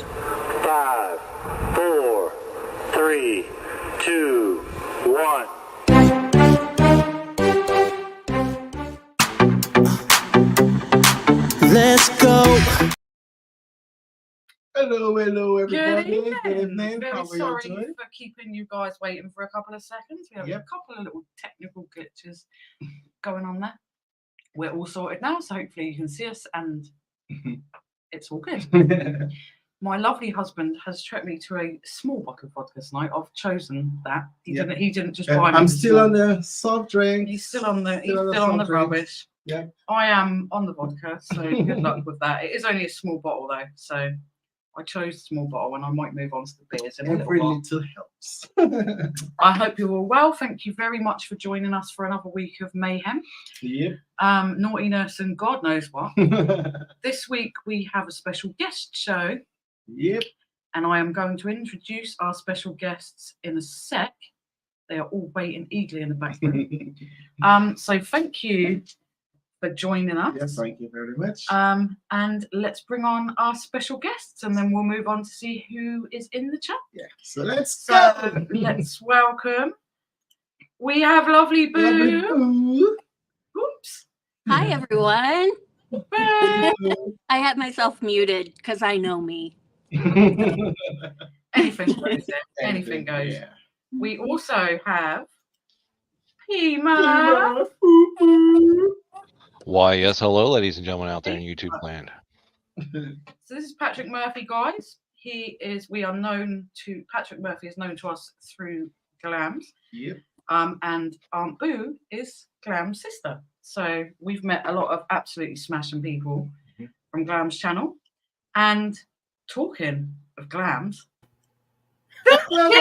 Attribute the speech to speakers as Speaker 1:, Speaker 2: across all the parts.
Speaker 1: 5, 4, 3, 2, 1.
Speaker 2: Let's go.
Speaker 3: Hello, everybody.
Speaker 4: Good evening.
Speaker 3: How are
Speaker 4: Very
Speaker 3: you doing?
Speaker 4: sorry for keeping you guys waiting for a couple of seconds. We have
Speaker 3: Yep.
Speaker 4: a couple of little technical glitches going on there. We're all sorted now, so hopefully you can see us and it's all good. My lovely husband has treated me to a small bottle of vodka tonight. I've chosen that. He didn't just buy me.
Speaker 3: I'm still on the soft drink.
Speaker 4: He's still on the rubbish.
Speaker 3: Yeah.
Speaker 4: I am on the vodka, so good luck with that. It is only a small bottle though, so I chose a small bottle and I might move on to the beers in a little
Speaker 3: Every
Speaker 4: while.
Speaker 3: little helps.
Speaker 4: I hope you're all well. Thank you very much for joining us for another week of mayhem.
Speaker 3: Yep.
Speaker 4: Naughtiness and God knows what. This week we have a special guest show.
Speaker 3: Yep.
Speaker 4: And I am going to introduce our special guests in a sec. They are all waiting eagerly in the background. So thank you for joining us.
Speaker 3: Yes, thank you very much.
Speaker 4: And let's bring on our special guests and then we'll move on to see who is in the chat.
Speaker 3: Yeah. So let's go.
Speaker 4: Let's welcome. We have lovely Boo. Oops.
Speaker 5: Hi, everyone.
Speaker 4: Boo.
Speaker 5: I had myself muted because I know me.
Speaker 4: Anything goes. Anything goes.
Speaker 3: Yeah.
Speaker 4: We also have Pima.
Speaker 6: Why, yes, hello, ladies and gentlemen out there in YouTube land.
Speaker 4: So this is Patrick Murphy, guys. Patrick Murphy is known to us through Glams.
Speaker 3: Yep.
Speaker 4: And Aunt Boo is Glam's sister. So we've met a lot of absolutely smashing people from Glam's channel. And talking of Glams.
Speaker 7: Hello.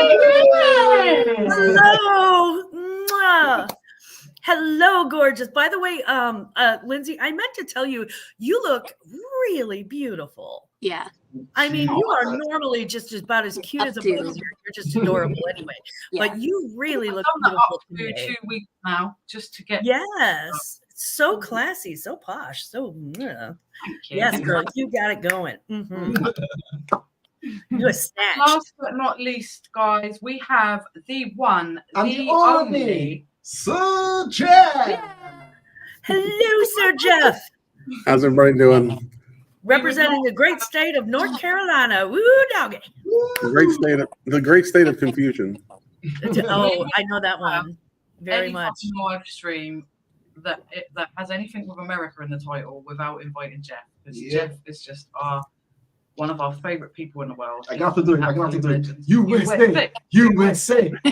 Speaker 7: Mwah. Hello, gorgeous. By the way, Lindsay, I meant to tell you, you look really beautiful.
Speaker 5: Yeah.
Speaker 7: I mean, you are normally just about as cute as a buzzer. You're just adorable anyway. Yeah. But you really look beautiful today.
Speaker 4: 2 weeks now, just to get.
Speaker 7: Yes. So classy, so posh, so.
Speaker 4: Thank you.
Speaker 7: Yes, girl, you got it going. You a snatch.
Speaker 4: Last but not least, guys, we have the one, the
Speaker 3: only
Speaker 4: only
Speaker 3: Sir Jeff.
Speaker 7: Yeah. Hello, Sir Jeff.
Speaker 8: How's everybody doing?
Speaker 7: Representing the great state of North Carolina. Woo, doggy.
Speaker 8: The great state of confusion.
Speaker 7: Oh, I know that one very much.
Speaker 4: Live stream that has anything with America in the title without inviting Jeff, because Jeff is just one of our favorite people in the world.
Speaker 3: I got to do it. USA.
Speaker 4: Look,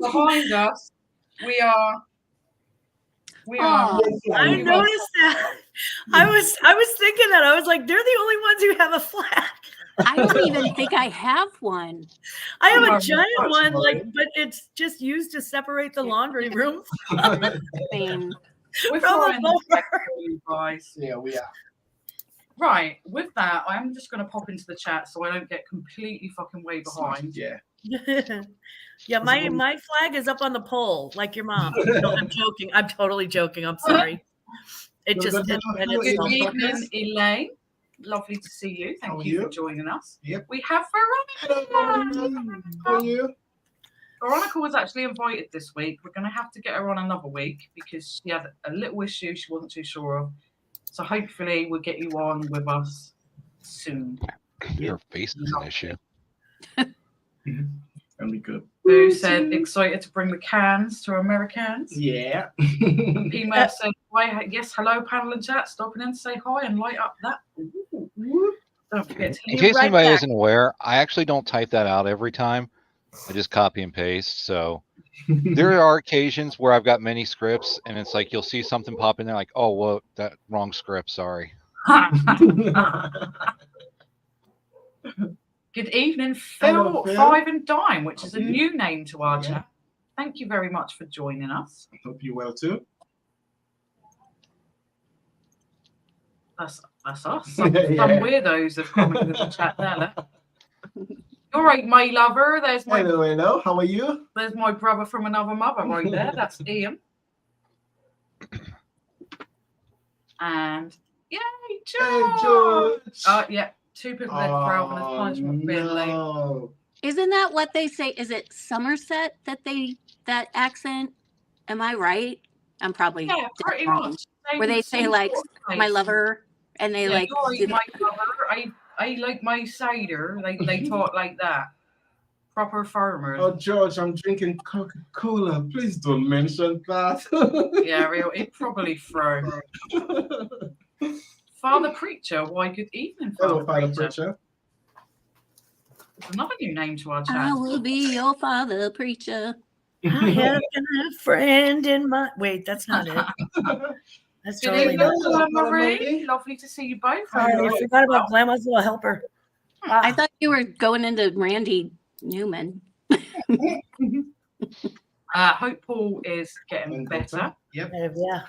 Speaker 4: behind us, we are.
Speaker 7: I noticed that. I was thinking that. I was like, they're the only ones who have a flag.
Speaker 5: I don't even think I have one.
Speaker 7: I have a giant one, but it's just used to separate the laundry room.
Speaker 4: We're guys.
Speaker 3: Yeah, we are.
Speaker 4: Right, with that, I'm just going to pop into the chat so I don't get completely fucking way behind.
Speaker 3: Yeah.
Speaker 7: Yeah, my flag is up on the pole, like your mom. No, I'm joking. I'm totally joking. I'm sorry. Good
Speaker 4: evening, Elaine. Lovely to see you. Thank you for joining us.
Speaker 3: Yep.
Speaker 4: We have Veronica.
Speaker 3: How are you?
Speaker 4: Veronica was actually invited this week. We're going to have to get her on another week because she had a little issue she wasn't too sure of. So hopefully we'll get you on with us soon.
Speaker 6: Your face is an issue.
Speaker 3: That'll be good.
Speaker 4: Boo said excited to bring the cans to Americans.
Speaker 3: Yeah.
Speaker 4: Pima said, yes, hello, panel and chat. Stopping in to say hi and light up that. Don't forget to
Speaker 6: in case anybody isn't aware, I actually don't type that out every time. I just copy and paste. So there are occasions where I've got many scripts and it's like you'll see something pop in there like, oh, well, that wrong script. Sorry.
Speaker 4: Good evening, Phil 5 and Dime, which is a new name to our chat. Thank you very much for joining us.
Speaker 3: I hope you're well too.
Speaker 4: That's us. Some weirdos have commented in the chat there. All right, my lover. There's my
Speaker 3: hello. How are you?
Speaker 4: There's my brother from another mother right there. That's Ian. And yay, George. Yeah, 2 people dead for Alvin as punishment for being late.
Speaker 3: no.
Speaker 5: Isn't that what they say? Is it Somerset that accent? Am I right? I'm probably
Speaker 4: Yeah, pretty
Speaker 5: wrong.
Speaker 4: much.
Speaker 5: Where they say
Speaker 4: Same
Speaker 5: like
Speaker 4: sort of
Speaker 5: my
Speaker 4: place.
Speaker 5: lover, and they
Speaker 4: Yeah,
Speaker 5: like
Speaker 4: you're my lover. I like my cider. They talk like that. Proper farmers.
Speaker 3: Oh, George, I'm drinking Coca-Cola. Please don't mention that.
Speaker 4: Yeah, real. It probably throw. Father Preacher. Why, good evening,
Speaker 3: Hello,
Speaker 4: Father
Speaker 3: Father
Speaker 4: Preacher.
Speaker 3: Preacher.
Speaker 4: It's another new name to our
Speaker 5: I
Speaker 4: chat.
Speaker 5: will be your father, preacher.
Speaker 7: I have a friend in my. Wait, that's not it. That's
Speaker 4: Good
Speaker 7: totally
Speaker 4: evening,
Speaker 7: not.
Speaker 3: Hello,
Speaker 4: Marie.
Speaker 3: Marie.
Speaker 4: Lovely to see you both.
Speaker 7: Sorry, I forgot about Grandma's Little Helper.
Speaker 5: I thought you were going into Randy Newman.
Speaker 4: Hope Paul is getting better.
Speaker 3: Yep.
Speaker 7: Yeah.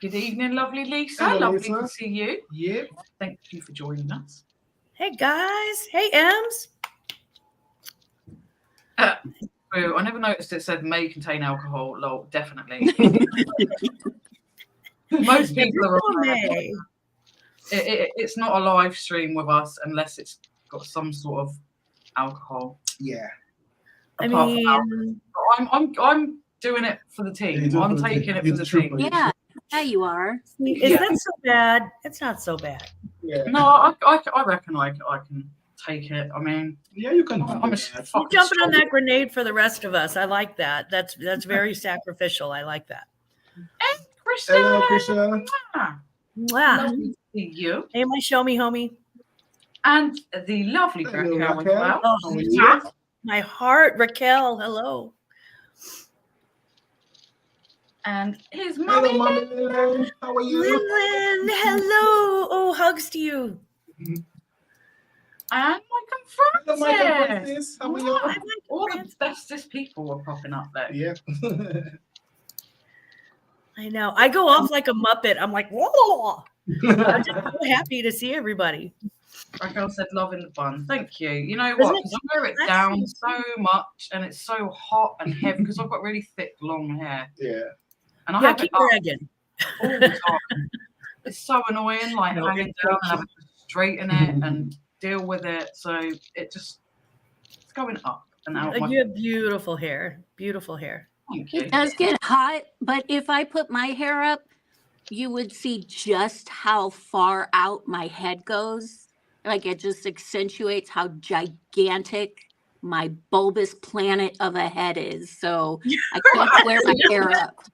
Speaker 4: Good evening, lovely Lisa.
Speaker 3: Hello,
Speaker 4: Lovely
Speaker 3: Lisa.
Speaker 4: to see you.
Speaker 3: Yep.
Speaker 4: Thank you for joining us.
Speaker 7: Hey guys. Hey Ems.
Speaker 4: Boo, I never noticed it said may contain alcohol. Lol, definitely. Most people are aware.
Speaker 7: May.
Speaker 4: It's not a live stream with us unless it's got some sort of alcohol.
Speaker 3: Yeah.
Speaker 7: I
Speaker 4: Apart from
Speaker 7: mean,
Speaker 4: alcohol. I'm doing it for the
Speaker 3: Yeah,
Speaker 4: team.
Speaker 3: you do it
Speaker 4: I'm
Speaker 3: for the
Speaker 4: taking
Speaker 3: team.
Speaker 4: it
Speaker 3: You're
Speaker 4: for the
Speaker 3: the trooper.
Speaker 4: team.
Speaker 5: Yeah, you are.
Speaker 7: is
Speaker 4: Yeah.
Speaker 7: that so bad? It's not so bad.
Speaker 3: Yeah.
Speaker 4: No, I reckon I can take it. I mean,
Speaker 3: Yeah, you can do
Speaker 4: I'm a
Speaker 3: that.
Speaker 7: You're
Speaker 4: fucking
Speaker 7: jumping on
Speaker 4: strong-
Speaker 7: that grenade for the rest of us. I like that. That's very sacrificial. I like that.
Speaker 4: Krista.
Speaker 3: Hello, Krisha.
Speaker 7: Mwah.
Speaker 4: Lovely to see you.
Speaker 7: Hey, my show me homie.
Speaker 4: And the lovely
Speaker 3: Hello,
Speaker 4: Raquel as
Speaker 3: Raquel.
Speaker 4: well.
Speaker 7: Oh,
Speaker 3: How are you?
Speaker 7: yeah. My heart, Raquel. Hello.
Speaker 4: And his
Speaker 3: Hello,
Speaker 4: mummy.
Speaker 3: Mommy Lily. How are you?
Speaker 7: Lynn, hello. Oh, hugs to you.
Speaker 4: And
Speaker 3: Hello,
Speaker 4: Michael
Speaker 3: Michael
Speaker 4: Francis.
Speaker 3: Francis. How are you?
Speaker 7: Hi, Michael
Speaker 4: All the
Speaker 7: Francis.
Speaker 4: bestest people are popping up there.
Speaker 3: Yeah.
Speaker 7: I know. I go off like a Muppet. I'm like, whoa. I'm just so happy to see everybody.
Speaker 4: Raquel said, loving the fun. Thank you. You know
Speaker 7: Isn't
Speaker 4: what?
Speaker 7: it
Speaker 4: Because I wear it
Speaker 7: classy?
Speaker 4: down so much and it's so hot and heavy because I've got really thick, long hair.
Speaker 3: Yeah.
Speaker 4: And I
Speaker 7: Yeah,
Speaker 4: have it
Speaker 7: keep
Speaker 4: up
Speaker 7: bragging.
Speaker 4: all the time. It's so annoying, like
Speaker 7: No,
Speaker 4: hanging
Speaker 7: it's
Speaker 4: down
Speaker 7: so
Speaker 4: and having to straighten it and deal with it. So it's going up and out. My
Speaker 7: You have beautiful hair. Beautiful hair.
Speaker 4: Thank you.
Speaker 5: It does get hot, but if I put my hair up, you would see just how far out my head goes. Like it just accentuates how gigantic my bulbous planet of a head is. So I can't wear my hair up.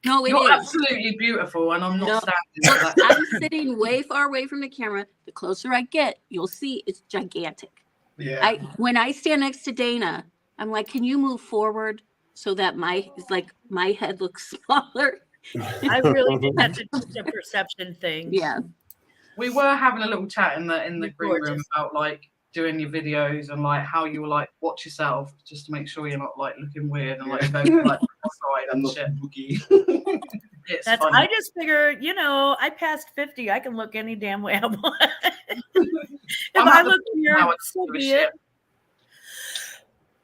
Speaker 5: No, it
Speaker 4: You're
Speaker 5: is.
Speaker 4: absolutely beautiful, and I'm not
Speaker 5: No.
Speaker 4: standing
Speaker 5: Look,
Speaker 4: for that.
Speaker 5: I'm sitting way far away from the camera. The closer I get, you'll see it's gigantic.
Speaker 3: Yeah.
Speaker 5: When I stand next to Dana, I'm like, can you move forward so that my head looks smaller?
Speaker 7: I really think that's just a perception thing.
Speaker 5: Yeah.
Speaker 4: We were having a little chat in the
Speaker 7: You're
Speaker 4: green room
Speaker 7: gorgeous.
Speaker 4: about like doing your videos and like how you will like watch yourself just to make sure you're not like looking weird and like
Speaker 3: Yeah.
Speaker 4: go to, like outside
Speaker 3: I'm
Speaker 4: and
Speaker 3: not
Speaker 4: shit.
Speaker 3: bookie.
Speaker 4: It's
Speaker 7: That's.
Speaker 4: funny.
Speaker 7: I just figure, I passed 50. I can look any damn way I want. If
Speaker 4: I'm
Speaker 7: I
Speaker 4: at the
Speaker 7: look
Speaker 4: point
Speaker 7: weird,
Speaker 4: now, I
Speaker 7: so
Speaker 4: don't give a
Speaker 7: be
Speaker 4: shit.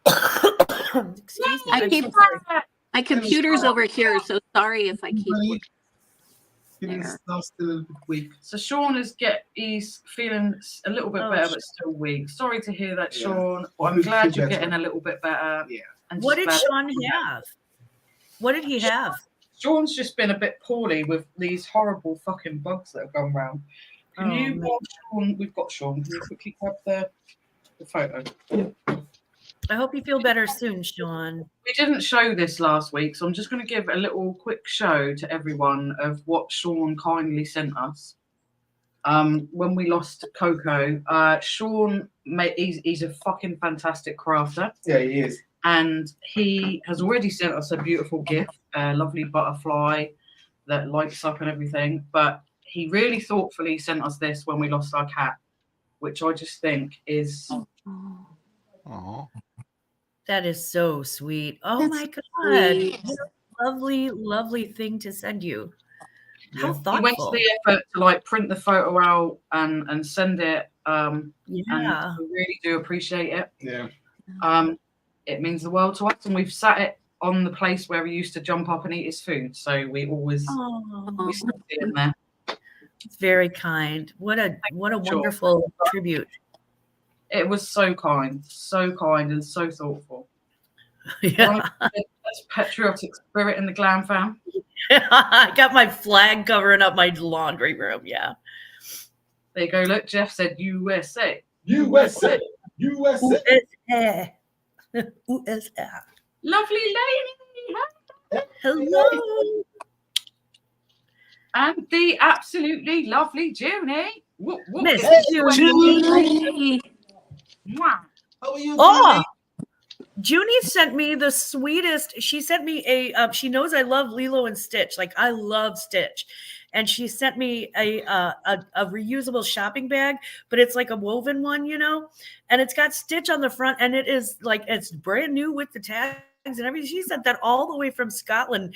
Speaker 7: it. Excuse me.
Speaker 5: I
Speaker 7: I'm
Speaker 5: keep-
Speaker 7: so sorry.
Speaker 5: My computer's over here, so sorry if I keep.
Speaker 3: Everybody, feeling
Speaker 5: There.
Speaker 3: now still a little bit weak.
Speaker 4: So Sean he's feeling a little bit
Speaker 7: Oh,
Speaker 4: better,
Speaker 7: shit.
Speaker 4: but still weak. Sorry to hear that,
Speaker 3: Yeah.
Speaker 4: Sean. But I'm
Speaker 3: Feel
Speaker 4: glad you're
Speaker 3: better.
Speaker 4: getting a little bit better.
Speaker 3: Yeah.
Speaker 4: And
Speaker 7: What
Speaker 4: just
Speaker 7: did
Speaker 4: glad-
Speaker 7: Sean have? What did he have?
Speaker 4: Sean's just been a bit poorly with these horrible fucking bugs that have gone round. Can
Speaker 7: Oh,
Speaker 4: you,
Speaker 7: man.
Speaker 4: while Sean, we've got Sean, can you quickly grab the photo?
Speaker 7: I hope you feel better soon, Sean.
Speaker 4: We didn't show this last week, so I'm just going to give a little quick show to everyone of what Sean kindly sent us. When we lost Coco, Sean, he's a fucking fantastic crafter.
Speaker 3: Yeah, he is.
Speaker 4: And he has already sent us a beautiful gift, a lovely butterfly that lights up and everything. But he really thoughtfully sent us this when we lost our cat, which I just think is
Speaker 6: Aw.
Speaker 7: That is so sweet. Oh
Speaker 5: That's
Speaker 7: my God.
Speaker 5: sweet.
Speaker 7: What a lovely, lovely thing to send you. How
Speaker 3: Yeah.
Speaker 4: he went to
Speaker 7: thoughtful.
Speaker 4: the effort to like print the photo out and send it.
Speaker 7: Yeah.
Speaker 4: And we really do appreciate it.
Speaker 3: Yeah.
Speaker 4: It means the world to us, and we've sat it on the place where he used to jump up and eat his food. So we always we still see him there.
Speaker 7: It's very kind. What a wonderful tribute.
Speaker 4: It was so kind and so thoughtful.
Speaker 7: Yeah.
Speaker 4: That's patriotic spirit in the Glam fam.
Speaker 7: I got my flag covering up my laundry room. Yeah.
Speaker 4: There you go. Look, Jeff said USA.
Speaker 3: USA. USA.
Speaker 7: USA. USA.
Speaker 4: Lovely lady.
Speaker 7: Hello.
Speaker 4: And the absolutely lovely Junie. Whoop, whoop.
Speaker 7: Miss
Speaker 5: Julie.
Speaker 4: Mwah.
Speaker 3: How are you?
Speaker 7: Oh, Junie sent me the sweetest. She sent me a. She knows I love Lilo and Stitch. Like I love Stitch, and she sent me a reusable shopping bag, but it's like a woven one, you know, and it's got Stitch on the front, and it is like it's brand new with the tags and everything. She sent that all the way from Scotland.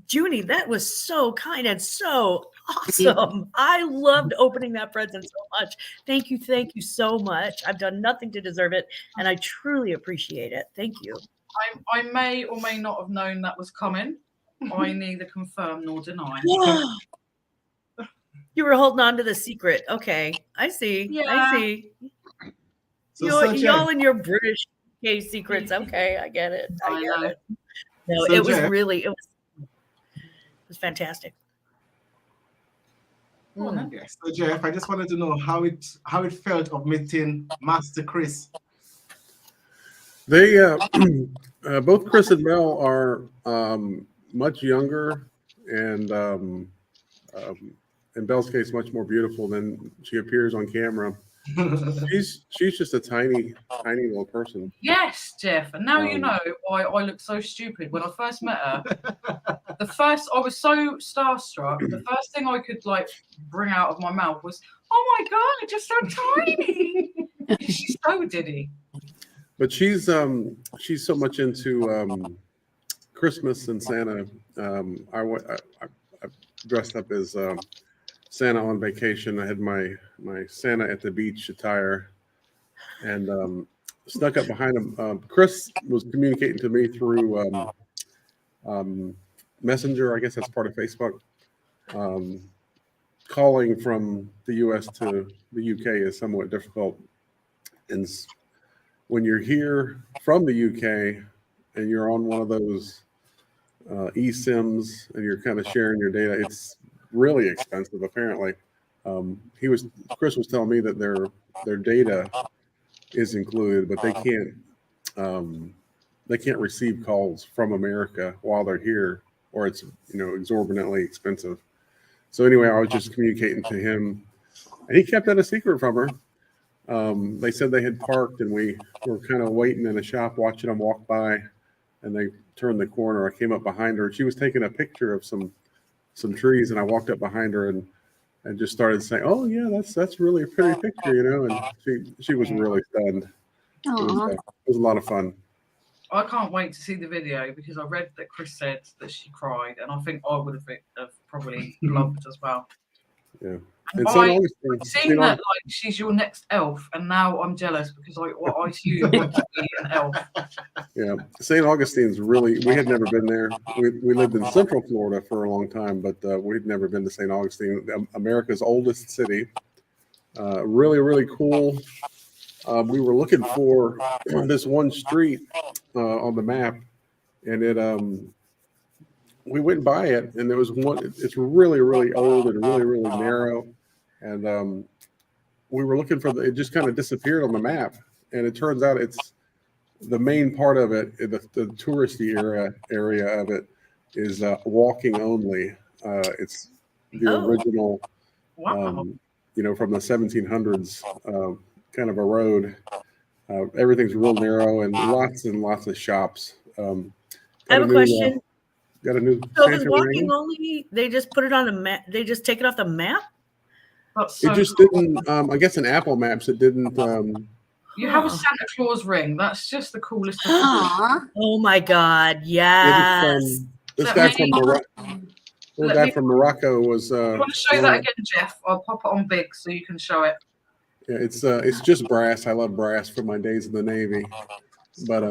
Speaker 7: Junie, that was so kind and so awesome. I loved opening that present so much. Thank you so much. I've done nothing to deserve it, and I truly appreciate it. Thank you.
Speaker 4: I may or may not have known that was coming. I neither confirm nor deny.
Speaker 7: You were holding on to the secret. Okay, I see.
Speaker 4: Yeah.
Speaker 7: I see.
Speaker 3: So
Speaker 7: Y'all and your British gay secrets. Okay, I get it. I
Speaker 4: know.
Speaker 7: get it. No,
Speaker 3: So
Speaker 7: it was
Speaker 3: Jeff-
Speaker 7: really it was fantastic.
Speaker 3: So Jeff, I just wanted to know how it felt of meeting Master Chris.
Speaker 8: They both Chris and Mel are much younger and in Belle's case much more beautiful than she appears on camera. She's just a tiny little person.
Speaker 4: Yes, Jeff. And now you know why I look so stupid. When I first met her, I was so starstruck. The first thing I could like bring out of my mouth was, "Oh my god, you're so tiny." She's so diddy.
Speaker 8: But she's so much into Christmas and Santa. I dressed up as Santa on vacation. I had my Santa at the beach attire, and snuck up behind him. Chris was communicating to me through Messenger. I guess that's part of Facebook. Calling from the U.S. to the UK is somewhat difficult, and when you're here from the UK and you're on one of those eSIMs and you're kind of sharing your data, it's really expensive. Apparently, Chris was telling me that their data is included, but they can't receive calls from America while they're here, or it's exorbitantly expensive. So anyway, I was just communicating to him, and he kept that a secret from her. They said they had parked, and we were kind of waiting in a shop, watching them walk by, and they turned the corner. I came up behind her, and she was taking a picture of some trees, and I walked up behind her and just started saying, "Oh yeah, that's really a pretty picture," and she was really stunned. It was a lot of fun.
Speaker 4: I can't wait to see the video because I read that Chris said that she cried, and I think I would have probably blubbed as well.
Speaker 8: Yeah.
Speaker 4: And
Speaker 8: And
Speaker 4: seeing that like she's your next elf, and now I'm jealous because I too want to be an elf.
Speaker 8: Yeah, St. Augustine's we had never been there. We lived in Central Florida for a long time, but we'd never been to St. Augustine, America's oldest city. Really, really cool. We were looking for this one street on the map, and we went by it, and there was one. It's really, really old and really, really narrow, and we were looking for it just kind of disappeared on the map, and it turns out it's the main part of it, the touristy area of it is walking only. It's the original,
Speaker 4: Wow.
Speaker 8: from the 1700s kind of a road. Everything's real narrow and lots of shops.
Speaker 7: I have a question.
Speaker 8: Got a new.
Speaker 7: So if it's
Speaker 8: Santa
Speaker 7: walking
Speaker 8: ring.
Speaker 7: only, they just put it on the map. They just take it off the map.
Speaker 4: That's so
Speaker 8: It just
Speaker 4: cool.
Speaker 8: didn't. I guess in Apple Maps it didn't.
Speaker 4: You have a Santa Claus ring. That's just the coolest thing.
Speaker 5: Aw.
Speaker 7: Oh my God! Yes.
Speaker 8: This
Speaker 4: Let
Speaker 8: guy
Speaker 4: me-
Speaker 8: from Morocco.
Speaker 4: Let
Speaker 8: guy
Speaker 4: me-
Speaker 8: from Morocco was.
Speaker 4: You want to show that again, Jeff? I'll pop it on big so you can show it.
Speaker 8: Yeah, it's just brass. I love brass from my days in the Navy, but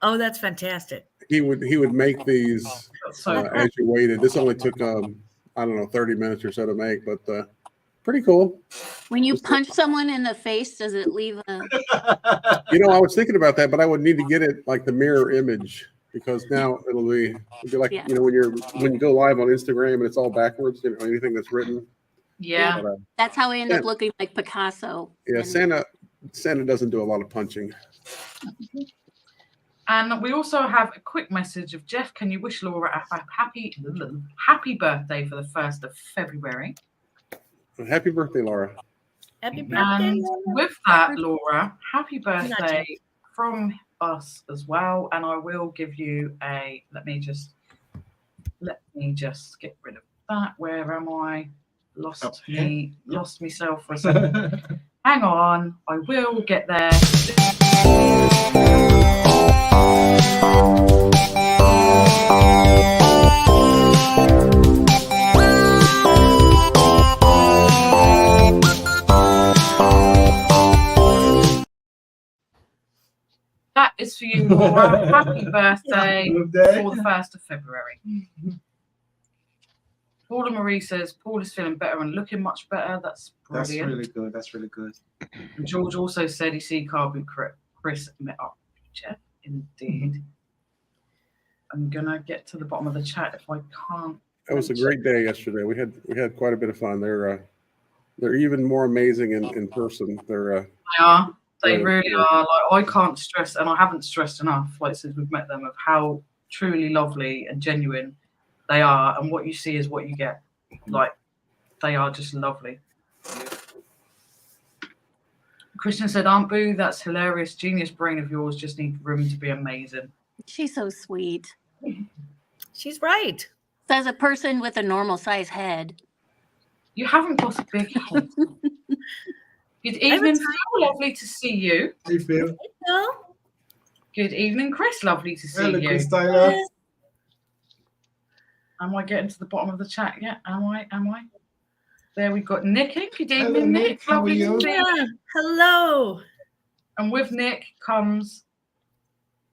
Speaker 7: Oh, that's fantastic.
Speaker 8: He would make these
Speaker 4: So
Speaker 8: as you waited. This only took I don't know 30 minutes or so to make, but pretty cool.
Speaker 5: When you punch someone in the face, does it leave a?
Speaker 8: You know, I was thinking about that, but I would need to get it like the mirror image because now it'll be like
Speaker 5: Yeah.
Speaker 8: you know when you go live on Instagram and it's all backwards, you know, anything that's written.
Speaker 4: yeah.
Speaker 8: But,
Speaker 5: That's how I end up
Speaker 8: Yeah.
Speaker 5: looking like Picasso.
Speaker 8: yeah,
Speaker 5: And
Speaker 8: Santa doesn't do a lot of punching.
Speaker 4: And we also have a quick message of Jeff. Can you wish Laura a happy birthday for the 1st of February?
Speaker 8: Happy birthday, Laura.
Speaker 7: Happy birthday.
Speaker 4: And
Speaker 7: Laura.
Speaker 4: with that, Laura, happy
Speaker 7: Not
Speaker 4: birthday from us as well. And I will give you a. Let me just get rid of that. Where am I? Lost myself for a second. Hang on, I will get there. That is for you, Laura. Happy birthday for the 1st of February. Paula Marie says Paul is feeling better and looking much better. That's
Speaker 3: That's
Speaker 4: brilliant.
Speaker 3: really good. That's really good.
Speaker 4: And George also said he see Carbon Chris met up. Jeff, indeed. I'm gonna get to the bottom of the chat if I can't.
Speaker 8: It was a great day yesterday. We had quite a bit of fun. They're even more amazing in person.
Speaker 4: They really are. Like I can't stress, and I haven't stressed enough, like since we've met them, of how truly lovely and genuine they are, and what you see is what you get. Like they are just lovely. Christian said, "Aunt Boo, that's hilarious. Genius brain of yours. Just need room to be amazing."
Speaker 5: she's so sweet.
Speaker 7: She's right.
Speaker 5: As a person with a normal size head.
Speaker 4: You haven't got a big head. Good evening, Phil. Lovely to see you.
Speaker 3: Hey, Phil.
Speaker 7: No.
Speaker 4: Good evening, Chris. Lovely to see
Speaker 3: Hello,
Speaker 4: you.
Speaker 3: Chris Tyler.
Speaker 4: Am I getting to the bottom of the chat yet? Am I? There we got Nick in. Good
Speaker 3: Hello,
Speaker 4: evening,
Speaker 3: Nick.
Speaker 4: Nick.
Speaker 3: How are
Speaker 4: Lovely
Speaker 3: you?
Speaker 4: to see you.
Speaker 7: Yeah. Hello.
Speaker 4: And with Nick comes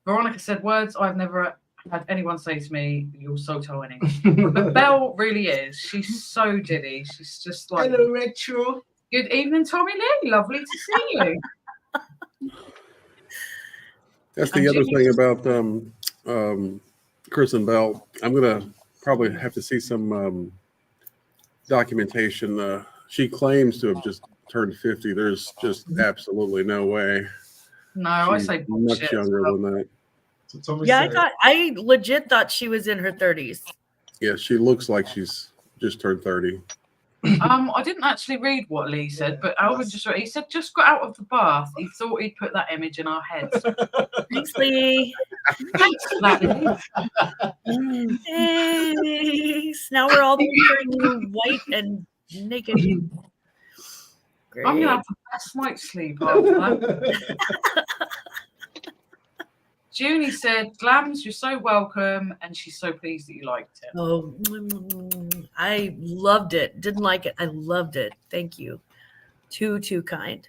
Speaker 4: Veronica said words I've never had anyone say to me. You're so tiny. But Belle really is. She's so diddy. She's just like.
Speaker 3: Hello, Retro.
Speaker 4: Good evening, Tommy Lee. Lovely to see you.
Speaker 8: That's the other thing about Chris and Belle. I'm gonna probably have to see some documentation. She claims to have just turned 50. There's just absolutely no way.
Speaker 4: No, I
Speaker 8: She's
Speaker 4: say
Speaker 8: much
Speaker 4: bullshit.
Speaker 8: younger than that.
Speaker 3: So Thomas
Speaker 7: Yeah,
Speaker 3: said,
Speaker 7: I legit thought she was in her 30s.
Speaker 8: Yeah, she looks like she's just turned 30.
Speaker 4: I didn't actually read what Lee said, but Alvin just wrote, he said just got out of the bath. He thought he'd put that image in our heads.
Speaker 7: Thanks, Lee.
Speaker 4: Thanks for that, Lee.
Speaker 7: Thanks. Now we're all picturing you white and naked. Great.
Speaker 4: I'm gonna have the best night's sleep after that. Junie said, Glams, you're so welcome, and she's so pleased that you liked it.
Speaker 7: Oh, I loved it. Didn't like it. I loved it. Thank you. Too kind.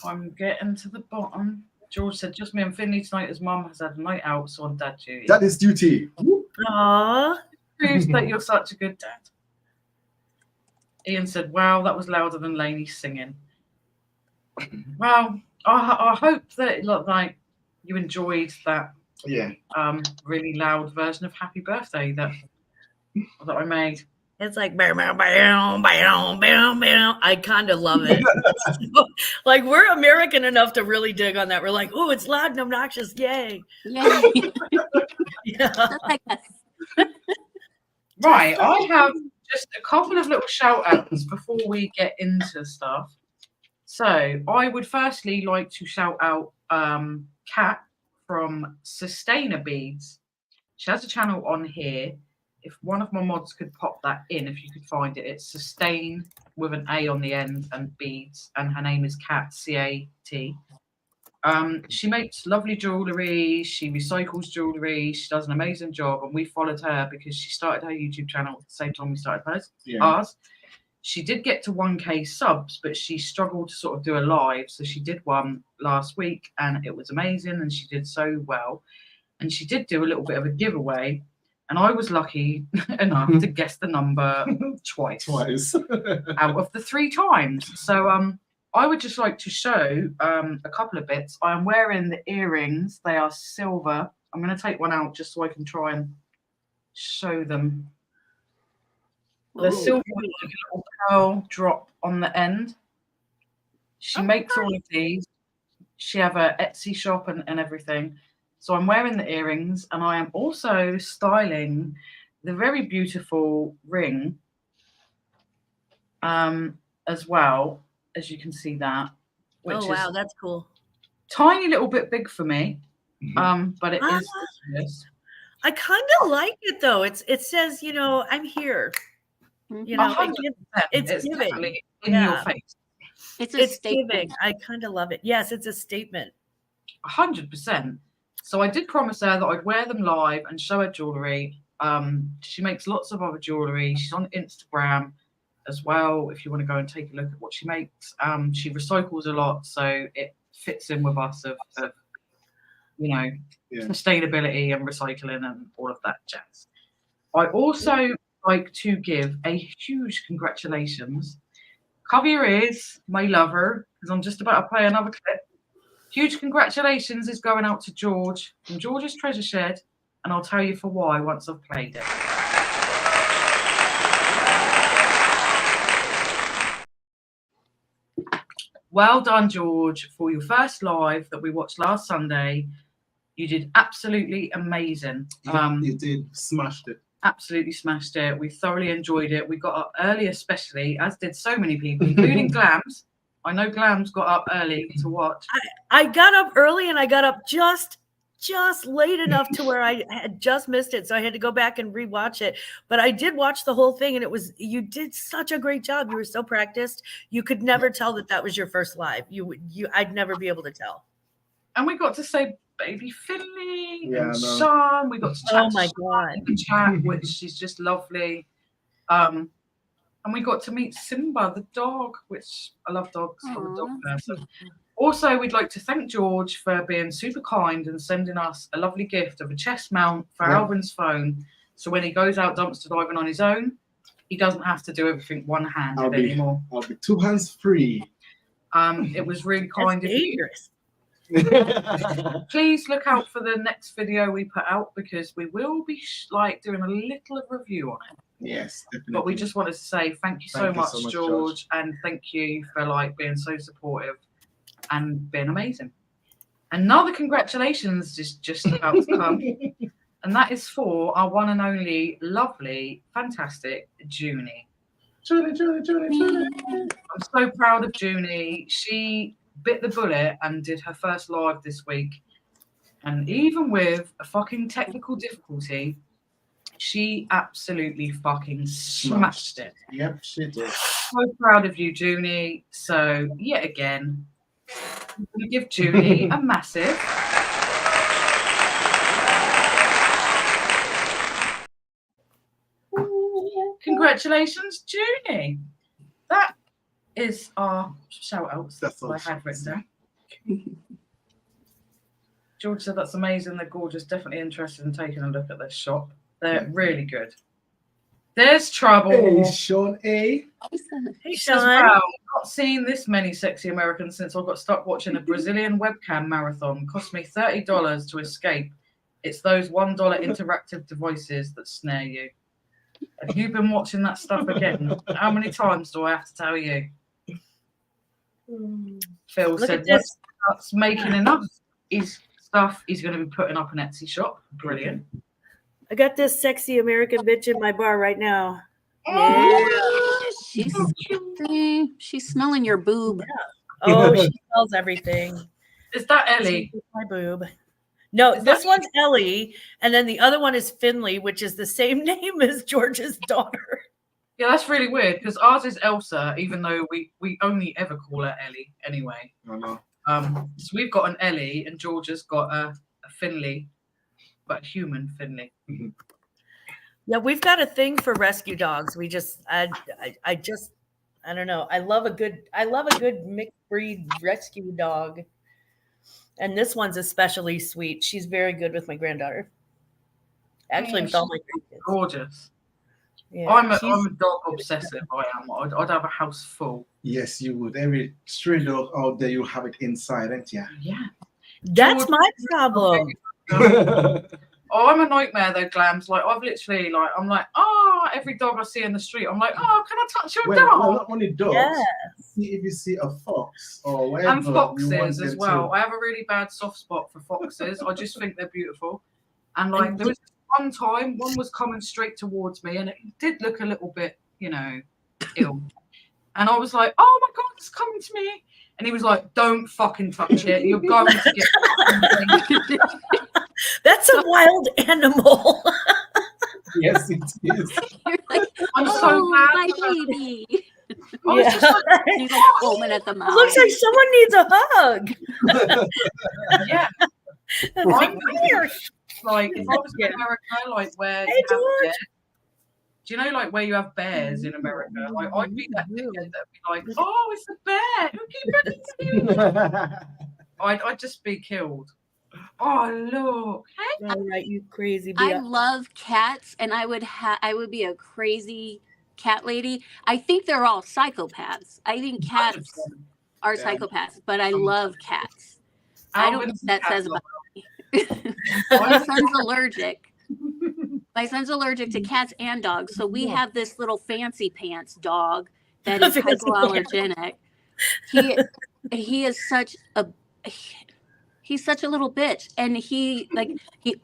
Speaker 4: I'm getting to the bottom. George said, just me and Finley tonight as mum has had a night out, so on dad duty.
Speaker 3: that is duty.
Speaker 7: Aww.
Speaker 4: Proves that you're such a good dad. Ian said, wow, that was louder than Lainey singing. Well, I hope that like you enjoyed that
Speaker 3: Yeah.
Speaker 4: really loud version of Happy Birthday that I made.
Speaker 7: It's like bam, bam, bam, bam, bam, bam. I kind of love it. Like we're American enough to really dig on that. We're like, oh, it's loud and obnoxious. Yay.
Speaker 5: Yeah.
Speaker 7: Yeah.
Speaker 5: Just like us.
Speaker 4: Right, I have just a couple of little shout outs before we get into stuff. So I would firstly like to shout out Kat from Sustainer Beads. She has a channel on here. If one of my mods could pop that in, if you could find it, it's Sustain with an A on the end and beads, and her name is Kat, C-A-T. She makes lovely jewellery, she recycles jewellery, she does an amazing job, and we followed her because she started her YouTube channel at the same time we started hers.
Speaker 3: Yeah.
Speaker 4: Ours. She did get to 1K subs, but she struggled to sort of do a live. So she did one last week and it was amazing and she did so well. And she did do a little bit of a giveaway. And I was lucky enough to guess the number twice out of the 3 times. So I would just like to show a couple of bits. I am wearing the earrings. They are silver. I'm going to take one out just so I can try and show them. The silver with like a little pearl drop on the end. She makes all of these. She have a Etsy shop and everything. So I'm wearing the earrings and I am also styling the very beautiful ring as well, as you can see that. Which
Speaker 7: wow,
Speaker 4: is
Speaker 7: that's cool.
Speaker 4: Tiny little bit big for me, but it is. Yes.
Speaker 7: I kind of like it though. It says, you know, I'm here. You know,
Speaker 4: 100%.
Speaker 7: it's giving
Speaker 4: definitely in your face.
Speaker 7: It's giving. I kind of love it. Yes, it's a statement.
Speaker 4: 100%. So I did promise her that I'd wear them live and show her jewelry. She makes lots of other jewelry. She's on Instagram as well. If you want to go and take a look at what she makes, she recycles a lot, so it fits in with us of you know, sustainability and recycling and all of that jazz. I also like to give a huge congratulations. Cover your ears, my lover, because I'm just about to play another clip. Huge congratulations is going out to George from George's Treasure Shed, and I'll tell you for why once I've played it. Well done, George, for your first live that we watched last Sunday. You did absolutely amazing.
Speaker 3: You did. Smashed it.
Speaker 4: Absolutely smashed it. We thoroughly enjoyed it. We got up early, especially, as did so many people, including Glams. I know Glams got up early to watch.
Speaker 7: I got up early and I got up just late enough to where I had just missed it. So I had to go back and rewatch it. But I did watch the whole thing and you did such a great job. You were so practiced. You could never tell that was your first live. I'd never be able to tell.
Speaker 4: And we got to say baby Finley and Sean. We got to chat.
Speaker 7: Oh my God.
Speaker 4: Chat, which is just lovely. And we got to meet Simba, the dog, which I love dogs. I'm a dog person. Also, we'd like to thank George for being super kind and sending us a lovely gift of a chest mount for Alvin's phone. So when he goes out dumpster diving on his own, he doesn't have to do everything one-handed anymore.
Speaker 3: I'll be 2 hands free.
Speaker 4: It was really kind of you. Please look out for the next video we put out because we will be doing a little review on it.
Speaker 3: Yes, definitely.
Speaker 4: But we just wanted to say thank you so much, George, and thank you for being so supportive and being amazing. Another congratulations is just about to come, and that is for our one and only lovely, fantastic Junie.
Speaker 3: Junie.
Speaker 4: I'm so proud of Junie. She bit the bullet and did her first live this week, and even with a fucking technical difficulty, she absolutely fucking smashed it.
Speaker 3: Yep, she did.
Speaker 4: So proud of you, Junie. So yet again, I'm going to give Junie a massive congratulations, Junie. That is our shout outs. That's what I had written down. George said that's amazing. They're gorgeous. Definitely interested in taking a look at this shop. They're really good. There's trouble.
Speaker 3: Hey, Sean A.
Speaker 7: Hey,
Speaker 4: Sean. Wow, not seen this many sexy Americans since I got stuck watching a Brazilian webcam marathon. Cost me $30 to escape. It's those $1 interactive devices that snare you. Have you been watching that stuff again? How many times do I have to tell you? Phil said once that's making enough stuff, he's going to be putting up an Etsy shop. Brilliant.
Speaker 7: I got this sexy American bitch in my bar right now.
Speaker 5: Yeah. She's smelling your boob.
Speaker 7: Yeah. Oh, she smells everything.
Speaker 4: Is that Ellie?
Speaker 7: My boob. No, this one's Ellie, and then the other one is Finley, which is the same name as George's daughter.
Speaker 4: Yeah, that's really weird because ours is Elsa, even though we only ever call her Ellie anyway. So we've got an Ellie, and George has got a Finley, but a human Finley.
Speaker 7: Yeah, we've got a thing for rescue dogs. We just, I just I don't know. I love a good mixed breed rescue dog. And this one's especially sweet. She's very good with my granddaughter. Actually, with all my grandkids.
Speaker 4: Gorgeous.
Speaker 7: Yeah,
Speaker 4: I'm a
Speaker 7: she's-
Speaker 4: dog obsessive. I am. I'd have a house full.
Speaker 3: Yes, you would. Every stray dog out there, you have it inside, ain't ya?
Speaker 4: Yeah.
Speaker 7: that's my problem.
Speaker 4: Oh, I'm a nightmare though, Glams. Like I've literally I'm like, oh, every dog I see in the street, I'm like, oh, can I touch your
Speaker 3: Well,
Speaker 4: dog?
Speaker 3: not only dogs.
Speaker 7: Yeah.
Speaker 3: See if you see a fox or whatever.
Speaker 4: And
Speaker 3: you want
Speaker 4: foxes as
Speaker 3: them
Speaker 4: well.
Speaker 3: to-
Speaker 4: I have a really bad soft spot for foxes. I just think they're beautiful. And like there was one time, one was coming straight towards me, and it did look a little bit, ill. And I was like, oh my god, it's coming to me. And he was like, don't fucking touch it. You're going to get
Speaker 7: That's a wild animal.
Speaker 3: Yes, it is.
Speaker 5: You're like,
Speaker 4: I'm so
Speaker 5: oh,
Speaker 4: glad.
Speaker 5: my baby.
Speaker 4: I was just like,
Speaker 5: He's like foaming at the mouth.
Speaker 7: Looks like someone needs a hug.
Speaker 4: yeah.
Speaker 7: I'm here.
Speaker 4: Like if I was in
Speaker 7: Yeah.
Speaker 4: America, like where
Speaker 7: Hey,
Speaker 4: you have
Speaker 7: George.
Speaker 4: bears, do you know like where you have bears in America? Like I'd be that dickhead that'd be like, oh, it's a bear. Who keep bringing to you? I'd just be killed. Oh look, hey.
Speaker 7: All right, you crazy.
Speaker 5: I
Speaker 7: Bia.
Speaker 5: love cats, and I would be a crazy cat lady. I think they're all psychopaths. I think cats are
Speaker 3: Yeah.
Speaker 5: psychopaths, but I love cats. I don't know
Speaker 4: Alvin's
Speaker 5: what that
Speaker 4: cat
Speaker 5: says
Speaker 4: lover.
Speaker 5: about my son's allergic. My son's allergic to cats and dogs. So we have this little fancy pants dog that is
Speaker 7: Fancy
Speaker 5: hypoallergenic. He is such a he's such a little bitch. And he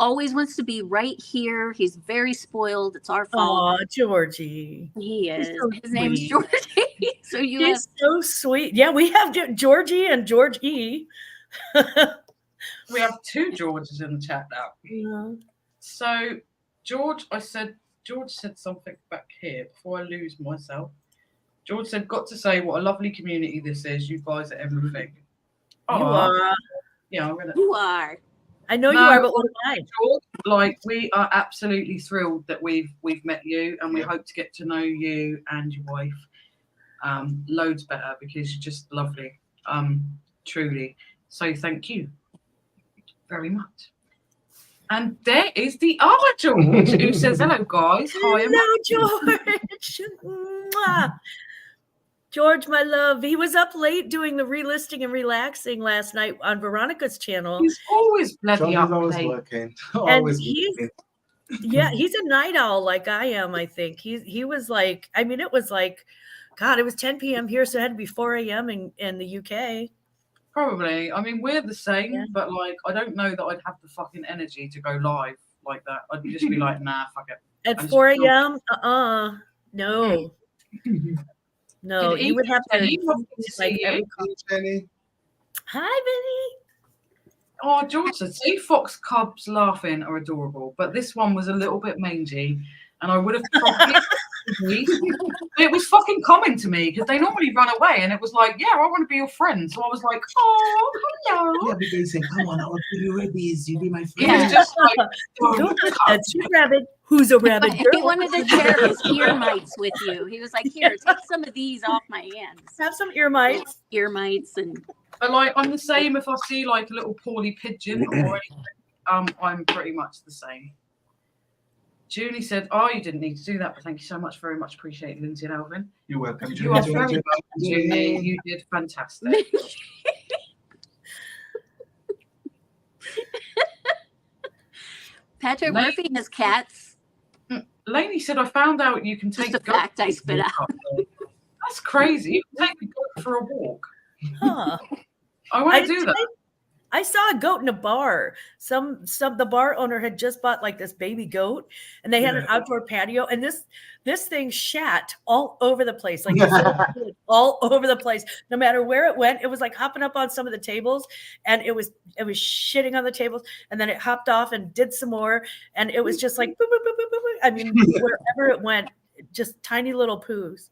Speaker 5: always wants to be right here. He's very spoiled. It's our fault.
Speaker 7: Aw, Georgie.
Speaker 5: He is.
Speaker 7: so
Speaker 5: His name's
Speaker 7: sweet.
Speaker 5: Georgie. So you have
Speaker 7: He's so sweet. Yeah, we have Georgie and George E.
Speaker 4: We have two Georges in the chat now.
Speaker 7: Yeah.
Speaker 4: So George said something back here before I lose myself. George said, got to say what a lovely community this is. You guys are everything.
Speaker 7: You
Speaker 4: Aw.
Speaker 7: are.
Speaker 4: Yeah, I'm gonna
Speaker 5: you are.
Speaker 7: I know you
Speaker 4: No,
Speaker 7: are, but what am I?
Speaker 4: George, like we are absolutely thrilled that we've met you, and we
Speaker 3: Yeah.
Speaker 4: hope to get to know you and your wife loads better because you're just lovely, truly. So thank you very much. And there is the other George who says, hello guys. Hi, I'm
Speaker 7: Hello, George. Mwah. George, my love. He was up late doing the relisting and relaxing last night on Veronica's channel.
Speaker 4: He's always bloody
Speaker 3: Johnny's
Speaker 4: up
Speaker 3: always
Speaker 4: late.
Speaker 3: working.
Speaker 7: And
Speaker 3: Always
Speaker 7: he's
Speaker 3: working.
Speaker 7: yeah, he's a night owl like I am, I think. He was like, I mean, it was like, God, it was 10 p.m. here, so it had to be 4 a.m. in the UK.
Speaker 4: Probably. I mean, we're the same,
Speaker 7: Yeah.
Speaker 4: but like, I don't know that I'd have the fucking energy to go live like that. I'd just be like, nah, fuck it.
Speaker 7: At
Speaker 4: I'm
Speaker 7: 4
Speaker 4: still-
Speaker 7: a.m.? No. No,
Speaker 4: Did
Speaker 7: you would have to
Speaker 4: Jenny love to
Speaker 7: like
Speaker 4: see
Speaker 7: every
Speaker 4: you.
Speaker 3: Jenny.
Speaker 7: Hi, Vinny.
Speaker 4: Oh, George said, see fox cubs laughing are adorable, but this one was a little bit mangy, and I would have probably. It was fucking coming to me because they normally run away, and it was like, yeah, I want to be your friend. So I was like, oh, hello.
Speaker 3: Yeah, because he's saying, come on, I want to be rabies. You be my
Speaker 4: It
Speaker 3: friend.
Speaker 4: was just like,
Speaker 7: Don't touch that sweet rabbit. Who's a rabbit
Speaker 5: He
Speaker 7: girl?
Speaker 5: wanted to share his ear mites with you. He was like, here, take some of these off my hands.
Speaker 7: Have some ear mites.
Speaker 5: Ear mites and
Speaker 4: but like, I'm the same if I see like a little poorly pigeon or anything. I'm pretty much the same. Julie said, oh, you didn't need to do that, but thank you so much. Very much appreciated, Lindsay and Alvin.
Speaker 3: You're welcome.
Speaker 4: You are very welcome, Julie. You did fantastic.
Speaker 5: Patrick
Speaker 4: Like-
Speaker 5: Murphy has cats.
Speaker 4: Lainey said, I found out you can
Speaker 5: Just
Speaker 4: take
Speaker 5: a fact I spit out.
Speaker 4: That's crazy. You can take a goat for a walk.
Speaker 7: Huh.
Speaker 4: I want to do that.
Speaker 7: I saw a goat in a bar. The bar owner had just bought like this baby goat, and they had an outdoor patio, and this thing shat all over the place, like all over the place. No matter where it went, it was like hopping up on some of the tables, and it was shitting on the tables, and then it hopped off and did some more, and it was just like boop, boop, boop, boop, boop, boop. I mean, wherever it went, just tiny little poos.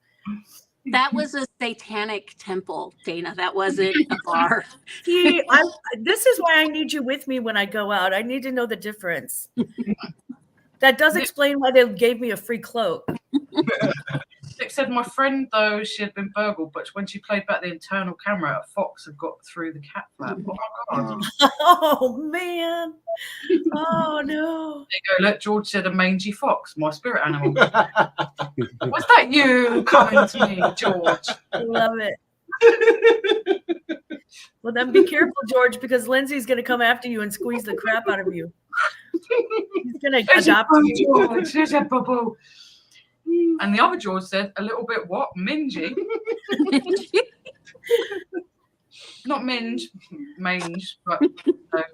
Speaker 5: That was a satanic temple, Dana. That wasn't a bar.
Speaker 7: See, this is why I need you with me when I go out. I need to know the difference. That does explain why they gave me a free cloak.
Speaker 4: It said my friend, though she had been burgled, but when she played back the internal camera, a fox had got through the cat flap. Oh my god!
Speaker 7: Oh man! Oh no!
Speaker 4: There you go. Look, George said a mangy fox, my spirit animal. Was that you coming to me, George?
Speaker 7: I love it. Well, then be careful, George, because Lindsay's going to come after you and squeeze the crap out of you. He's going to adopt you.
Speaker 4: George, there's a bubble. And the other George said, a little bit what? Mingy? Not minge, mange, but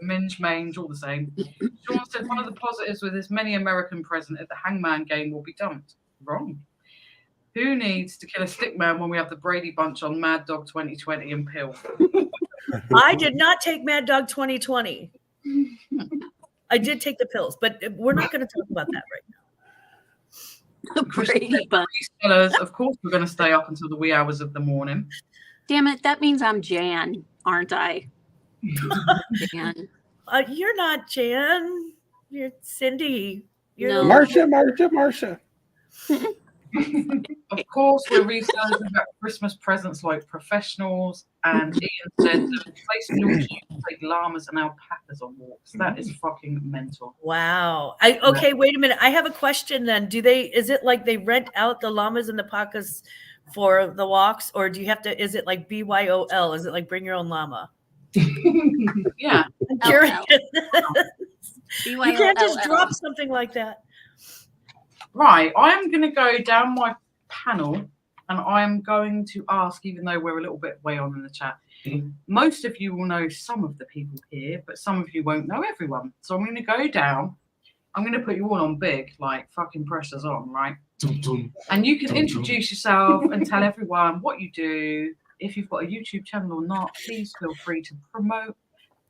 Speaker 4: minge, mange, all the same. Sean said, one of the positives with this many American present at the hangman game will be dumped. Wrong. Who needs to kill a stick man when we have the Brady Bunch on Mad Dog 2020 and pill?
Speaker 7: I did not take Mad Dog 2020. I did take the pills, but we're not going to talk about that right now.
Speaker 5: Brady Bunch.
Speaker 4: Fellas, of course, we're going to stay up until the wee hours of the morning.
Speaker 5: Damn it, that means I'm Jan, aren't I? Jan.
Speaker 7: You're not Jan. You're Cindy. You're
Speaker 5: No.
Speaker 8: Marsha.
Speaker 4: Of course, we're researching about Christmas presents like professionals, and Ian said that place in your queue to take llamas and alpacas on walks. That is fucking mental.
Speaker 7: Wow. Okay, wait a minute. I have a question then. Is it like they rent out the llamas and the alpacas for the walks, or do you have to, is it like BYOL? Is it like bring your own llama?
Speaker 4: Yeah.
Speaker 7: I'm curious.
Speaker 5: You
Speaker 7: You can't just drop something like that.
Speaker 4: Right, I am going to go down my panel and I am going to ask, even though we're a little bit way on in the chat, most of you will know some of the people here, but some of you won't know everyone. So I'm going to go down. I'm going to put you all on big, like fucking pressure's on, right? And you can introduce yourself and tell everyone what you do. If you've got a YouTube channel or not, please feel free to promote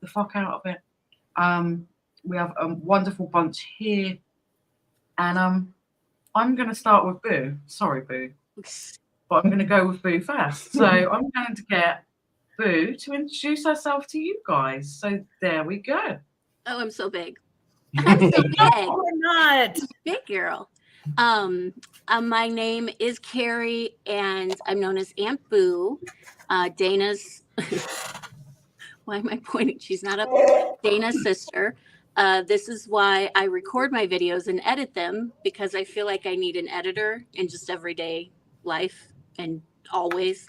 Speaker 4: the fuck out of it. We have a wonderful bunch here. And I'm going to start with Boo. Sorry, Boo. But I'm going to go with Boo first. So I'm going to get Boo to introduce herself to you guys. So there we go.
Speaker 5: Oh, I'm so big. I'm so big.
Speaker 7: No, we're not.
Speaker 5: Big girl. My name is Carrie, and I'm known as Aunt Boo. Dana's. Why am I pointing? She's not up there. Dana's sister. This is why I record my videos and edit them, because I feel like I need an editor in just everyday life and always.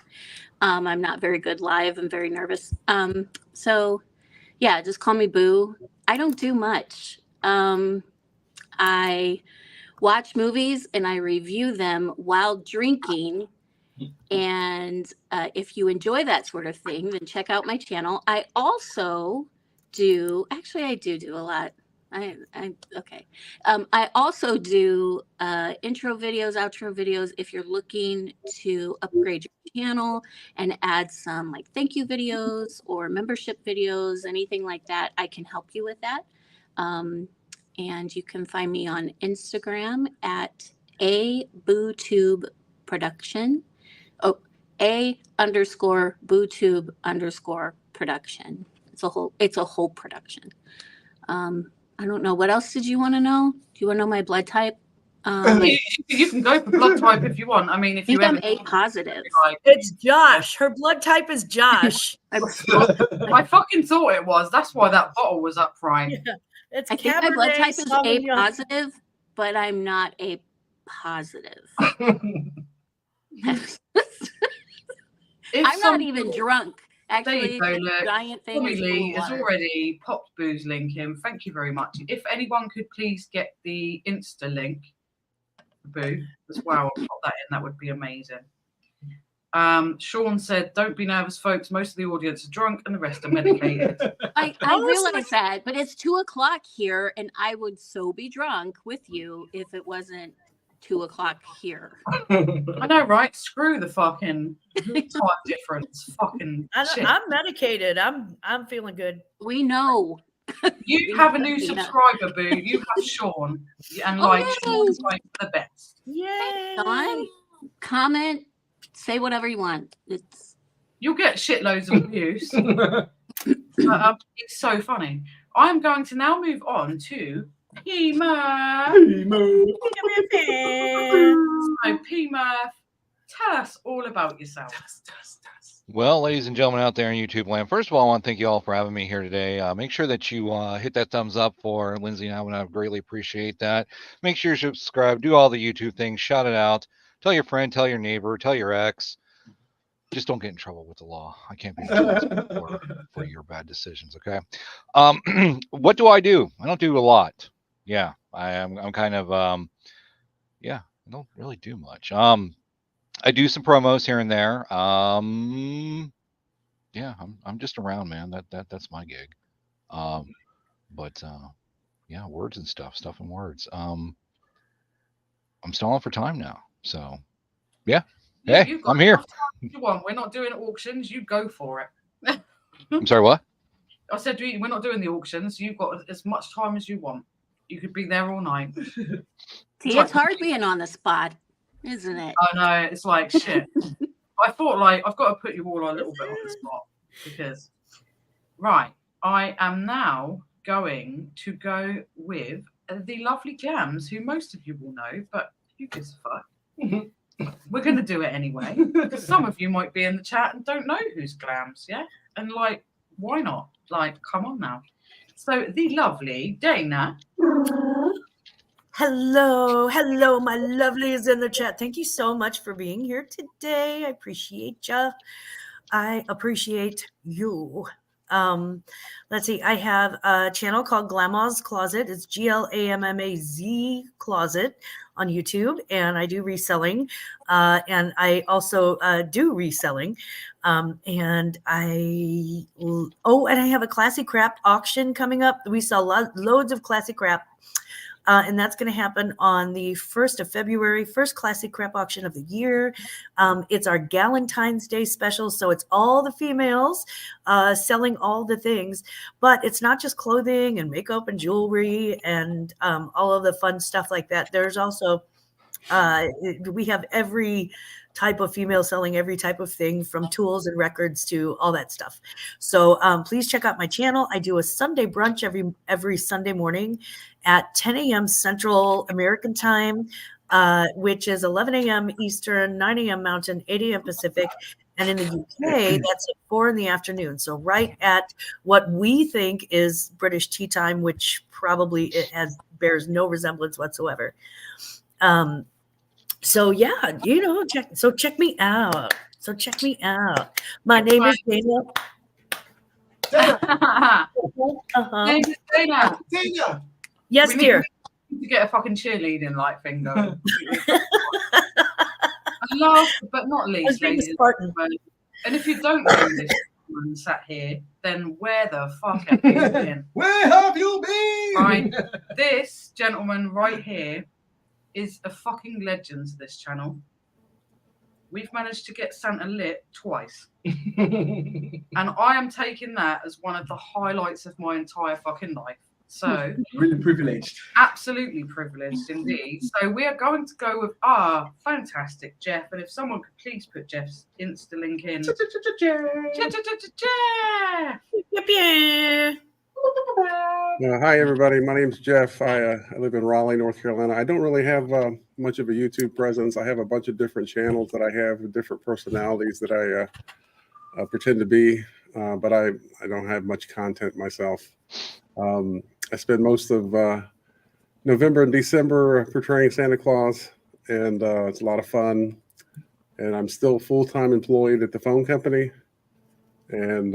Speaker 5: I'm not very good live. I'm very nervous. So yeah, just call me Boo. I don't do much. I watch movies and I review them while drinking. And if you enjoy that sort of thing, then check out my channel. I also do, actually I do a lot. Okay. I also do intro videos, outro videos. If you're looking to upgrade your channel and add some like thank you videos or membership videos, anything like that, I can help you with that. And you can find me on Instagram at @BooTube Production. Oh, _BooTube _production. It's a whole production. I don't know. What else did you want to know? Do you want to know my blood type?
Speaker 4: You can go for blood type if you want. I mean, if you
Speaker 5: I'm A positive.
Speaker 7: It's Josh. Her blood type is Josh.
Speaker 4: I fucking thought it was. That's why that bottle was upright.
Speaker 7: Yeah. It's
Speaker 5: I think my blood type is A
Speaker 7: Sauvignon.
Speaker 5: positive, but I'm not A positive. I'm not even drunk. Actually,
Speaker 4: there you go,
Speaker 5: the
Speaker 4: look.
Speaker 5: giant thing is
Speaker 4: Lee
Speaker 5: full
Speaker 4: has
Speaker 5: of water.
Speaker 4: already popped Boo's link in. Thank you very much. If anyone could please get the Insta link for Boo as well, I'll pop that in. That would be amazing. Sean said, "Don't be nervous, folks. Most of the audience are drunk and the rest are medicated."
Speaker 5: I realize that, but it's 2:00 here, and I would so be drunk with you if it wasn't 2:00 here.
Speaker 4: I know, right? Screw the fucking time difference. Fucking shit.
Speaker 7: I'm medicated. I'm feeling good.
Speaker 5: We know.
Speaker 4: You have a new subscriber, Boo. You have Sean, and like Sean's like the best.
Speaker 7: Yay!
Speaker 5: Dawn, comment, say whatever you want.
Speaker 4: You'll get shitloads of abuse. But, it's so funny. I'm going to now move on to P-Murph. So P-Murph, tell us all about yourself.
Speaker 6: Well, ladies and gentlemen out there in YouTube land, first of all, I want to thank you all for having me here today. Make sure that you hit that thumbs up for Lindsay and I would greatly appreciate that. Make sure you subscribe, do all the YouTube things, shout it out, tell your friend, tell your neighbor, tell your ex. Just don't get in trouble with the law. I can't be responsible for your bad decisions. Okay. What do? I don't do a lot. Yeah, I'm kind of yeah, I don't really do much. I do some promos here and there. Yeah, I'm just around, man. That's my gig. But yeah, words and stuff and words. I'm stalling for time now, so yeah. Hey,
Speaker 4: You've got
Speaker 6: I'm here.
Speaker 4: enough time if you want. We're not doing auctions. You go for it.
Speaker 6: I'm sorry, what?
Speaker 4: I said we're not doing the auctions. You've got as much time as you want. You could be there all night.
Speaker 5: See, it's hard being on the spot, isn't it?
Speaker 4: I know, it's like shit. I thought like I've got to put you all a little bit on the spot because right, I am now going to go with the lovely Jams, who most of you will know, but who gives a fuck? We're going to do it anyway because some of you might be in the chat and don't know who's Glams, yeah? And like, why not? Like, come on now. So the lovely Dana.
Speaker 7: Hello, my lovelies in the chat. Thank you so much for being here today. I appreciate ya. I appreciate you. Let's see. I have a channel called Glamaz Closet. It's GLAMMAZ Closet on YouTube, and I do reselling. And I also do reselling. And I have a classic crap auction coming up. We sell loads of classic crap. And that's going to happen on the 1st of February, first classic crap auction of the year. It's our Galentine's Day special. So it's all the females selling all the things, but it's not just clothing and makeup and jewelry and all of the fun stuff like that. There's also, we have every type of female selling every type of thing from tools and records to all that stuff. So please check out my channel. I do a Sunday brunch every Sunday morning at 10 a.m. Central American time, which is 11 a.m. Eastern, 9 a.m. Mountain, 8 a.m. Pacific. And in the UK, that's at 4 in the afternoon. So right at what we think is British tea time, which probably bears no resemblance whatsoever. So yeah, check me out. My name is Dana.
Speaker 4: Name is Dana.
Speaker 3: Dana.
Speaker 7: Yes, dear.
Speaker 4: We need to get a fucking cheerleading like thing going. And last but not least, ladies, and if you don't know this woman sat here, then where the fuck have you been?
Speaker 3: Where have you been?
Speaker 4: Right, this gentleman right here is a fucking legend to this channel. We've managed to get Santa lit twice. And I am taking that as one of the highlights of my entire fucking life. So
Speaker 3: really privileged.
Speaker 4: Absolutely privileged indeed. So we are going to go with our fantastic Jeff. And if someone could please put Jeff's Insta link in. Jeff!
Speaker 8: Hi, everybody. My name's Jeff. I live in Raleigh, North Carolina. I don't really have much of a YouTube presence. I have a bunch of different channels that I have with different personalities that I pretend to be, but I don't have much content myself. I spend most of November and December portraying Santa Claus, and it's a lot of fun. And I'm still full-time employed at the phone company, and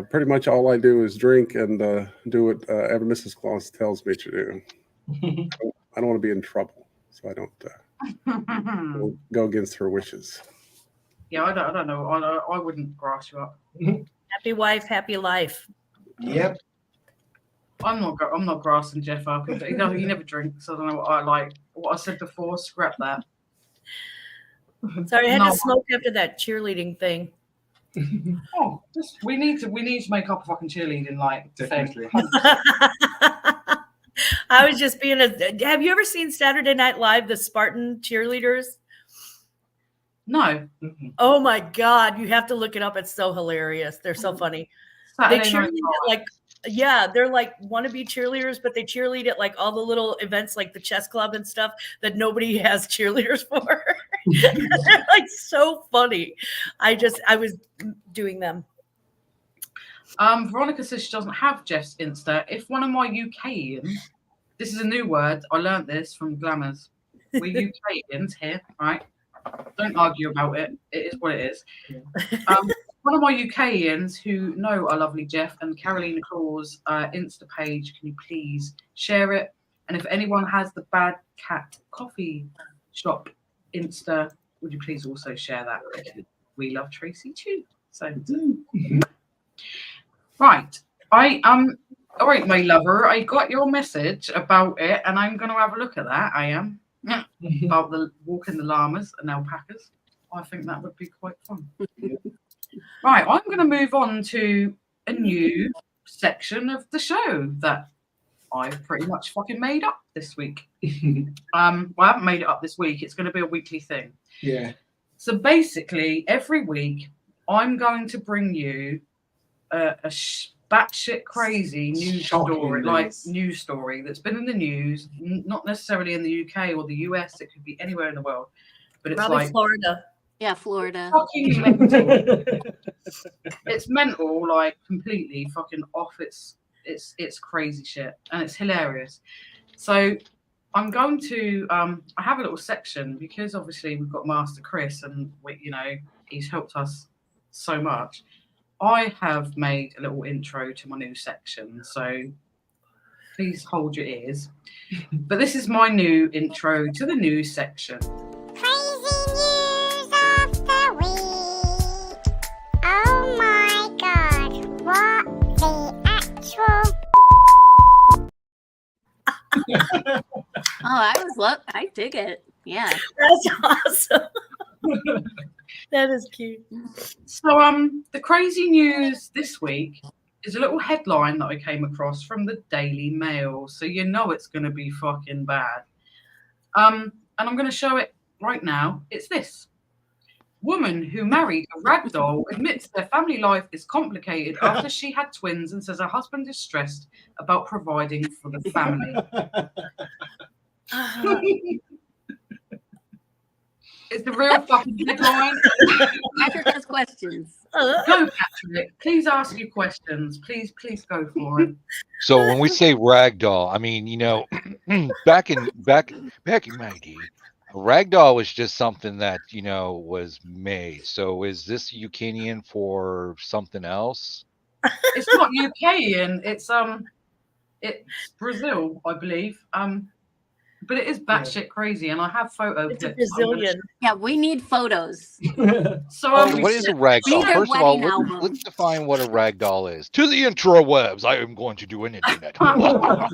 Speaker 8: pretty much all I do is drink and do whatever Mrs. Claus tells me to do. I don't want to be in trouble, so I don't go against her wishes.
Speaker 4: Yeah, I don't know. I wouldn't grass you up.
Speaker 7: Happy wife, happy life.
Speaker 3: Yep.
Speaker 4: I'm not grassing Jeff up. He never drinks. I don't know what I like. What I said before, scrap that.
Speaker 7: Sorry, I had to smoke after that cheerleading thing.
Speaker 4: Oh, we need to make up a fucking cheerleading like
Speaker 3: Definitely.
Speaker 4: thing.
Speaker 7: I was just being have you ever seen Saturday Night Live, the Spartan cheerleaders?
Speaker 4: No.
Speaker 7: Oh my God, you have to look it up. It's so hilarious. They're so funny. They cheerlead Yeah, they're like wannabe cheerleaders, but they cheerlead at like all the little events like the chess club and stuff that nobody has cheerleaders for. They're like so funny. I was doing them.
Speaker 4: Veronica says she doesn't have Jeff's Insta. If one of my UKians, this is a new word, I learned this from Glamours. We're UKians here, right? Don't argue about it. It is what it is. One of my UKians who know our lovely Jeff and Carolina Claw's Insta page, can you please share it? And if anyone has the Bad Cat Coffee Shop Insta, would you please also share that? We love Tracy too. So, right. All right, my lover, I got your message about it, and I'm going to have a look at that. I am about the walking the llamas and alpacas. I think that would be quite fun. Right, I'm going to move on to a new section of the show that I've pretty much fucking made up this week. Well, I haven't made it up this week. It's going to be a weekly thing.
Speaker 3: Yeah.
Speaker 4: So basically, every week, I'm going to bring you a batshit crazy news story that's been in the news, not necessarily in the UK or the US. It could be anywhere in the world, but it's
Speaker 7: Probably
Speaker 4: like
Speaker 7: Florida.
Speaker 5: Yeah, Florida.
Speaker 4: fucking mental. It's mental, like completely fucking off. It's crazy shit, and it's hilarious. So I'm going to I have a little section because obviously we've got Master Chris, and he's helped us so much. I have made a little intro to my new section, so please hold your ears. But this is my new intro to the news section.
Speaker 2: Crazy news of the week. Oh my god, what the actual...
Speaker 5: I dig it. Yeah.
Speaker 7: That's awesome. That is cute.
Speaker 4: So the crazy news this week is a little headline that I came across from the Daily Mail. So you know it's going to be fucking bad. And I'm going to show it right now. It's this. Woman who married a ragdoll admits their family life is complicated after she had twins and says her husband is stressed about providing for the family. It's the real fucking headline.
Speaker 5: Patrick has questions.
Speaker 4: Go, Patrick. Please ask your questions. Please go for it.
Speaker 6: So when we say ragdoll, I mean, back in my day, a ragdoll was just something that was made. So is this Ukrainian for something else?
Speaker 4: It's not Ukrainian. It's Brazil, I believe. But it is batshit crazy, and I have photo
Speaker 7: It's a
Speaker 4: clips.
Speaker 7: Brazilian.
Speaker 5: Yeah, we need photos.
Speaker 4: So
Speaker 6: What is a ragdoll?
Speaker 5: Their
Speaker 6: First of all,
Speaker 5: wedding album.
Speaker 6: let's define what a ragdoll is. To the interwebs, I am going to do an internet.
Speaker 4: Well,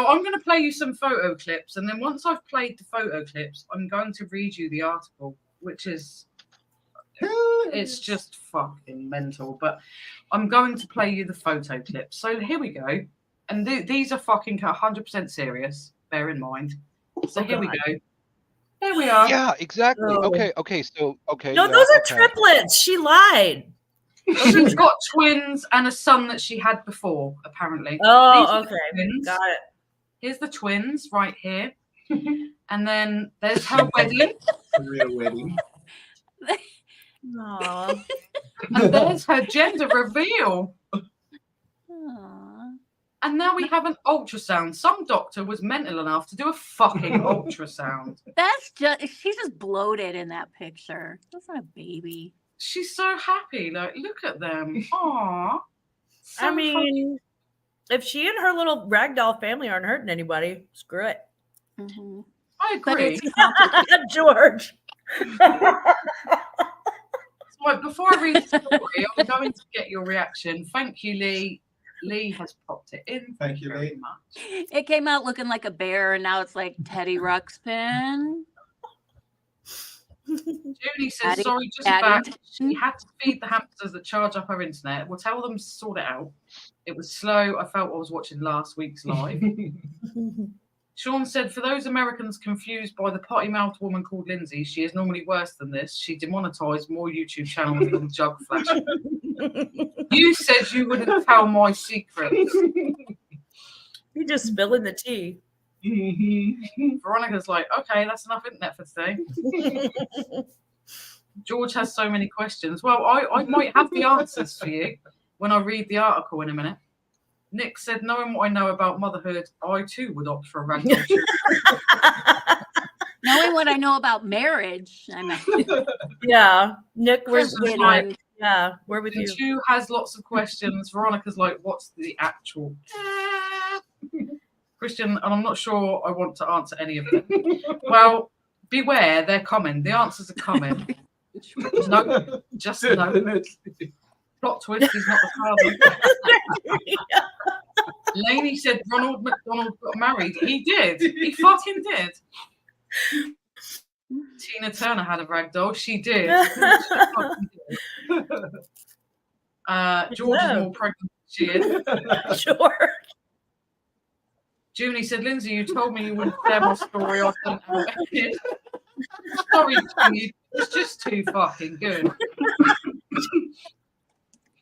Speaker 4: I'm going to play you some photo clips, and then once I've played the photo clips, I'm going to read you the article, which is it's just fucking mental. But I'm going to play you the photo clips. So here we go, and these are fucking 100% serious. Bear in mind. So here we go. There we are.
Speaker 6: Yeah, exactly.
Speaker 7: Oh.
Speaker 6: Okay. So
Speaker 7: No, those are triplets. She lied.
Speaker 4: She's got twins and a son that she had before, apparently.
Speaker 7: Oh,
Speaker 4: These are the
Speaker 7: okay.
Speaker 4: twins.
Speaker 7: Got it.
Speaker 4: Here's the twins right here. And then there's her wedding.
Speaker 3: A real wedding.
Speaker 7: Aww.
Speaker 4: And there's her gender reveal.
Speaker 5: Aw.
Speaker 4: And now we have an ultrasound. Some doctor was mental enough to do a fucking ultrasound.
Speaker 5: She's just bloated in that picture. That's not a baby.
Speaker 4: She's so happy. Like, look at them. Aww. So
Speaker 7: I mean, if she and her little ragdoll family aren't hurting anybody, screw it.
Speaker 5: Mm-hmm.
Speaker 4: I
Speaker 5: But
Speaker 4: agree.
Speaker 5: it's complicated.
Speaker 7: George.
Speaker 4: So before I read the story, I'm going to get your reaction. Thank you, Lee. Lee has popped it in.
Speaker 3: Thank you,
Speaker 4: very
Speaker 3: Lee.
Speaker 4: much.
Speaker 5: It came out looking like a bear, and now it's like Teddy Ruxpin.
Speaker 4: Julie says,
Speaker 5: Adding-
Speaker 4: sorry, just
Speaker 5: adding
Speaker 4: back.
Speaker 5: tension.
Speaker 4: She had to feed the hamsters that charge up her internet. We'll tell them to sort it out. It was slow. I felt I was watching last week's live. Sean said, for those Americans confused by the potty-mouthed woman called Lindsay, she is normally worse than this. She demonetized more YouTube channels than Jug Flash. You said you wouldn't tell my secrets.
Speaker 7: You're just spilling the tea.
Speaker 4: Veronica's like, okay, that's enough internet for today. George has so many questions. Well, I might have the answers for you when I read the article in a minute. Nick said, knowing what I know about motherhood, I too would opt for a ragdoll.
Speaker 5: Knowing what I know about marriage, I'm
Speaker 7: Yeah, Nick, we're
Speaker 5: kidding.
Speaker 7: like, yeah, we're with you.
Speaker 4: Chu has lots of questions. Veronica's like, what's the actual? Christian, and I'm not sure I want to answer any of them. Well, beware, they're coming. The answers are coming. No, just no. Plot twist, he's not the father. Lainey said Ronald McDonald got married. He did. He fucking did. Tina Turner had a ragdoll. She did. George is more pregnant than she is.
Speaker 7: Sure.
Speaker 4: Junie said, Lindsay, you told me you wouldn't share my story. I couldn't help it. Sorry, Junie. It's just too fucking good.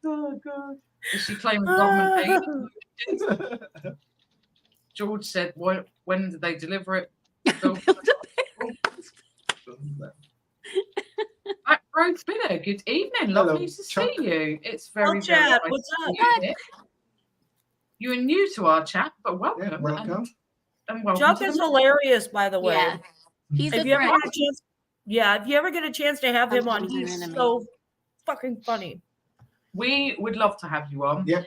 Speaker 4: Oh, God. Is she claiming government aid? George said, when did they deliver it? Rose Biller, good evening. Lovely to see you. It's very, very nice.
Speaker 7: What's up?
Speaker 4: You are new to our chat, but welcome.
Speaker 3: Yeah, welcome.
Speaker 4: And welcome.
Speaker 7: Chuck
Speaker 4: to
Speaker 7: is
Speaker 4: the-
Speaker 7: hilarious, by the way.
Speaker 5: Yeah. He's
Speaker 7: If
Speaker 5: a
Speaker 7: you ever
Speaker 5: friend.
Speaker 7: get a chance, if you ever get a chance to have him on,
Speaker 5: Sometimes an
Speaker 7: he's
Speaker 5: enemy.
Speaker 7: so fucking funny.
Speaker 4: We would love to have you on.
Speaker 3: Yep.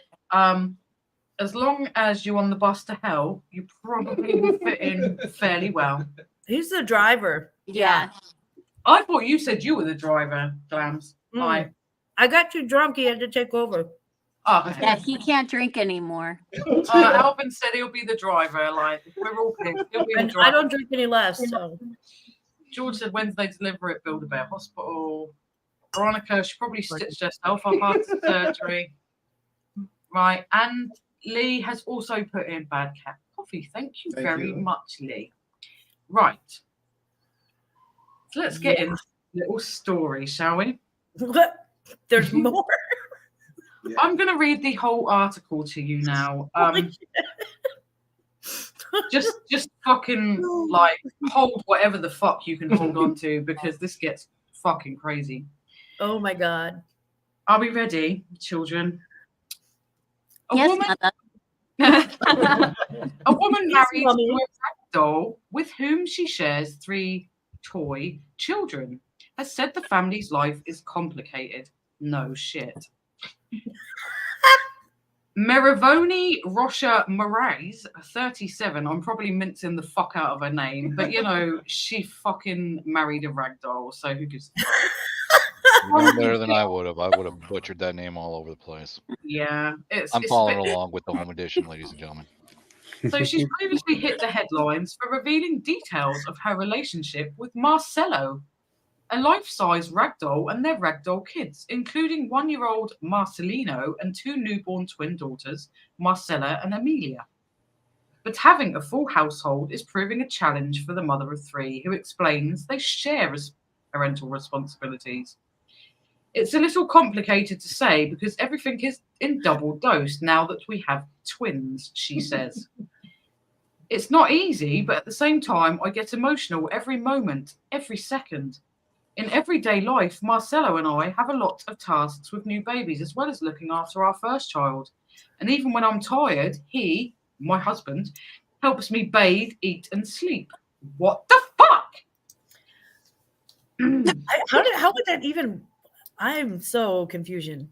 Speaker 4: As long as you're on the bus to hell, you probably will fit in fairly well.
Speaker 7: He's the driver.
Speaker 5: Yeah.
Speaker 4: I thought you said you were the driver, Glams.
Speaker 7: Mm. I got too drunk. He had to take over.
Speaker 4: Okay.
Speaker 5: Yeah, he can't drink anymore.
Speaker 4: Alvin said he'll be the driver. Like, we're all picked. He'll be the
Speaker 7: And
Speaker 4: driver.
Speaker 7: I don't drink any less. So
Speaker 4: George said, when did they deliver it? Build-A-Bear Hospital. Veronica, she probably stitched herself up after surgery. Right. And Lee has also put in Bad Cat Coffee. Thank you very much, Lee. Right. So let's get into the little story, shall we?
Speaker 7: there's more.
Speaker 3: Yeah.
Speaker 4: I'm going to read the whole article to you now. Just fucking like hold whatever the fuck you can hold on to, because this gets fucking crazy.
Speaker 7: Oh my God.
Speaker 4: Are we ready, children?
Speaker 5: Yes, mother.
Speaker 4: A woman
Speaker 7: Yes,
Speaker 4: married
Speaker 7: Mommy.
Speaker 4: to a ragdoll with whom she shares 3 toy children has said the family's life is complicated. No shit. Merivoni Rocha Moraes, 37. I'm probably mincing the fuck out of her name, but you know, she fucking married a ragdoll, so who gives a fuck?
Speaker 6: No better than I would have. I would have butchered that name all over the place.
Speaker 4: Yeah,
Speaker 6: I'm following along with the home edition, ladies and gentlemen.
Speaker 4: So she's previously hit the headlines for revealing details of her relationship with Marcello, a life-size ragdoll and their ragdoll kids, including 1-year-old Marcelino and 2 newborn twin daughters, Marcella and Amelia. But having a full household is proving a challenge for the mother of 3, who explains they share parental responsibilities. It's a little complicated to say because everything is in double dose now that we have twins, she says. It's not easy, but at the same time, I get emotional every moment, every second. In everyday life, Marcello and I have a lot of tasks with new babies, as well as looking after our first child. And even when I'm tired, he, my husband, helps me bathe, eat, and sleep. What the fuck?
Speaker 7: How would that even? I'm so confusion.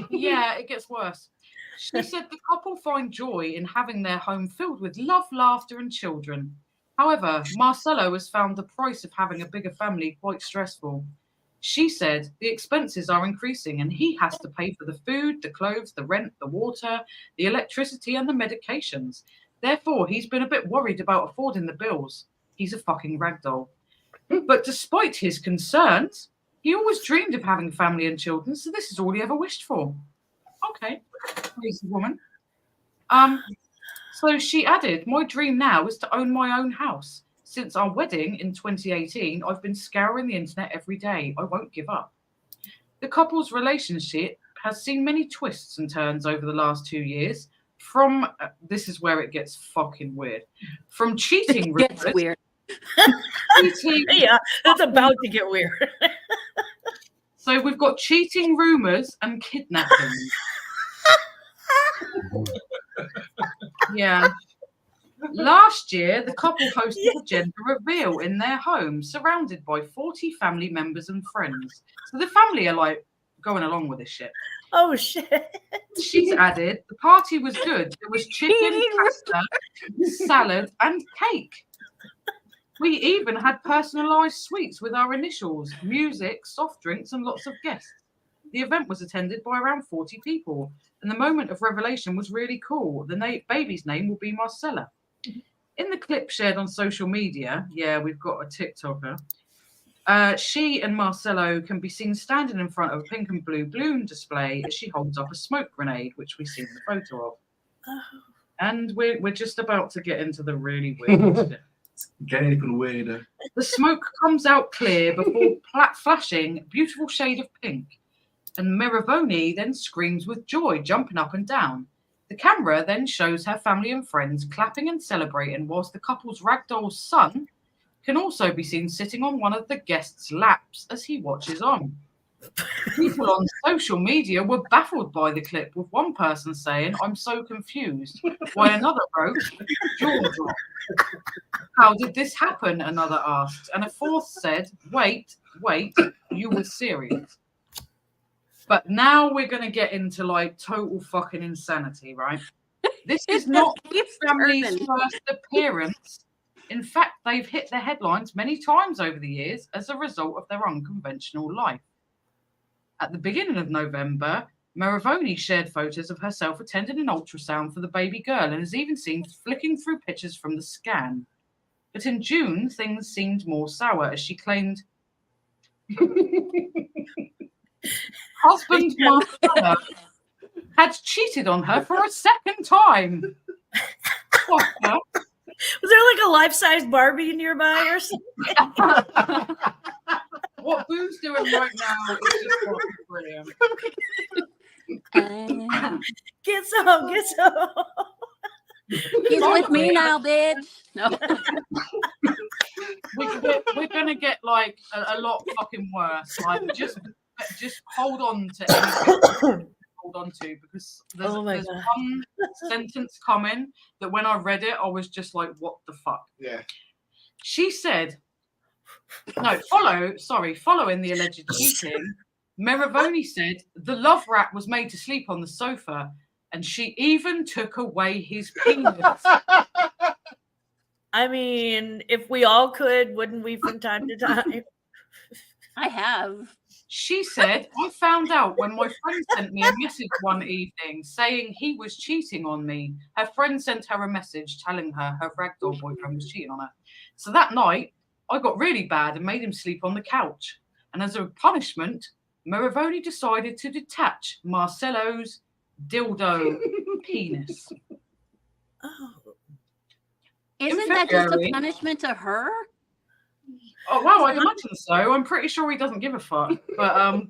Speaker 4: Yeah, it gets worse. She said the couple find joy in having their home filled with love, laughter, and children. However, Marcello has found the price of having a bigger family quite stressful. She said the expenses are increasing and he has to pay for the food, the clothes, the rent, the water, the electricity, and the medications. Therefore, he's been a bit worried about affording the bills. He's a fucking ragdoll. But despite his concerns, he always dreamed of having family and children, so this is all he ever wished for. Okay, crazy woman. So she added, my dream now is to own my own house. Since our wedding in 2018, I've been scouring the internet every day. I won't give up. The couple's relationship has seen many twists and turns over the last 2 years. From this is where it gets fucking weird. From cheating
Speaker 5: It's
Speaker 4: rumors,
Speaker 5: weird.
Speaker 7: Yeah, it's about to get weird.
Speaker 4: So we've got cheating rumors and kidnapping. Yeah. Last year, the couple hosted a gender reveal in their home, surrounded by 40 family members and friends. So the family are like going along with this shit.
Speaker 7: Oh shit.
Speaker 4: She's added, the party was good. There was chicken, pasta, salad, and cake. We even had personalised sweets with our initials, music, soft drinks, and lots of guests. The event was attended by around 40 people, and the moment of revelation was really cool. The baby's name will be Marcella. In the clip shared on social media, yeah, we've got a TikToker. She and Marcello can be seen standing in front of a pink and blue balloon display as she holds up a smoke grenade, which we see in the photo of.
Speaker 7: Oh.
Speaker 4: And we're just about to get into the really weird stuff.
Speaker 3: Getting even weirder.
Speaker 4: The smoke comes out clear before flashing a beautiful shade of pink. And Miravoni then screams with joy, jumping up and down. The camera then shows her family and friends clapping and celebrating, whilst the couple's ragdoll son can also be seen sitting on one of the guests' laps as he watches on. People on social media were baffled by the clip, with one person saying, "I'm so confused," while another wrote, "Jaw drop." "How did this happen?" another asked, and a fourth said, wait, you were serious." But now we're going to get into like total fucking insanity, right? This is not the family's first appearance. In fact, they've hit the headlines many times over the years as a result of their unconventional life. At the beginning of November, Maravoni shared photos of herself attending an ultrasound for the baby girl and is even seen flicking through pictures from the scan. But in June, things seemed more sour as she claimed husband Marcella had cheated on her for a second time. What the?
Speaker 7: Was there like a life-size Barbie nearby or something?
Speaker 4: What Boo's doing right now is just fucking brilliant.
Speaker 7: Get some, get some.
Speaker 5: He's with me now, bitch. No.
Speaker 4: We're gonna get like a lot fucking worse. Like just hold on to anything. Hold on to, because there's one sentence coming that when I read it, I was just like, what the fuck?
Speaker 3: Yeah.
Speaker 4: She said, following the alleged cheating, Meravoni said the love rat was made to sleep on the sofa and she even took away his penis.
Speaker 7: I mean, if we all could, wouldn't we from time to time?
Speaker 5: I have.
Speaker 4: She said, I found out when my friend sent me a message one evening saying he was cheating on me. Her friend sent her a message telling her her ragdoll boyfriend was cheating on her. So that night, I got really bad and made him sleep on the couch. And as a punishment, Maravoni decided to detach Marcello's dildo penis.
Speaker 7: Oh.
Speaker 5: Isn't that just a punishment to her?
Speaker 4: Oh wow, I imagine so. I'm pretty sure he doesn't give a fuck. But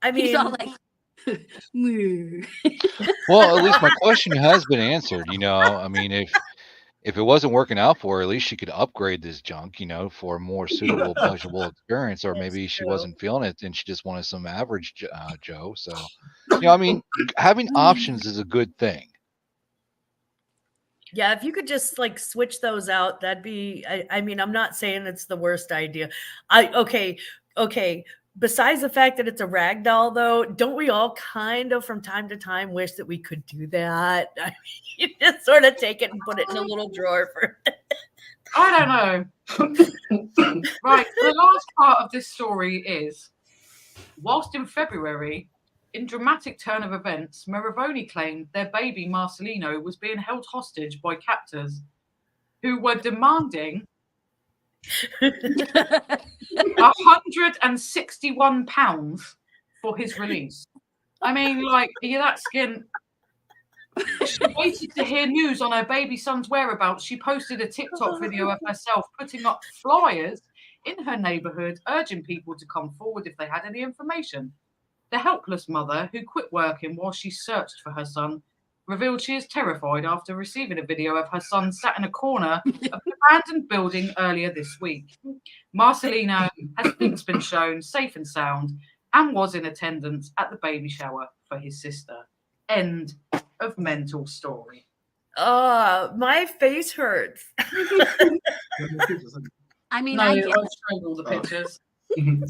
Speaker 7: I mean,
Speaker 5: he's all like, "Moo."
Speaker 6: Well, at least my question has been answered. You know, I mean, if it wasn't working out for her, at least she could upgrade this junk, you know, for a more suitable, pleasurable experience. Or maybe she wasn't feeling it and she just wanted some average Joe. So, you know, I mean, having options is a good thing.
Speaker 7: yeah, if you could just like switch those out, that'd be, I mean, I'm not saying it's the worst idea. Okay. Besides the fact that it's a rag doll, though, don't we all kind of from time to time wish that we could do that? I mean, you just sort of take it and put it in a little drawer for
Speaker 4: I don't know. Right, the last part of this story is, whilst in February, in dramatic turn of events, Maravoni claimed their baby Marcelino was being held hostage by captors who were demanding £161 for his release. I mean, like, are you that skin? She waited to hear news on her baby son's whereabouts. She posted a TikTok video of herself putting up flyers in her neighborhood, urging people to come forward if they had any information. The helpless mother, who quit working while she searched for her son, revealed she is terrified after receiving a video of her son sat in a corner of an abandoned building earlier this week. Marcelino has since been shown safe and sound and was in attendance at the baby shower for his sister. End of mental story.
Speaker 7: My face hurts.
Speaker 5: I mean,
Speaker 4: No,
Speaker 5: I
Speaker 4: I
Speaker 5: get it.
Speaker 4: showed all the pictures.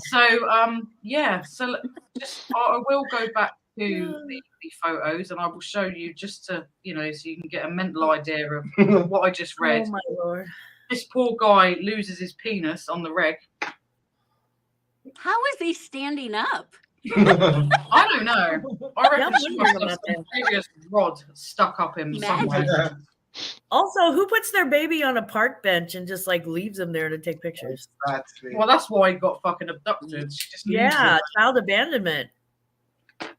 Speaker 4: So yeah, so just I will go back to the photos and I will show you just to, so you can get a mental idea of what I just read.
Speaker 7: Oh my Lord.
Speaker 4: This poor guy loses his penis on the reg.
Speaker 5: How is he standing up?
Speaker 4: I don't know. I reckon
Speaker 7: Yeah,
Speaker 4: she
Speaker 7: I'm
Speaker 4: must
Speaker 7: wondering
Speaker 4: have
Speaker 7: about
Speaker 4: some previous rod stuck up him somewhere.
Speaker 3: Yeah.
Speaker 7: Also, who puts their baby on a park bench and just like leaves them there to take pictures?
Speaker 3: Exactly.
Speaker 4: Well, that's why he got fucking abducted. She just leaves
Speaker 7: Yeah,
Speaker 4: him.
Speaker 7: child abandonment.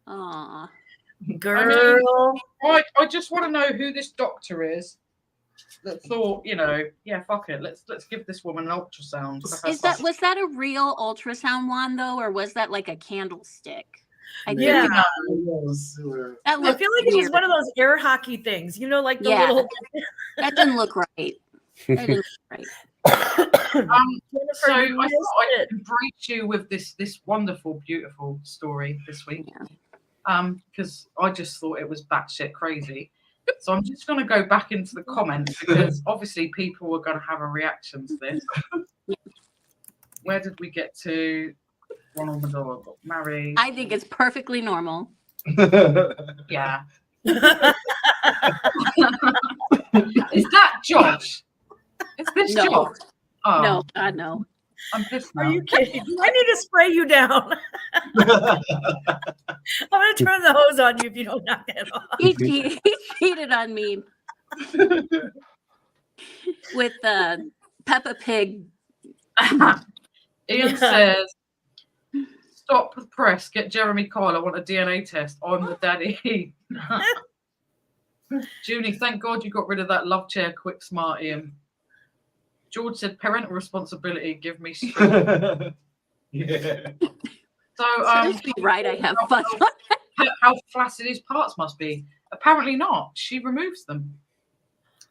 Speaker 5: Aw.
Speaker 7: Girl.
Speaker 4: I just want to know who this doctor is that thought, yeah, fuck it, let's give this woman an ultrasound. For her
Speaker 5: Was that a real ultrasound wand though, or was that like a candlestick?
Speaker 7: Yeah.
Speaker 5: That
Speaker 7: I
Speaker 5: looked
Speaker 7: feel like it was
Speaker 5: weird.
Speaker 7: one of those air hockey things, like the
Speaker 5: Yeah.
Speaker 7: little.
Speaker 5: That didn't look right. That didn't look right.
Speaker 4: So I
Speaker 7: you
Speaker 4: thought
Speaker 7: missed
Speaker 4: I'd
Speaker 7: it.
Speaker 4: embrace you with this wonderful, beautiful story this week. Because I just thought it was batshit crazy. So I'm just going to go back into the comments because obviously people were going to have a reaction to this. Where did we get to? Ronald Maduro got married.
Speaker 5: I think it's perfectly normal.
Speaker 4: Yeah. Is that Josh? Is this
Speaker 5: No.
Speaker 4: Josh? Oh,
Speaker 5: No, God, no.
Speaker 4: I'm pissed
Speaker 7: Are
Speaker 4: now.
Speaker 7: you kidding? I need to spray you down. I'm going to turn the hose on you if you don't knock it off.
Speaker 5: He cheated on me with the Peppa Pig.
Speaker 4: Ian says, stop the press, get Jeremy Kyle. I want a DNA test. I'm the daddy. Junie, thank God you got rid of that love chair quick, smart, Ian. George said, parental responsibility, give me strength.
Speaker 3: Yeah.
Speaker 4: So,
Speaker 5: Seriously, right, I have fun.
Speaker 4: how flaccid his parts must be. Apparently not. She removes them.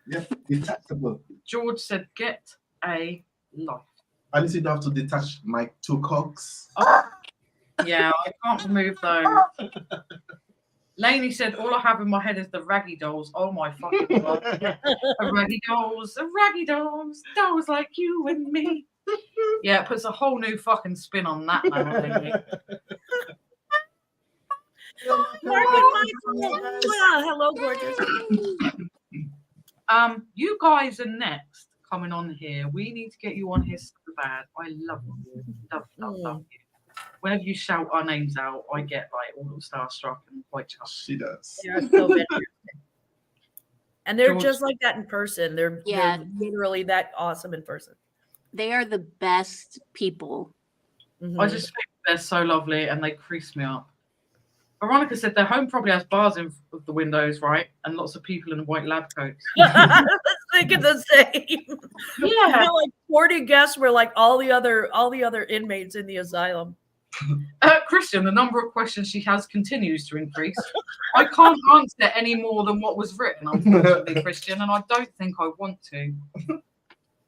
Speaker 3: Yeah, detachable.
Speaker 4: George said, get a life.
Speaker 3: At least you don't have to detach my two cocks.
Speaker 4: Oh, yeah, I can't remove those. Lainey said, all I have in my head is the raggy dolls. Oh my fucking God. The raggy dolls, dolls like you and me. Yeah, it puts a whole new fucking spin on that now, Lainey.
Speaker 7: Hello, gorgeous.
Speaker 4: You guys are next coming on here. We need to get you on here so bad. I love you. Love you. Whenever you shout our names out, I get like all starstruck and quite chuffed.
Speaker 3: She does.
Speaker 7: They are so fantastic. And they're
Speaker 4: George-
Speaker 7: just like that in person. They're literally that awesome in person.
Speaker 5: They are the best people.
Speaker 7: Mhm.
Speaker 4: I just think they're so lovely and they crease me up. Veronica said their home probably has bars in the windows, right? And lots of people in white lab coats.
Speaker 7: I was thinking the same.
Speaker 4: Yeah.
Speaker 7: Like 40 guests were like all the other inmates in the asylum.
Speaker 4: Christian, the number of questions she has continues to increase. I can't answer any more than what was written, unfortunately, Christian, and I don't think I want to.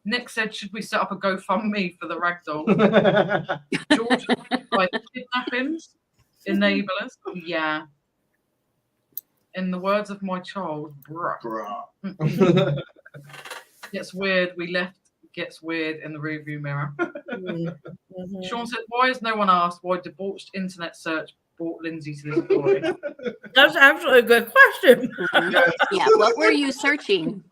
Speaker 4: Nick said, should we set up a GoFundMe for the ragdoll? George, like kidnappings, enablers. Yeah. In the words of my child, bruh. Gets weird. We left. Gets weird in the rearview mirror.
Speaker 7: Mhm.
Speaker 4: Sean said, why has no one asked why debauched internet search brought Lindsay to this story?
Speaker 7: That's actually a good question.
Speaker 5: Yeah, what were you searching?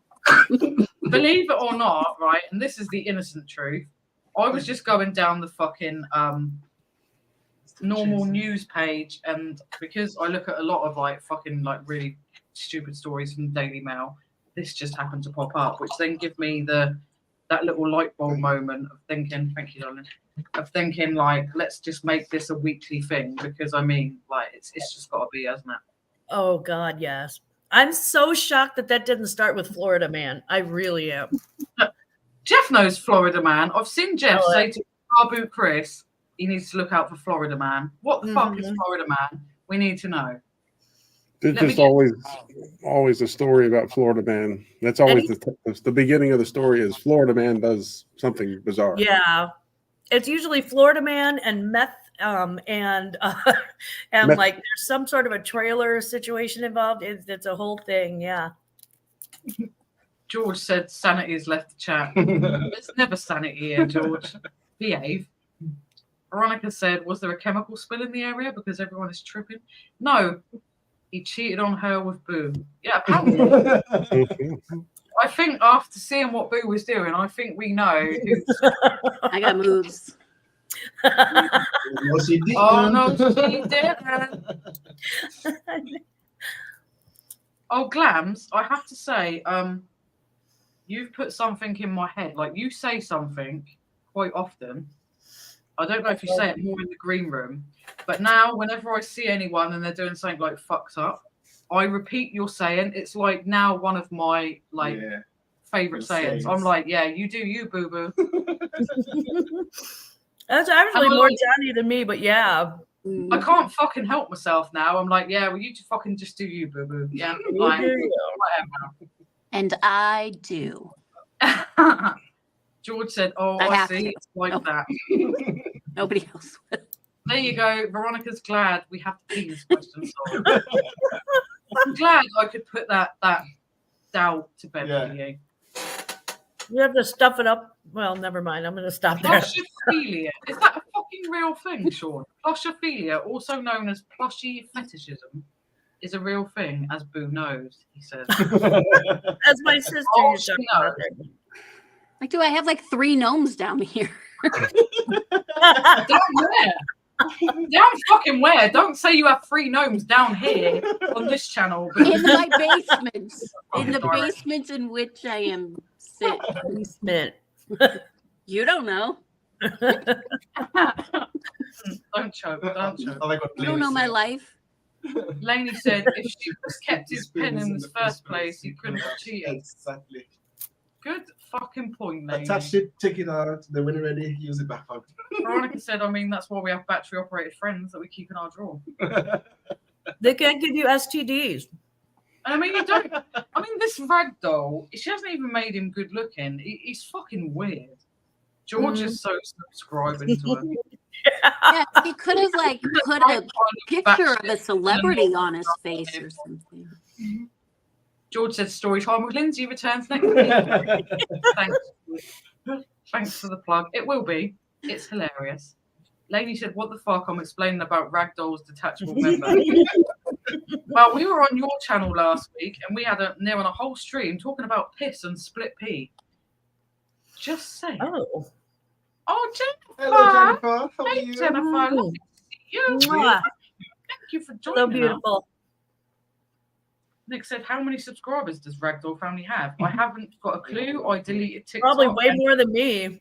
Speaker 4: Believe it or not, right, and this is the innocent truth, I was just going down the fucking normal news page, and because I look at a lot of like fucking like really stupid stories from the Daily Mail, this just happened to pop up, which then give me that little light bulb moment of thinking, thank you, darling, of thinking like, let's just make this a weekly thing, because I mean, like, it's just got to be, hasn't it?
Speaker 7: Oh God, yes. I'm so shocked that didn't start with Florida Man. I really am.
Speaker 4: Jeff knows Florida Man. I've seen Jeff
Speaker 7: Oh,
Speaker 4: say to Babu Chris, he needs to look out for Florida Man. What the fuck is Florida Man? We need to know.
Speaker 8: There's
Speaker 4: Let me
Speaker 8: just
Speaker 4: get-
Speaker 8: always a story about Florida Man. That's always the beginning of the story is Florida Man does something bizarre.
Speaker 7: Yeah. It's usually Florida Man and meth and
Speaker 8: Meth-
Speaker 7: like there's some sort of a trailer situation involved. It's a whole thing. Yeah.
Speaker 4: George said sanity has left the chat. There's never sanity here, George. Behave. Veronica said, was there a chemical spill in the area because everyone is tripping? No. He cheated on her with Boo. Yeah, apparently. I think after seeing what Boo was doing, I think we know who's.
Speaker 5: I got moves.
Speaker 3: No, she didn't.
Speaker 4: Oh, no, she didn't. Oh, Glams, I have to say, you've put something in my head. Like, you say something quite often. I don't know if you say it more in the green room, but now whenever I see anyone and they're doing something like fucked up, I repeat your saying. It's like now one of my favorite
Speaker 3: Your
Speaker 4: sayings.
Speaker 3: sayings.
Speaker 4: I'm like, yeah, you do you, boo boo.
Speaker 7: That's actually more Johnny than me, but yeah.
Speaker 4: I can't fucking help myself now. I'm like, yeah, well, you fucking just do you, boo boo. Yeah, like, whatever.
Speaker 5: And I do.
Speaker 4: George said, oh,
Speaker 5: I
Speaker 4: I
Speaker 5: have
Speaker 4: see.
Speaker 5: to.
Speaker 4: It's like
Speaker 5: Nope.
Speaker 4: that.
Speaker 5: Nobody else will.
Speaker 4: There you go. Veronica's glad we have to these questions solved. I'm glad I could put that doubt to bed for you.
Speaker 7: You have to stuff it up. Well, never mind. I'm going to stop there.
Speaker 4: Plushophilia. Is that a fucking real thing, Sean? Plushophilia, also known as plushy fetishism, is a real thing, as Boo knows, he says.
Speaker 7: As my sister used to talk about it.
Speaker 5: Like, do I have like 3 gnomes down here?
Speaker 4: Down where? Down fucking where? Don't say you have 3 gnomes down here on this channel.
Speaker 5: In my basement. In the basement in which I am sitting.
Speaker 7: Basement.
Speaker 5: You don't know.
Speaker 4: Don't choke. Don't choke.
Speaker 5: You don't know my life.
Speaker 4: Lainey said if she was kept his pen in the first place, he couldn't have cheated.
Speaker 3: Exactly.
Speaker 4: Good fucking point, Lainey.
Speaker 3: Attach it, take it out, then when you're ready, use it back on.
Speaker 4: Veronica said, I mean, that's why we have battery operated friends that we keep in our drawer.
Speaker 7: They can't give you STDs.
Speaker 4: And I mean, you don't. I mean, this ragdoll, she hasn't even made him good looking. He's fucking weird. George is so subscribing to her.
Speaker 5: Yeah, he could have like put a picture of a celebrity on his face or something.
Speaker 4: George said story time with Lindsay returns next week. Thanks. Thanks for the plug. It will be. It's hilarious. Lainey said, what the fuck? I'm explaining about Ragdoll's detachable member. Well, we were on your channel last week and we had near on a whole stream talking about piss and split pee. Just saying.
Speaker 7: Oh.
Speaker 4: Oh, Jennifer.
Speaker 3: Hello, Jennifer. How are
Speaker 4: Hey,
Speaker 3: you?
Speaker 4: Jennifer. Lovely to see you.
Speaker 7: Mwah.
Speaker 4: Thank you for
Speaker 7: So
Speaker 4: joining us.
Speaker 7: beautiful.
Speaker 4: Nick said, how many subscribers does Ragdoll family have? I haven't got a clue. I deleted TikTok.
Speaker 7: Probably way more than me.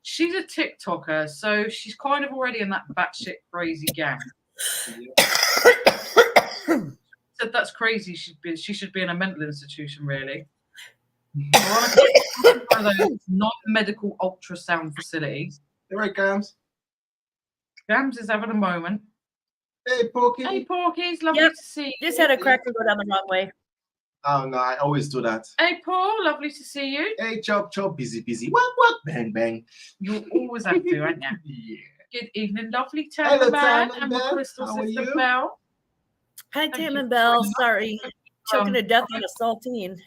Speaker 4: She's a TikToker, so she's kind of already in that batshit crazy gang. Said that's crazy. She should be in a mental institution, really. Veronica, one of those non-medical ultrasound facilities.
Speaker 3: You right, Gams?
Speaker 4: Gams is having a moment.
Speaker 3: Hey, Pokey.
Speaker 4: Hey, Porky's lovely
Speaker 7: Yep.
Speaker 4: to see you.
Speaker 7: Just had a cracker go down the wrong way.
Speaker 3: Oh, no, I always do that.
Speaker 4: Hey, Paul, lovely to see you.
Speaker 3: Hey, chop, chop, busy, busy. What, bang, bang.
Speaker 4: You always have to, aren't you?
Speaker 3: Yeah.
Speaker 4: Good evening, lovely
Speaker 3: Hello,
Speaker 4: Tamman
Speaker 3: Tam
Speaker 4: and my
Speaker 3: and
Speaker 4: crystal
Speaker 3: Belle. How are
Speaker 4: sister
Speaker 3: you?
Speaker 4: Belle.
Speaker 7: Hi,
Speaker 4: Thank
Speaker 7: Tam
Speaker 4: you
Speaker 7: and
Speaker 4: for
Speaker 7: Belle.
Speaker 4: joining us.
Speaker 7: Sorry. Choking to death on a saltine.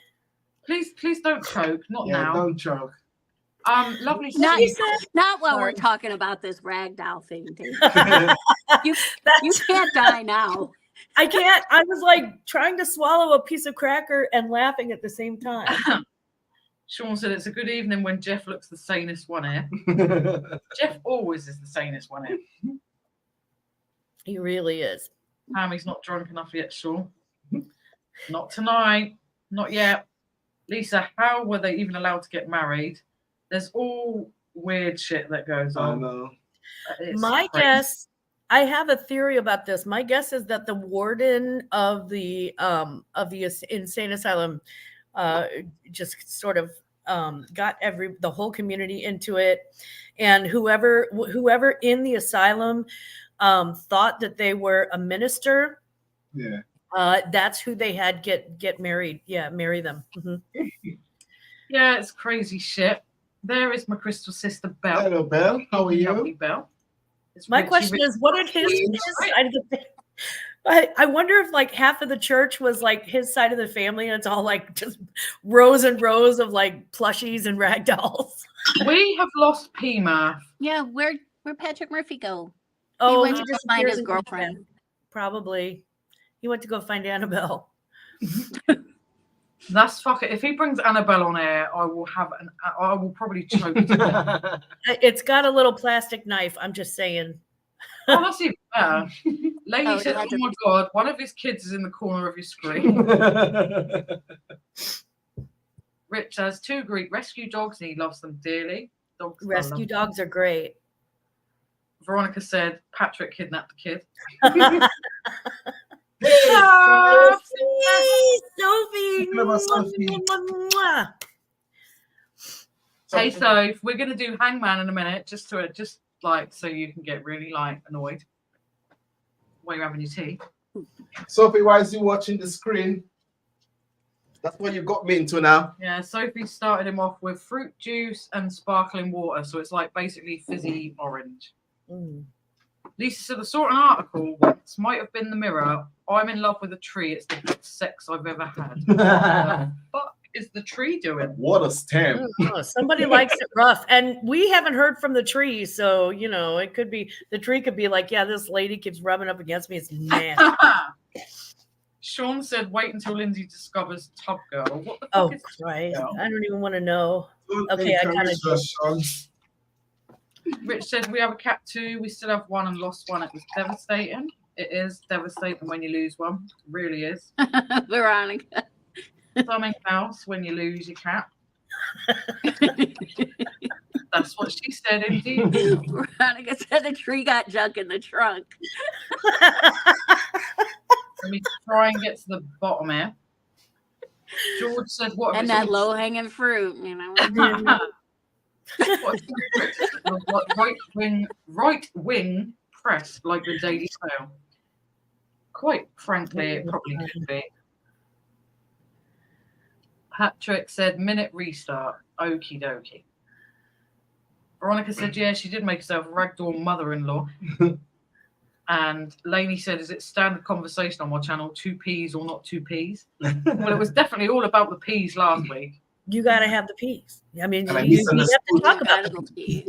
Speaker 4: Please don't choke. Not
Speaker 3: Yeah,
Speaker 4: now.
Speaker 3: don't choke.
Speaker 4: Lovely to
Speaker 5: Not,
Speaker 4: see you.
Speaker 5: not while we're
Speaker 7: Sorry.
Speaker 5: talking about this ragdoll thing, Dave.
Speaker 3: That's
Speaker 5: You can't die now.
Speaker 7: I can't. I was like trying to swallow a piece of cracker and laughing at the same time.
Speaker 4: Sean said it's a good evening when Jeff looks the sanest one here. Jeff always is the sanest one here.
Speaker 7: He really is.
Speaker 4: Pammy's not drunk enough yet, Sean. Not tonight. Not yet. Lisa, how were they even allowed to get married? There's all weird shit that goes
Speaker 3: I
Speaker 4: on.
Speaker 3: know.
Speaker 4: It's
Speaker 7: My
Speaker 4: crazy.
Speaker 7: guess I have a theory about this. My guess is that the warden of the insane asylum just sort of got the whole community into it, and whoever in the asylum thought that they were a minister.
Speaker 3: Yeah.
Speaker 7: That's who they had get married. Yeah, marry them. Mhm.
Speaker 4: Yeah, it's crazy shit. There is my crystal sister Belle.
Speaker 3: Hello, Belle. How are
Speaker 4: Lovely
Speaker 3: you?
Speaker 4: Belle. It's
Speaker 7: My
Speaker 4: Richie
Speaker 7: question is, what did his side of the I wonder if like half of the church was like his side of the family, and it's all like just rows and rows of like plushies and rag dolls.
Speaker 4: We have lost Pima.
Speaker 5: Yeah, where'd Patrick Murphy go?
Speaker 7: Oh,
Speaker 5: went to go find
Speaker 7: disappeared
Speaker 5: his
Speaker 7: in
Speaker 5: girlfriend.
Speaker 7: Japan. Probably. He went to go find Annabelle.
Speaker 4: That's fucking. If he brings Annabelle on air, I will probably choke. To death.
Speaker 7: It's got a little plastic knife. I'm just saying.
Speaker 4: Oh, that's even better. Lady
Speaker 5: Oh,
Speaker 4: said,
Speaker 5: that's
Speaker 4: "Oh my god, one of his kids is in the corner of your screen." Rich has 2 Greek rescue dogs and he loves them dearly.
Speaker 7: Rescue dogs are great.
Speaker 4: Veronica said Patrick kidnapped the kid.
Speaker 7: Sophie.
Speaker 4: Hey, so we're gonna do Hangman in a minute, just like so you can get really like annoyed while you're having your tea.
Speaker 3: Sophie, why is you watching the screen? That's what you got me into now.
Speaker 4: Yeah, Sophie started him off with fruit juice and sparkling water, so it's like basically fizzy orange. Lisa said, I saw an article once, might have been the Mirror. I'm in love with a tree. It's the best sex I've ever had. What the fuck is the tree doing?
Speaker 3: What a stem.
Speaker 7: Somebody likes it rough. And we haven't heard from the tree. So, you know, it could be, the tree could be like, yeah, this lady keeps rubbing up against me. It's nasty.
Speaker 4: Sean said, wait until Lindsay discovers Tub Girl. What the fuck
Speaker 7: Oh,
Speaker 4: is
Speaker 7: Christ.
Speaker 4: Tub Girl?
Speaker 7: I don't even want to know.
Speaker 3: Good
Speaker 7: Okay, I kind of.
Speaker 3: encouragement, Sean.
Speaker 4: Rich said, we have a cat too. We still have one and lost one. It was devastating. It is devastating when you lose one. It really is.
Speaker 5: Veronica.
Speaker 4: Something else when you lose your cat. That's what she said, indeed.
Speaker 5: Veronica said the tree got junk in the trunk.
Speaker 4: Let me try and get to the bottom here. George said, what
Speaker 5: And that low hanging fruit, you know.
Speaker 4: right wing press like the Daily Mail. Quite frankly, it probably could be. Patrick said, minute restart. Okie dokie. Veronica said, yeah, she did make herself a ragdoll mother-in-law. And Lainey said, is it standard conversation on my channel, 2 peas or not 2 peas? Well, it was definitely all about the peas last week.
Speaker 7: You got to have the peas. I mean,
Speaker 3: And I
Speaker 7: you have to
Speaker 3: misunderstood.
Speaker 7: talk about the peas.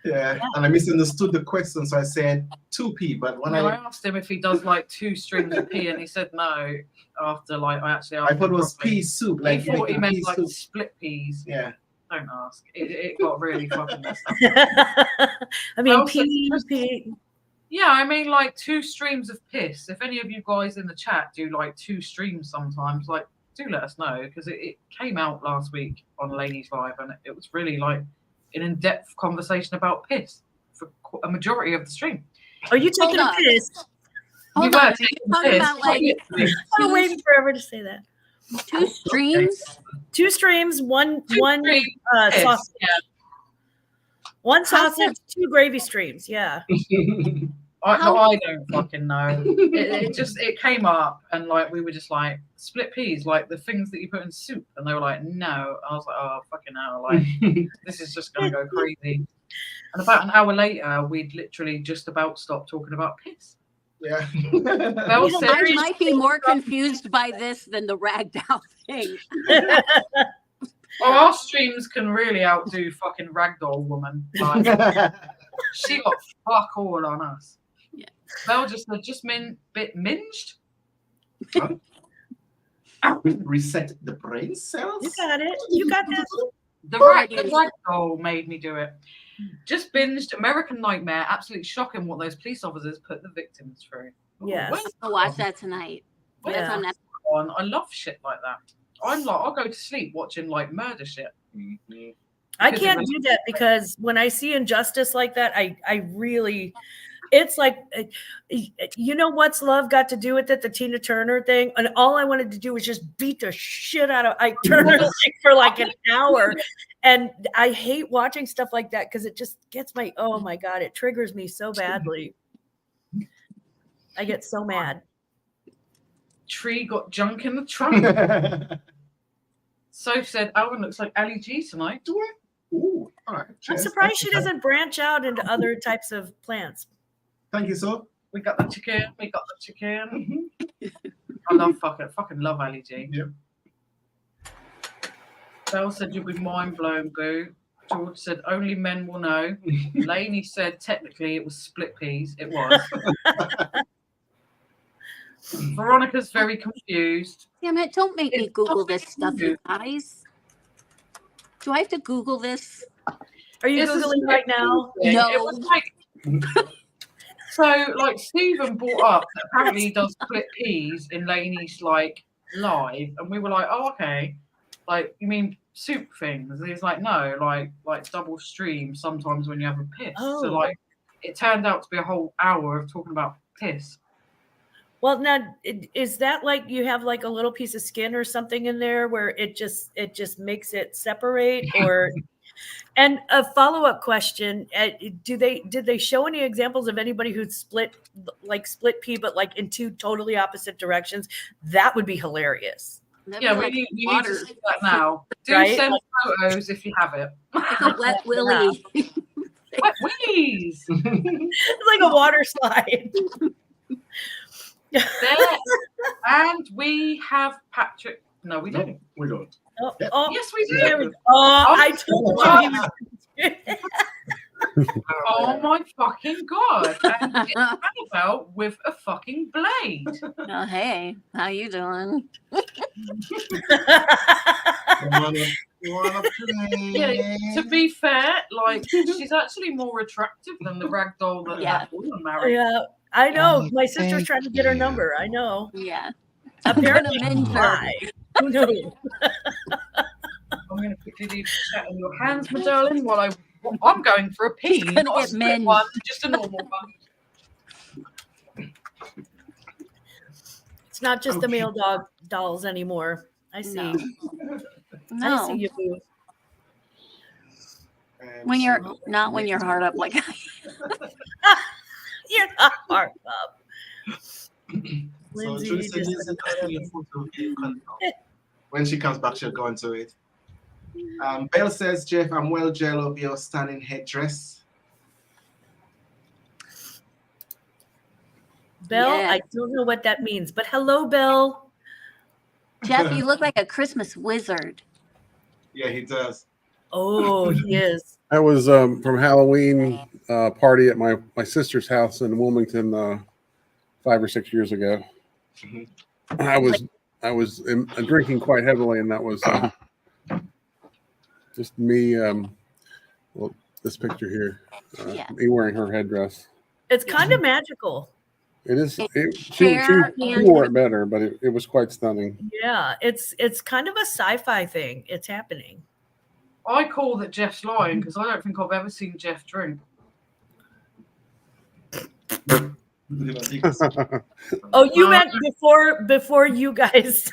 Speaker 3: Yeah, and I misunderstood the question, so I said 2p. But when
Speaker 4: I
Speaker 3: I
Speaker 4: asked him if he does like 2 streams of pea, and he said no. After like I actually asked
Speaker 3: I thought
Speaker 4: him
Speaker 3: it was
Speaker 4: properly.
Speaker 3: pea soup,
Speaker 4: He
Speaker 3: like
Speaker 4: thought he
Speaker 3: making
Speaker 4: meant
Speaker 3: pea
Speaker 4: like
Speaker 3: soup.
Speaker 4: split peas.
Speaker 3: Yeah.
Speaker 4: Don't ask. It got really fucking messed up.
Speaker 7: I mean,
Speaker 4: Also,
Speaker 7: pea.
Speaker 4: Yeah, I mean like 2 streams of piss. If any of you guys in the chat do like 2 streams sometimes, like do let us know, because it came out last week on Lainey's Live, and it was really like an in-depth conversation about piss for a majority of the stream.
Speaker 7: Are you taking a
Speaker 5: on.
Speaker 7: piss?
Speaker 5: Hold
Speaker 4: were
Speaker 5: on.
Speaker 4: taking
Speaker 5: Talking
Speaker 4: piss,
Speaker 5: about like
Speaker 7: I'm waiting forever to say that.
Speaker 5: 2 streams.
Speaker 7: 2 streams, one
Speaker 4: streams, piss,
Speaker 7: sausage.
Speaker 4: yeah.
Speaker 7: 1
Speaker 5: How's
Speaker 7: sausage, 2 gravy streams. Yeah.
Speaker 4: I don't fucking know. It came up, and like we were just like split peas, like the things that you put in soup, and they were like, no. I was like, oh fucking hell, like this is just gonna go crazy. And about an hour later, we'd literally just about stopped talking about piss.
Speaker 3: Yeah.
Speaker 4: Well,
Speaker 5: I might be more confused by this than the ragdoll thing.
Speaker 4: our streams can really outdo fucking ragdoll woman. Like, she got fuck all on us.
Speaker 5: Yeah.
Speaker 4: Belle just said, bit minged.
Speaker 3: Reset the brain cells.
Speaker 7: You got it. You got this.
Speaker 4: The ragdoll made me do it. Just binged American Nightmare. Absolutely shocking what those police officers put the victims through.
Speaker 7: Yes.
Speaker 4: Where's
Speaker 5: I'll watch that tonight.
Speaker 4: where's
Speaker 7: Yeah.
Speaker 5: On that.
Speaker 4: on? I love shit like that. I'll go to sleep watching like murder shit.
Speaker 7: I can't do that because when I see injustice like that, I really It's like, you know what's love got to do with it? The Tina Turner thing. And all I wanted to do was just beat the shit out of Ike Turner for like an hour. And I hate watching stuff like that because it just gets oh my God, it triggers me so badly. I get so mad.
Speaker 4: Tree got junk in the trunk. Soph said, Alvin looks like Ali G tonight.
Speaker 3: Ooh, all right.
Speaker 7: I'm
Speaker 3: Cheers.
Speaker 7: surprised she doesn't branch out into other types of plants.
Speaker 3: Thank you, so.
Speaker 4: We got the chicken. We got the chicken. I love fucking love Ali G.
Speaker 3: Yep.
Speaker 4: Belle said you'll be mind blown, boo. George said only men will know. Lainey said technically it was split peas. It was. Veronica's very confused.
Speaker 5: Damn it, don't make me
Speaker 4: It's
Speaker 5: Google
Speaker 4: nothing
Speaker 5: this stuff,
Speaker 4: to
Speaker 5: you guys. Do I have to Google this?
Speaker 7: Are you
Speaker 4: This is
Speaker 7: Googling right now?
Speaker 5: No.
Speaker 4: It was like so like Stephen brought up that apparently he does split peas in Lainey's like live, and we were like, oh okay, like you mean soup things? And he's like, no, like double stream sometimes when you have a piss.
Speaker 7: Oh.
Speaker 4: So like it turned out to be a whole hour of talking about piss.
Speaker 7: Well, now is that like you have like a little piece of skin or something in there where it just makes it separate? Or and a follow-up question: did they show any examples of anybody who'd split pea but like in two totally opposite directions? That would be hilarious.
Speaker 5: That'd
Speaker 4: Yeah,
Speaker 5: be
Speaker 4: we
Speaker 5: like
Speaker 4: need to
Speaker 5: water.
Speaker 4: see that now. Do
Speaker 7: Right?
Speaker 4: send photos if you have it.
Speaker 5: Like a wet willy.
Speaker 4: Wet willies.
Speaker 7: It's like a water slide.
Speaker 4: There. And we have Patrick. No, we don't.
Speaker 3: We don't.
Speaker 7: Oh,
Speaker 3: Yeah.
Speaker 7: oh,
Speaker 4: Yes, we
Speaker 7: there we
Speaker 4: do.
Speaker 7: go. Oh, I told you he was.
Speaker 4: Oh my fucking god! And it's Annabelle with a fucking blade.
Speaker 5: Oh, hey, how you doing?
Speaker 3: You wanna play?
Speaker 4: Yeah, to be fair, like she's actually more attractive than the ragdoll that
Speaker 5: Yeah.
Speaker 4: that woman married.
Speaker 7: Yeah, I know.
Speaker 6: Oh,
Speaker 7: My sister's
Speaker 6: thank
Speaker 7: trying to get her
Speaker 6: you.
Speaker 7: number. I know.
Speaker 5: Yeah.
Speaker 7: Apparently,
Speaker 5: I'm gonna mend her.
Speaker 7: why? Who knows?
Speaker 4: I'm going to quickly leave the chat in your hands, my darling, while I'm going for a pee.
Speaker 5: Gonna
Speaker 4: Not a
Speaker 5: get
Speaker 4: split
Speaker 5: men.
Speaker 4: one, just a normal one.
Speaker 7: It's not just the male dolls anymore. I see.
Speaker 5: No.
Speaker 7: I
Speaker 5: No.
Speaker 7: see you, boo.
Speaker 5: When you're not when you're hard up like I
Speaker 7: You're not hard up.
Speaker 3: So
Speaker 7: Lindsay,
Speaker 3: Julie said
Speaker 7: just-
Speaker 3: use a photo you can- when she comes back, she'll go into it. Belle says, Jeff, I'm well gel of your stunning headdress.
Speaker 7: Belle,
Speaker 5: Yeah.
Speaker 7: I don't know what that means, but hello, Belle.
Speaker 5: Jeff, you look like a Christmas wizard.
Speaker 3: Yeah, he does.
Speaker 7: Oh, he is.
Speaker 8: That was from Halloween party at my sister's house in Wilmington 5 or 6 years ago.
Speaker 3: Mhm.
Speaker 8: I was drinking quite heavily, and that was just me. Well, this picture here,
Speaker 5: Yeah.
Speaker 8: me wearing her headdress.
Speaker 7: It's kind of magical.
Speaker 8: It is. She
Speaker 5: Hair and-
Speaker 8: wore it better, but it was quite stunning.
Speaker 7: Yeah, it's kind of a sci-fi thing. It's happening.
Speaker 4: I call that Jeff's lying because I don't think I've ever seen Jeff drink.
Speaker 3: You know, he-
Speaker 7: Oh, you meant before you guys,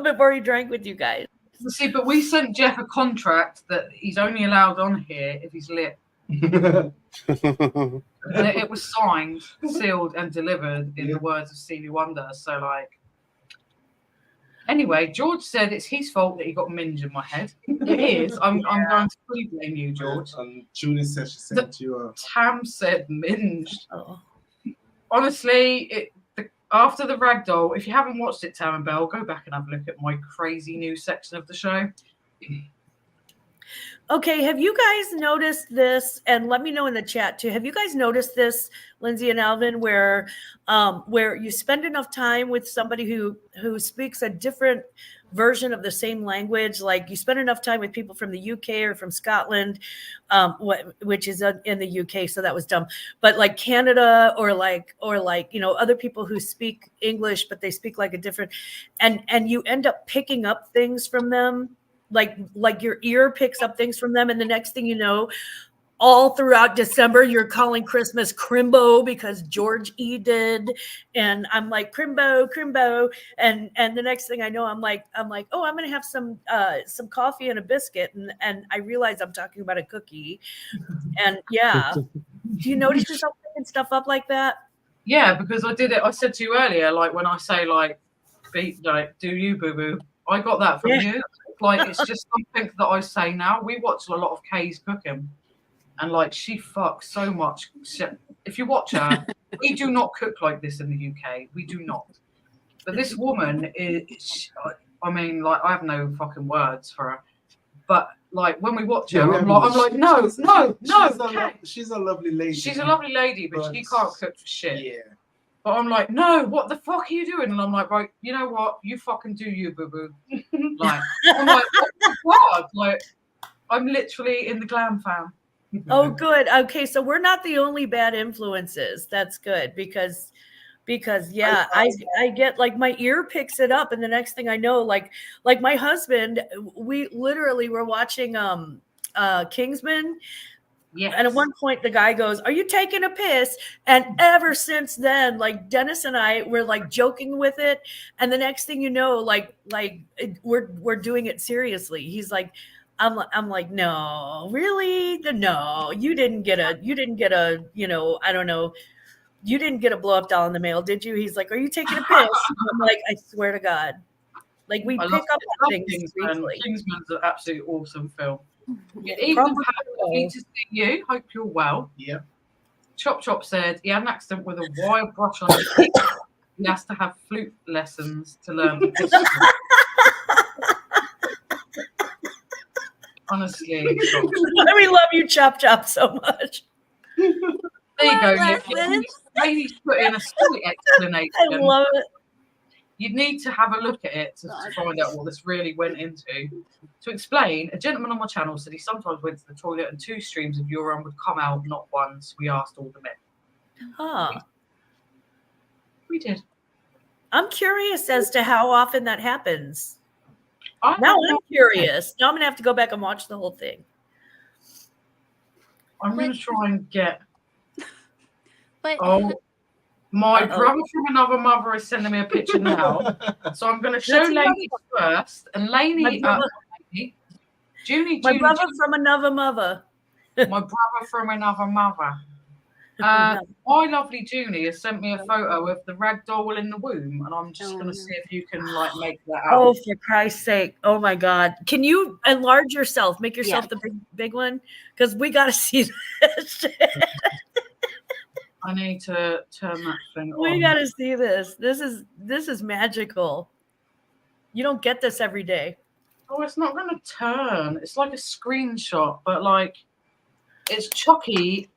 Speaker 7: before he drank with you guys.
Speaker 4: See, but we sent Jeff a contract that he's only allowed on here if he's lit. And it was signed, sealed, and delivered in the words of Stevie Wonder. So, like, anyway, George said it's his fault that he got minge in my head. It is. I'm going to fully blame you, George.
Speaker 3: And Julie says she sent you a.
Speaker 4: Tam said minge.
Speaker 7: Oh.
Speaker 4: Honestly, after the ragdoll, if you haven't watched it, Tam and Belle, go back and have a look at my crazy news section of the show.
Speaker 7: Okay, have you guys noticed this? And let me know in the chat too. Have you guys noticed this, Lindsay and Alvin, where you spend enough time with somebody who speaks a different version of the same language? Like you spend enough time with people from the UK or from Scotland, which is in the UK, so that was dumb. But like Canada or like other people who speak English, but they speak like a different, and you end up picking up things from them. Like your ear picks up things from them, and the next thing you know, all throughout December, you're calling Christmas Crimbo because George E did, and I'm like Crimbo, and the next thing I know, I'm like, oh, I'm gonna have some coffee and a biscuit, and I realize I'm talking about a cookie, and yeah, do you notice yourself picking stuff up like that?
Speaker 4: Yeah, because I did it. I said to you earlier, like when I say like, do you boo boo? I got that from you. Like it's just something that I say now. We watch a lot of Kay's cooking, and like she fucks so much shit. If you watch her, we do not cook like this in the UK. We do not. But this woman is. I mean, like I have no fucking words for her. But like when we watch her, I'm like, no.
Speaker 3: She's a lovely lady.
Speaker 4: She's a lovely lady, but she can't cook for shit.
Speaker 3: Yeah.
Speaker 4: But I'm like, no, what the fuck are you doing? And I'm like, right, you know what? You fucking do you, boo boo. Like, I'm like, oh my God. Like, I'm literally in the glam fam.
Speaker 7: Oh, good. Okay, so we're not the only bad influences. That's good because yeah, I get like my ear picks it up, and the next thing I know, like my husband, we literally were watching Kingsman.
Speaker 4: Yes.
Speaker 7: And at one point the guy goes, "Are you taking a piss?" And ever since then, like Dennis and I were like joking with it. And the next thing you know, we're doing it seriously. He's like, I'm like, no, really? No, you didn't get a, I don't know. You didn't get a blow up doll in the mail, did you? He's like, "Are you taking a piss?" I'm like, I swear to God. Like we pick up on things briefly.
Speaker 4: Kingsman's an absolutely awesome film. Even happy to see you. Hope you're well.
Speaker 3: Yeah.
Speaker 4: Chop said he had an accident with a wire brush on his teeth. He has to have flute lessons to learn the pitch. Honestly.
Speaker 7: We love you, Chop so much.
Speaker 4: There you go. Lady's put in a sweet explanation.
Speaker 7: I love it.
Speaker 4: You'd need to have a look at it to find out what this really went into. To explain, a gentleman on my channel said he sometimes went to the toilet and 2 streams of urine would come out, not one. So we asked all the men.
Speaker 7: Huh.
Speaker 4: We did.
Speaker 7: I'm curious as to how often that happens.
Speaker 4: I'm
Speaker 7: curious. Now I'm going to have to go back and watch the whole thing.
Speaker 4: I'm going to try and get...
Speaker 5: But
Speaker 4: my brother from another mother is sending me a picture now. So I'm going to show Lainey first. And Lainey, Junie,
Speaker 7: my brother from another mother.
Speaker 4: My brother from another mother. My lovely Junie has sent me a photo of the rag doll in the womb, and I'm just going to see if you can like make that out.
Speaker 7: Oh, for Christ's sake! Oh my God! Can you enlarge yourself? Make yourself the big one, because we got to see this.
Speaker 4: I need to turn that thing on.
Speaker 7: We got to see this. This is magical. You don't get this every day.
Speaker 4: Oh, it's not going to turn. It's like a screenshot, but like it's Chucky,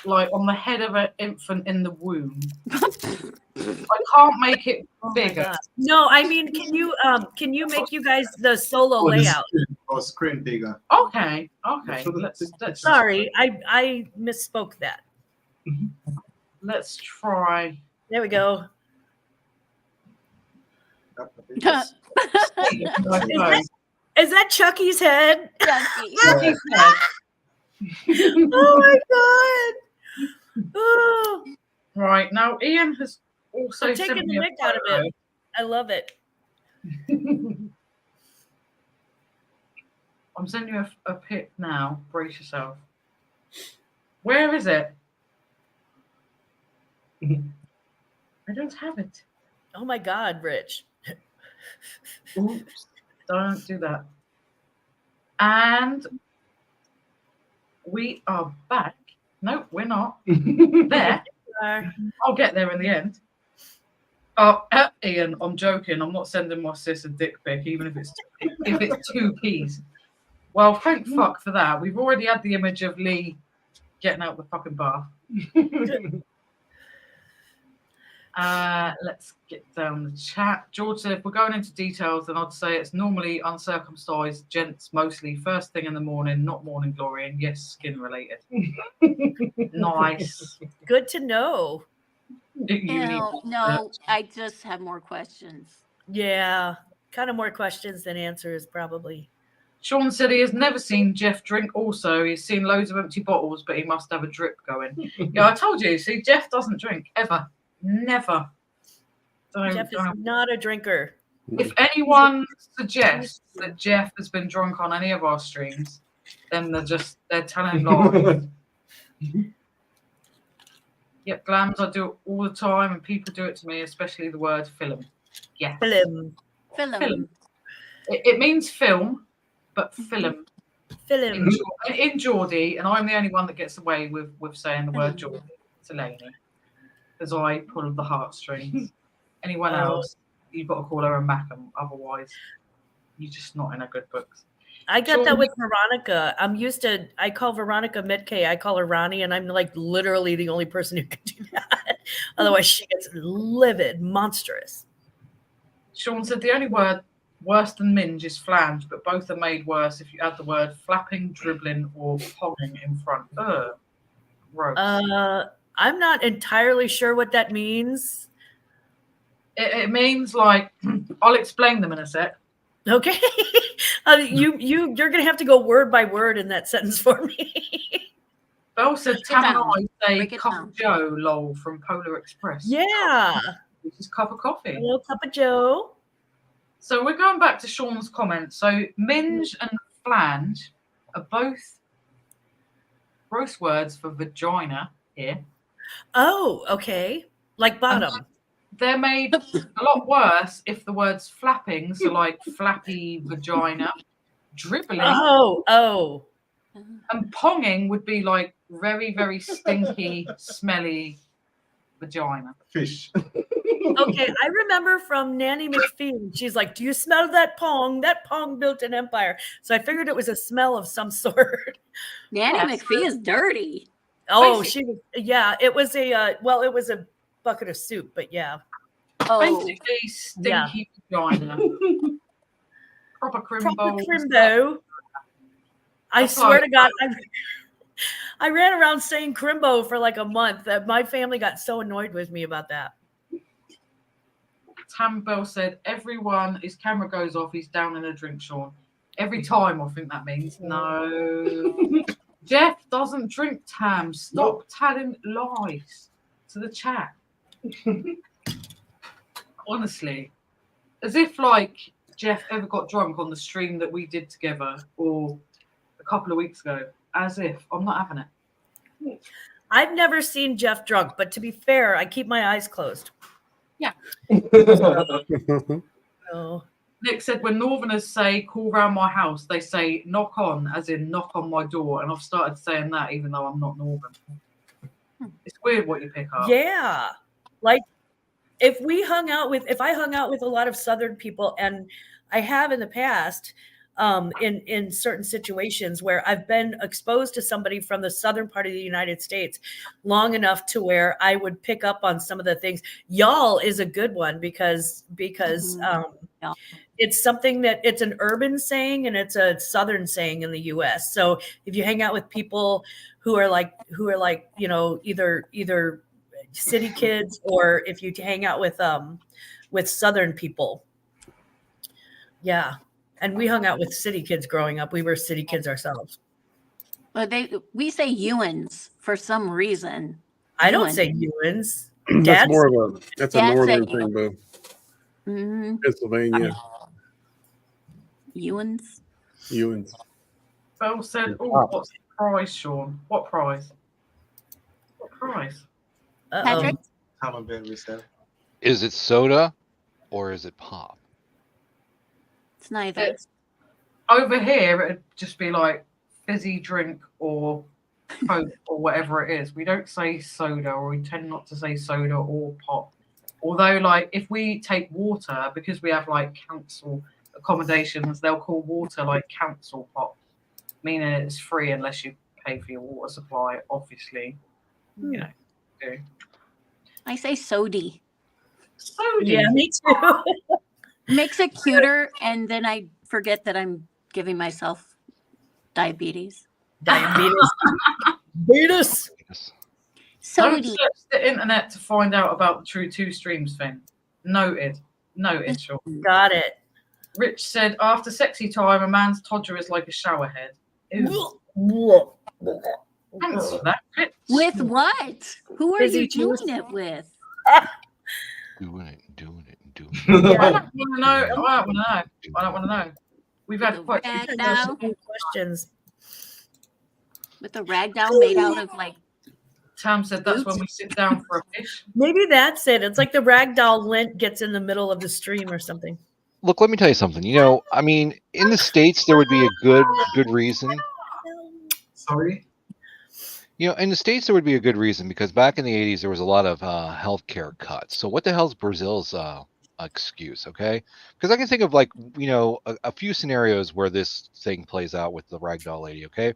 Speaker 4: like on the head of an infant in the womb. I can't make it bigger.
Speaker 7: No, I mean, can you make you guys the solo layout?
Speaker 3: Screen bigger.
Speaker 4: Okay. Let's
Speaker 7: Sorry, I misspoke that.
Speaker 4: Let's try.
Speaker 7: There we go. Is that Chucky's head?
Speaker 4: Chucky's head.
Speaker 7: Oh my God. Oh.
Speaker 4: Right, now Ian has also
Speaker 7: taken the mick out of it. I love it.
Speaker 4: I'm sending you a pic now. Brace yourself. Where is it? I don't have it.
Speaker 7: Oh my God, Rich.
Speaker 4: Oops. Don't do that. And we are back. No, we're not. There. I'll get there in the end. Oh, Ian, I'm joking. I'm not sending my sis a dick pic, even if it's 2 keys. Well, thank fuck for that. We've already had the image of Lee getting out of the fucking bath. Let's get down the chat. George said, if we're going into details, then I'd say it's normally uncircumcised gents, mostly first thing in the morning, not morning glory, and yes, skin related. Nice.
Speaker 7: Good to know.
Speaker 5: No, I just have more questions.
Speaker 7: Yeah, kind of more questions than answers, probably.
Speaker 4: Sean said he has never seen Jeff drink. Also, he's seen loads of empty bottles, but he must have a drip going. Yeah, I told you. See, Jeff doesn't drink ever, never.
Speaker 7: Jeff is not a drinker.
Speaker 4: If anyone suggests that Jeff has been drunk on any of our streams, then they're telling lies. Yep, glams, I do it all the time, and people do it to me, especially the word film. Yes.
Speaker 7: Film.
Speaker 4: It means film, but film.
Speaker 7: Film.
Speaker 4: In Geordie, and I'm the only one that gets away with saying the word Geordie to Lainey, because I pull the heartstrings. Anyone else, you've got to call her a Mackham, otherwise you're just not in a good books.
Speaker 7: I get that with Veronica. I call Veronica Mitke. I call her Ronnie, and I'm like literally the only person who can do that. Otherwise, she gets livid, monstrous.
Speaker 4: Sean said the only word worse than minge is flange, but both are made worse if you add the word flapping, dribbling, or ponging in front. Gross.
Speaker 7: I'm not entirely sure what that means.
Speaker 4: It means like, I'll explain them in a sec.
Speaker 7: Okay. You're gonna have to go word by word in that sentence for me.
Speaker 4: Belle said Tam and I say cup of Joe, lol, from Polar Express.
Speaker 7: Yeah.
Speaker 4: Which is cup of coffee.
Speaker 7: A little cup of Joe.
Speaker 4: So we're going back to Sean's comment. So minge and flange are both gross words for vagina here.
Speaker 7: Oh, okay. Like bottom.
Speaker 4: They're made a lot worse if the word's flapping, so like flappy vagina, dribbling.
Speaker 7: Oh.
Speaker 4: And ponging would be like very, very stinky, smelly vagina.
Speaker 3: Fish.
Speaker 7: Okay, I remember from Nanny McPhee. She's like, "Do you smell that pong? That pong built an empire." So I figured it was a smell of some sort.
Speaker 5: Nanny McPhee is dirty.
Speaker 7: Oh, she was. Yeah, it was a. Well, it was a bucket of soup, but yeah.
Speaker 5: Oh,
Speaker 4: basically stinky vagina. Proper crimbo.
Speaker 7: I swear to God, I ran around saying crimbo for like a month. That my family got so annoyed with me about that.
Speaker 4: Tam Bell said, "Everyone, his camera goes off. He's down in a drink, Sean. Every time, I think that means no." Jeff doesn't drink, Tam. Stop telling lies to the chat. Honestly, as if like Jeff ever got drunk on the stream that we did together or a couple of weeks ago. As if. I'm not having it.
Speaker 7: I've never seen Jeff drunk, but to be fair, I keep my eyes closed.
Speaker 4: Yeah.
Speaker 7: Oh.
Speaker 4: Nick said, when Northerners say call round my house, they say knock on, as in knock on my door. And I've started saying that even though I'm not Northern. It's weird what you pick up.
Speaker 7: Yeah. Like if I hung out with a lot of Southern people, and I have in the past, in certain situations where I've been exposed to somebody from the southern part of the United States long enough to where I would pick up on some of the things. Y'all is a good one because it's something that it's an urban saying and it's a Southern saying in the US. So if you hang out with people who are like, you know, either city kids, or if you hang out with Southern people. Yeah. And we hung out with city kids growing up. We were city kids ourselves.
Speaker 5: Well, we say Ewans for some reason.
Speaker 7: I don't say Ewans.
Speaker 8: That's more of a northern thing, though.
Speaker 5: Mm-hmm.
Speaker 8: Pennsylvania.
Speaker 5: Ewans.
Speaker 4: Belle said, "Oh, what's the prize, Sean? What prize? What prize?"
Speaker 5: Patrick?
Speaker 6: Is it soda or is it pop?
Speaker 5: It's neither.
Speaker 4: Over here, it'd just be like fizzy drink or Coke or whatever it is. We don't say soda, or we tend not to say soda or pop. Although, like, if we take water, because we have like council accommodations, they'll call water like council pop, meaning it's free unless you pay for your water supply, obviously. You know, do.
Speaker 5: I say sody.
Speaker 4: Sody.
Speaker 7: Yeah, me too.
Speaker 5: Makes it cuter, and then I forget that I'm giving myself diabetes.
Speaker 7: Diabetes.
Speaker 4: Don't
Speaker 5: Sody.
Speaker 4: search the internet to find out about the True 2 Streams thing. Noted, Sean.
Speaker 7: Got it.
Speaker 4: Rich said, after sexy time, a man's todger is like a shower head. Ew. Thanks for that, Rich.
Speaker 5: With what? Who are
Speaker 7: Busy
Speaker 5: you doing
Speaker 7: juice.
Speaker 5: it with?
Speaker 6: Doing it.
Speaker 4: I don't want to know. I don't want to know. We've had quite a
Speaker 5: Rag
Speaker 4: few
Speaker 5: doll?
Speaker 7: questions.
Speaker 5: With a rag doll made out of like.
Speaker 4: Tam said that's when we sit down for a fish.
Speaker 7: Maybe that's it. It's like the ragdoll lint gets in the middle of the stream or something.
Speaker 6: Look, let me tell you something. You know, I mean, in the States, there would be a good reason.
Speaker 3: Sorry?
Speaker 6: You know, in the States, there would be a good reason because back in the 80s, there was a lot of healthcare cuts. So what the hell's Brazil's excuse, okay? Because I can think of like, you know, a few scenarios where this thing plays out with the ragdoll lady, okay?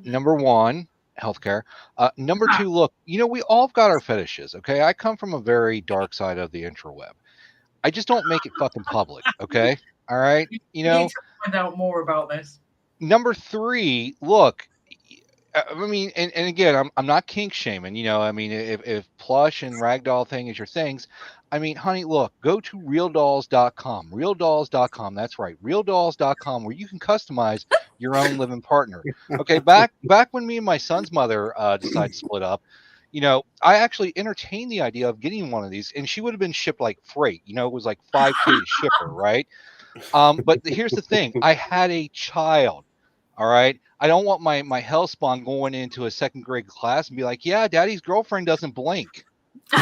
Speaker 6: Number one, healthcare. Number two, look, you know, we all have got our fetishes, okay? I come from a very dark side of the intraweb. I just don't make it fucking public, okay? All right? You know,
Speaker 4: need to find out more about this.
Speaker 6: number three, look, I mean, and again, I'm not kink shaming, you know. I mean, if plush and ragdoll thing is your things, I mean, honey, look, go to realdolls.com. Realdolls.com. That's right, realdolls.com, where you can customize your own living partner. Okay, back when me and my son's mother decided to split up, you know, I actually entertained the idea of getting one of these, and she would have been shipped like freight. You know, it was like $5K to ship her, right? But here's the thing: I had a child. All right. I don't want my hell spawn going into a second grade class and be like, yeah, daddy's girlfriend doesn't blink.
Speaker 7: To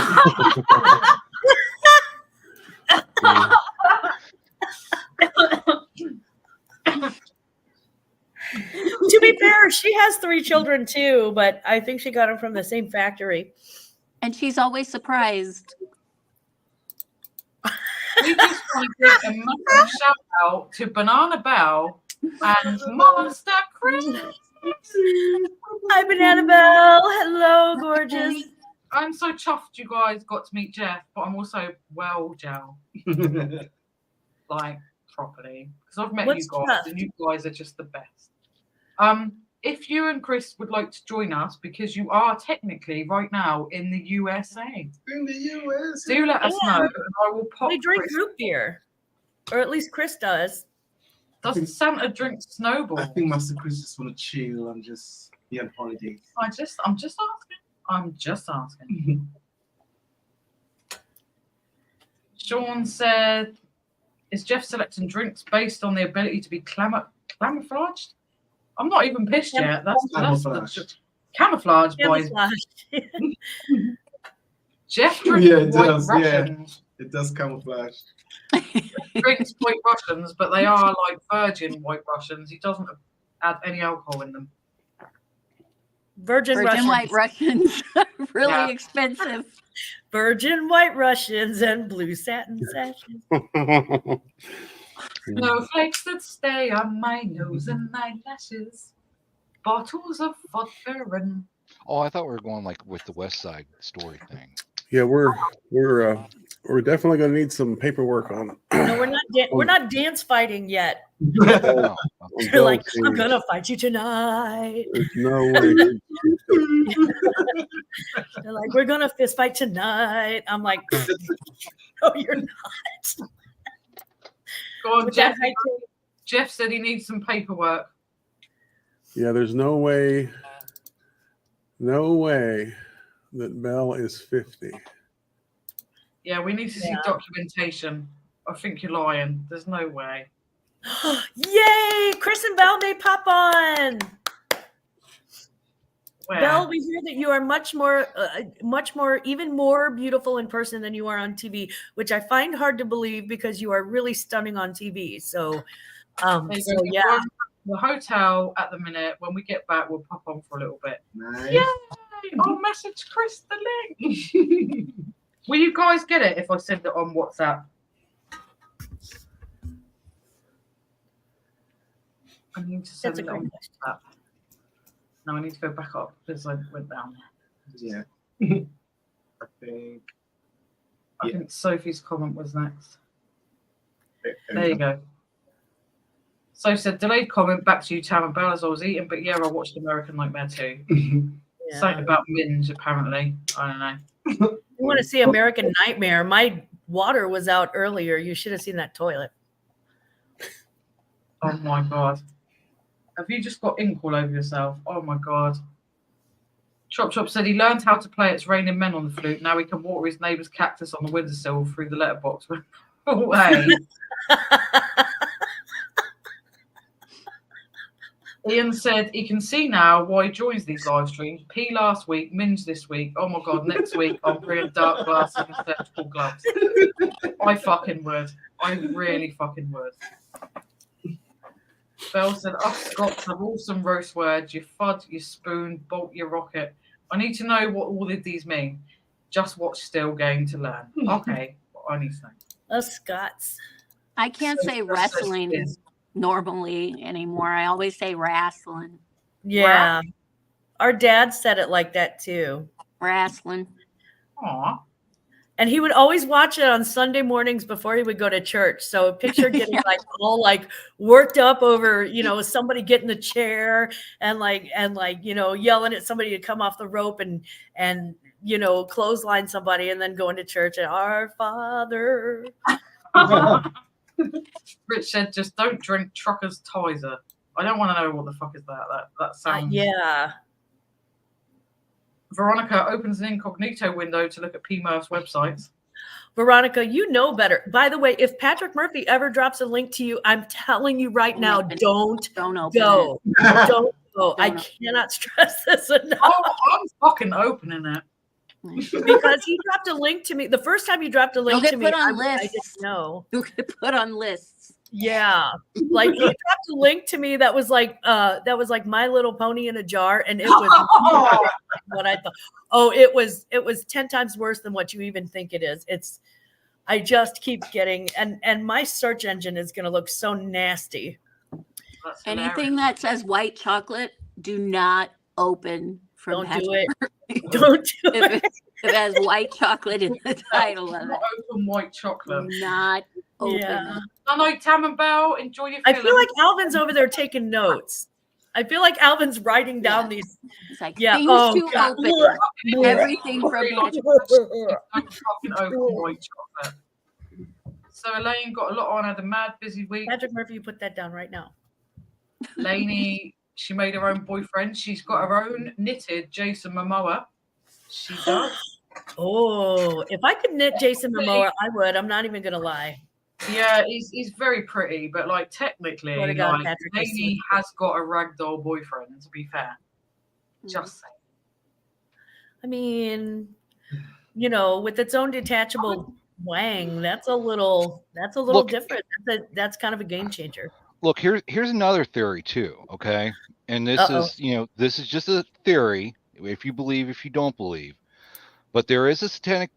Speaker 7: be fair, she has 3 children too, but I think she got them from the same factory.
Speaker 5: And she's always surprised.
Speaker 4: We just want to give a massive shout out to Banana Bell and Monster Chris.
Speaker 7: Hi, Banana Bell. Hello, gorgeous.
Speaker 4: I'm so chuffed you guys got to meet Jeff, but I'm also well gel, like properly, because I've met
Speaker 7: What's
Speaker 4: you guys,
Speaker 7: chuffed?
Speaker 4: and you guys are just the best. If you and Chris would like to join us, because you are technically right now in the USA,
Speaker 3: In the US.
Speaker 4: do let us know, and I will pop.
Speaker 7: We drink
Speaker 4: Chris.
Speaker 7: root beer, or at least Chris does.
Speaker 4: Doesn't Santa drink Snowball?
Speaker 3: I think Master Chris just want to chill and just be on holiday.
Speaker 4: I'm just asking. I'm just asking. Sean said, "Is Jeff selecting drinks based on the ability to be camouflaged?" I'm not even pissed yet. That's camouflage, boys.
Speaker 7: Camouflage.
Speaker 4: Jeff drinks
Speaker 3: Yeah, it
Speaker 4: white
Speaker 3: does, yeah.
Speaker 4: Russians.
Speaker 3: It does camouflage.
Speaker 4: Drinks white Russians, but they are like virgin white Russians. He doesn't add any alcohol in them.
Speaker 7: Virgin Russians.
Speaker 5: White Russians are really
Speaker 4: Yeah.
Speaker 5: expensive.
Speaker 7: Virgin white Russians and blue satin sashes.
Speaker 4: Snowflakes that stay on my nose and eyelashes. Bottles of vodka and
Speaker 6: Oh, I thought we were going like with the West Side Story thing.
Speaker 8: Yeah, we're definitely going to need some paperwork on.
Speaker 7: No, we're not dance fighting yet.
Speaker 6: No.
Speaker 7: You're like, I'm gonna fight you tonight.
Speaker 8: There's no way.
Speaker 7: They're like, we're gonna fist fight tonight. I'm like, oh, you're not.
Speaker 4: go on,
Speaker 7: With
Speaker 4: Jeff.
Speaker 7: that high
Speaker 4: Jeff said he needs some paperwork.
Speaker 8: Yeah, there's no way that Belle is 50.
Speaker 4: Yeah, we need to see
Speaker 7: Yeah.
Speaker 4: documentation. I think you're lying. There's no way.
Speaker 7: Yay! Chris and Belle may pop on.
Speaker 4: Where?
Speaker 7: Belle, we hear that you are much more, even more beautiful in person than you are on TV, which I find hard to believe because you are really stunning on TV. So,
Speaker 4: There you
Speaker 7: so
Speaker 4: go.
Speaker 7: yeah.
Speaker 4: We're in the hotel at the minute. When we get back, we'll pop on for a little bit.
Speaker 3: Nice.
Speaker 4: Yay! I'll message Chris the link. Will you guys get it if I send it on WhatsApp? I need to send
Speaker 7: That's a
Speaker 4: it on
Speaker 7: great question.
Speaker 4: WhatsApp. No, I need to go back up because I went down.
Speaker 3: Yeah. I think.
Speaker 4: I
Speaker 3: Yeah.
Speaker 4: think Sophie's comment was next. There you go. So said, delayed comment, back to you, Tam and Belle, as I was eating, but yeah, I watched American Nightmare too.
Speaker 7: Yeah.
Speaker 4: Something about minge, apparently. I don't know.
Speaker 7: You want to see American Nightmare? My water was out earlier. You should have seen that toilet.
Speaker 4: Oh my god. Have you just got ink all over yourself? Oh my god. Chop Chop said he learned how to play It's Raining Men on the flute. Now he can water his neighbour's cactus on the windowsill through the letterbox. Away. Ian said he can see now why he joins these live streams. P last week, Minge this week. Oh my god, next week I'm bringing dark glasses and surgical gloves. I fucking would. I really fucking would. Belle said, I've got to have awesome roast words. You fud, you spoon, bolt your rocket. I need to know what all of these mean. Just watch Still Game to learn. Okay, well, I need to know.
Speaker 7: Us Scots.
Speaker 5: I can't say wrestling normally anymore. I always say wrestling.
Speaker 7: Yeah. Our dad said it like that too.
Speaker 5: Wrestling.
Speaker 4: Aw.
Speaker 7: And he would always watch it on Sunday mornings before he would go to church. So picture getting like all like worked up over, you know, somebody getting the chair and you know, yelling at somebody to come off the rope and you know, clothesline somebody and then going to church and Our Father.
Speaker 4: Rich said, just don't drink Trucker's Tizer. I don't want to know what the fuck is that. That sounds.
Speaker 7: Yeah.
Speaker 4: Veronica opens an incognito window to look at P-Murph's websites.
Speaker 7: Veronica, you know better. By the way, if Patrick Murphy ever drops a link to you, I'm telling you right now, don't
Speaker 5: open
Speaker 7: go.
Speaker 5: it.
Speaker 7: Don't go. I cannot stress this enough.
Speaker 4: Oh, I'm fucking opening it.
Speaker 7: Because he dropped a link to me. The first time he dropped a link to me, I didn't know.
Speaker 5: You'll get put on lists.
Speaker 7: Yeah. Like he dropped a link to me that was like My Little Pony in a jar. And it was what I thought. Oh, it was 10 times worse than what you even think it is. I just keep getting and my search engine is gonna look so nasty.
Speaker 5: Anything that says white chocolate, do not open from
Speaker 7: Don't do
Speaker 5: Patrick
Speaker 7: it. Don't do it.
Speaker 5: If it has white chocolate in the title of it.
Speaker 4: Not open white chocolate.
Speaker 5: Do not open
Speaker 7: Yeah.
Speaker 5: it.
Speaker 4: I like Tam and Bell. Enjoy your
Speaker 7: I
Speaker 4: film.
Speaker 7: feel like Alvin's over there taking notes. I feel like Alvin's writing down these.
Speaker 5: It's like
Speaker 7: Yeah.
Speaker 5: things
Speaker 7: Oh,
Speaker 5: to
Speaker 7: God.
Speaker 5: open. Everything from Patrick.
Speaker 4: Don't fucking open white chocolate. So Elaine got a lot on, had a mad busy week.
Speaker 7: Patrick Murphy, you put that down right now.
Speaker 4: Lainey, she made her own boyfriend. She's got her own knitted Jason Momoa. She does.
Speaker 7: Oh, if I could knit Jason Momoa, I would. I'm not even gonna lie.
Speaker 4: Yeah, he's very pretty, but like technically,
Speaker 7: Swear to God,
Speaker 4: like,
Speaker 7: Patrick, I
Speaker 4: Lainey
Speaker 7: see.
Speaker 4: has got a ragdoll boyfriend. To be fair, just saying.
Speaker 7: I mean, you know, with its own detachable wang, that's a little
Speaker 6: Look,
Speaker 7: different. That's kind of a game changer.
Speaker 6: Look, here's another theory too, okay? And this is, you know, this is just a theory. If you believe, if you don't believe, but there is a satanic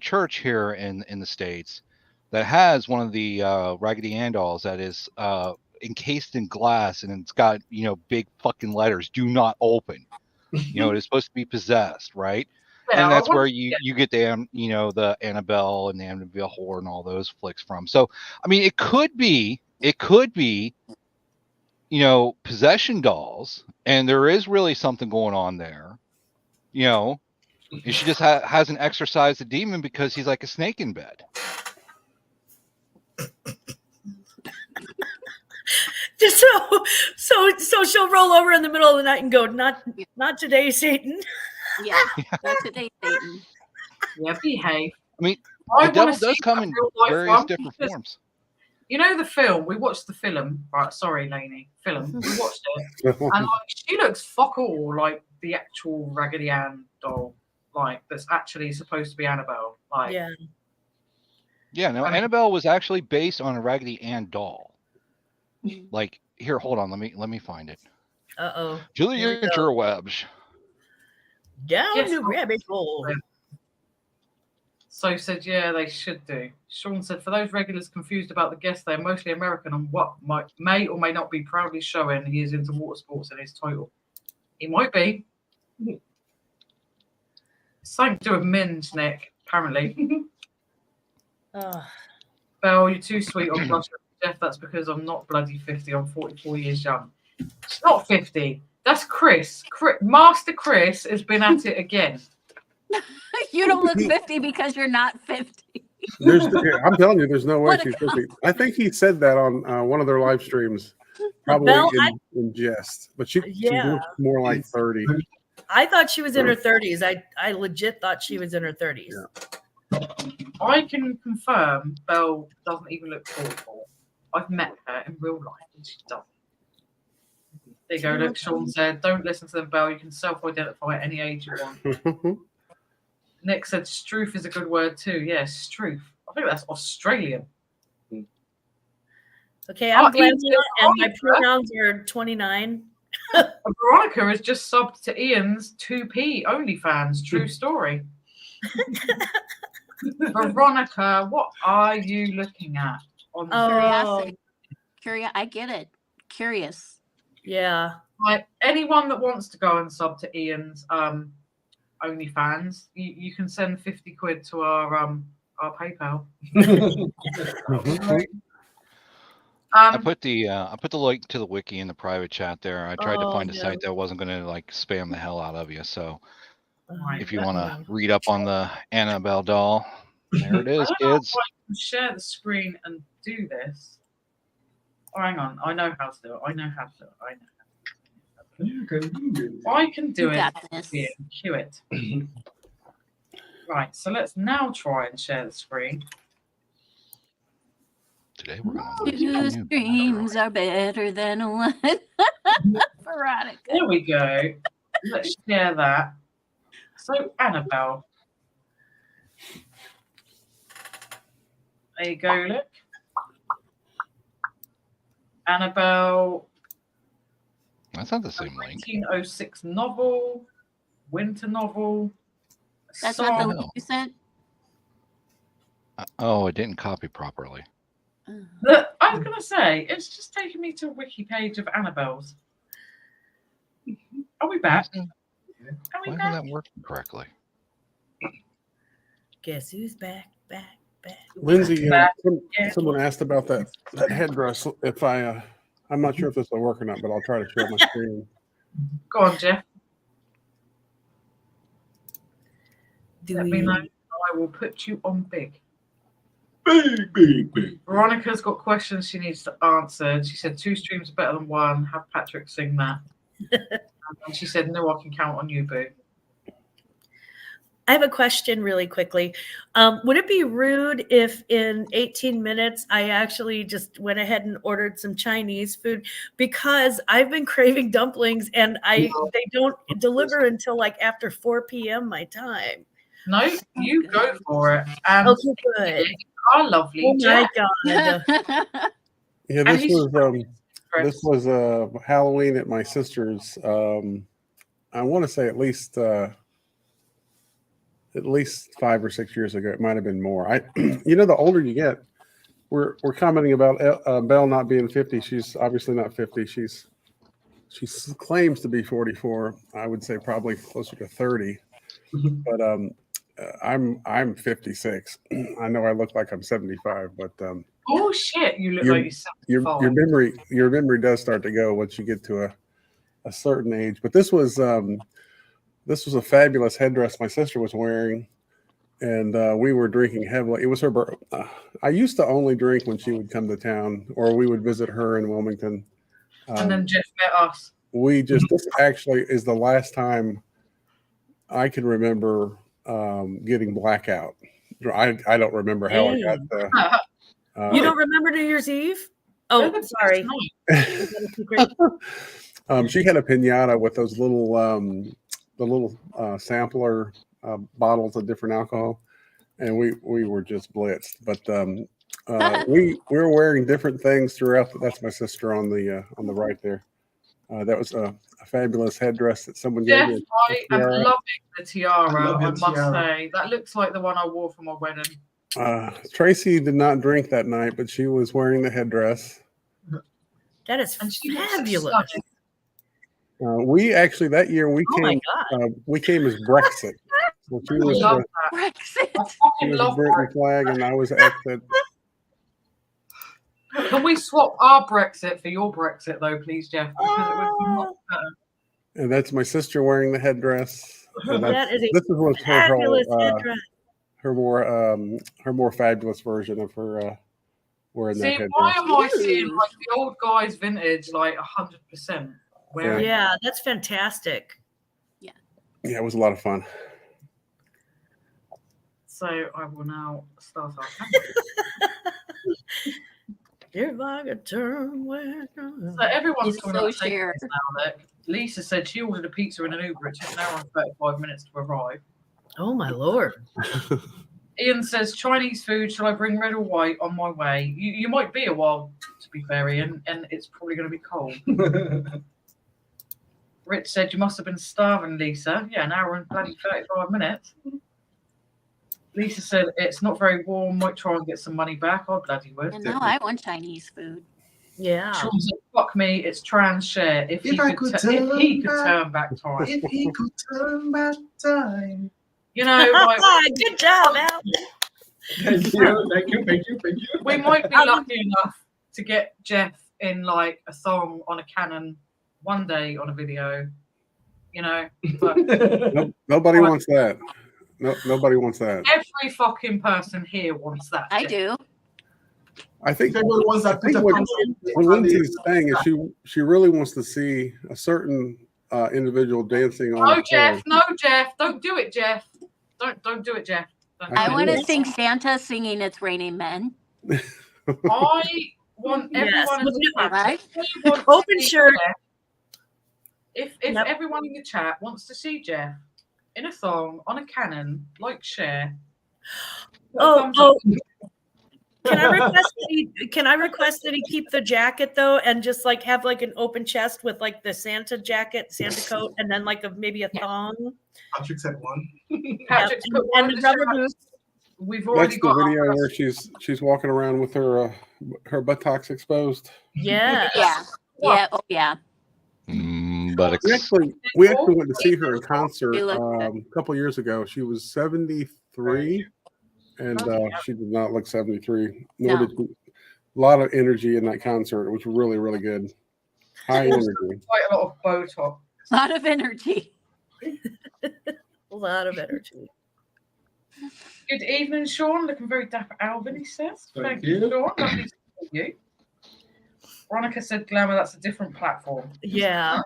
Speaker 6: church here in the States that has one of the Raggedy Ann dolls that is encased in glass, and it's got, you know, big fucking letters, "Do not open." You know, it is supposed to be possessed, right?
Speaker 4: Yeah,
Speaker 6: And that's where you get the, you know, the Annabelle and the Amityville Horror and all those flicks from. So, I mean, it could be, you know, possession dolls, and there is really something going on there, you know. And she just hasn't exorcised the demon because he's like a snake in bed.
Speaker 7: Just so she'll roll over in the middle of the night and go, not today, Satan.
Speaker 5: Yeah, not today, Satan.
Speaker 4: Yeah, behave.
Speaker 6: I mean,
Speaker 4: I
Speaker 6: the devil
Speaker 4: wanna
Speaker 6: does
Speaker 4: see
Speaker 6: come
Speaker 4: that
Speaker 6: in
Speaker 4: real life
Speaker 6: various
Speaker 4: one
Speaker 6: different
Speaker 4: because-
Speaker 6: forms.
Speaker 4: You know the film? We watched the film. Right, sorry, Lainey. Film. We watched it. And like she looks fuck all like the actual Raggedy Ann doll. Like that's actually supposed to be Annabelle. Like
Speaker 7: Yeah.
Speaker 6: Yeah, no, Annabelle was actually based on a Raggedy Ann doll. Like, here, hold on, let me find it.
Speaker 7: Uh-oh.
Speaker 6: Julie
Speaker 7: Here we go.
Speaker 6: interwebs.
Speaker 7: Down
Speaker 4: Yes,
Speaker 7: the rabbit hole.
Speaker 4: So said, yeah, they should do. Sean said, for those regulars confused about the guest, they're mostly American and what may or may not be proudly showing he is into water sports in his title. He might be. Something to do with Minge, Nick, apparently. Belle, you're too sweet on blush. Jeff, that's because I'm not bloody 50. I'm 44 years young. It's not 50. That's Chris. Master Chris has been at it again.
Speaker 5: You don't look 50 because you're not 50.
Speaker 8: I'm telling you, there's no way she's 50. I think he said that on one of their live streams. Probably
Speaker 7: Belle,
Speaker 8: in jest, but she
Speaker 7: Yeah.
Speaker 8: looks more like 30.
Speaker 7: I thought she was in her 30s. I legit thought she was in her 30s.
Speaker 8: Yeah.
Speaker 4: I can confirm Belle doesn't even look 44. I've met her in real life and she doesn't. There you go. Look, Sean said, don't listen to them, Belle. You can self-identify at any age you want. Nick said, "Stroof is a good word too." Yes, stroof. I think that's Australian.
Speaker 7: Okay, I'm
Speaker 4: Oh,
Speaker 7: Glenn,
Speaker 4: Ian's
Speaker 7: and my
Speaker 4: Veronica.
Speaker 7: pronouns are 29.
Speaker 4: Veronica has just subbed to Ian's 2p OnlyFans. True story. Veronica, what are you looking at? On
Speaker 5: Curiosity. I get it. Curious.
Speaker 7: Yeah.
Speaker 4: like anyone that wants to go and sub to Ian's OnlyFans, you can send 50 quid to our PayPal.
Speaker 6: I put the link to the wiki in the private chat there. I tried to find a site that wasn't going to like spam the hell out of you. So if you want to read up on the Annabelle doll, there it is,
Speaker 4: I don't know
Speaker 6: kids.
Speaker 4: if I can share the screen and do this. Oh, hang on. I know how to do it. I know how to do it. I can do
Speaker 5: You
Speaker 4: it.
Speaker 5: got this.
Speaker 4: Here, cue it. Right. So let's now try and share the screen.
Speaker 6: Today we're going to
Speaker 5: Two streams are better than one. Veronica.
Speaker 4: There we go. Let's share that. So Annabelle. There you go, look. Annabelle.
Speaker 6: That's not the same link.
Speaker 4: 1906 novel, winter novel.
Speaker 5: That's not the
Speaker 4: song.
Speaker 5: link you sent?
Speaker 6: Oh, it didn't copy properly.
Speaker 4: I was going to say, it's just taking me to a wiki page of Annabelle's. Are we back? Are we
Speaker 6: Why
Speaker 4: back?
Speaker 6: isn't that working correctly?
Speaker 7: Guess who's back?
Speaker 8: Lindsay,
Speaker 4: Back.
Speaker 8: someone asked about that headdress. If I'm not sure if this will work or not, but I'll try to share my screen.
Speaker 4: Go on, Jeff.
Speaker 7: Do
Speaker 4: Let me
Speaker 7: we-
Speaker 4: know. I will put you on big.
Speaker 3: Big.
Speaker 4: Veronica's got questions she needs to answer. She said 2 streams are better than 1. Have Patrick sing that. And she said, no, I can count on you, boo.
Speaker 7: I have a question really quickly. Would it be rude if in 18 minutes I actually just went ahead and ordered some Chinese food? Because I've been craving dumplings and they don't deliver until like after 4 p.m. my time.
Speaker 4: No, you go for it. And
Speaker 7: Okay, good.
Speaker 4: our lovely
Speaker 7: Oh my
Speaker 4: Jeff.
Speaker 7: God.
Speaker 8: Yeah,
Speaker 4: And
Speaker 8: this
Speaker 4: he's
Speaker 8: was Halloween at my sister's. I want to say at least 5 or 6 years ago. It might have been more. The older you get, we're commenting about Belle not being 50. She's obviously not 50. She claims to be 44. I would say probably closer to 30. But I'm 56. I know I look like I'm 75, but
Speaker 4: oh shit, you look
Speaker 8: your-
Speaker 4: like you're 75.
Speaker 8: your memory does start to go once you get to a certain age. But this was a fabulous headdress my sister was wearing, and we were drinking heavily. It was her birthday. I used to only drink when she would come to town, or we would visit her in Wilmington.
Speaker 4: And then Jeff met us.
Speaker 8: This actually is the last time I can remember getting blackout. I don't remember how I got the.
Speaker 7: You don't remember New Year's Eve? Oh, sorry.
Speaker 8: She had a pinata with those little sampler bottles of different alcohol, and we were just blitzed. But we were wearing different things throughout. That's my sister on the right there. That was a fabulous headdress that someone
Speaker 4: Jeff,
Speaker 8: gave me.
Speaker 4: I am loving the tiara,
Speaker 3: love
Speaker 4: I
Speaker 3: your
Speaker 4: must
Speaker 3: tiara.
Speaker 4: say. That looks like the one I wore for my wedding.
Speaker 8: Tracy did not drink that night, but she was wearing the headdress.
Speaker 7: That is
Speaker 4: And she looks
Speaker 7: fabulous.
Speaker 4: stunning.
Speaker 8: We actually that year we
Speaker 7: Oh my
Speaker 8: came
Speaker 7: God.
Speaker 8: we came as Brexit. So she
Speaker 4: I
Speaker 8: was
Speaker 4: love that.
Speaker 5: Brexit.
Speaker 4: I
Speaker 8: she
Speaker 4: fucking
Speaker 8: was a
Speaker 4: love
Speaker 8: Britain
Speaker 4: Brexit.
Speaker 8: flag, and I was exit.
Speaker 4: Can we swap our Brexit for your Brexit, though, please, Jeff? Because it would be much better.
Speaker 8: And that's my sister wearing the headdress. And
Speaker 7: That is a
Speaker 8: this is what's
Speaker 7: fabulous headdress.
Speaker 8: her more fabulous version of her wearing that
Speaker 4: See,
Speaker 8: headdress.
Speaker 4: why am I seeing like the old guys vintage like 100%? Wearing
Speaker 7: Yeah, that's fantastic.
Speaker 8: Yeah, it was a lot of fun.
Speaker 4: So I will now start our
Speaker 7: If I could turn where
Speaker 4: So everyone's
Speaker 5: It's
Speaker 4: talking
Speaker 5: so
Speaker 4: about
Speaker 5: shared.
Speaker 4: takeaways now. Look, Lisa said she ordered a pizza in an Uber. It took an hour and 35 minutes to arrive.
Speaker 7: Oh my lord.
Speaker 4: Ian says Chinese food. Shall I bring red or white on my way? You might be a while, to be fair, Ian, and it's probably going to be cold. Rich said you must have been starving, Lisa. Yeah, an hour and bloody 35 minutes. Lisa said it's not very warm. Might try and get some money back. I bloody would.
Speaker 5: And now I want Chinese food.
Speaker 7: Yeah.
Speaker 4: Sean said, fuck me, it's trans share. If he could turn back time.
Speaker 3: If he could turn back time.
Speaker 4: You know, like
Speaker 7: Good job, Al.
Speaker 3: Thank you.
Speaker 4: we might be lucky enough to get Jeff in like a song on a Canon one day on a video. You know, but
Speaker 8: Nobody wants that. No, nobody wants that.
Speaker 4: every fucking person here wants that.
Speaker 5: I
Speaker 4: Jeff.
Speaker 5: do.
Speaker 8: I think
Speaker 3: Everyone wants that.
Speaker 8: I think what Lindsay's saying is she really wants to see a certain individual dancing on.
Speaker 4: No, Jeff. No, Jeff. Don't do it, Jeff. Don't do it, Jeff. Don't
Speaker 5: I
Speaker 4: do
Speaker 5: want
Speaker 4: it.
Speaker 5: to sing Santa singing "It's Raining Men."
Speaker 4: I want everyone in the chat.
Speaker 5: Right?
Speaker 4: If you want to
Speaker 7: Open
Speaker 4: see
Speaker 7: shirt.
Speaker 4: Jeff- If
Speaker 7: Yep.
Speaker 4: everyone in the chat wants to see Jeff in a song on a Canon, like share. put a thumbs up.
Speaker 7: Can I request that he keep the jacket though, and just like have like an open chest with like the Santa jacket, Santa coat, and then like maybe a thong.
Speaker 3: Patrick said one.
Speaker 4: Patrick's
Speaker 7: and,
Speaker 4: put one
Speaker 7: and
Speaker 4: in
Speaker 7: the
Speaker 4: the
Speaker 7: rubber
Speaker 4: chat.
Speaker 7: boots.
Speaker 4: We've
Speaker 8: That's
Speaker 4: already
Speaker 8: the
Speaker 4: got
Speaker 8: video
Speaker 4: our
Speaker 8: where she's walking around with her buttocks exposed.
Speaker 7: Yeah.
Speaker 5: Yeah. Yeah. Oh, yeah.
Speaker 6: But
Speaker 8: We actually went to see her in concert
Speaker 5: You look
Speaker 8: a couple years ago. She was 73, and she did not look 73. Nor
Speaker 5: No.
Speaker 8: did she. A lot of energy in that concert. It was really, really good. High energy.
Speaker 4: quite a lot of Botox.
Speaker 5: A lot of energy.
Speaker 7: A lot of energy.
Speaker 4: Good evening, Sean. Looking very dapper, Alvin, he says.
Speaker 3: Thank
Speaker 4: you,
Speaker 3: you.
Speaker 4: Sean. Lovely to meet you. Veronica said, Glamour, that's a different platform.
Speaker 7: Yeah.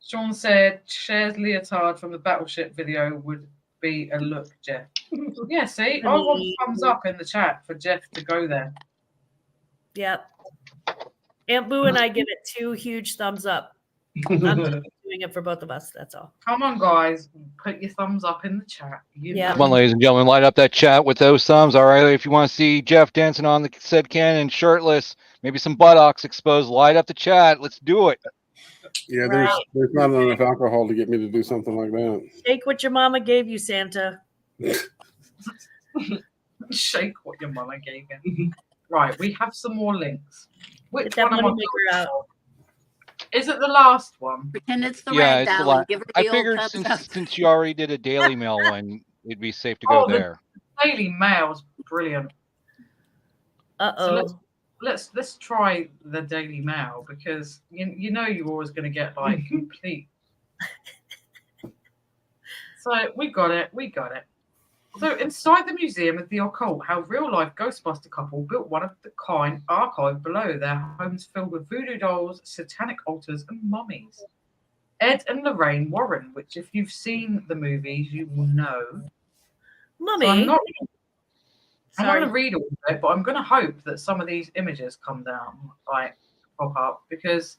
Speaker 4: Sean said, Cher's leotard from the Battleship video would be a look, Jeff. Yeah, see, I want thumbs up in the chat for Jeff to go there.
Speaker 7: Yep. Aunt Boo and I give it 2 huge thumbs up. I'm just doing it for both of us. That's all.
Speaker 4: Come on, guys. Put your thumbs up in the chat. You
Speaker 7: Yeah.
Speaker 4: know.
Speaker 6: come on, ladies and gentlemen, light up that chat with those thumbs. All right, if you want to see Jeff dancing on the said cannon, shirtless, maybe some buttocks exposed, light up the chat. Let's do it.
Speaker 8: Yeah,
Speaker 7: Right.
Speaker 8: there's not enough alcohol to get me to do something like that.
Speaker 7: Take what your mama gave you, Santa.
Speaker 4: Shake what your mama gave you. Right, we have some more links. Which
Speaker 7: Get that
Speaker 4: one am I
Speaker 7: money maker out.
Speaker 4: for? Is it the last one?
Speaker 5: Pretend it's the
Speaker 6: Yeah,
Speaker 5: rag
Speaker 6: it's the
Speaker 5: doll.
Speaker 6: last.
Speaker 5: Give her
Speaker 6: I
Speaker 5: the old
Speaker 6: figured
Speaker 5: thumbs up.
Speaker 6: since you already did a Daily Mail one, it'd be safe to go
Speaker 4: Oh, the-
Speaker 6: there.
Speaker 4: Daily Mail's brilliant.
Speaker 7: Uh-oh.
Speaker 4: So let's try the Daily Mail because you know you're always going to get like complete. So we got it. So inside the Museum of the Occult, how real-life Ghostbuster couple built one of the kind archive below their homes filled with voodoo dolls, satanic altars, and mummies. Ed and Lorraine Warren, which if you've seen the movies, you will know.
Speaker 7: Mummy.
Speaker 4: So I'm not
Speaker 7: Sorry.
Speaker 4: going to read all of it, but I'm going to hope that some of these images come down, like pop up, because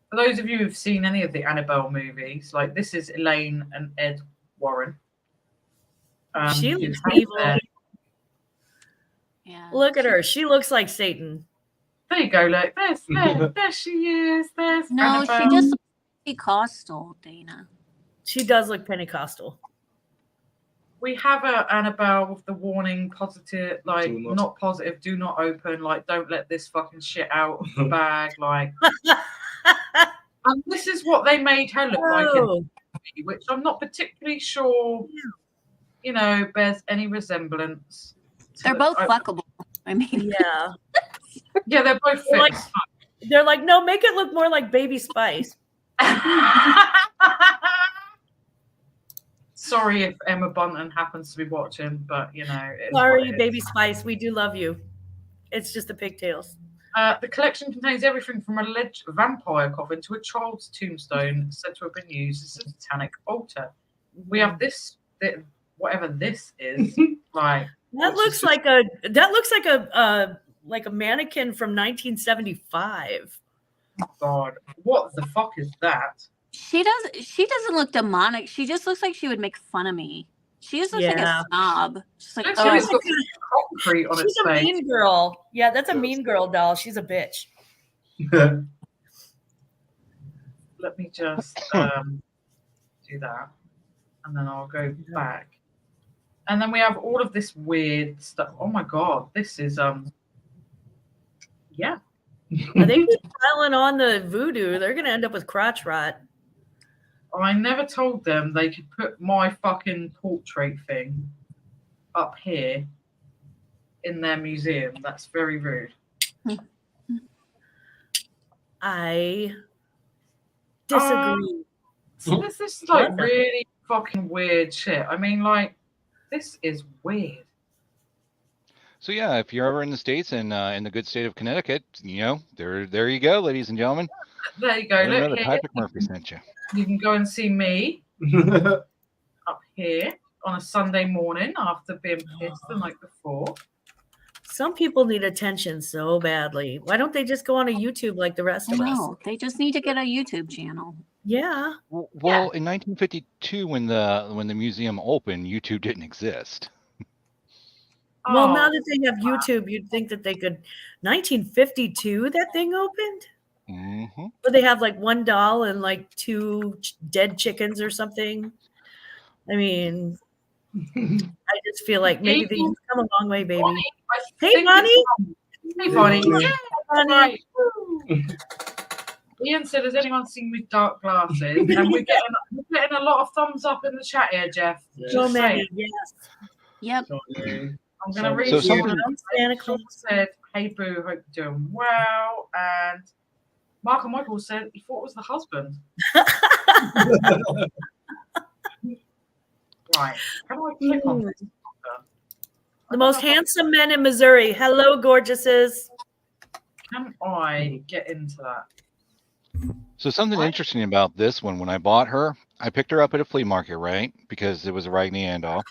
Speaker 4: for those of you who've seen any of the Annabelle movies, like this is Elaine and Ed Warren.
Speaker 7: She
Speaker 4: you
Speaker 7: looks
Speaker 4: have
Speaker 7: evil.
Speaker 4: there-
Speaker 5: Yeah.
Speaker 7: Look at her. She looks like Satan.
Speaker 4: There you go, look. There she is. There's
Speaker 5: No,
Speaker 4: Annabelle.
Speaker 5: she just looks Pentecostal, Dana.
Speaker 7: She does look Pentecostal.
Speaker 4: We have a Annabelle with the warning positive, like
Speaker 3: Do not-
Speaker 4: not positive, do not open, like don't let this fucking shit out of the bag, like. And this is what they made her look like in
Speaker 7: Oh,
Speaker 4: the movie, which I'm not particularly sure, you know, bears any resemblance. to
Speaker 5: They're
Speaker 4: the-
Speaker 5: both
Speaker 4: I-
Speaker 5: fuckable. I mean,
Speaker 7: yeah.
Speaker 4: Yeah, they're both fit.
Speaker 7: Like- They're like, no, make it look more like Baby Spice.
Speaker 4: Sorry if Emma Bunton happens to be watching, but you know. It's what
Speaker 7: Sorry,
Speaker 4: it is.
Speaker 7: Baby Spice. We do love you. It's just the pigtails.
Speaker 4: The collection contains everything from an alleged vampire coffin to a child's tombstone said to have been used as a satanic altar. We have this, whatever this is, like
Speaker 7: That looks like a mannequin from 1975.
Speaker 4: God, what the fuck is that?
Speaker 5: She doesn't look demonic. She just looks like she would make fun of me. She just looks like
Speaker 7: Yeah.
Speaker 5: a snob. She's like,
Speaker 4: Looks
Speaker 5: oh,
Speaker 4: like it's got concrete on
Speaker 7: She's
Speaker 4: its
Speaker 7: a
Speaker 4: face.
Speaker 7: mean girl. Yeah, that's a mean girl doll. She's a bitch.
Speaker 4: Let me just do that, and then I'll go back. And then we have all of this weird stuff. Oh my god, this is yeah.
Speaker 7: They keep piling on the voodoo. They're gonna end up with crotch rot.
Speaker 4: I never told them they could put my fucking portrait thing up here in their museum. That's very rude.
Speaker 7: I disagree.
Speaker 4: So this is like really fucking weird shit. I mean, like, this is weird.
Speaker 6: So yeah, if you're ever in the States and in the good state of Connecticut, you know, there you go, ladies and gentlemen.
Speaker 4: There you go.
Speaker 6: Let 'em know
Speaker 4: Look
Speaker 6: that
Speaker 4: here.
Speaker 6: Patrick Murphy sent you.
Speaker 4: You can go and see me up here on a Sunday morning after being pissed the night before.
Speaker 7: Some people need attention so badly. Why don't they just go on a YouTube like the rest
Speaker 5: I
Speaker 7: of us?
Speaker 5: know. They just need to get a YouTube channel.
Speaker 7: Yeah.
Speaker 6: Well, in 1952, when the museum opened, YouTube didn't exist.
Speaker 7: Well, now
Speaker 4: Oh,
Speaker 7: that they have YouTube, you'd think that they could. 1952, that thing opened?
Speaker 6: Mm-hmm.
Speaker 7: But they have like one doll and like two dead chickens or something. I mean, I just feel like maybe they've come a long way, baby.
Speaker 4: Bonnie, I
Speaker 7: Hey,
Speaker 4: think
Speaker 7: Bonnie.
Speaker 4: it's- Hey, Bonnie.
Speaker 8: Yeah.
Speaker 7: Bonnie.
Speaker 4: Right. Ian said, "Has anyone seen with dark glasses?" And we're getting a lot of thumbs up in the chat here, Jeff.
Speaker 7: So
Speaker 4: Just
Speaker 7: many,
Speaker 4: saying.
Speaker 7: yes.
Speaker 5: Yep.
Speaker 4: I'm going to read
Speaker 6: So
Speaker 4: someone
Speaker 6: something-
Speaker 4: else.
Speaker 7: Santa
Speaker 4: Sean
Speaker 7: Claus.
Speaker 4: said, "Hey Boo, hope you're doing well." And Mark and Michael said he thought it was the husband. Right. How do I click on this?
Speaker 7: The most handsome men in Missouri. Hello, gorgeouses.
Speaker 4: Can I get into that?
Speaker 6: So something
Speaker 4: What?
Speaker 6: interesting about this one, when I bought her, I picked her up at a flea market, right? Because it was a Raggedy Ann doll.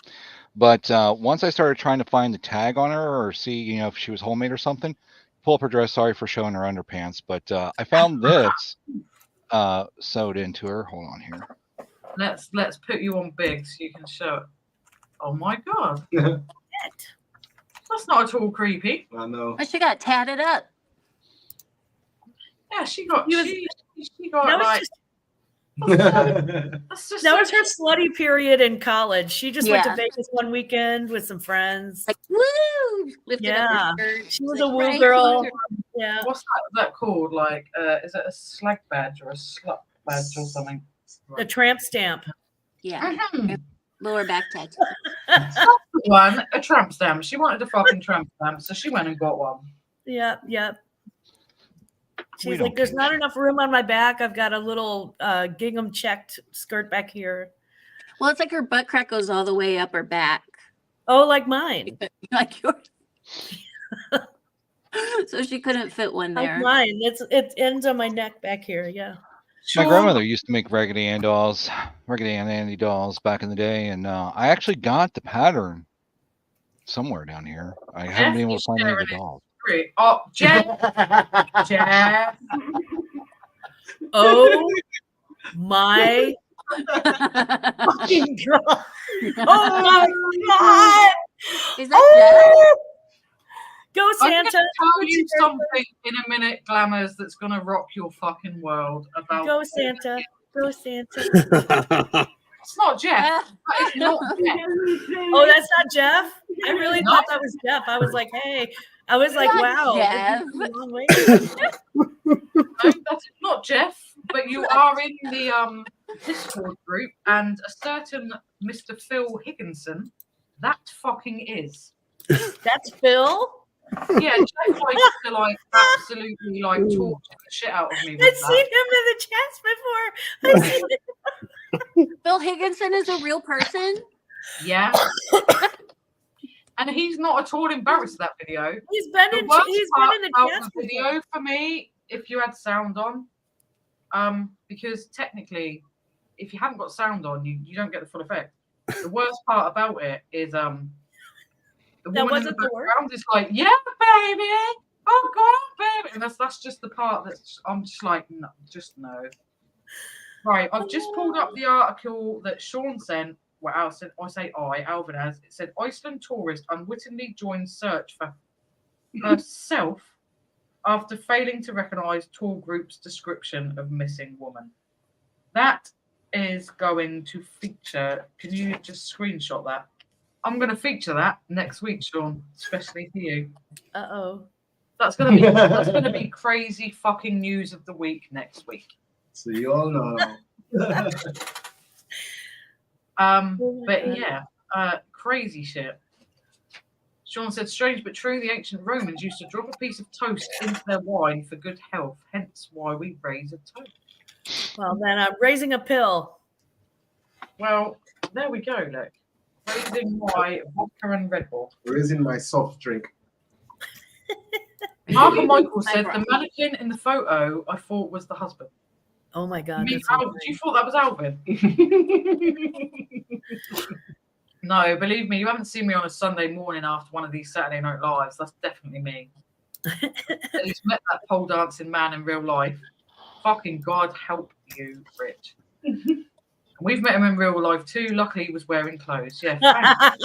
Speaker 6: But once I started trying to find the tag on her or see, you know, if she was homemade or something, pull up her dress. Sorry for showing her underpants, but I found this sewed into her. Hold on here.
Speaker 4: Let's put you on big so you can show it. Oh my god. That's not at all creepy.
Speaker 3: I know.
Speaker 5: But she got tatted up.
Speaker 4: Yeah, she got
Speaker 7: He was-
Speaker 4: she got
Speaker 7: That was
Speaker 4: like
Speaker 7: just,
Speaker 4: that's just
Speaker 7: that was her slutty period in college. She just went to
Speaker 5: Yeah.
Speaker 7: Vegas one weekend with some friends.
Speaker 5: Like, woo! Lifted up
Speaker 7: Yeah.
Speaker 5: her skirt.
Speaker 7: She was
Speaker 5: Like,
Speaker 7: a woo
Speaker 5: right
Speaker 7: girl.
Speaker 5: here.
Speaker 7: Yeah.
Speaker 4: what's that called? Like is it a slag badge or a slut badge or something?
Speaker 7: The tramp stamp.
Speaker 5: Yeah.
Speaker 4: Mhm.
Speaker 5: Lower back tattoo.
Speaker 4: One, a tramp stamp. She wanted a fucking tramp stamp, so she went and got one.
Speaker 7: Yep, yep.
Speaker 6: We
Speaker 7: She's
Speaker 6: don't
Speaker 7: like, there's
Speaker 6: care.
Speaker 7: not enough room on my back. I've got a little gingham checked skirt back here.
Speaker 5: Well, it's like her butt crack goes all the way up her back.
Speaker 7: Oh, like mine.
Speaker 5: Like yours. So she couldn't fit one
Speaker 7: Like
Speaker 5: there.
Speaker 7: mine. It ends on my neck back here. Yeah.
Speaker 6: My grandmother used to make Raggedy Ann dolls, Raggedy Ann Andy dolls back in the day, and I actually got the pattern somewhere down here. I haven't been able to find any of the dolls.
Speaker 4: Oh, Jeff. Jeff.
Speaker 7: Oh my fucking god. Oh my god.
Speaker 5: Is that
Speaker 7: Oh! Go
Speaker 4: I'm going to
Speaker 7: Santa.
Speaker 4: tell you something in a minute, Glamours, that's going to rock your fucking world about.
Speaker 7: Go Santa. Go Santa.
Speaker 4: It's not Jeff.
Speaker 5: Jeff?
Speaker 4: That is not Jeff.
Speaker 7: Oh, that's not Jeff? I really
Speaker 4: No.
Speaker 7: thought that was Jeff. I was like, hey. I was like,
Speaker 5: Not
Speaker 7: wow.
Speaker 5: Jeff.
Speaker 7: this is a long way.
Speaker 4: No, that's not Jeff, but you are in the Discord group, and a certain Mr. Phil Higginson, that fucking is.
Speaker 7: That's Phil.
Speaker 4: Yeah, Jeff likes to like absolutely like torture the shit out of me.
Speaker 7: I've
Speaker 4: With
Speaker 7: seen him
Speaker 4: that.
Speaker 7: in the chats before. I've seen him.
Speaker 5: Phil Higginson is a real person.
Speaker 4: Yeah. And he's not at all embarrassed of that video.
Speaker 7: He's been in
Speaker 4: worst
Speaker 7: the
Speaker 4: part about
Speaker 7: cast
Speaker 4: the video for me, if you had sound on, because technically, if you haven't got sound on, you don't get the full effect. The worst part about it is the woman in the background is like, "Yeah, baby, oh God, baby," and that's just the part that's I'm just like, no, just no. Right, I've just pulled up the article that Sean sent. Well, Alvin has. It said Iceland tourist unwittingly joins search for herself after failing to recognise tour group's description of missing woman. That is going to feature. Can you just screenshot that? I'm going to feature that next week, Sean, especially for you.
Speaker 7: Uh-oh.
Speaker 4: That's gonna be crazy fucking news of the week next week.
Speaker 3: So you all know.
Speaker 4: But yeah, crazy shit. Sean said, strange but true, the ancient Romans used to drop a piece of toast into their wine for good health, hence why we raise a toast.
Speaker 7: Well, then I'm raising a pill.
Speaker 4: Well, there we go, look. Raising my vodka and Red Bull.
Speaker 3: Raising my soft drink.
Speaker 4: Mark and Michael said the mannequin in the photo I thought was the husband.
Speaker 7: Oh my God.
Speaker 4: You thought that was Alvin? No, believe me, you haven't seen me on a Sunday morning after one of these Saturday Night Lives. That's definitely me. At least met that pole dancing man in real life. Fucking God help you, Rich. We've met him in real life too. Luckily, he was wearing clothes. Yeah, thanks.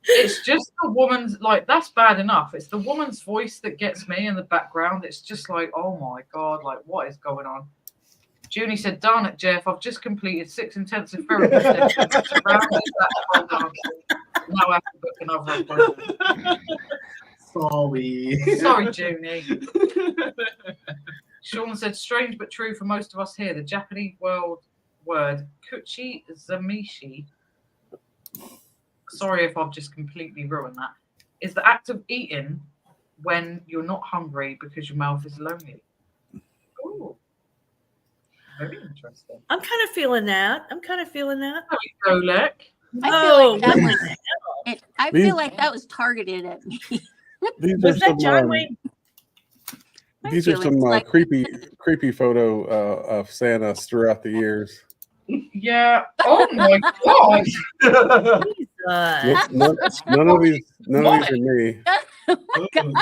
Speaker 4: It's just the woman's, like, that's bad enough. It's the woman's voice that gets me in the background. It's just like, oh my God, like, what is going on? Junie said, darn it, Jeff, I've just completed 6 intensive therapy sessions. Now I have to book another appointment. Sorry, Junie. Sean said, strange but true for most of us here. The Japanese word kuchi zamishi, sorry if I've just completely ruined that, is the act of eating when you're not hungry because your mouth is lonely. Ooh. Very interesting.
Speaker 7: I'm kind of feeling that.
Speaker 4: There we go, look.
Speaker 5: I feel like that was targeted at me.
Speaker 7: Was that John Wayne?
Speaker 8: These are some creepy photo of Santa throughout the years.
Speaker 4: Yeah. Oh my God.
Speaker 8: None of these are me.
Speaker 5: Oh God.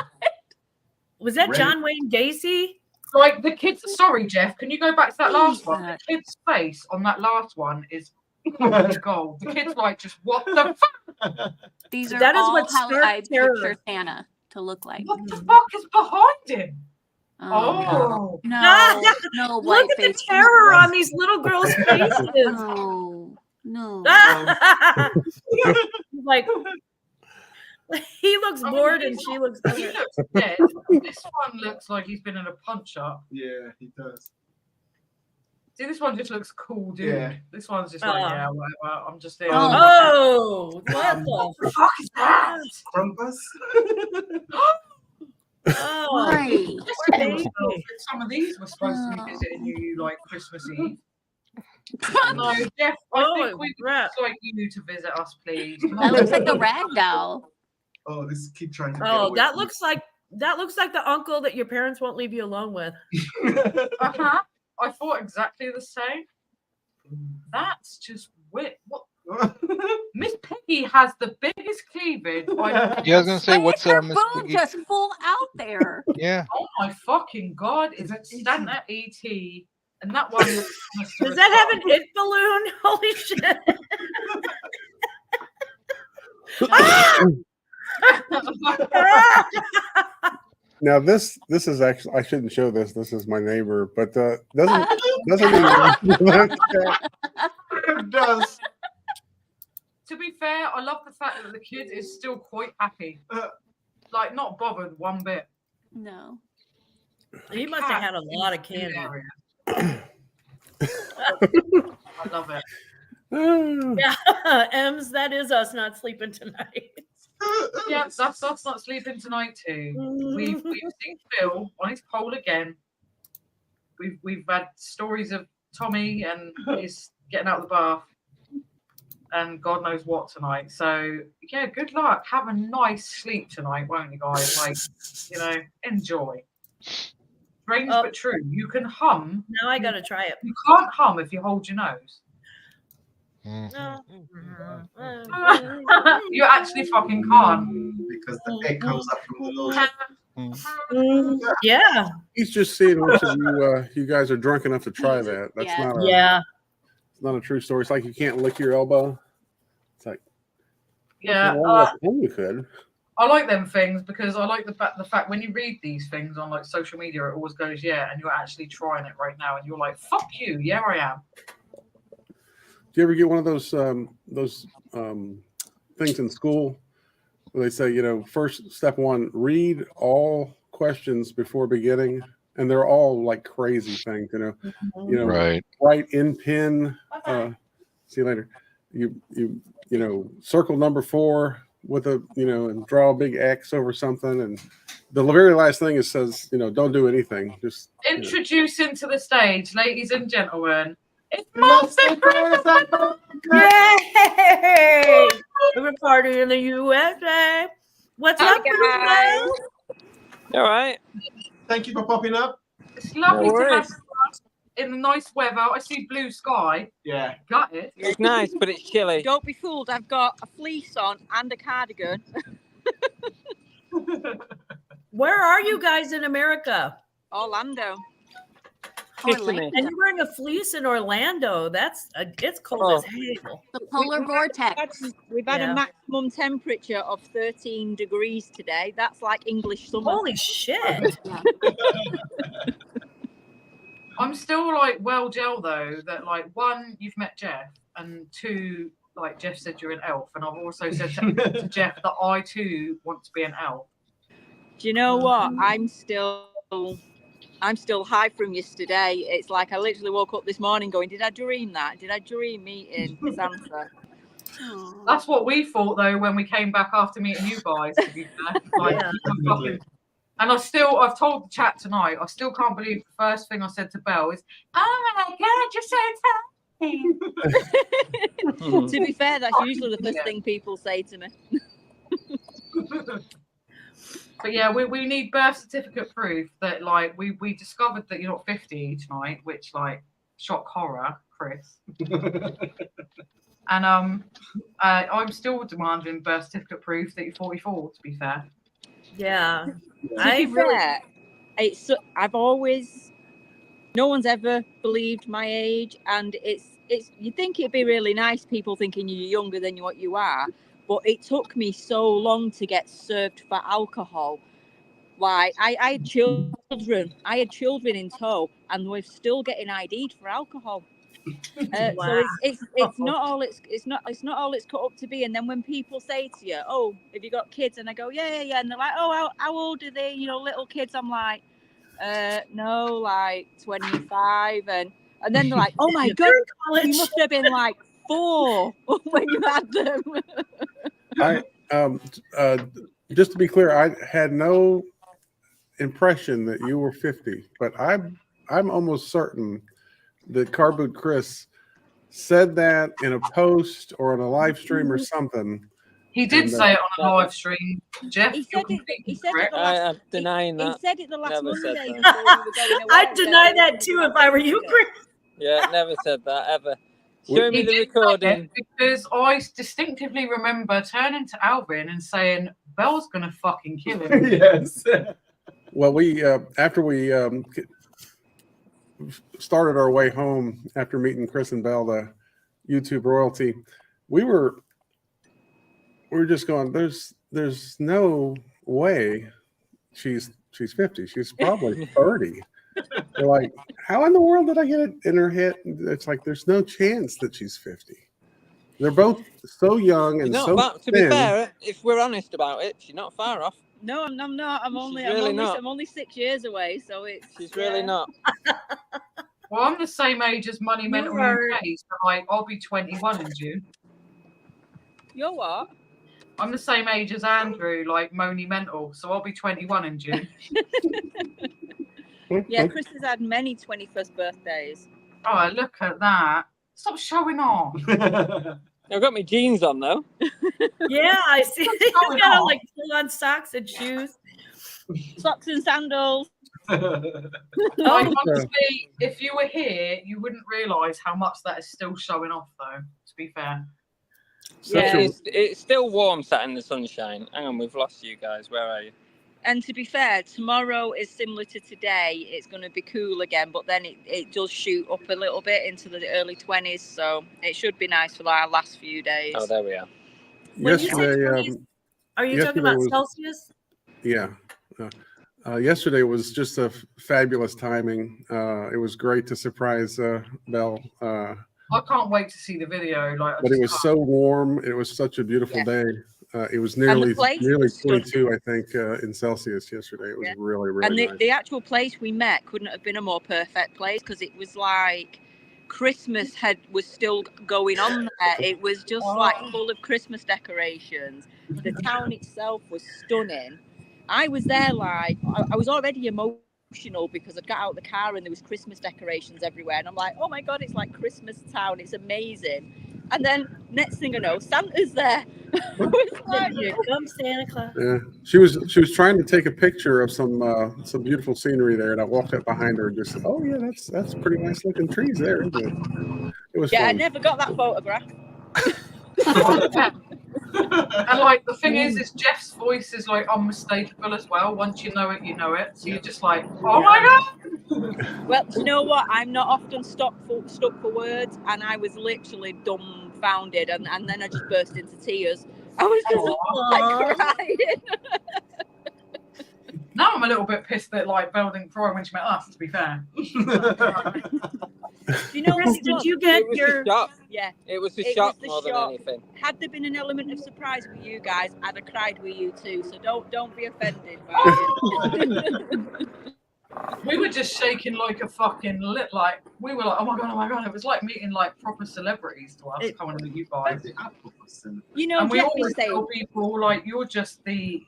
Speaker 7: Was that John Wayne Gacy?
Speaker 4: Like the kids. Sorry, Jeff. Can you go back to that last one? The kid's face on that last one is gold. The kid's like, just what the fuck?
Speaker 5: These are
Speaker 7: that is
Speaker 5: all
Speaker 7: what
Speaker 5: how I picture Santa to look like.
Speaker 4: What the fuck is behind him?
Speaker 5: Oh no!
Speaker 7: Look at the terror on these little girls' faces.
Speaker 5: No.
Speaker 7: Like he looks bored and she looks.
Speaker 4: He looks dead. This one looks like he's been in a punch up.
Speaker 3: Yeah, he does.
Speaker 4: See, this one just looks cool, dude. Yeah. This one's just like, yeah, whatever. I'm just there.
Speaker 7: Oh, what the
Speaker 4: fuck is that?
Speaker 3: Crumpus?
Speaker 7: Oh,
Speaker 5: right.
Speaker 4: Some of these were supposed to be visiting you like Christmas Eve. No, Jeff, I think we would like you to visit us, please.
Speaker 5: That looks like a rag doll.
Speaker 3: Oh, this keep trying to.
Speaker 7: Oh, that looks like the uncle that your parents won't leave you alone with.
Speaker 4: I thought exactly the same. That's just weird. What? Miss Peggy has the biggest cleavage.
Speaker 6: Yeah, I was gonna say, what's
Speaker 5: her
Speaker 6: Miss
Speaker 5: boob
Speaker 6: Peggy?
Speaker 5: just full out there?
Speaker 6: Yeah.
Speaker 4: Oh my fucking God! Is it Santa E.T. And that one looks
Speaker 7: does that have an it balloon? Holy shit!
Speaker 8: Now this is actually, I shouldn't show this. This is my neighbor, but doesn't
Speaker 3: it does.
Speaker 4: To be fair, I love the fact that the kid is still quite happy, like not bothered one bit.
Speaker 5: No.
Speaker 7: He must have had a lot of candy.
Speaker 4: I love it.
Speaker 7: Yeah, Ems, that is us not sleeping tonight.
Speaker 4: Yeah, that's us not sleeping tonight too. We've seen Phil on his pole again. We've had stories of Tommy and he's getting out of the bath and God knows what tonight. So yeah, good luck. Have a nice sleep tonight, won't you guys? Like, you know, enjoy. Strange but true. You can hum.
Speaker 7: Now I gotta try it.
Speaker 4: You can't hum if you hold your nose. You actually fucking can't.
Speaker 3: Because the echoes up from the Lord.
Speaker 7: Yeah.
Speaker 8: He's just seeing which of you guys are drunk enough to try that. That's
Speaker 5: Yeah.
Speaker 8: it's not a true story. It's like you can't lick your elbow. It's like,
Speaker 4: Yeah.
Speaker 8: you could.
Speaker 4: I like them things because I like the fact when you read these things on like social media, it always goes, yeah, and you're actually trying it right now, and you're like, fuck you, yeah, I am.
Speaker 8: Do you ever get one of those things in school where they say, you know, first step one, read all questions before beginning, and they're all like crazy things, you know,
Speaker 6: Right.
Speaker 8: write in pen. See you later. You know, circle number 4 with a, you know, and draw a big X over something, and the very last thing it says, you know, don't do anything. Just
Speaker 4: introducing to the stage, ladies and gentlemen. It's Master Chris.
Speaker 7: Yay! We're party in the USA. What's up, guys?
Speaker 9: All right.
Speaker 3: Thank you for popping up.
Speaker 4: It's lovely
Speaker 9: No
Speaker 4: to have
Speaker 9: worries.
Speaker 4: you in the nice weather. I see blue sky.
Speaker 3: Yeah.
Speaker 4: Got it.
Speaker 9: It's nice, but it's chilly.
Speaker 10: Don't be fooled. I've got a fleece on and a cardigan.
Speaker 7: Where are you guys in America?
Speaker 10: Orlando.
Speaker 9: Tiffany.
Speaker 7: And you're wearing a fleece in Orlando. That's it's cold as hell.
Speaker 5: The polar vortex.
Speaker 10: We've had
Speaker 7: Yeah.
Speaker 10: a maximum temperature of 13 degrees today. That's like English summer.
Speaker 7: Holy shit.
Speaker 4: I'm still like well gel though that like 1, you've met Jeff, and 2, like Jeff said you're an elf, and I've also said to Jeff that I too want to be an elf.
Speaker 10: Do you know what? I'm still high from yesterday. It's like I literally woke up this morning going, did I dream that? Did I dream meeting Santa?
Speaker 4: That's what we thought though when we came back after meeting you guys. To be fair, like,
Speaker 7: Yeah.
Speaker 4: and I've told the chat tonight. I still can't believe the first thing I said to Belle is, "Oh my god, you're so talented."
Speaker 10: To be fair, that's usually the first thing people say to me.
Speaker 4: But yeah, we need birth certificate proof that like we discovered that you're not 50 tonight, which like shock horror, Chris. And I'm still demanding birth certificate proof that you're 44. To be fair.
Speaker 7: Yeah.
Speaker 10: To be fair, I've always, no one's ever believed my age, and it's you think it'd be really nice people thinking you're younger than what you are, but it took me so long to get served for alcohol. Like I had children in tow, and we're still getting ID'd for alcohol.
Speaker 7: Wow.
Speaker 10: So it's not all it's not all it's cut up to be. And then when people say to you, "Oh, have you got kids?" and I go, "Yeah," and they're like, "Oh, how old are they? You know, little kids." I'm like, "No, like 25," and then they're like, "Oh my god, you must have been like 4 when you had them."
Speaker 8: Just to be clear, I had no impression that you were 50, but I'm almost certain that Car Boot Chris said that in a post or on a live stream or something.
Speaker 4: He did say it on a live stream, Jeff.
Speaker 10: He said it the
Speaker 9: I'm denying that.
Speaker 10: He said it the last
Speaker 9: Never said
Speaker 10: Monday.
Speaker 9: that.
Speaker 10: Before we were going away.
Speaker 7: I'd deny that too if I were you, Chris.
Speaker 9: Yeah, never said that ever. Show me the recording.
Speaker 4: Because I distinctively remember turning to Alvin and saying, "Belle's gonna fucking kill him."
Speaker 3: Yes.
Speaker 8: Well, we after we started our way home after meeting Chris and Belle, the YouTube royalty, we were just going, there's no way she's 50. She's probably 30. They're like, how in the world did I get it in her head? It's like there's no chance that she's 50. They're both so young and
Speaker 9: No,
Speaker 8: so
Speaker 9: but to
Speaker 8: thin.
Speaker 9: be fair, if we're honest about it, she's not far off.
Speaker 10: No, I'm not. I'm only 6 years away, so it's.
Speaker 9: She's really not.
Speaker 4: Well, I'm the same age as Money Mental UK, so like I'll be 21 in June.
Speaker 10: You're what?
Speaker 4: I'm the same age as Andrew, like Money Mental, so I'll be 21 in June.
Speaker 10: Yeah, Chris has had many 21st birthdays.
Speaker 4: Oh, look at that. Stop showing off.
Speaker 9: I've got my jeans on though.
Speaker 7: Yeah, I see. He's
Speaker 4: going
Speaker 7: got on
Speaker 4: on?
Speaker 7: like full-on socks and shoes.
Speaker 10: Socks and sandals.
Speaker 4: Like,
Speaker 7: Oh,
Speaker 4: honestly, if you were here, you wouldn't realise how much that is still showing off, though, to be fair.
Speaker 7: yeah.
Speaker 9: It's still warm sat in the sunshine. Hang on, we've lost you guys. Where are you?
Speaker 10: And to be fair, tomorrow is similar to today. It's going to be cool again, but then it does shoot up a little bit into the early 20s. So it should be nice for our last few days.
Speaker 9: Oh, there we are.
Speaker 7: When you say
Speaker 8: Yesterday,
Speaker 7: 20s, are you talking
Speaker 8: yesterday
Speaker 7: about
Speaker 8: was-
Speaker 7: Celsius?
Speaker 8: yeah. Yesterday was just a fabulous timing. It was great to surprise Belle.
Speaker 4: I can't wait to see the video. Like,
Speaker 8: But it was so warm. It was such a beautiful day. It was nearly
Speaker 10: place was
Speaker 8: 22, I think, in Celsius yesterday. It was really, really
Speaker 10: And
Speaker 8: nice.
Speaker 10: the actual place we met couldn't have been a more perfect place because it was like Christmas was still going on there. It was just like full of Christmas decorations. The town itself was stunning. I was there like I was already emotional because I got out of the car and there was Christmas decorations everywhere, and I'm like, oh my god, it's like Christmas town. It's amazing. And then next thing I know, Santa's there.
Speaker 7: Here comes Santa Claus.
Speaker 8: Yeah, she was trying to take a picture of some beautiful scenery there, and I walked up behind her and just said, "Oh yeah, that's pretty nice looking trees there, isn't it?" It was
Speaker 10: Yeah, I
Speaker 8: fun.
Speaker 10: never got that photograph.
Speaker 4: And like the thing is Jeff's voice is like unmistakable as well. Once you know it, you know it. So you're just like, oh my god.
Speaker 10: Well, you know what? I'm not often stuck for words, and I was literally dumbfounded, and then I just burst into tears. I was just like crying.
Speaker 4: Now I'm a little bit pissed that like Belle didn't cry when she met us, to be fair.
Speaker 10: You know,
Speaker 7: Chris, did you get
Speaker 9: It was
Speaker 7: your?
Speaker 9: the shock.
Speaker 10: Yeah.
Speaker 9: It was the
Speaker 10: It
Speaker 9: shock
Speaker 10: was the
Speaker 9: more
Speaker 10: shock.
Speaker 9: than anything.
Speaker 10: Had there been an element of surprise with you guys, I'd have cried with you too. So don't be offended by it.
Speaker 4: We were just shaking like a fucking like we were like, oh my god. It was like meeting like proper celebrities to us coming to meet you guys.
Speaker 10: You know,
Speaker 4: And we
Speaker 10: Jeff
Speaker 4: always
Speaker 10: is saying,
Speaker 4: tell people like you're just the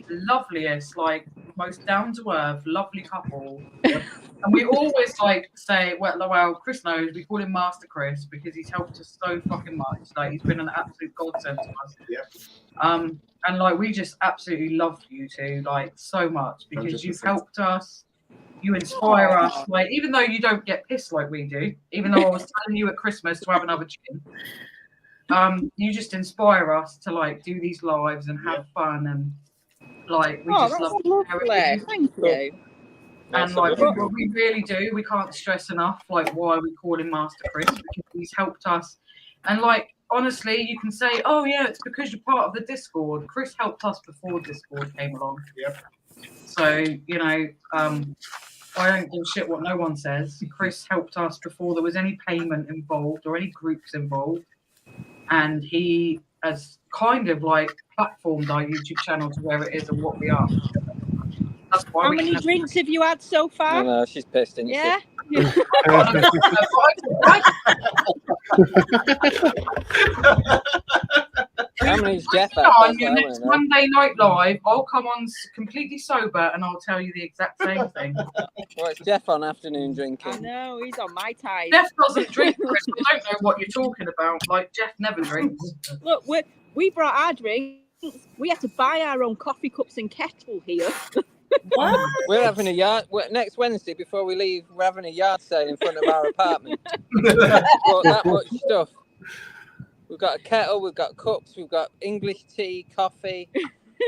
Speaker 4: loveliest, like most down to earth, lovely couple. And we always like say, well, Chris knows, we call him Master Chris because he's helped us so fucking much. Like he's been an absolute godsend to us.
Speaker 3: Yeah.
Speaker 4: And like we just absolutely love you two, like so much because you've
Speaker 3: 100%.
Speaker 4: helped us. You inspire us, like even though you don't get pissed like we do, even though I was telling you at Christmas to have another gin, you just inspire us to like do these lives and have fun and like we just love to share it with you.
Speaker 10: Thank you.
Speaker 4: And like we really do, we can't stress enough like why we call him Master Chris because he's helped us. And like honestly, you can say, oh yeah, it's because you're part of the Discord. Chris helped us before Discord came along.
Speaker 3: Yep.
Speaker 4: So you know, I don't give a shit what no one says. Chris helped us before there was any payment involved or any groups involved, and he has kind of like platformed our YouTube channel to where it is and what we are. That's why
Speaker 10: How
Speaker 4: we
Speaker 10: many drinks have you had so far?
Speaker 9: I know, she's pissed, isn't she?
Speaker 10: Yeah.
Speaker 9: How many's Jeff had?
Speaker 4: On your next Monday Night Live, I'll come on completely sober and I'll tell you the exact same thing.
Speaker 9: Well, it's Jeff on afternoon
Speaker 10: I
Speaker 9: drinking.
Speaker 10: know, he's on my tide.
Speaker 4: Jeff doesn't drink, Chris. I don't know what you're talking about. Like, Jeff never drinks.
Speaker 10: Look, we brought our drinks. We had to buy our own coffee cups and kettle here.
Speaker 7: What?
Speaker 9: We're having a yard next Wednesday before we leave. We're having a yard sale in front of our apartment. Bought that much stuff. We've got a kettle, we've got cups, we've got English tea, coffee,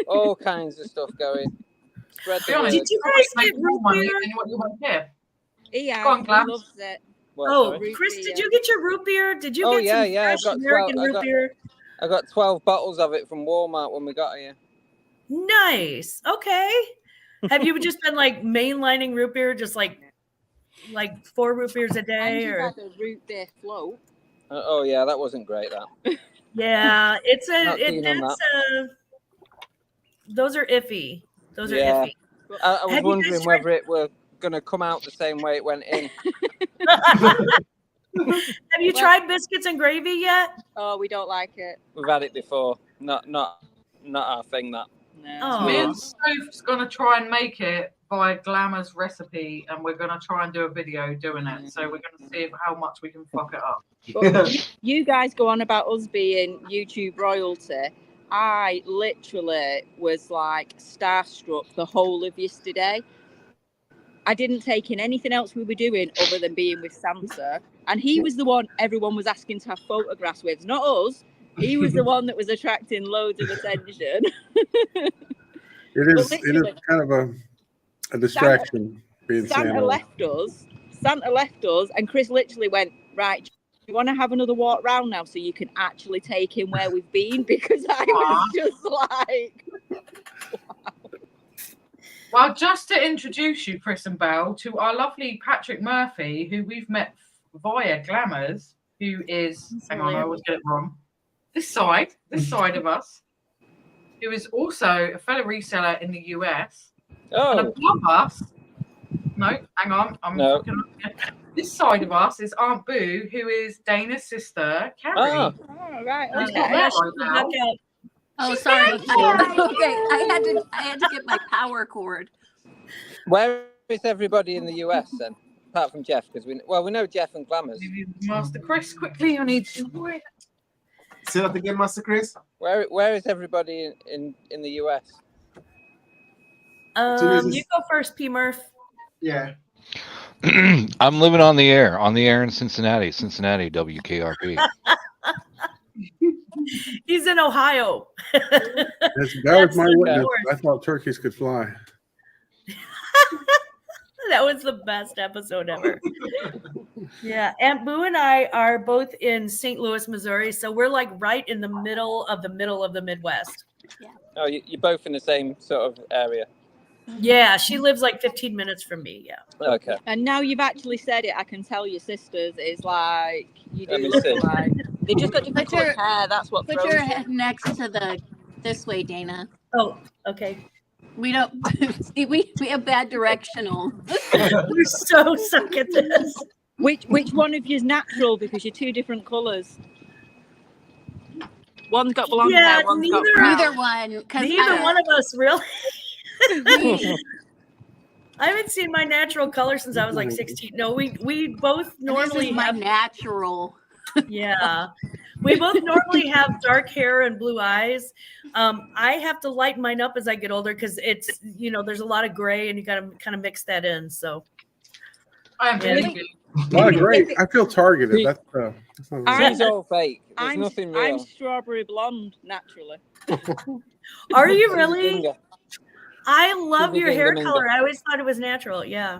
Speaker 9: all kinds of stuff going. Spread the word.
Speaker 7: Did you guys get
Speaker 4: more
Speaker 7: root
Speaker 4: money
Speaker 7: beer?
Speaker 4: than what you want here?
Speaker 10: He
Speaker 4: Go on,
Speaker 10: has,
Speaker 4: Glams.
Speaker 10: he loves it.
Speaker 9: What,
Speaker 7: Oh,
Speaker 9: sorry?
Speaker 7: Chris, did you get your root beer? Did you
Speaker 9: Oh,
Speaker 7: get
Speaker 9: yeah,
Speaker 7: some
Speaker 9: yeah, I've
Speaker 7: fresh
Speaker 9: got
Speaker 7: American
Speaker 9: 12
Speaker 7: root beer?
Speaker 9: I got 12 bottles of it from Walmart when we got here.
Speaker 7: Nice. Okay. Have you just been like mainlining root beer, just like 4 root beers a
Speaker 10: And
Speaker 7: day,
Speaker 10: you
Speaker 7: or
Speaker 10: had a root beer float.
Speaker 9: Oh yeah, that wasn't great. That.
Speaker 7: yeah, it's
Speaker 9: Not keen on
Speaker 7: those are iffy. Those are
Speaker 9: Yeah.
Speaker 7: iffy.
Speaker 9: I was
Speaker 7: Have you
Speaker 9: wondering
Speaker 7: guys tried-
Speaker 9: whether it were going to come out the same way it went in.
Speaker 7: Have you tried biscuits and gravy yet?
Speaker 10: Oh, we don't like it.
Speaker 9: We've had it before. Not our thing. That.
Speaker 10: No.
Speaker 7: Oh.
Speaker 4: Me and Soph's gonna try and make it via Glamour's recipe, and we're going to try and do a video doing it. So we're going to see how much we can fuck it up.
Speaker 10: But you guys go on about us being YouTube royalty. I literally was like starstruck the whole of yesterday. I didn't take in anything else we were doing other than being with Santa. And he was the one everyone was asking to have photographs with, not us. He was the one that was attracting loads of attention.
Speaker 8: It is kind of a distraction being
Speaker 10: Santa left us, and Chris literally went, right, do you want to have another walk round now so you can actually take in where we've been? Because I was just like...
Speaker 4: Well, just to introduce you, Chris and Belle, to our lovely Patrick Murphy, who we've met via Glamours, who is, hang on, I always get it wrong, this side of us, who is also a fellow reseller in the US.
Speaker 9: Oh.
Speaker 4: And above us, no, hang on, this side of us is Aunt Boo, who is Dana's sister, Carrie.
Speaker 10: Oh, right,
Speaker 4: She's not there right now.
Speaker 5: Oh,
Speaker 4: She's
Speaker 5: sorry.
Speaker 4: back.
Speaker 5: Okay, I had to get my power cord.
Speaker 9: Where is everybody in the US then, apart from Jeff? Because we know Jeff and Glamours.
Speaker 4: Master Chris, quickly, I need to.
Speaker 3: Say that again, Master Chris.
Speaker 9: Where is everybody in the US?
Speaker 7: You go first, P. Murph.
Speaker 3: Yeah.
Speaker 6: I'm living on the air in Cincinnati, WKRP.
Speaker 7: He's in Ohio.
Speaker 8: That was my witness. I thought turkeys could fly.
Speaker 7: That was the best episode ever. Yeah, Aunt Boo and I are both in St. Louis, Missouri, so we're like right in the middle of the Midwest.
Speaker 5: Yeah.
Speaker 9: Oh, you're both in the same sort of area.
Speaker 7: Yeah, she lives like 15 minutes from me. Yeah.
Speaker 9: Okay.
Speaker 10: And now you've actually said it, I can tell your sisters is like you do
Speaker 9: Let me
Speaker 10: look
Speaker 9: see.
Speaker 10: alike. They just got different
Speaker 5: Put your-
Speaker 10: colored hair. That's what
Speaker 5: Put
Speaker 10: throws
Speaker 5: your
Speaker 10: you.
Speaker 5: head next to this way, Dana.
Speaker 7: Oh, okay.
Speaker 5: We don't, see, we have bad directional.
Speaker 7: We're so suck at this.
Speaker 10: Which one of you is natural because you're two different colors? One's got blonde hair, one's got brown.
Speaker 5: Neither one.
Speaker 7: Neither one of us really. I haven't seen my natural color since I was like 16. No, we both normally
Speaker 5: my
Speaker 7: have
Speaker 5: natural.
Speaker 7: Yeah. We both normally have dark hair and blue eyes. I have to lighten mine up as I get older because it's, there's a lot of gray and you got to kind of mix that in. So
Speaker 4: I'm really
Speaker 8: A lot of gray. I feel targeted. That's
Speaker 9: It's all fake. There's
Speaker 10: I'm
Speaker 9: nothing real.
Speaker 10: I'm strawberry blonde naturally.
Speaker 7: Are you really?
Speaker 9: Finger.
Speaker 7: I love your hair
Speaker 9: Finger.
Speaker 7: color. I always thought it was natural. Yeah.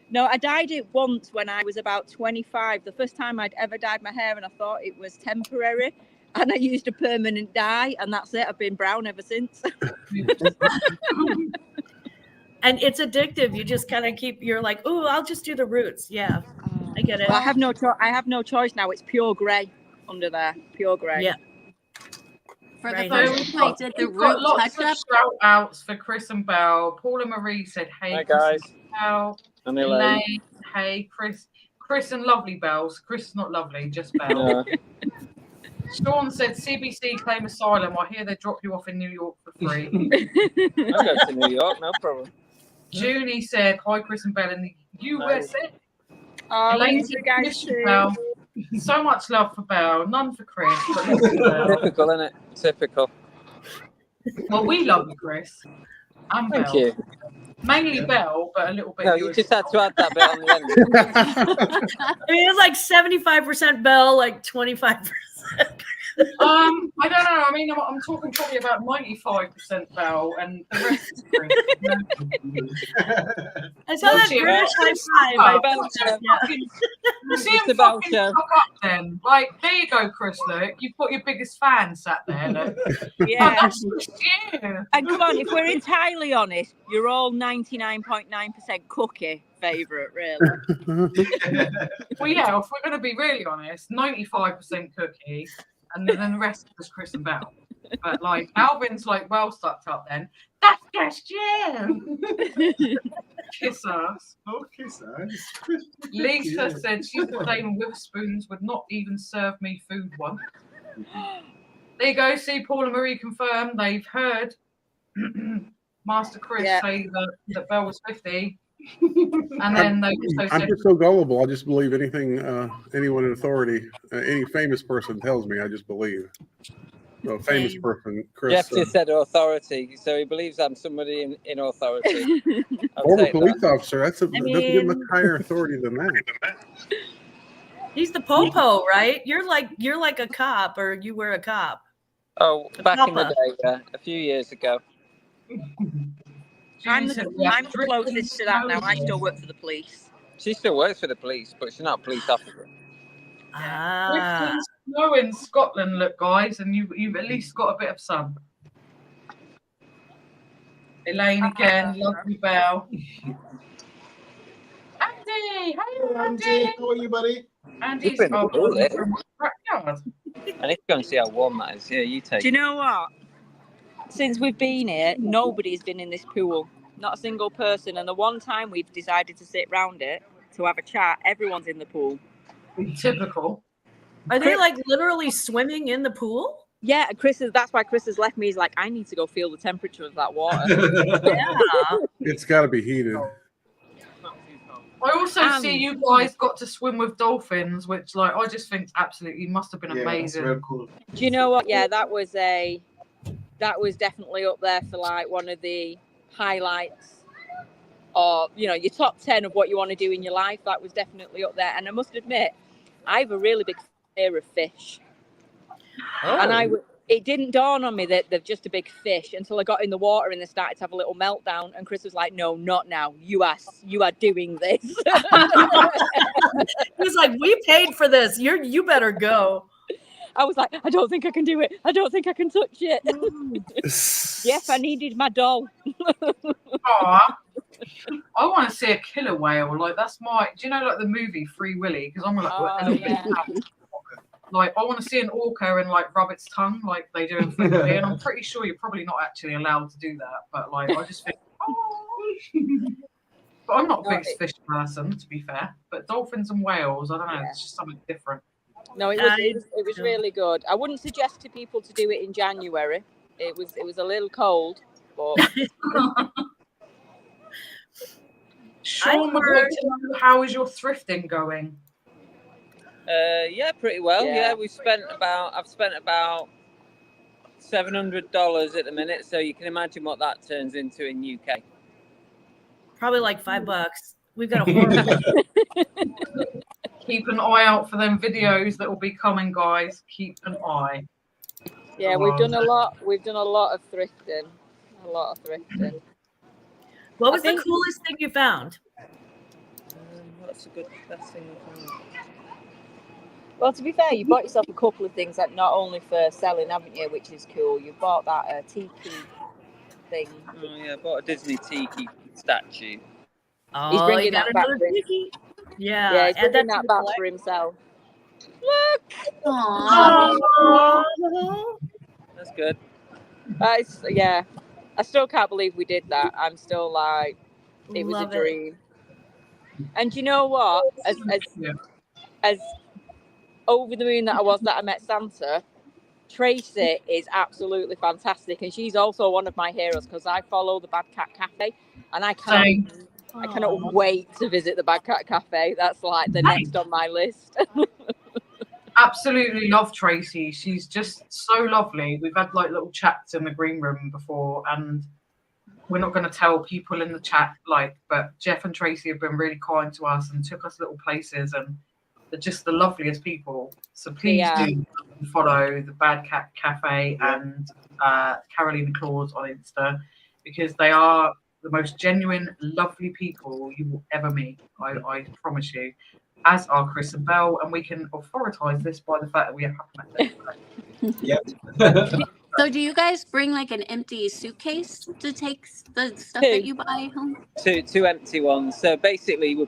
Speaker 10: No, I dyed it once when I was about 25. The first time I'd ever dyed my hair, and I thought it was temporary. And I used a permanent dye, and that's it. I've been brown ever since.
Speaker 7: And it's addictive. You just kind of you're like, oh, I'll just do the roots. Yeah, I get it.
Speaker 10: Well, I have no choice now. It's pure grey under there. Pure grey.
Speaker 7: Yeah.
Speaker 5: For
Speaker 7: Right.
Speaker 5: the first time I did the
Speaker 4: We've got
Speaker 5: root
Speaker 4: lots
Speaker 5: touch
Speaker 4: of
Speaker 5: up.
Speaker 4: shout outs for Chris and Belle. Paula Marie said, hey,
Speaker 9: Hi,
Speaker 4: Chris
Speaker 9: guys.
Speaker 4: and Belle.
Speaker 9: And Elaine.
Speaker 4: Elaine, hey, Chris and lovely Bells. Chris is not lovely, just Belle.
Speaker 9: Yeah.
Speaker 4: Sean said, CBC claim asylum. I hear they drop you off in New York for free.
Speaker 9: I'll go to New York, no problem.
Speaker 4: Junie said, hi, Chris and Belle in the USA.
Speaker 10: Elaine,
Speaker 4: said,
Speaker 10: you guys
Speaker 4: "Miss you,
Speaker 10: too."
Speaker 4: Belle. So much love for Belle, none for Chris. But lots for Belle.
Speaker 9: Typical, isn't it? Typical.
Speaker 4: Well, we love you, Chris. And
Speaker 9: Thank
Speaker 4: Belle.
Speaker 9: you.
Speaker 4: Mainly Belle, but a little bit.
Speaker 9: No, you just had to add that bit on the end.
Speaker 7: I mean, it's like 75% Belle, like 25%.
Speaker 4: I don't know. I mean, I'm talking probably about 95% Belle, and the rest is Chris.
Speaker 7: I saw that
Speaker 4: Bullshit.
Speaker 7: British high five.
Speaker 9: Bye,
Speaker 7: I
Speaker 9: Belle.
Speaker 4: You see
Speaker 9: It's
Speaker 4: him
Speaker 9: the Belle
Speaker 4: fucking
Speaker 9: show.
Speaker 4: fuck up then. Like, there you go, Chris, look. You've got your biggest fan sat there, look.
Speaker 10: Yeah.
Speaker 4: That's just you.
Speaker 10: And come on, if we're entirely honest, you're all 99.9% cookie favourite, really.
Speaker 4: Well, yeah, if we're going to be really honest, 95% cookie, and then the rest is Chris and Belle. But, like, Alvin's, like, well sucked up then. That's just you. Kiss us.
Speaker 3: Oh, kiss her.
Speaker 4: Lisa said she's the same with spoons, would not even serve me food once. There you go. See, Paula Marie confirmed. They've heard. Master Chris
Speaker 10: Yeah.
Speaker 4: say that Belle was 50. And then they also
Speaker 8: I'm
Speaker 4: said,
Speaker 8: just so gullible. I just believe anything anyone in authority, any famous person tells me. I just believe. So, famous
Speaker 7: Same.
Speaker 8: person,
Speaker 9: Jeff
Speaker 8: Chris,
Speaker 9: just said authority, so he believes I'm somebody in authority. I'll
Speaker 8: former
Speaker 9: take
Speaker 8: police
Speaker 9: that.
Speaker 8: officer. Doesn't get much
Speaker 7: mean-
Speaker 8: higher authority than that.
Speaker 7: He's the popo, right? You're like a cop, or you were a cop.
Speaker 9: Oh,
Speaker 7: A
Speaker 9: back in the
Speaker 7: papa.
Speaker 9: day, yeah, a few years ago.
Speaker 10: I'm
Speaker 4: Judy said,
Speaker 10: the,
Speaker 4: "We have
Speaker 10: I'm the
Speaker 4: drifting
Speaker 10: closest to that now. I still
Speaker 4: snow
Speaker 10: work for the police.
Speaker 9: She still works for the police, but she's not a police officer.
Speaker 7: Ah.
Speaker 4: Drifting snow in Scotland, look, guys, and you've at least got a bit of sun." Elaine again, lovely Belle. Andy, hey Andy.
Speaker 3: How are you, buddy?
Speaker 4: Andy's
Speaker 9: You've been
Speaker 4: our
Speaker 9: cool, eh?
Speaker 4: from backyard.
Speaker 9: I need to go and see how warm that is. Yeah, you take
Speaker 10: Do you know what? Since we've been here, nobody's been in this pool. Not a single person. And the one time we've decided to sit round it to have a chat, everyone's in the pool.
Speaker 4: Typical.
Speaker 7: Are they like literally swimming in the pool?
Speaker 10: Yeah, and that's why Chris has left me. He's like, I need to go feel the temperature of that water.
Speaker 7: Yeah.
Speaker 8: It's got to be heated.
Speaker 4: I also see you guys got to swim with dolphins, which like I just think absolutely must have been amazing.
Speaker 3: That's real cool.
Speaker 10: Do you know what? Yeah, that was definitely up there for like one of the highlights, or your top 10 of what you want to do in your life. That was definitely up there. And I must admit, I have a really big fear of fish. And it didn't dawn on me that they're just a big fish until I got in the water and they started to have a little meltdown. And Chris was like, "No, not now. You are doing this."
Speaker 7: He was like, "We paid for this. You better go."
Speaker 10: I was like, "I don't think I can do it. I don't think I can touch it." Yes, I needed my doll.
Speaker 4: Aw. I want to see a killer whale. Like that's my. Do you know like the movie Free Willy? Because I'm like a little bit. Like I want to see an orca and like rub its tongue like they do in Free Willy, and I'm pretty sure you're probably not actually allowed to do that. But like I just think, but I'm not a big fish person to be fair. But dolphins and whales, I don't know, it's just something different.
Speaker 10: No, it was really good. I wouldn't suggest to people to do it in January. It was a little cold, but.
Speaker 4: Sean would like to know, how is your thrifting going?
Speaker 9: Yeah, pretty well. Yeah, I've spent about $700 at the minute, so you can imagine what that turns into in UK.
Speaker 7: Probably like $5. We've got a horrible.
Speaker 4: Keep an eye out for them videos that will be coming, guys. Keep an eye.
Speaker 10: Yeah, we've done a lot. We've done a lot of thrifting.
Speaker 7: What was the coolest thing you found?
Speaker 9: That's a good thing.
Speaker 10: Well, to be fair, you bought yourself a couple of things that not only for selling, haven't you? Which is cool. You bought that tiki thing.
Speaker 9: Oh yeah, I bought a Disney tiki statue.
Speaker 7: Oh,
Speaker 10: He's bringing
Speaker 7: got
Speaker 10: that back
Speaker 7: another
Speaker 10: for
Speaker 7: tiki. Yeah,
Speaker 10: Yeah, he's
Speaker 7: add
Speaker 10: bringing
Speaker 7: to
Speaker 10: that
Speaker 7: the
Speaker 10: back
Speaker 7: collection.
Speaker 10: for himself.
Speaker 7: Aww.
Speaker 9: That's good.
Speaker 10: Yeah, I still can't believe we did that. I'm still like, it was
Speaker 7: Love
Speaker 10: a dream. And you know what? As over the moon that I was that I met Santa, Tracy is absolutely fantastic, and she's also one of my heroes because I follow the Bad Cat Cafe, and I cannot wait to visit the Bad Cat Cafe. That's like the next on my list.
Speaker 4: Absolutely love Tracy. She's just so lovely. We've had like little chats in the green room before, and we're not going to tell people in the chat, but Jeff and Tracy have been really kind to us and took us little places, and they're just the loveliest people. So please do follow the Bad Cat Cafe and Carolina Claus on Insta, because they are the most genuine, lovely people you will ever meet. I promise you. As are Chris and Belle, and we can authoritize this by the fact that we have met them.
Speaker 3: Yep.
Speaker 5: So do you guys bring like an empty suitcase to take the stuff that you buy home?
Speaker 9: Two empty ones. So basically, we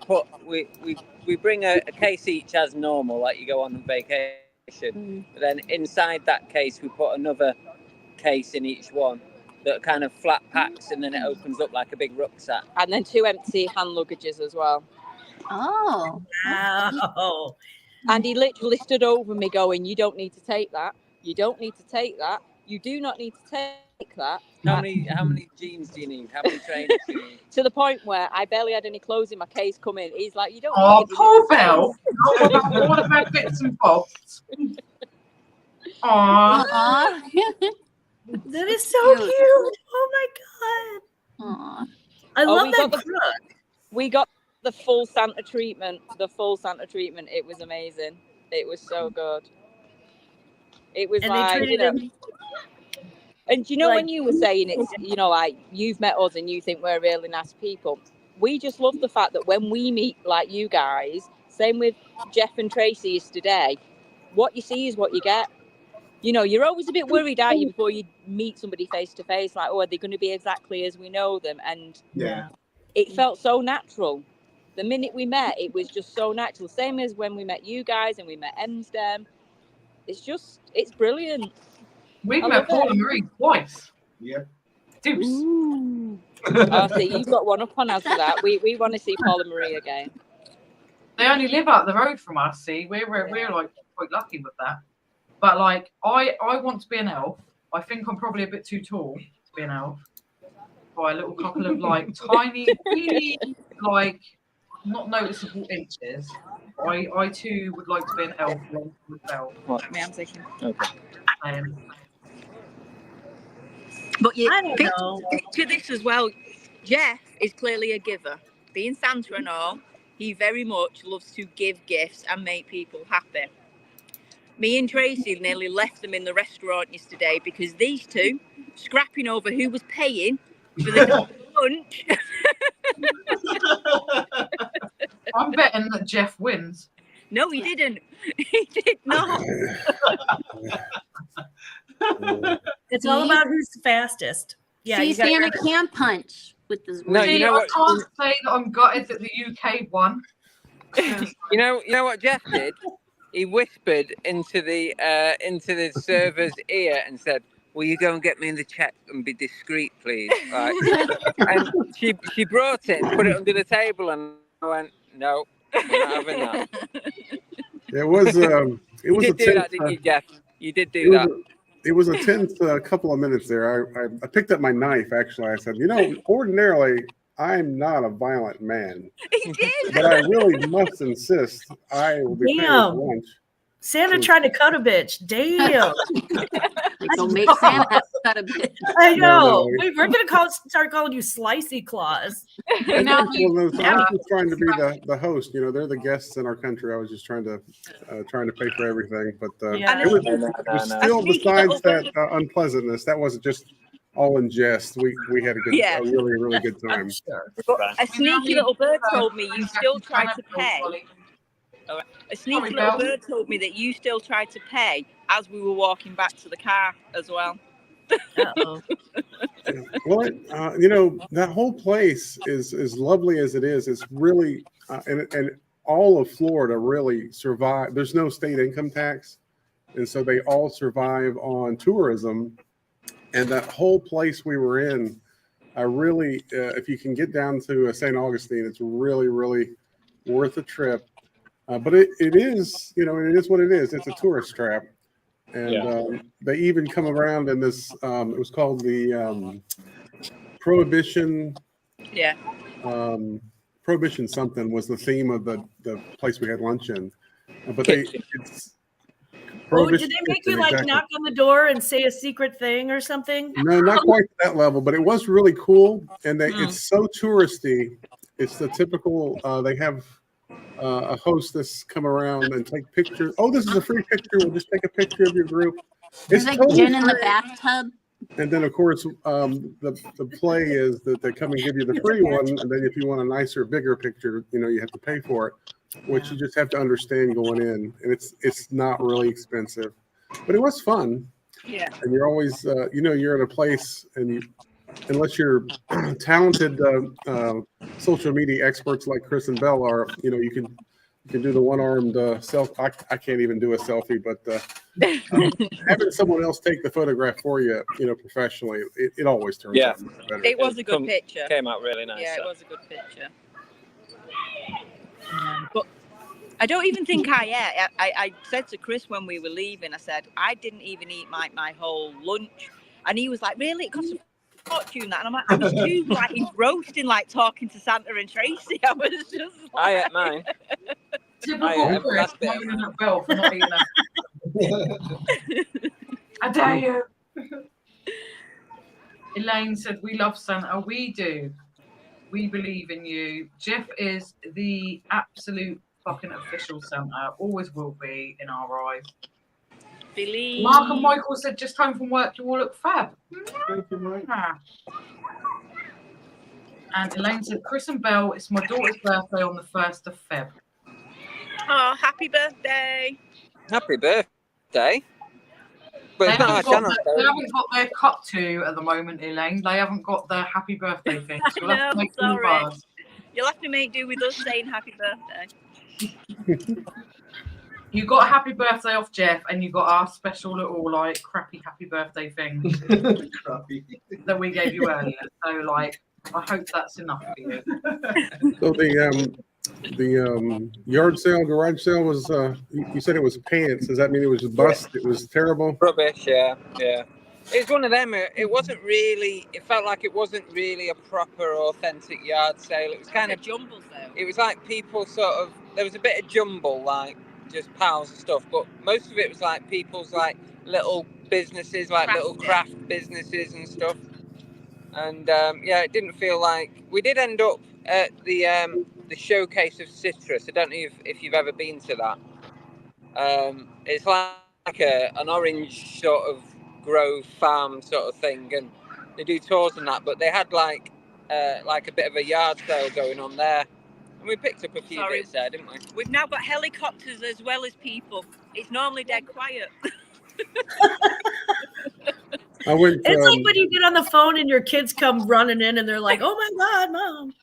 Speaker 9: bring a case each as normal, like you go on vacation. But then inside that case, we put another case in each one that kind of flat packs, and then it opens up like a big rucksack.
Speaker 10: And then 2 empty hand luggages as well.
Speaker 5: Oh.
Speaker 10: Wow. And he literally stood over me going, "You don't need to take that. You don't need to take that." You do not need to take that.
Speaker 9: How many jeans do you need? How many trainers do you need?
Speaker 10: To the point where I barely had any clothes in my case come in. He's like, you don't
Speaker 4: Oh,
Speaker 10: need it. You
Speaker 4: poor
Speaker 10: need the
Speaker 4: Belle.
Speaker 10: space.
Speaker 4: Not without all of her bits and bobs. Aww.
Speaker 5: Aw.
Speaker 7: That is so
Speaker 5: Cute.
Speaker 7: cute. Oh my god.
Speaker 5: Aw.
Speaker 7: I
Speaker 10: Oh,
Speaker 7: love
Speaker 10: we
Speaker 7: that
Speaker 10: got the-
Speaker 7: crook.
Speaker 10: We got the full Santa treatment. The full Santa treatment. It was amazing. It was so good. It was
Speaker 7: And they
Speaker 10: like,
Speaker 7: treated him
Speaker 10: and you know,
Speaker 7: like-
Speaker 10: when you were saying it's, like you've met us and you think we're really nice people. We just love the fact that when we meet like you guys, same with Jeff and Tracy yesterday, what you see is what you get. You're always a bit worried, aren't you, before you meet somebody face to face, like, oh, are they going to be exactly as we know them? And
Speaker 3: Yeah.
Speaker 10: it felt so natural. The minute we met, it was just so natural. Same as when we met you guys and we met Emsdem. It's brilliant.
Speaker 4: We've
Speaker 10: I
Speaker 4: met
Speaker 10: love
Speaker 4: Paul
Speaker 10: it.
Speaker 4: and Marie twice.
Speaker 3: Yep.
Speaker 4: Deuce.
Speaker 10: Ooh. Oh, see, you've got one up on us for that. We want to see Paul and Marie again.
Speaker 4: They only live up the road from us. See, we're like quite lucky with that. But like, I want to be an elf. I think I'm probably a bit too tall to be an elf. By a little couple of like tiny, really like not noticeable inches. I too would like to be an elf along with Belle.
Speaker 10: What? Me, I'm thinking.
Speaker 9: Okay.
Speaker 10: But you
Speaker 7: I don't know.
Speaker 10: picture this as well. Jeff is clearly a giver. Being Santa and all, he very much loves to give gifts and make people happy. Me and Tracy nearly left them in the restaurant yesterday because these two scrapping over who was paying for the lunch.
Speaker 4: I'm betting that Jeff wins.
Speaker 10: No, he didn't. He did not.
Speaker 7: It's all about who's the fastest. Yeah,
Speaker 5: See,
Speaker 7: you gotta-
Speaker 5: Santa can punch with this.
Speaker 9: No,
Speaker 4: See,
Speaker 9: you know
Speaker 4: I
Speaker 9: what?
Speaker 4: can't say that I'm gutted that the UK won.
Speaker 9: You know what Jeff did? He whispered into the server's ear and said, "Will you go and get me in the check and be discreet, please?" Right? And she brought it and put it under the table, and I went, "No, we're not having that."
Speaker 8: It was
Speaker 9: You
Speaker 8: a
Speaker 9: did do
Speaker 8: tense,
Speaker 9: that, didn't you, Jeff? You did
Speaker 8: it
Speaker 9: do
Speaker 8: was
Speaker 9: that.
Speaker 8: it was a tense couple of minutes there. I picked up my knife. Actually, I said, ordinarily I'm not a violent man,
Speaker 10: He did.
Speaker 8: but I really must insist I will be paying
Speaker 7: Damn.
Speaker 8: for lunch.
Speaker 7: Santa tried to cut a bitch. Damn.
Speaker 5: Don't make Santa have to cut a bit.
Speaker 7: I know.
Speaker 8: No.
Speaker 7: We're gonna start calling you Slicey Claus.
Speaker 8: I
Speaker 4: Now
Speaker 8: was just trying to be the host. They're the guests in our country. I was just trying to pay for everything. But
Speaker 7: Yeah.
Speaker 8: it was,
Speaker 9: No.
Speaker 8: still, besides that unpleasantness, that wasn't just all in jest. We had a really, really good time.
Speaker 7: I'm sure.
Speaker 10: A sneaky little bird told me you still tried to pay. A sneaky little bird told me that you still tried to pay as we were walking back to the car as well.
Speaker 7: Uh-oh.
Speaker 8: Well, that whole place is as lovely as it is. It's really and all of Florida really survive. There's no state income tax, and so they all survive on tourism. And that whole place we were in, I really, if you can get down to St. Augustine, it's really, really worth a trip. But it is, it is what it is. It's a tourist trap. And they even come around in this, it was called the Prohibition.
Speaker 10: Yeah.
Speaker 8: Prohibition something was the theme of the place we had lunch in. But it's
Speaker 7: Oh, did they make you
Speaker 8: Kitchen,
Speaker 7: like
Speaker 8: exactly.
Speaker 7: knock on the door and say a secret thing or something?
Speaker 8: No, not quite to that level, but it was really cool. And it's so touristy. It's the typical, they have a hostess come around and take pictures. Oh, this is a free picture. We'll just take a picture of your group.
Speaker 5: There's like
Speaker 8: totally
Speaker 5: gin in the
Speaker 8: free.
Speaker 5: bathtub.
Speaker 8: And then, of course, the play is that they come and give you the free one. And then if you want a nicer, bigger picture, you have to pay for it, which you just have to understand going in. And it's not really expensive, but it was fun.
Speaker 10: Yeah.
Speaker 8: And you're always, you're in a place and unless you're talented social media experts like Chris and Belle are, you can do the one-armed selfie. I can't even do a selfie, but having someone else take the photograph for you, professionally, it always turns out much better.
Speaker 10: It was a good picture.
Speaker 9: Came out really nice.
Speaker 10: Yeah, it was a good picture. But I don't even think I ate. I said to Chris when we were leaving, I said, I didn't even eat my whole lunch. And he was like, really? It costs a fortune, that? And I'm like, I was too like engrossed in like talking to Santa and Tracy. I was just like...
Speaker 9: I ate mine.
Speaker 4: Typical Chris, moaning at Bill for not eating it. I dare you. Elaine said, we love Santa. We do. We believe in you. Jeff is the absolute fucking official Santa. Always will be in our eyes.
Speaker 10: Believe.
Speaker 4: Mark and Michael said, just home from work, you all look fab.
Speaker 3: Thank you, Mike.
Speaker 4: And Elaine said, Chris and Belle, it's my daughter's birthday on the 1st of Feb.
Speaker 10: Oh, happy birthday.
Speaker 9: Happy birthday. But
Speaker 4: They
Speaker 9: it's not our channel.
Speaker 4: They haven't got their cut to at the moment, Elaine. They haven't got their happy birthday thing. So we'll have to make new bars.
Speaker 10: You'll have to make do with us saying happy birthday.
Speaker 4: You got a happy birthday off Jeff, and you got our special little like crappy happy birthday thing that we gave you earlier. So like, I hope that's enough for you.
Speaker 8: So the yard sale, garage sale was you said it was pants. Does that mean it was a bust? It was terrible.
Speaker 9: Rubbish. Yeah. It's one of them. It wasn't really. It felt like it wasn't really a proper, authentic yard sale. It was kind of
Speaker 10: a jumble sale.
Speaker 9: It was like people sort of. There was a bit of jumble, like just piles of stuff, but most of it was like people's like little businesses, like little craft businesses and stuff. And yeah, it didn't feel like we did end up at the showcase of citrus. I don't know if you've ever been to that. It's like an orange sort of grove farm sort of thing, and they do tours and that. But they had like a bit of a yard sale going on there, and we picked up a few bits there, didn't we?
Speaker 10: We've now got helicopters as well as people. It's normally dead quiet.
Speaker 7: It's like when you get on the phone and your kids come running in and they're like, "Oh my God, Mom!"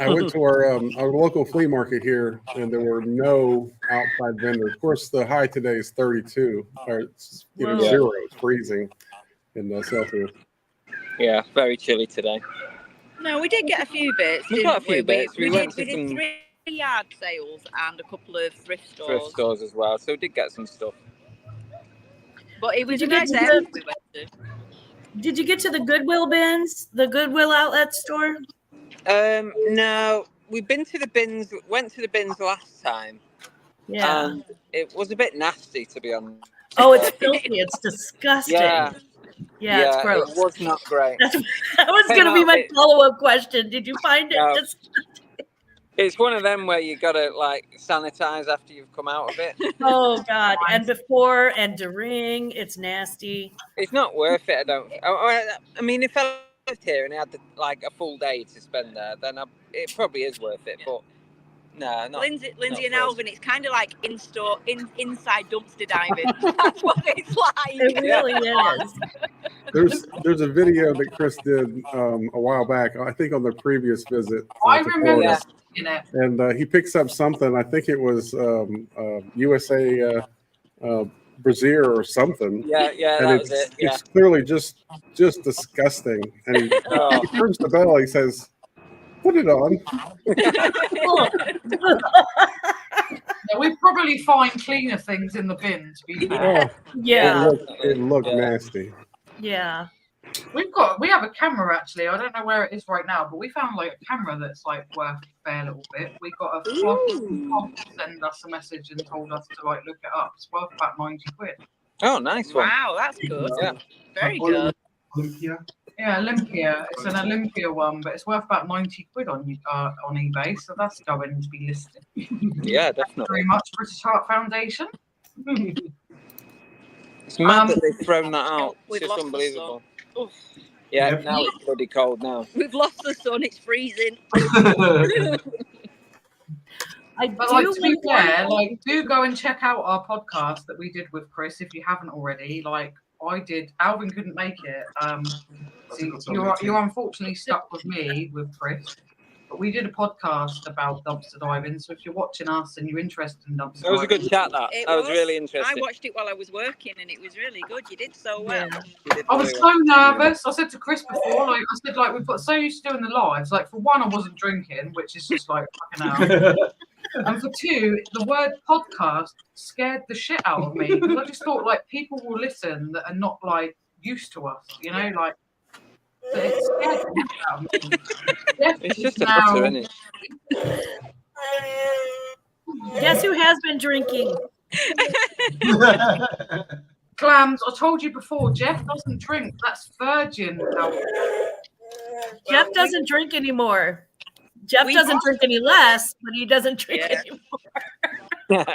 Speaker 8: I went to our local flea market here, and there were no outside vendors. Of course, the high today is 32, or it's, zero. It's freezing in Celsius.
Speaker 9: Yeah, very chilly today.
Speaker 10: No, we did get a few bits.
Speaker 9: We got a few bits. We
Speaker 10: did 3 yard sales and a couple of thrift stores.
Speaker 9: Thrift stores as well, so we did get some stuff.
Speaker 10: But it was a
Speaker 7: Did you
Speaker 10: nice
Speaker 7: get
Speaker 10: area
Speaker 7: to
Speaker 10: we went to.
Speaker 7: Did you get to the Goodwill bins, the Goodwill outlet store?
Speaker 9: No, we've been to the bins. Went to the bins last time.
Speaker 7: Yeah.
Speaker 9: And it was a bit nasty, to be honest.
Speaker 7: Oh, it's filthy. It's disgusting.
Speaker 9: Yeah,
Speaker 7: it's gross.
Speaker 9: It was not great.
Speaker 7: That was going to be my follow-up question. Did you find it?
Speaker 9: No. It's one of them where you gotta like sanitize after you've come out of it.
Speaker 7: Oh God! And before and during, it's nasty.
Speaker 9: It's not worth it. I mean, if I lived here and I had like a full day to spend there, then it probably is worth it. But no, not
Speaker 10: Lindsay
Speaker 9: not
Speaker 10: and Alvin, it's kind of like inside dumpster diving. That's what it's like.
Speaker 7: It really is.
Speaker 8: There's a video that Chris did a while back. I think on the previous visit.
Speaker 4: I remember seeing it.
Speaker 8: And he picks up something. I think it was USA brassiere or something.
Speaker 9: Yeah,
Speaker 8: and
Speaker 9: that was it. Yeah.
Speaker 8: It's clearly just disgusting. And he turns the bell. He says, "Put it on."
Speaker 4: Yeah, we probably find cleaner things in the bin, to be fair.
Speaker 7: Yeah.
Speaker 8: It looked nasty.
Speaker 7: Yeah.
Speaker 4: We have a camera actually. I don't know where it is right now, but we found like a camera that's like worth a fair little bit. We got a vlog send us a message and told us to like look it up. It's worth about 90 quid.
Speaker 9: Oh, nice one.
Speaker 10: Wow, that's good.
Speaker 9: Yeah.
Speaker 10: Very good.
Speaker 3: Olympia.
Speaker 4: Yeah, Olympia. It's an Olympia one, but it's worth about 90 quid on eBay. So that's going to be listed.
Speaker 9: Yeah, definitely.
Speaker 4: Thank you very much, British Heart Foundation.
Speaker 9: It's mad that they've thrown that out.
Speaker 10: We've
Speaker 9: It's just
Speaker 10: lost
Speaker 9: unbelievable.
Speaker 10: Oof.
Speaker 9: Yeah, now it's bloody cold now.
Speaker 10: We've lost the sun. It's freezing.
Speaker 4: But like, to be fair, like, do go and check out our podcast that we did with Chris if you haven't already. Like I did. Alvin couldn't make it. So you're unfortunately stuck with me with Chris. But we did a podcast about dumpster diving. So if you're watching us and you're interested in dumpster diving,
Speaker 9: It was a good chat. That was really interesting.
Speaker 10: I watched it while I was working, and it was really good. You did so well.
Speaker 4: Yeah. I was so nervous. I said to Chris before, like I said, like we've got so used to doing the lives. Like for one, I wasn't drinking, which is just like fucking hell. And for two, the word podcast scared the shit out of me because I just thought like people will listen that are not like used to us, you know, like. But it scared the shit out of me. Jeff
Speaker 9: It's
Speaker 4: is
Speaker 9: just a
Speaker 4: now.
Speaker 9: butter, isn't it?
Speaker 7: Guess who has been drinking?
Speaker 4: Clams, I told you before, Jeff doesn't drink. That's virgin alcohol.
Speaker 7: Jeff doesn't drink anymore. Jeff
Speaker 10: We-
Speaker 7: doesn't drink any less, but he doesn't drink
Speaker 10: Yeah.
Speaker 7: anymore.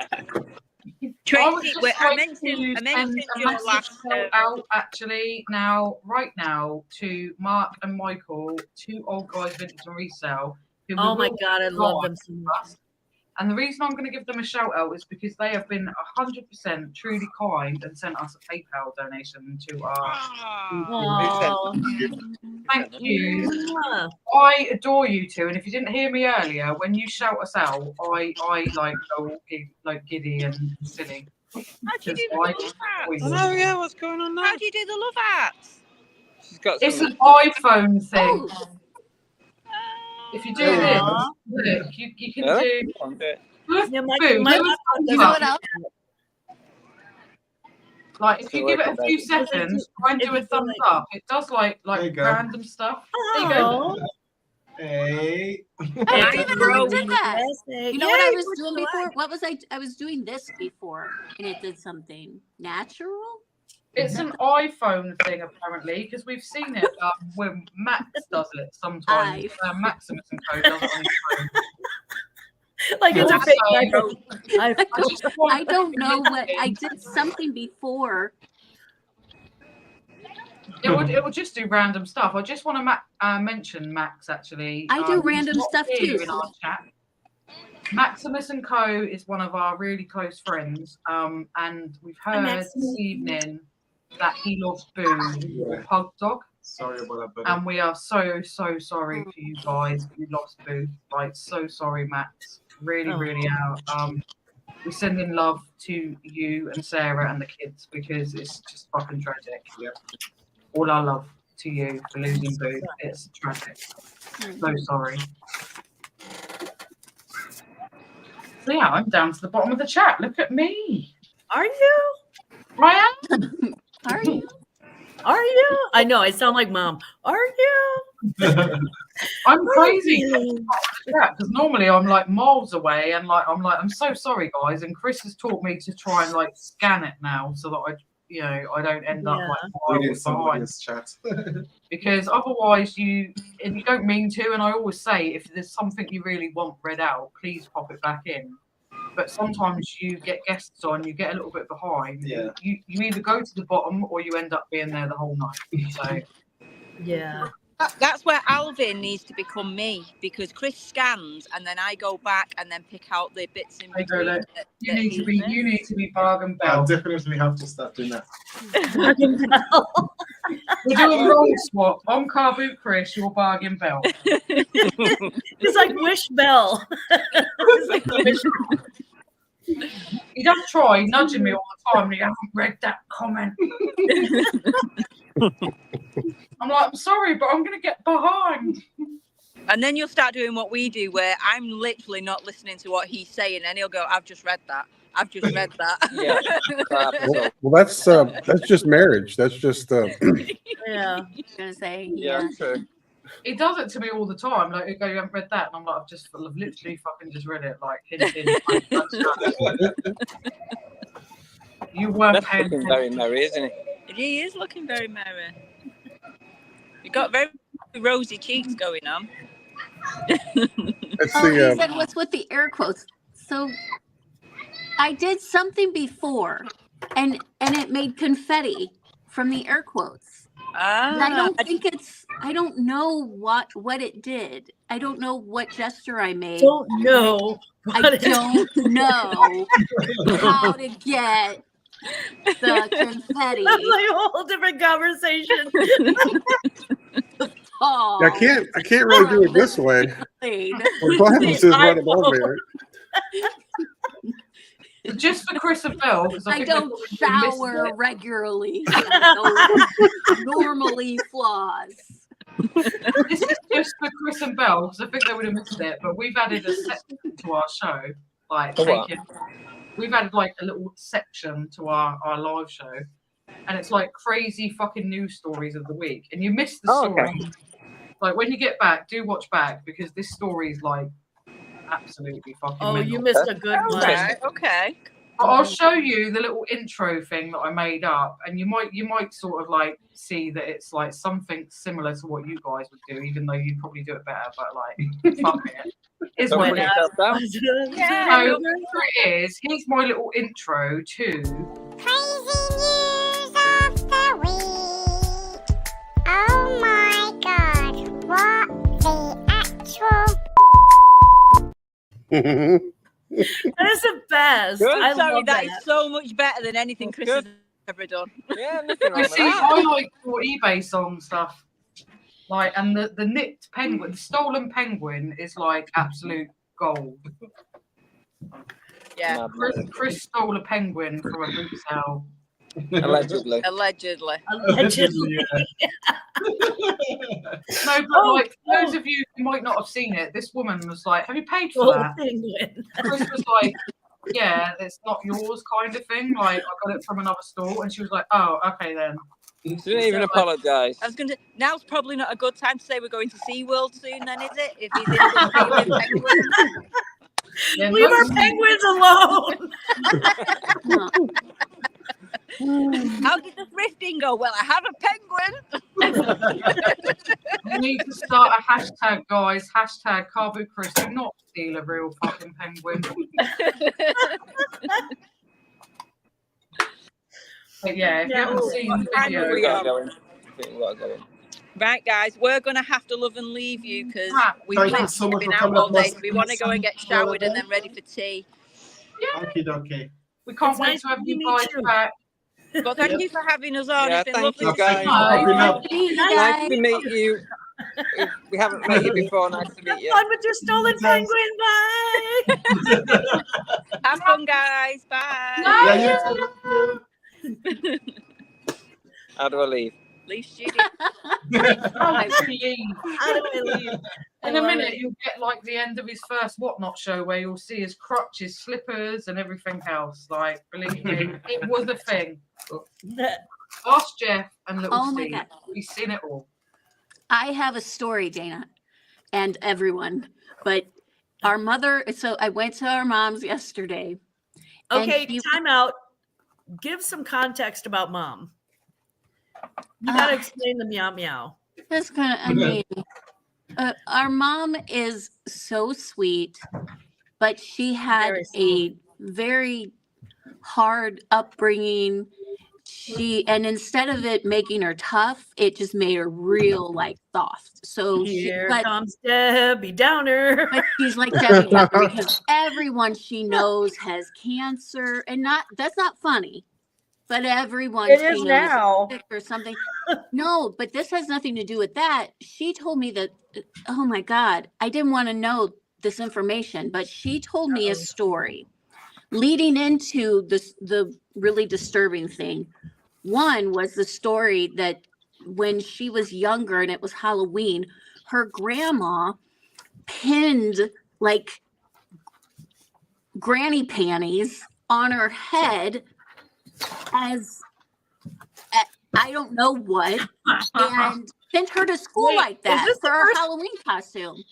Speaker 10: Tracy,
Speaker 4: would
Speaker 10: I
Speaker 4: just like to
Speaker 10: mentioned
Speaker 4: send a
Speaker 10: your
Speaker 4: massive
Speaker 10: last.
Speaker 4: shout out actually right now to Mark and Michael, two old guys vintage and resale. Who
Speaker 7: Oh
Speaker 4: we
Speaker 7: my
Speaker 4: will
Speaker 7: God, I
Speaker 4: go
Speaker 7: love
Speaker 4: on
Speaker 7: them so much.
Speaker 4: us. And the reason I'm going to give them a shout out is because they have been 100% truly kind and sent us a PayPal donation to our.
Speaker 7: Oh.
Speaker 4: Thank you.
Speaker 7: Mwah.
Speaker 4: I adore you two, and if you didn't hear me earlier, when you shout us out, I like go like giddy and silly.
Speaker 10: How do you do the
Speaker 4: I
Speaker 10: love
Speaker 4: adore
Speaker 10: hats?
Speaker 4: you.
Speaker 9: Oh yeah, what's going on there?
Speaker 10: How do you do the love hats?
Speaker 9: She's got
Speaker 4: It's
Speaker 9: some.
Speaker 4: an iPhone thing.
Speaker 5: Oh,
Speaker 4: If you do
Speaker 7: Aw.
Speaker 4: this, look, you can
Speaker 9: Really?
Speaker 4: do.
Speaker 9: Come on, do it.
Speaker 7: Yeah, my
Speaker 4: Boom.
Speaker 7: laptop
Speaker 5: you
Speaker 7: doesn't
Speaker 5: know
Speaker 7: do
Speaker 5: what else?
Speaker 7: that.
Speaker 4: Like if you give it a few
Speaker 7: Does it do-
Speaker 4: seconds, try and
Speaker 7: does
Speaker 4: do a
Speaker 7: it do
Speaker 4: thumbs
Speaker 7: like-
Speaker 4: up. It does like
Speaker 3: There you go.
Speaker 4: random stuff. There you go.
Speaker 7: Oh.
Speaker 3: Hey.
Speaker 5: I didn't even know it did that.
Speaker 7: Yes, hey.
Speaker 5: You know what I
Speaker 7: Yay,
Speaker 5: was
Speaker 7: push
Speaker 5: doing
Speaker 7: the
Speaker 5: before?
Speaker 7: like.
Speaker 5: What was I was doing this before, and it did something natural.
Speaker 4: It's an iPhone thing apparently because we've seen it when Max does it sometimes. Maximus and Co does it on his phone.
Speaker 7: Like it's a fake
Speaker 4: Also,
Speaker 7: microphone.
Speaker 4: I just want
Speaker 5: I don't know what I did something before.
Speaker 4: It will just do random stuff. I just want to mention Max actually.
Speaker 5: I do
Speaker 4: he's
Speaker 5: random
Speaker 4: not
Speaker 5: stuff
Speaker 4: here
Speaker 5: too.
Speaker 4: in our chat. Maximus and Co is one of our really close friends, and we've heard
Speaker 7: Maximus.
Speaker 4: this evening that he lost Boo, Pug Dog,
Speaker 3: Sorry about that, buddy.
Speaker 4: and we are so sorry for you guys that you lost Boo. Like so sorry, Max. Really,
Speaker 7: Oh.
Speaker 4: really are. We send in love to you and Sarah and the kids because it's just fucking tragic.
Speaker 3: Yep.
Speaker 4: All our love to you for losing Boo. It's tragic. So sorry. So yeah, I'm down to the bottom of the chat. Look at me.
Speaker 7: Are you?
Speaker 4: I am.
Speaker 5: Are you?
Speaker 7: Are you? I know. I sound like mom. Are you?
Speaker 4: I'm crazy
Speaker 7: you?
Speaker 4: because normally I'm like miles away and like I'm so sorry guys, and Chris has taught me to try and like scan it now so that I don't end up
Speaker 7: Yeah.
Speaker 4: like
Speaker 3: We did
Speaker 4: miles
Speaker 3: somebody
Speaker 4: behind,
Speaker 3: else's chat.
Speaker 4: because otherwise you don't mean to, and I always say if there's something you really want read out, please pop it back in. But sometimes you get guests on, you get a little bit behind.
Speaker 3: Yeah.
Speaker 4: You either go to the bottom or you end up being there the whole night. So
Speaker 7: Yeah.
Speaker 10: That's where Alvin needs to become me, because Chris scans and then I go back and then pick out the bits in
Speaker 4: I go
Speaker 10: between.
Speaker 4: like,
Speaker 10: that-
Speaker 4: you
Speaker 10: that
Speaker 4: need to
Speaker 10: he's
Speaker 4: be
Speaker 10: missed.
Speaker 4: bargain
Speaker 3: I'll
Speaker 4: belt.
Speaker 3: definitely have to start doing that.
Speaker 4: We're doing roll swap. I'm car boot Chris, your bargain belt.
Speaker 7: It's like Wish Bell. It's like Wish Bell.
Speaker 4: You don't try nudging me all the time and you haven't read that comment. I'm like, I'm sorry, but I'm going to get behind.
Speaker 10: And then you'll start doing what we do, where I'm literally not listening to what he's saying, and he'll go, "I've just read that. I've just read that."
Speaker 9: Yeah.
Speaker 8: Well, that's just marriage. That's just
Speaker 7: Yeah.
Speaker 5: I was gonna say,
Speaker 9: Yeah,
Speaker 5: yeah.
Speaker 9: true.
Speaker 4: He does it to me all the time. Like, he'll go, you haven't read that? And I'm like, I've literally fucking just read it. Like, hint, you weren't
Speaker 9: That's
Speaker 4: paying
Speaker 9: looking very
Speaker 4: attention.
Speaker 9: merry, isn't it?
Speaker 10: He is looking very merry. You got very rosy cheeks going on.
Speaker 8: let's
Speaker 5: Oh,
Speaker 8: see.
Speaker 5: he said, "What's with the air quotes?" So I did something before, and it made confetti from the air quotes. And I don't think it's. I don't know what it did. I don't know what gesture I made.
Speaker 7: Don't know.
Speaker 5: I don't know how to get the confetti.
Speaker 7: That's like a whole different conversation.
Speaker 5: Oh,
Speaker 8: I can't really do it this way. The glasses is right above me. Right?
Speaker 4: Just for Chris and Bill, because
Speaker 5: I
Speaker 4: think
Speaker 5: don't
Speaker 4: they've probably missed
Speaker 5: shower
Speaker 4: it.
Speaker 5: regularly. So I don't normally floss.
Speaker 4: This is just for Chris and Belle because I think they would have missed it. But we've added a section to our show, like
Speaker 9: A what?
Speaker 4: we've added like a little section to our live show, and it's like crazy fucking news stories of the week. And you miss the
Speaker 9: Oh,
Speaker 4: story.
Speaker 9: okay.
Speaker 4: Like when you get back, do watch back because this story is like absolutely fucking.
Speaker 7: Oh,
Speaker 4: mental.
Speaker 7: you missed a good one.
Speaker 10: Okay. Okay.
Speaker 4: But I'll show you the little intro thing that I made up, and you might sort of like see that it's like something similar to what you guys would do, even though you probably do it better. But like, fuck it. Is
Speaker 9: Don't
Speaker 4: what
Speaker 9: put
Speaker 4: it is.
Speaker 9: yourself down.
Speaker 10: Yeah.
Speaker 4: So here it is. Here's my little intro to.
Speaker 2: Crazy news of the week. Oh my god, what the actual.
Speaker 7: That is the best.
Speaker 10: Good.
Speaker 7: I
Speaker 10: Sorry,
Speaker 7: love
Speaker 10: that is so much better than anything Chris has ever done.
Speaker 9: Yeah, nothing wrong
Speaker 4: You
Speaker 9: with
Speaker 4: see,
Speaker 9: that.
Speaker 4: I like your eBay song stuff. Like, and the nicked penguin, the stolen penguin is like absolute gold.
Speaker 10: Yeah.
Speaker 4: Chris stole a penguin from a boot sale.
Speaker 9: Allegedly.
Speaker 10: Allegedly.
Speaker 7: Allegedly.
Speaker 4: No, but like for those of you who might not have seen it, this woman was like, "Have you paid for
Speaker 7: Gold
Speaker 4: that?"
Speaker 7: penguin.
Speaker 4: Chris was like, "Yeah, it's not yours," kind of thing. Like, I got it from another store, and she was like, "Oh, okay then."
Speaker 9: She didn't even apologise.
Speaker 10: I was going to. Now's probably not a good time to say we're going to SeaWorld soon, then, is it? If he's into stealing penguins.
Speaker 4: Yeah,
Speaker 7: Leave
Speaker 4: no-
Speaker 7: our penguins alone.
Speaker 10: How did the thrifting go? Well, I have a penguin.
Speaker 4: We need to start a hashtag, guys. Hashtag Carbo Chris. Do not steal a real fucking penguin. But yeah, if you haven't seen the video,
Speaker 9: We gotta go in. I think we gotta go in.
Speaker 10: Right, guys, we're going to have to love and leave you because we've
Speaker 3: Thank you so much
Speaker 10: been
Speaker 3: for
Speaker 10: out
Speaker 3: coming
Speaker 10: all
Speaker 3: up, Miss-
Speaker 10: day. So we want to go and get showered and then ready for tea.
Speaker 3: Okay.
Speaker 4: we can't
Speaker 7: It's
Speaker 4: wait
Speaker 7: nice
Speaker 4: to have
Speaker 7: to
Speaker 4: you
Speaker 7: meet
Speaker 4: guys
Speaker 7: you.
Speaker 4: back.
Speaker 10: But thank you for having us on.
Speaker 9: Yeah,
Speaker 10: It's been
Speaker 9: thank
Speaker 10: lovely
Speaker 9: you,
Speaker 10: to
Speaker 9: guys.
Speaker 10: see
Speaker 7: See you
Speaker 9: Nice
Speaker 7: guys.
Speaker 9: to meet you. We haven't met you before. Nice to meet you.
Speaker 7: Fun with your stolen penguin. Bye.
Speaker 10: Have fun, guys. Bye.
Speaker 3: Yeah, you too.
Speaker 9: How do I leave?
Speaker 10: Leave studio.
Speaker 7: How do I leave?
Speaker 4: In a minute, you'll get like the end of his first Whatnot show where you'll see his crutches, slippers, and everything else. Like, believe me, it was a thing. Ask Jeff and little
Speaker 5: Oh my
Speaker 4: Steve.
Speaker 5: God.
Speaker 4: We've seen it all.
Speaker 5: I have a story, Dana, and everyone, but our mother. So I went to our mom's yesterday. and
Speaker 7: Okay,
Speaker 5: she-
Speaker 7: time out. Give some context about mom. You gotta explain the meow meow.
Speaker 5: That's kind of, I mean, our mom is so sweet, but she had
Speaker 7: Very
Speaker 5: a
Speaker 7: sweet.
Speaker 5: very hard upbringing. And instead of it making her tough, it just made her real like soft. So
Speaker 7: Here
Speaker 5: but
Speaker 7: comes Debbie Downer.
Speaker 5: she's like Debbie Downer because everyone she knows has cancer, and that's not funny. But everyone
Speaker 7: It
Speaker 5: she
Speaker 7: is
Speaker 5: knows
Speaker 7: now.
Speaker 5: sick or something. No, but this has nothing to do with that. She told me that, oh my God, I didn't want to know this information, but she told me a story leading into the really disturbing thing. One was the story that when she was younger and it was Halloween, her grandma pinned like granny panties on her head as I don't know what, and sent her to school
Speaker 7: Wait,
Speaker 5: like
Speaker 7: is
Speaker 5: that
Speaker 7: this
Speaker 5: for
Speaker 7: the
Speaker 5: her
Speaker 7: first-
Speaker 5: Halloween costume.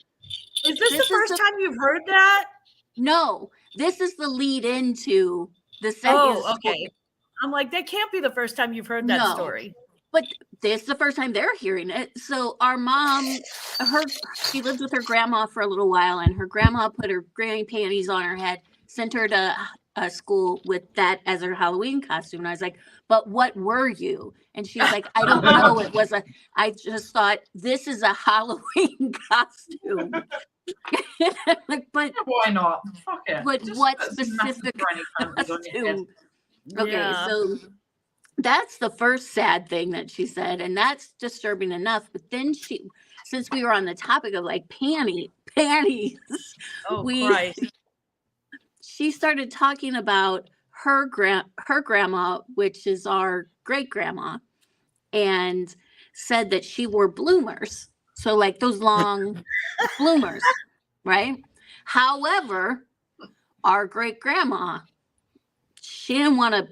Speaker 7: Is this the
Speaker 5: This is
Speaker 7: first
Speaker 5: the-
Speaker 7: time you've heard that?
Speaker 5: No, this is the lead into the
Speaker 7: Oh,
Speaker 5: second.
Speaker 7: okay. I'm like, that can't be the first time you've heard that
Speaker 5: No.
Speaker 7: story.
Speaker 5: But this is the first time they're hearing it. So our mom, she lived with her grandma for a little while, and her grandma put her granny panties on her head, sent her to school with that as her Halloween costume. And I was like, but what were you? And she was like, I don't know. I just thought this is a Halloween costume. Like, but
Speaker 4: Why not? Fuck it.
Speaker 5: But
Speaker 4: Just
Speaker 5: what
Speaker 4: put some massive
Speaker 5: specific
Speaker 4: granny panties on your head.
Speaker 5: costume? Okay,
Speaker 7: Yeah.
Speaker 5: so that's the first sad thing that she said, and that's disturbing enough. But then since we were on the topic of like panties,
Speaker 7: Oh, Christ.
Speaker 5: she started talking about her grandma, which is our great grandma, and said that she wore bloomers. So like those long bloomers, right? However, our great grandma, she didn't want to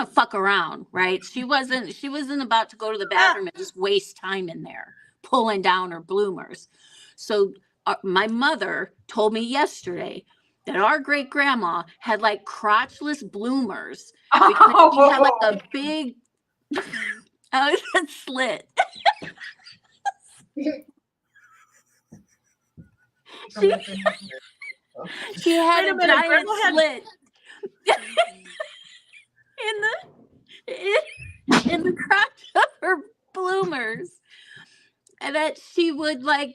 Speaker 5: fuck around, right? She wasn't about to go to the bathroom and just waste time in there pulling down her bloomers. So my mother told me yesterday that our great grandma had like crotchless bloomers because she had like a big slit. She had a giant slit in the crotch of her bloomers, and that she would like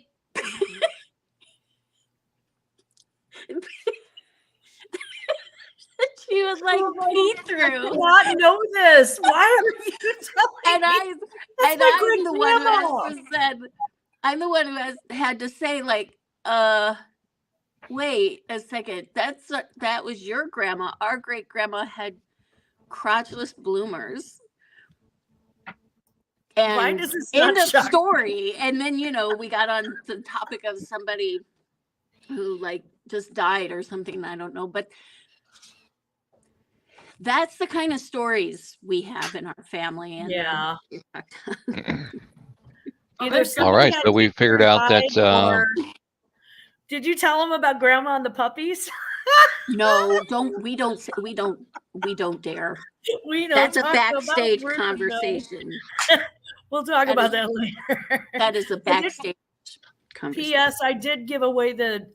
Speaker 5: she was like pee through.
Speaker 7: I did not know this. Why are you telling me?
Speaker 5: I'm the one who has to said. I'm the one who had to say like, wait a second. That was your grandma. Our great grandma had crotchless bloomers. And
Speaker 7: Why does this
Speaker 5: end
Speaker 7: not
Speaker 5: of
Speaker 7: shock me?
Speaker 5: story. And then we got on the topic of somebody who like just died or something. I don't know, but that's the kind of stories we have in our family. And
Speaker 7: Yeah.
Speaker 6: All right, so we figured out that.
Speaker 7: Did you tell them about Grandma and the puppies?
Speaker 5: No, we don't dare.
Speaker 7: We don't.
Speaker 5: That's a
Speaker 7: talk
Speaker 5: backstage
Speaker 7: about
Speaker 5: conversation.
Speaker 7: We'll talk about that later.
Speaker 5: That is a backstage conversation.
Speaker 7: P.S. I did give away the.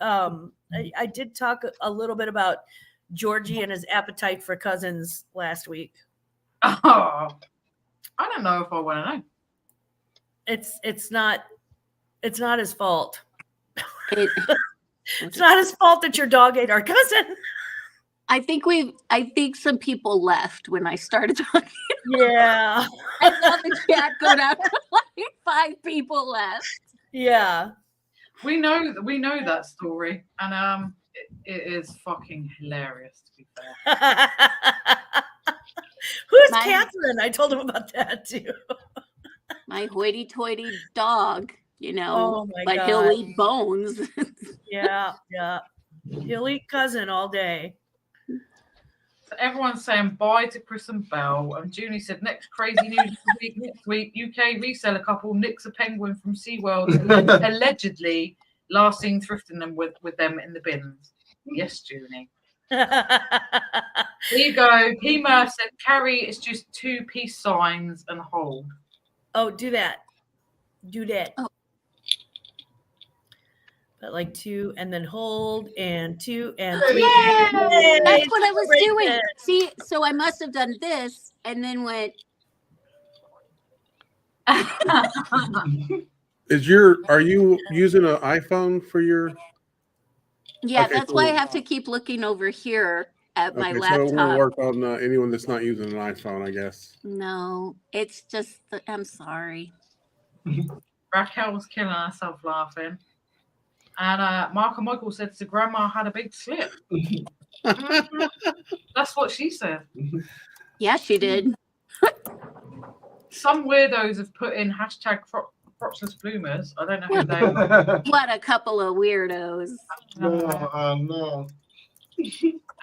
Speaker 7: I did talk a little bit about Georgie and his appetite for cousins last week.
Speaker 4: Oh, I don't know if I want to know.
Speaker 7: It's not his fault.
Speaker 5: It's
Speaker 7: not his fault that your dog ate our cousin.
Speaker 5: I think some people left when I started talking.
Speaker 7: Yeah.
Speaker 5: I saw the chat go down to like 5 people left.
Speaker 7: Yeah.
Speaker 4: We know that story, and it is fucking hilarious, to be fair.
Speaker 7: Who's Catherine? I told him about that too.
Speaker 5: My hoity-toity dog,
Speaker 7: Oh my
Speaker 5: but
Speaker 7: God.
Speaker 5: he'll eat bones.
Speaker 7: Yeah. He'll eat cousin all day.
Speaker 4: So everyone's saying bye to Chris and Belle, and Junie said next crazy news next week, UK reseller couple nicks a penguin from SeaWorld, allegedly last seen thrifting them with them in the bins. Yes, Junie. There you go. P. Murph said carry is just 2 peace signs and hold.
Speaker 7: Oh, do that.
Speaker 5: Oh.
Speaker 7: But like 2 and then hold and 2 and 3.
Speaker 5: Yay! That's what I was doing.
Speaker 7: Celebrate it.
Speaker 5: See, so I must have done this and then went.
Speaker 8: Are you using an iPhone for your?
Speaker 5: Yeah,
Speaker 8: Okay,
Speaker 5: that's why I have to keep looking over here at my laptop.
Speaker 8: So it won't work on anyone that's not using an iPhone, I guess.
Speaker 5: No, it's just, I'm sorry.
Speaker 4: Raquel was killing herself laughing. And Mark and Michael said the grandma had a big slip. That's what she said.
Speaker 5: Yeah, she did.
Speaker 4: Some weirdos have put in hashtag crotchless bloomers. I don't know who they are.
Speaker 5: What a couple of weirdos.
Speaker 3: No.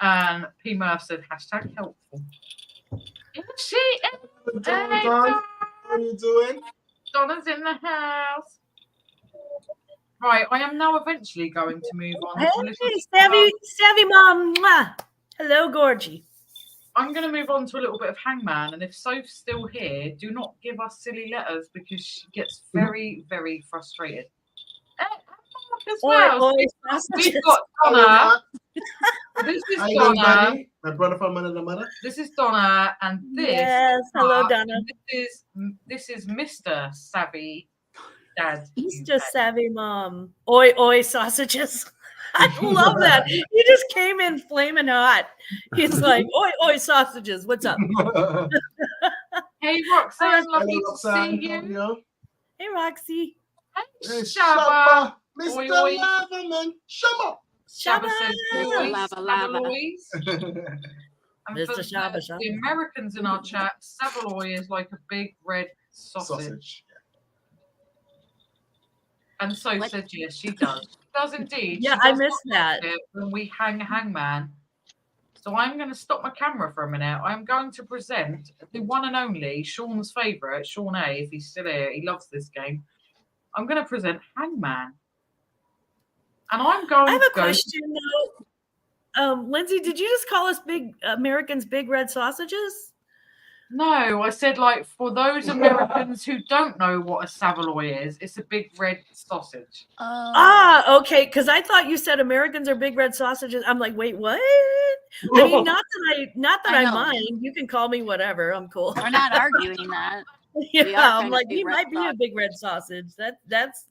Speaker 4: And P. Murph said hashtag helpful. She is.
Speaker 3: Don, how are you doing?
Speaker 4: Donna's in the house. Right, I am now eventually going to move on.
Speaker 7: Hey, Savvy Mom. Mwah. Hello, Gorgie.
Speaker 4: I'm going to move on to a little bit of Hangman, and if Soph's still here, do not give us silly letters because she gets very, very frustrated. As well. We've got Donna. This is Donna.
Speaker 3: My brother from another mother.
Speaker 4: This is Donna, and this.
Speaker 7: Yes, hello, Donna.
Speaker 4: This is Mr. Savvy Dad.
Speaker 7: Easter Savvy Mom. Oi, oi, sausages. I love that. He just came in flaming hot. He's like, oi, oi, sausages. What's up?
Speaker 4: Hey, Roxanne. Lovely to see you.
Speaker 7: Hey, Roxy.
Speaker 4: Hey, Shabba.
Speaker 3: Mr.
Speaker 4: Oi, oi.
Speaker 3: Lavaman. Shabba.
Speaker 4: Shabba says, boys,
Speaker 5: Lava.
Speaker 4: And for the Americans in our chat, Savaloy is like a big red sausage. And so
Speaker 5: What?
Speaker 4: said yes, she does. She does indeed.
Speaker 7: Yeah,
Speaker 4: She
Speaker 7: I
Speaker 4: does
Speaker 7: missed
Speaker 4: not like
Speaker 7: that.
Speaker 4: it when we hangman. So I'm going to stop my camera for a minute. I'm going to present the one and only Sean's favourite, Sean A. If he's still here, he loves this game. I'm going to present Hangman, and I'm going
Speaker 7: I have
Speaker 4: to
Speaker 7: a question though. Lindsay, did you just call us big Americans big red sausages?
Speaker 4: No, I said like for those Americans who don't know what a Savoy is, it's a big red sausage.
Speaker 7: Ah, okay. Because I thought you said Americans are big red sausages. I'm like, wait, what? I mean, not that
Speaker 5: I
Speaker 7: I
Speaker 5: know.
Speaker 7: mind. You can call me whatever. I'm cool.
Speaker 5: We're not arguing that.
Speaker 7: Yeah,
Speaker 5: We are
Speaker 7: I'm
Speaker 5: kind
Speaker 7: like,
Speaker 5: of
Speaker 7: we
Speaker 5: big red
Speaker 7: might be a big red sausage. That's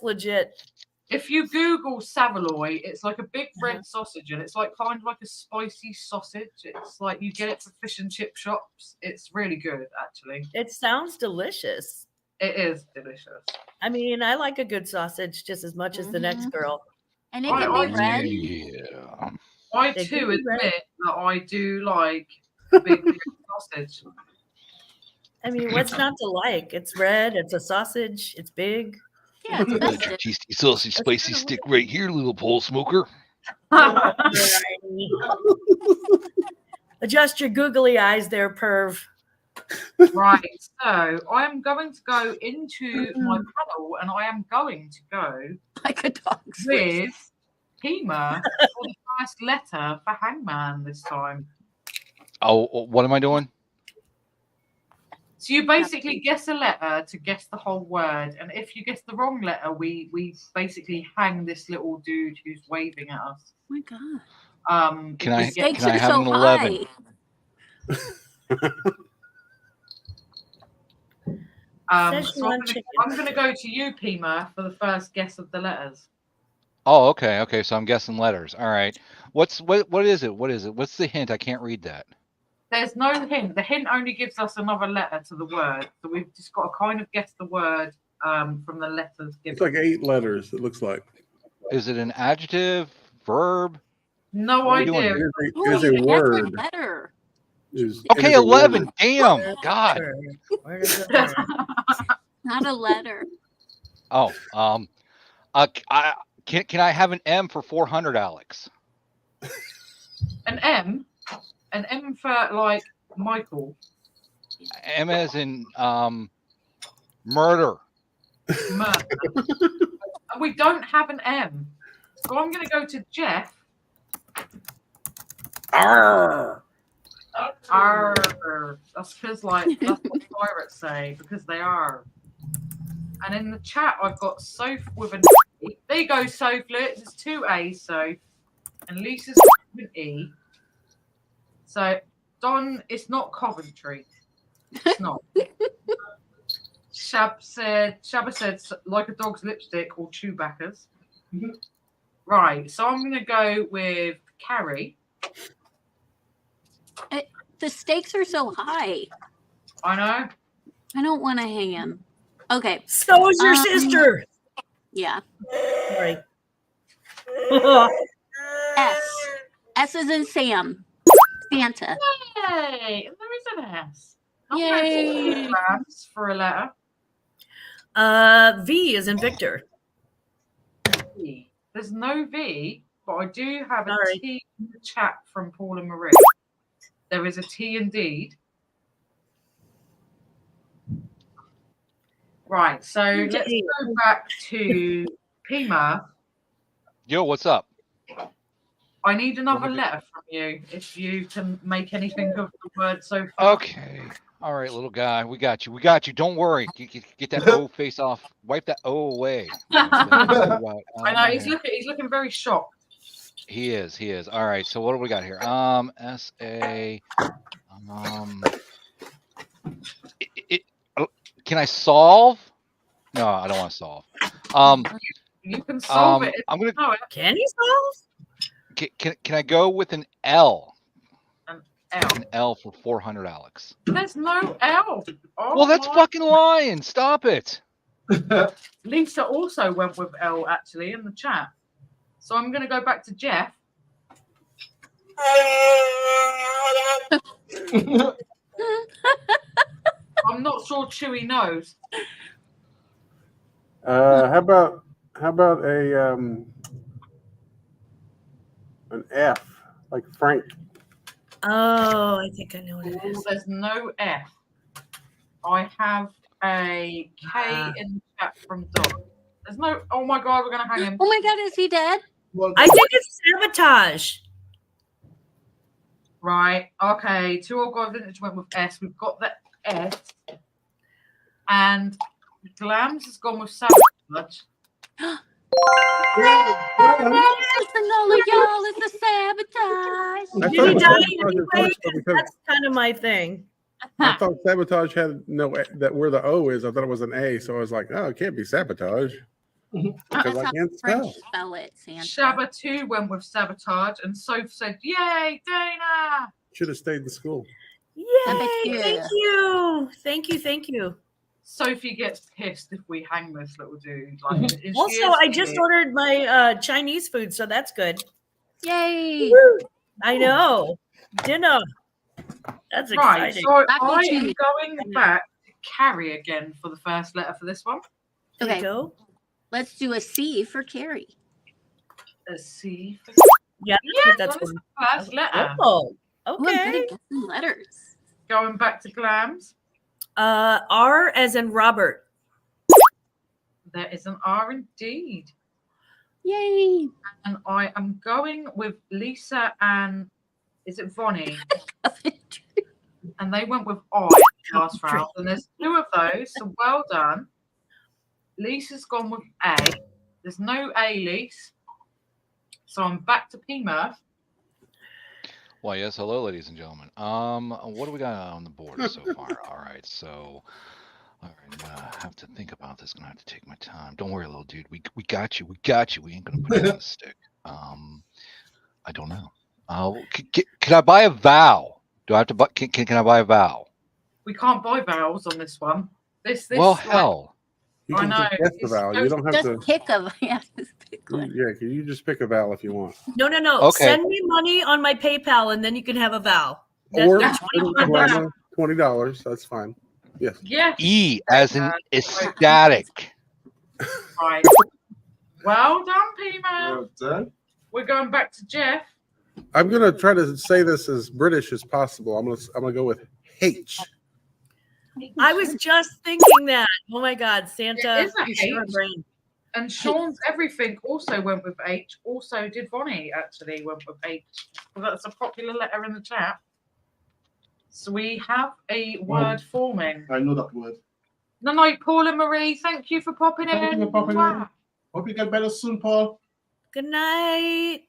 Speaker 7: legit.
Speaker 4: If you Google Savoy, it's like a big red
Speaker 7: Uh-huh.
Speaker 4: sausage, and it's like kind of like a spicy sausage. It's like you get it for fish and chip shops. It's really good, actually.
Speaker 7: It sounds delicious.
Speaker 4: It is delicious.
Speaker 7: I mean, I like a good sausage just as much as the next girl.
Speaker 5: And it can be red.
Speaker 6: Yeah.
Speaker 4: I
Speaker 7: It
Speaker 4: too
Speaker 7: can be red.
Speaker 4: admit that I do like a big red sausage.
Speaker 7: I mean, what's not to like? It's red. It's a sausage. It's big.
Speaker 5: Yeah, it's
Speaker 6: Got your
Speaker 5: festive.
Speaker 6: tasty sausage spicy stick right here, little pole smoker.
Speaker 7: Adjust your googly eyes there, perv.
Speaker 4: Right, so I am going to go into my panel, and I am going to go
Speaker 5: Like a dog.
Speaker 4: with Pima for the first letter for Hangman this time.
Speaker 6: Oh, what am I doing?
Speaker 4: So you basically guess a letter to guess the whole word, and if you guess the wrong letter, we basically hang this little dude who's waving at us.
Speaker 5: Oh my god.
Speaker 6: Can I
Speaker 5: Stakes
Speaker 6: can I
Speaker 5: are
Speaker 6: have
Speaker 5: so
Speaker 6: an 11?
Speaker 7: Says
Speaker 4: So
Speaker 7: one chicken.
Speaker 4: I'm gonna go to you, Pima, for the first guess of the letters.
Speaker 6: Oh, okay. So I'm guessing letters. All right. What is it? What is it? What's the hint? I can't read that.
Speaker 4: There's no hint. The hint only gives us another letter to the word, so we've just got to kind of guess the word from the letters given.
Speaker 8: It's like 8 letters. It looks like.
Speaker 6: Is it an adjective, verb?
Speaker 4: No
Speaker 6: What are we doing
Speaker 4: idea.
Speaker 6: here?
Speaker 8: It is a word.
Speaker 5: Letter.
Speaker 6: Okay,
Speaker 8: it is a
Speaker 6: 11.
Speaker 8: word.
Speaker 6: Damn. God.
Speaker 7: Where does it work?
Speaker 5: Not a letter.
Speaker 6: Oh, can I have an M for 400, Alex?
Speaker 4: An M for like Michael.
Speaker 6: M as in murder.
Speaker 4: Murder. And we don't have an M, so I'm going to go to Jeff.
Speaker 8: Arr!
Speaker 4: Arr. That's because like that's what pirates say, because they are. And in the chat, I've got Soph with an E. There you go, Soph. Look, there's 2 A's, Soph. And Lisa's with an E. So, Don, it's not Coventry. It's not. Shabba said, like a dog's lipstick or Chewbacca's. Right, so I'm going to go with Carrie.
Speaker 5: The stakes are so high.
Speaker 4: I know.
Speaker 5: I don't want to hang him. Okay.
Speaker 7: So is your sister.
Speaker 5: Yeah.
Speaker 7: Sorry.
Speaker 5: S. S is in Sam. Santa.
Speaker 4: Yay! There is an S.
Speaker 5: Yay.
Speaker 4: For a letter.
Speaker 7: V is in Victor.
Speaker 4: V. There's no V, but I do have a
Speaker 7: Sorry.
Speaker 4: T in the chat from Paul and Marie. There is a T indeed. Right, so let's go back to Pima.
Speaker 6: Yo, what's up?
Speaker 4: I need another letter from you if you can make anything of the word so far.
Speaker 6: Okay. All right, little guy. We got you. Don't worry. Get that O face off. Wipe that O away.
Speaker 4: I know he's looking very shocked.
Speaker 6: He is. All right. So what do we got here? S-A. Can I solve? No, I don't want to solve.
Speaker 4: You can solve it.
Speaker 6: I'm gonna.
Speaker 7: Can you solve?
Speaker 6: Can I go with an L?
Speaker 4: An L.
Speaker 6: An L for 400, Alex.
Speaker 4: There's no L. Oh,
Speaker 6: Well, that's fucking lying. Stop it.
Speaker 4: Lisa also went with L actually in the chat. So I'm going to go back to Jeff. I'm not sure Chewy knows.
Speaker 8: how about a an F, like Frank?
Speaker 7: Oh, I think I know what it
Speaker 4: Oh,
Speaker 7: is.
Speaker 4: there's no F. I have a K
Speaker 7: Ah.
Speaker 4: in the chat from Dog. There's no. Oh my god, we're gonna hang him.
Speaker 5: Oh my God, is he dead?
Speaker 3: Well,
Speaker 7: I think it's sabotage.
Speaker 4: Right. Okay. Two old guys vintage went with S. We've got the S. And Glams has gone with sabotage.
Speaker 5: It's Enola, y'all. It's a sabotage.
Speaker 8: I
Speaker 7: Did
Speaker 8: thought
Speaker 7: he
Speaker 8: it was
Speaker 7: die
Speaker 8: sabotage at
Speaker 7: anyway?
Speaker 8: first, though, because
Speaker 7: That's kind of my thing.
Speaker 8: I thought sabotage had no that where the O is. I thought it was an A, so I was like, oh, it can't be sabotage because
Speaker 5: That's
Speaker 8: I
Speaker 5: how
Speaker 8: can't
Speaker 5: French
Speaker 8: spell.
Speaker 5: spell it, Santa.
Speaker 4: Shabba 2 went with sabotage, and Soph said, "Yay, Dana!"
Speaker 8: Should have stayed in school.
Speaker 7: Yay!
Speaker 5: you.
Speaker 7: Thank you. Thank you. Thank you.
Speaker 4: Sophie gets pissed if we hang this little dude. Like, and she
Speaker 7: Also,
Speaker 4: is
Speaker 7: I just
Speaker 4: here.
Speaker 7: ordered my Chinese food, so that's good.
Speaker 5: Yay.
Speaker 7: Woo! I know. Dinner. That's
Speaker 4: Right,
Speaker 7: exciting.
Speaker 4: so
Speaker 5: Back
Speaker 4: I
Speaker 5: to
Speaker 4: am
Speaker 5: you.
Speaker 4: going back to Carrie again for the first letter for this one.
Speaker 7: There you
Speaker 5: Okay,
Speaker 7: go.
Speaker 5: let's do a C for Carrie.
Speaker 4: Let's see.
Speaker 7: Yeah,
Speaker 4: Yeah,
Speaker 7: that's
Speaker 4: that's
Speaker 7: one.
Speaker 4: the first letter.
Speaker 7: Oh,
Speaker 5: Oh, I'm good
Speaker 7: okay.
Speaker 5: at guessing letters.
Speaker 4: Going back to Glams.
Speaker 7: R as in Robert.
Speaker 4: There is an R indeed.
Speaker 5: Yay.
Speaker 4: And I am going with Lisa and is it Vonnie? And they went with I last round. And there's two of those, so well done. Lisa's gone with A. There's no A, Lisa. So I'm back to P Murph.
Speaker 6: Well, yes, hello, ladies and gentlemen. What do we got on the board so far? All right, so, all right, I'm gonna have to think about this. Gonna have to take my time. Don't worry, little dude. We got you. We got you. We ain't gonna put you on the stick. I don't know. Can I buy a vowel? Do I have to buy? Can I buy a vowel?
Speaker 4: We can't buy vowels on this one. This.
Speaker 6: Well,
Speaker 4: like,
Speaker 6: hell.
Speaker 8: You
Speaker 4: I
Speaker 8: can
Speaker 4: know.
Speaker 8: just guess the
Speaker 4: It's
Speaker 8: vowel. You don't have
Speaker 5: Just
Speaker 8: to.
Speaker 5: pick a just pick one.
Speaker 8: Yeah, you just pick a vowel if you want.
Speaker 7: No.
Speaker 6: Okay.
Speaker 7: Send me money on my PayPal, and then you can have a vowel.
Speaker 8: Or
Speaker 7: That's
Speaker 8: $20. That's fine. Yes.
Speaker 4: Yes.
Speaker 6: E as in ecstatic.
Speaker 4: Right. Well done, P Murph.
Speaker 3: Well done.
Speaker 4: We're going back to Jeff.
Speaker 8: I'm gonna try to say this as British as possible. I'm gonna go with H.
Speaker 7: I was just thinking that. Oh my God, Santa!
Speaker 4: It is a
Speaker 7: you sure
Speaker 4: H.
Speaker 7: brain.
Speaker 4: And Sean's everything also went with H. Also did Vonnie actually went with H. Well, that's a popular letter in the chat. So we have a word forming.
Speaker 3: I know that word.
Speaker 4: No, Paula Marie, thank you for popping in.
Speaker 3: Thank you for popping in. Hope you get better soon, Paul.
Speaker 7: Good night.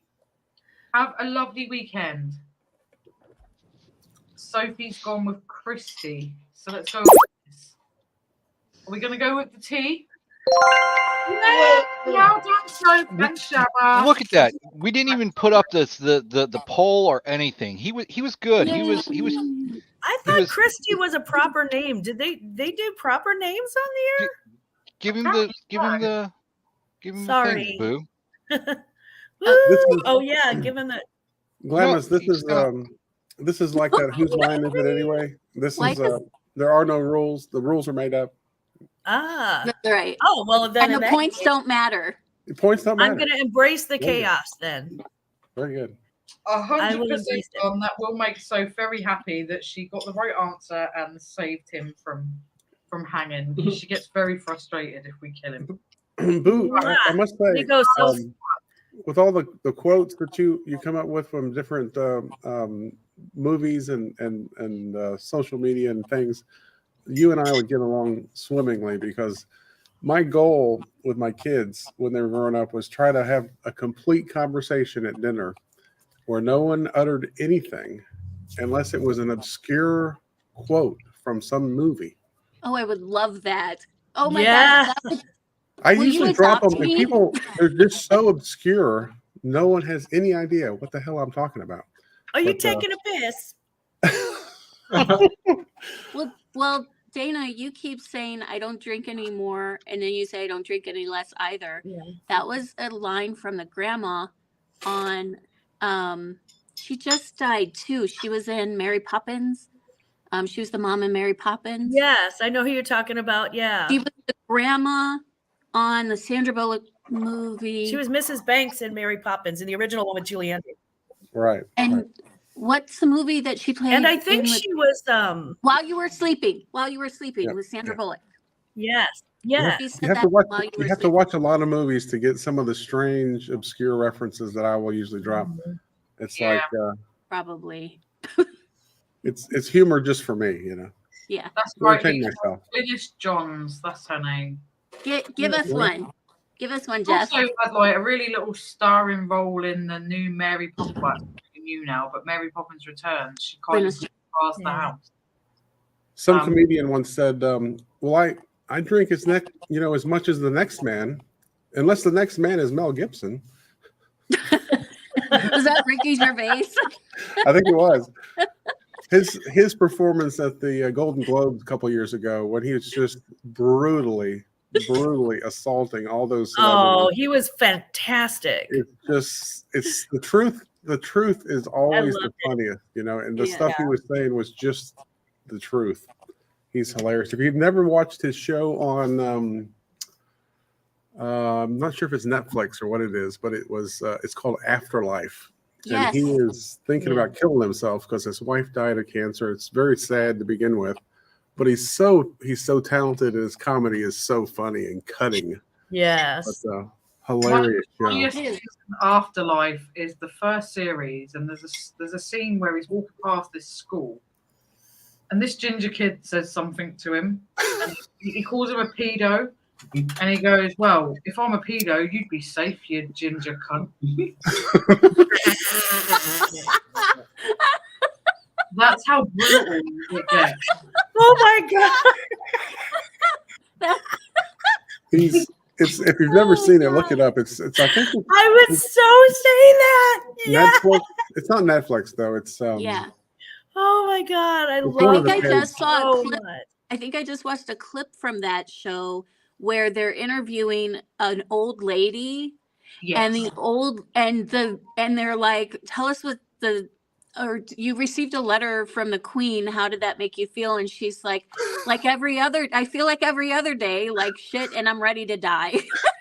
Speaker 4: Have a lovely weekend. Sophie's gone with Christy. So let's go with this. Are we going to go with the T? Yeah, well done, Sophie and Shabba.
Speaker 6: Look at that. We didn't even put up the poll or anything. He was good. He was
Speaker 7: I thought Christy was a proper name. Did they do proper names on the air?
Speaker 6: give him the
Speaker 7: Sorry.
Speaker 6: thing, boo.
Speaker 7: Woo! Oh yeah, given that.
Speaker 8: Glamis,
Speaker 6: No,
Speaker 8: this is like that. Whose line is it anyway? This
Speaker 5: Why
Speaker 8: is
Speaker 5: does-
Speaker 8: there are no rules. The rules are made up.
Speaker 7: Ah.
Speaker 5: That's right.
Speaker 7: Oh well, then
Speaker 5: And
Speaker 7: in
Speaker 5: the
Speaker 7: that
Speaker 5: points
Speaker 7: case,
Speaker 5: don't matter.
Speaker 8: The points don't matter.
Speaker 7: I'm going to embrace the
Speaker 8: Very good.
Speaker 7: chaos then.
Speaker 8: Very good.
Speaker 7: I will
Speaker 4: 100%
Speaker 7: embrace it.
Speaker 4: on that will make Soph very happy that she got the right answer and saved him from hanging. She gets very frustrated if we kill him.
Speaker 8: Boo! I must
Speaker 7: There
Speaker 8: say,
Speaker 7: you go, so
Speaker 8: with all the quotes that you come up with from different movies and social media and things, you and I would get along swimmingly because my goal with my kids when they were growing up was try to have a complete conversation at dinner where no one uttered anything unless it was an obscure quote from some movie.
Speaker 5: Oh, I would love that. Oh my
Speaker 7: Yeah.
Speaker 5: God. that would-
Speaker 8: I
Speaker 5: Will you
Speaker 8: usually drop
Speaker 5: adopt
Speaker 8: them, and
Speaker 5: me?
Speaker 8: people they're just so obscure. No one has any idea what the hell I'm talking about.
Speaker 7: Are you
Speaker 8: But,
Speaker 7: taking a piss?
Speaker 5: Well, Dana, you keep saying I don't drink anymore, and then you say I don't drink any less either.
Speaker 7: Yeah.
Speaker 5: That was a line from the grandma on she just died too. She was in Mary Poppins. She was the mom in Mary Poppins.
Speaker 7: Yes, I know who you're talking about. Yeah.
Speaker 5: She was the grandma on the Sandra Bullock movie.
Speaker 7: She was Mrs. Banks in Mary Poppins in the original one with Julie Andrews.
Speaker 8: Right.
Speaker 5: And
Speaker 8: right.
Speaker 5: what's the movie that she played?
Speaker 7: And I think
Speaker 5: in with-
Speaker 7: she was
Speaker 5: While You Were Sleeping.
Speaker 8: Yeah,
Speaker 5: With Sandra
Speaker 8: yeah.
Speaker 5: Bullock.
Speaker 7: yes.
Speaker 8: You
Speaker 7: Yeah.
Speaker 8: have,
Speaker 5: She
Speaker 8: you
Speaker 5: said
Speaker 8: have to
Speaker 5: that
Speaker 8: watch.
Speaker 5: while you
Speaker 8: You
Speaker 5: were
Speaker 8: have to
Speaker 5: sleeping.
Speaker 8: watch a lot of movies to get some of the strange, obscure references that I will usually drop. It's
Speaker 4: Yeah.
Speaker 8: like
Speaker 5: Probably.
Speaker 8: it's humor just for me, you know.
Speaker 5: Yeah.
Speaker 4: That's right.
Speaker 8: Entertain myself.
Speaker 4: Glynis Johns, that's her name.
Speaker 5: Give us
Speaker 8: Yeah.
Speaker 5: one. Give us one, Jeff.
Speaker 4: Also had like a really little starring role in the new Mary Poppins. Well, it's new now, but Mary Poppins Returns. She kind of
Speaker 5: Glynis-
Speaker 4: past the
Speaker 7: Yeah.
Speaker 4: house.
Speaker 8: Some comedian once said, "Well, I drink as as much as the next man, unless the next man is Mel Gibson."
Speaker 5: Was that Ricky Gervais?
Speaker 8: I think it was his performance at the Golden Globes a couple years ago when he was just brutally assaulting all those celebrities.
Speaker 7: Oh, he was fantastic.
Speaker 8: It's the truth. The truth is always the
Speaker 7: loved it.
Speaker 8: funniest, and the
Speaker 5: Yeah.
Speaker 8: stuff he was saying was just the truth. He's hilarious. If you've never watched his show on, I'm not sure if it's Netflix or what it is, but it's called Afterlife.
Speaker 5: Yes.
Speaker 8: And he is thinking
Speaker 7: Yeah.
Speaker 8: about killing himself because his wife died of cancer. It's very sad to begin with, but he's so talented and his comedy is so funny and cutting.
Speaker 7: Yes.
Speaker 8: But hilarious show.
Speaker 4: Funniest season Afterlife is the first series, and there's a scene where he's walking past this school, and this ginger kid says something to him, and he calls him a pedo, and he goes, "Well, if I'm a pedo, you'd be safe, you ginger cunt." That's how brutal it gets.
Speaker 7: Oh my God.
Speaker 8: If you've never seen it, look it up. It's I think it's
Speaker 7: I would so say that. Yeah.
Speaker 8: Netflix. It's not Netflix though. It's
Speaker 5: Yeah.
Speaker 7: Oh my God. I
Speaker 8: It's one
Speaker 7: love
Speaker 8: of the
Speaker 5: I
Speaker 7: it
Speaker 5: just saw a
Speaker 7: so
Speaker 5: clip.
Speaker 7: much.
Speaker 5: I think I just watched a clip from that show where they're interviewing an old lady
Speaker 4: Yes.
Speaker 5: and they're like, tell us you received a letter from the Queen. How did that make you feel? And she's like I feel like every other day, like shit, and I'm ready to die.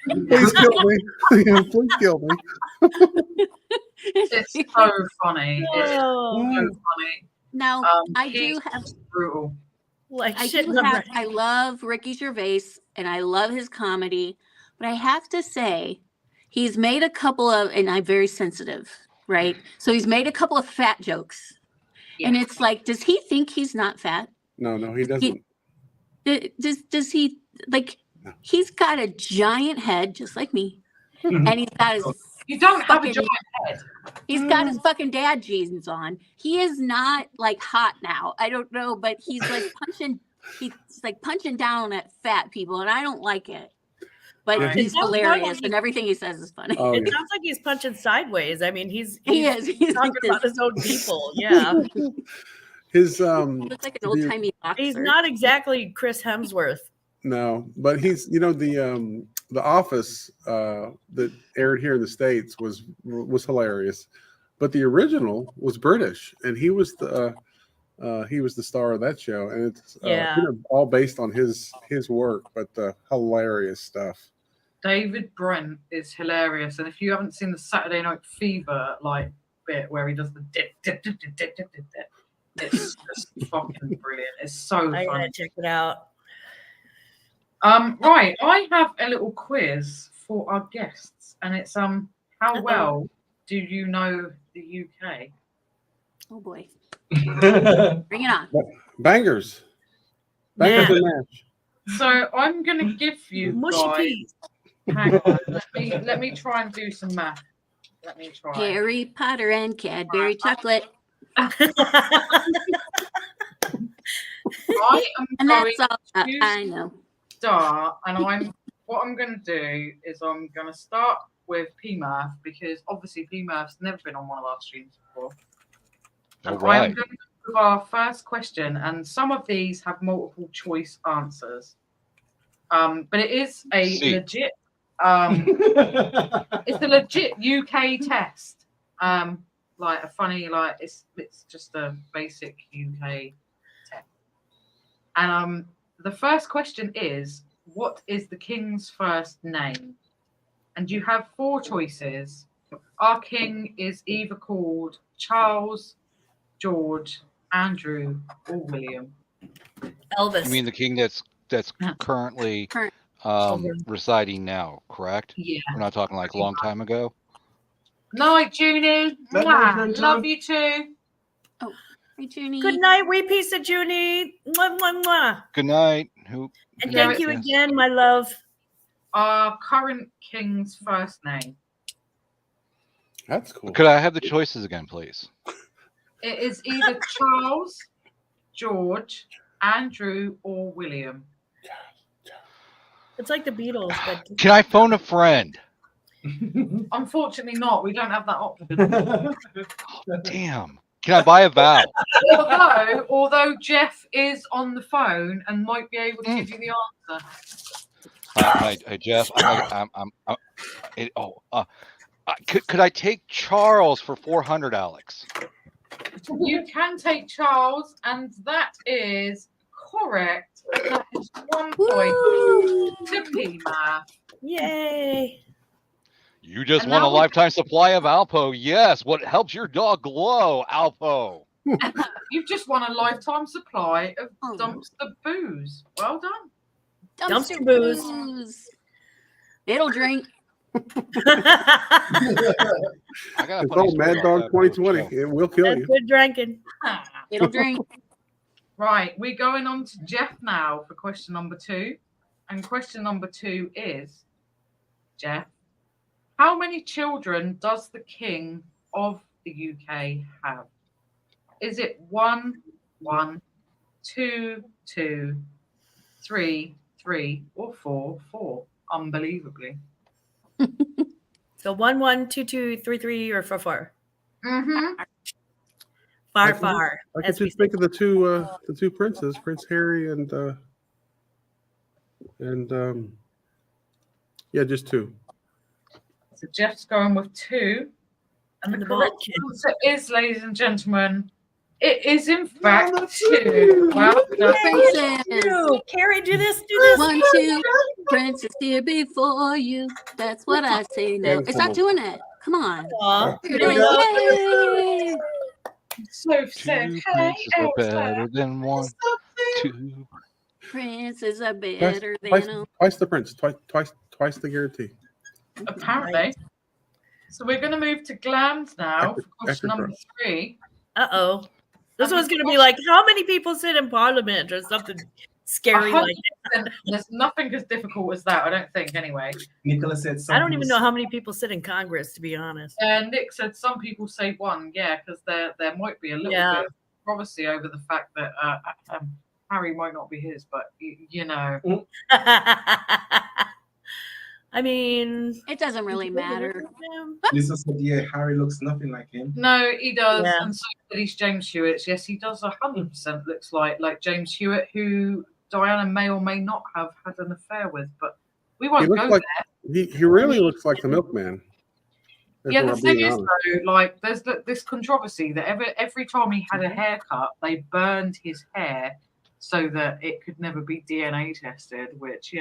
Speaker 8: Please kill me. Please kill me.
Speaker 4: It's so funny. It's so
Speaker 7: Oh,
Speaker 4: funny.
Speaker 5: Now I
Speaker 4: he's
Speaker 5: do have
Speaker 4: brutal.
Speaker 7: like
Speaker 5: I
Speaker 7: shit.
Speaker 5: do have I love Ricky Gervais and I love his comedy, but I have to say he's made a couple of, and I'm very sensitive, right? So he's made a couple of fat jokes.
Speaker 4: Yeah.
Speaker 5: And it's like, does he think he's not fat?
Speaker 8: No, he doesn't.
Speaker 5: Does he like
Speaker 8: No.
Speaker 5: he's got a giant head just like me. And he's got his
Speaker 4: You don't have a
Speaker 5: fucking-
Speaker 4: giant head.
Speaker 5: He's got his fucking dad jeans on. He is not like hot now. I don't know, but he's like punching down at fat people, and I don't like it. But
Speaker 8: Yeah,
Speaker 5: he's
Speaker 7: It sounds
Speaker 5: hilarious,
Speaker 7: like
Speaker 5: and everything he says is funny.
Speaker 8: Oh,
Speaker 7: It
Speaker 8: yeah.
Speaker 7: sounds like he's punching sideways. I mean, he's
Speaker 5: He is. He's
Speaker 7: talking
Speaker 5: like
Speaker 7: about
Speaker 5: this.
Speaker 7: his own people. Yeah.
Speaker 8: His
Speaker 5: He looks like an old timey boxer.
Speaker 7: He's not exactly Chris Hemsworth.
Speaker 8: No, but he's the Office that aired here in the States was hilarious, but the original was British, and he was the star of that show, and it's
Speaker 7: Yeah.
Speaker 8: all based on his work, but hilarious stuff.
Speaker 4: David Brent is hilarious, and if you haven't seen the Saturday Night Fever bit where he does the dip, it's just fucking brilliant. It's so
Speaker 7: I
Speaker 4: funny.
Speaker 7: gotta check it out.
Speaker 4: Right, I have a little quiz for our guests, and it's how well do you know the UK?
Speaker 5: Oh boy. Bring it on.
Speaker 8: Bangers
Speaker 7: Man.
Speaker 8: and mash.
Speaker 4: So I'm gonna give you
Speaker 7: Mushy
Speaker 4: guys.
Speaker 7: peas.
Speaker 4: Hang on, let me try and do some math. Let me try.
Speaker 5: Harry Potter and Cadbury chocolate.
Speaker 4: I am
Speaker 5: And
Speaker 4: going
Speaker 5: that's all
Speaker 4: to
Speaker 5: I know.
Speaker 4: start, and what I'm going to do is I'm going to start with PMath because obviously PMath's never been on one of our streams before.
Speaker 6: All
Speaker 4: And I am
Speaker 6: right.
Speaker 4: going to go with our first question, and some of these have multiple choice answers. But it is a
Speaker 6: See.
Speaker 4: legit. It's a legit UK test. Like a funny, it's just a basic UK test. And the first question is, what is the king's first name? And you have 4 choices. Our king is either called Charles, George, Andrew, or William.
Speaker 7: Elvis.
Speaker 6: You mean the king that's currently
Speaker 5: Current.
Speaker 6: residing now, correct?
Speaker 4: Yeah.
Speaker 6: We're not talking like a long time ago.
Speaker 4: Night, Junie.
Speaker 3: Night,
Speaker 4: Mwah.
Speaker 3: Junie.
Speaker 4: Love you too.
Speaker 5: Hey, Junie.
Speaker 7: Good night, wee piece of Junie. Mwah, mwah, mwah.
Speaker 6: Good night. Who?
Speaker 7: And
Speaker 4: Yeah,
Speaker 7: thank you
Speaker 6: yes.
Speaker 7: again, my love.
Speaker 4: Our current king's first name.
Speaker 8: That's cool.
Speaker 6: Could I have the choices again, please?
Speaker 4: It is either Charles, George, Andrew, or William.
Speaker 7: It's like the Beatles, but
Speaker 6: Can I phone a friend?
Speaker 4: Unfortunately not. We don't have that option.
Speaker 6: Damn. Can I buy a vowel?
Speaker 4: Although Jeff is on the phone and might be able to give you the answer.
Speaker 6: Hi, Jeff. Could I take Charles for 400, Alex?
Speaker 4: You can take Charles, and that is correct. That is 1 point to Pima.
Speaker 7: yay.
Speaker 6: You just
Speaker 4: And
Speaker 6: won a
Speaker 4: now we-
Speaker 6: lifetime supply of Alpo. Yes. What helps your dog glow, Alpo?
Speaker 4: You've just won a lifetime supply of
Speaker 5: Oh.
Speaker 4: dumpster booze. Well done.
Speaker 7: Dumpster booze.
Speaker 5: It'll drink.
Speaker 6: I got a
Speaker 8: It's
Speaker 6: funny
Speaker 8: old Mad
Speaker 6: story
Speaker 8: Dog
Speaker 6: about that for the
Speaker 8: 2020.
Speaker 6: show.
Speaker 8: It will kill
Speaker 7: That's
Speaker 8: you.
Speaker 7: good drinking.
Speaker 5: It'll drink.
Speaker 4: Right, we're going on to Jeff now for question number 2. And question number 2 is, Jeff, how many children does the King of the UK have? Is it 1, 1, 2, 2, 3, 3, or 4, 4? Unbelievably.
Speaker 7: So 1, 1, 2, 2, 3, 3, or 4, 4.
Speaker 4: Mm-hmm.
Speaker 7: Far, far.
Speaker 8: I
Speaker 7: as
Speaker 8: could
Speaker 7: we
Speaker 8: just think of the two princes, Prince Harry and yeah, just 2.
Speaker 4: So Jeff's going with 2. And the
Speaker 7: The
Speaker 4: correct
Speaker 7: bald kid.
Speaker 4: answer is, ladies and gentlemen, it is in fact 2. Well done.
Speaker 5: Princess.
Speaker 7: Ew, Carrie, do this, do this.
Speaker 5: 1, 2. Princess here before you. That's what I say now. It's not doing it. Come on.
Speaker 7: Aw,
Speaker 5: Here it
Speaker 7: there we go.
Speaker 5: is. Yay.
Speaker 4: So
Speaker 6: 2
Speaker 4: said, hey,
Speaker 6: princes are
Speaker 4: Elsa.
Speaker 6: better than 1. 2.
Speaker 5: Princes are
Speaker 8: Twice,
Speaker 5: better
Speaker 8: twice,
Speaker 5: than a...
Speaker 8: twice the prince, twice the guarantee.
Speaker 4: Apparently. So we're going to move to Glam's now
Speaker 8: After-
Speaker 4: for question
Speaker 8: after
Speaker 4: number 3.
Speaker 7: Uh-oh. This one's going to be like, how many people sit in parliament or something scary like that?
Speaker 4: There's nothing as difficult as that, I don't think, anyway.
Speaker 3: Nicola said
Speaker 7: I don't even know how many people sit in Congress, to be honest.
Speaker 4: Nick said some people say 1, yeah, because there might be a little bit of controversy over the fact that Harry might not be his, but you know.
Speaker 7: I mean,
Speaker 5: It doesn't really matter.
Speaker 3: Lisa said, yeah, Harry looks nothing like him.
Speaker 4: No, he does,
Speaker 7: Yeah.
Speaker 4: and so did he's James Hewitt. Yes, he does 100% looks like James Hewitt, who Diana may or may not have had an affair with, but we won't
Speaker 8: He
Speaker 4: go
Speaker 8: looks like
Speaker 4: there.
Speaker 8: he really looks like the milkman. If
Speaker 4: Yeah,
Speaker 8: we're
Speaker 4: the thing
Speaker 8: being
Speaker 4: is
Speaker 8: honest.
Speaker 4: though, like there's this controversy that every time he had a haircut, they burned his hair so that it could never be DNA tested, which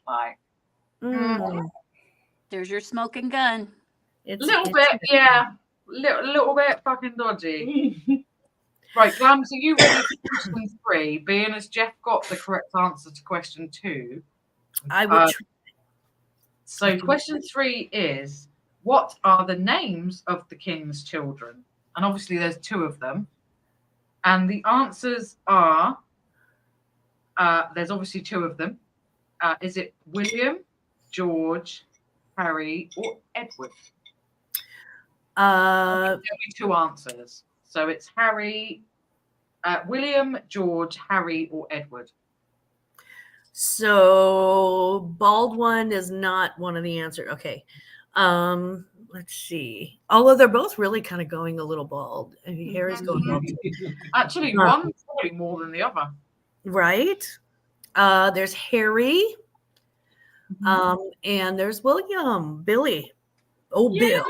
Speaker 4: like
Speaker 7: Mm,
Speaker 5: There's your smoking gun.
Speaker 7: it's
Speaker 4: a little bit, yeah, little bit fucking dodgy. Right, Glams, are you ready for question 3? Being as Jeff got the correct answer to question 2.
Speaker 7: I would.
Speaker 4: So question 3 is, what are the names of the king's children? And obviously there's 2 of them. And the answers are, there's obviously 2 of them. Is it William, George, Harry, or Edward? There'll be 2 answers. So it's Harry, William, George, Harry, or Edward.
Speaker 7: So bald one is not one of the answers. Okay. Let's see. Although they're both really kind of going a little bald. I mean, Harry's going bald.
Speaker 4: Actually, one's probably more than the other.
Speaker 7: Right. There's Harry. And there's William, Billy. Oh, Bill.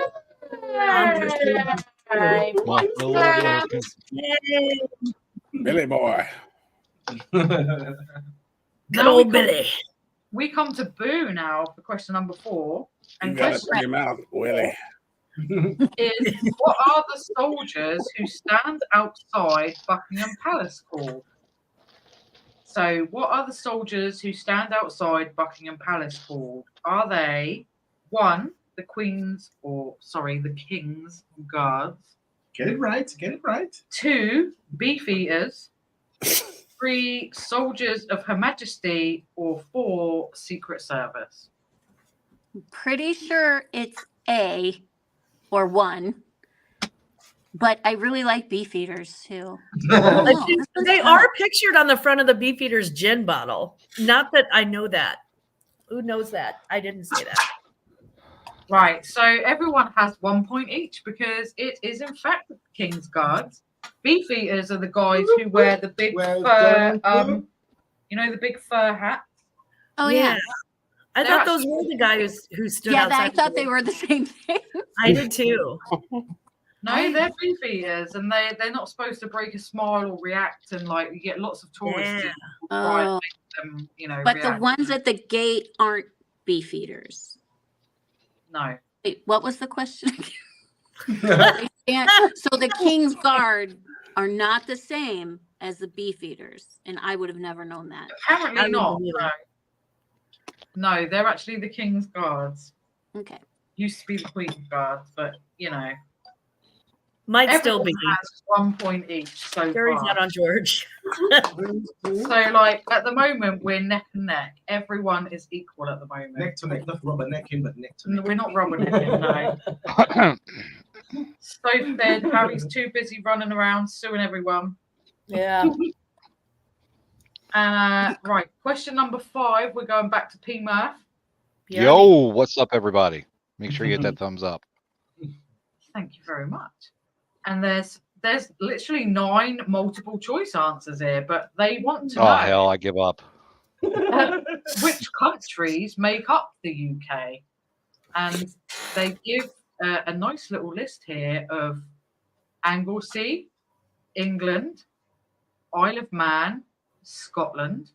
Speaker 7: Yay.
Speaker 8: Billy boy.
Speaker 7: Good old Billy.
Speaker 4: we come to Boo now for question number 4.
Speaker 8: You
Speaker 4: And
Speaker 8: got it
Speaker 4: question
Speaker 8: in your mouth, Willie.
Speaker 4: is, what are the soldiers who stand outside Buckingham Palace called? So, what are the soldiers who stand outside Buckingham Palace called? Are they 1, the King's Guards?
Speaker 3: Get it right. Get it right.
Speaker 4: 2, Beefeaters. 3, Soldiers of Her Majesty, or 4, Secret Service?
Speaker 5: Pretty sure it's A or 1, but I really like Beefeaters too.
Speaker 7: They are pictured on the front of the Beefeaters gin bottle. Not that I know that. Who knows that? I didn't say that.
Speaker 4: Right, so everyone has 1 point each because it is in fact the King's Guards. Beefeaters are the guys who wear the big fur, the big fur hats.
Speaker 5: Oh yeah.
Speaker 7: I thought those were the guys who stood
Speaker 5: Yeah,
Speaker 7: outside.
Speaker 5: I thought they were the same thing.
Speaker 7: I did too.
Speaker 4: No, they're beefeaters, and they're not supposed to break a smile or react, and like you get lots of tourists who try and make them,
Speaker 5: But
Speaker 4: react.
Speaker 5: the ones at the gate aren't Beefeaters.
Speaker 4: No.
Speaker 5: Wait, what was the question? So the King's Guard are not the same as the Beefeaters, and I would have never known that.
Speaker 4: Apparently not. No, they're actually the King's Guards.
Speaker 5: Okay.
Speaker 4: Used to be the Queen's Guards, but
Speaker 7: Might
Speaker 4: everyone
Speaker 7: still be.
Speaker 4: has 1 point each so
Speaker 7: Jury's
Speaker 4: far.
Speaker 7: not on George.
Speaker 4: So, like at the moment, we're neck and neck. Everyone is equal at the moment.
Speaker 3: Neck to neck, not rubbernecking, but neck to neck.
Speaker 4: We're not rubbernecking, no. Sophie said Harry's too busy running around suing everyone.
Speaker 7: Yeah.
Speaker 4: Right. Question number 5. We're going back to P Murph.
Speaker 6: Yo, what's up, everybody? Make sure you hit that thumbs up.
Speaker 4: Thank you very much. And there's literally 9 multiple choice answers here, but they want to
Speaker 6: Oh
Speaker 4: know
Speaker 6: hell, I give up.
Speaker 4: which countries make up the UK, and they give a nice little list here of Anglesey, England, Isle of Man, Scotland,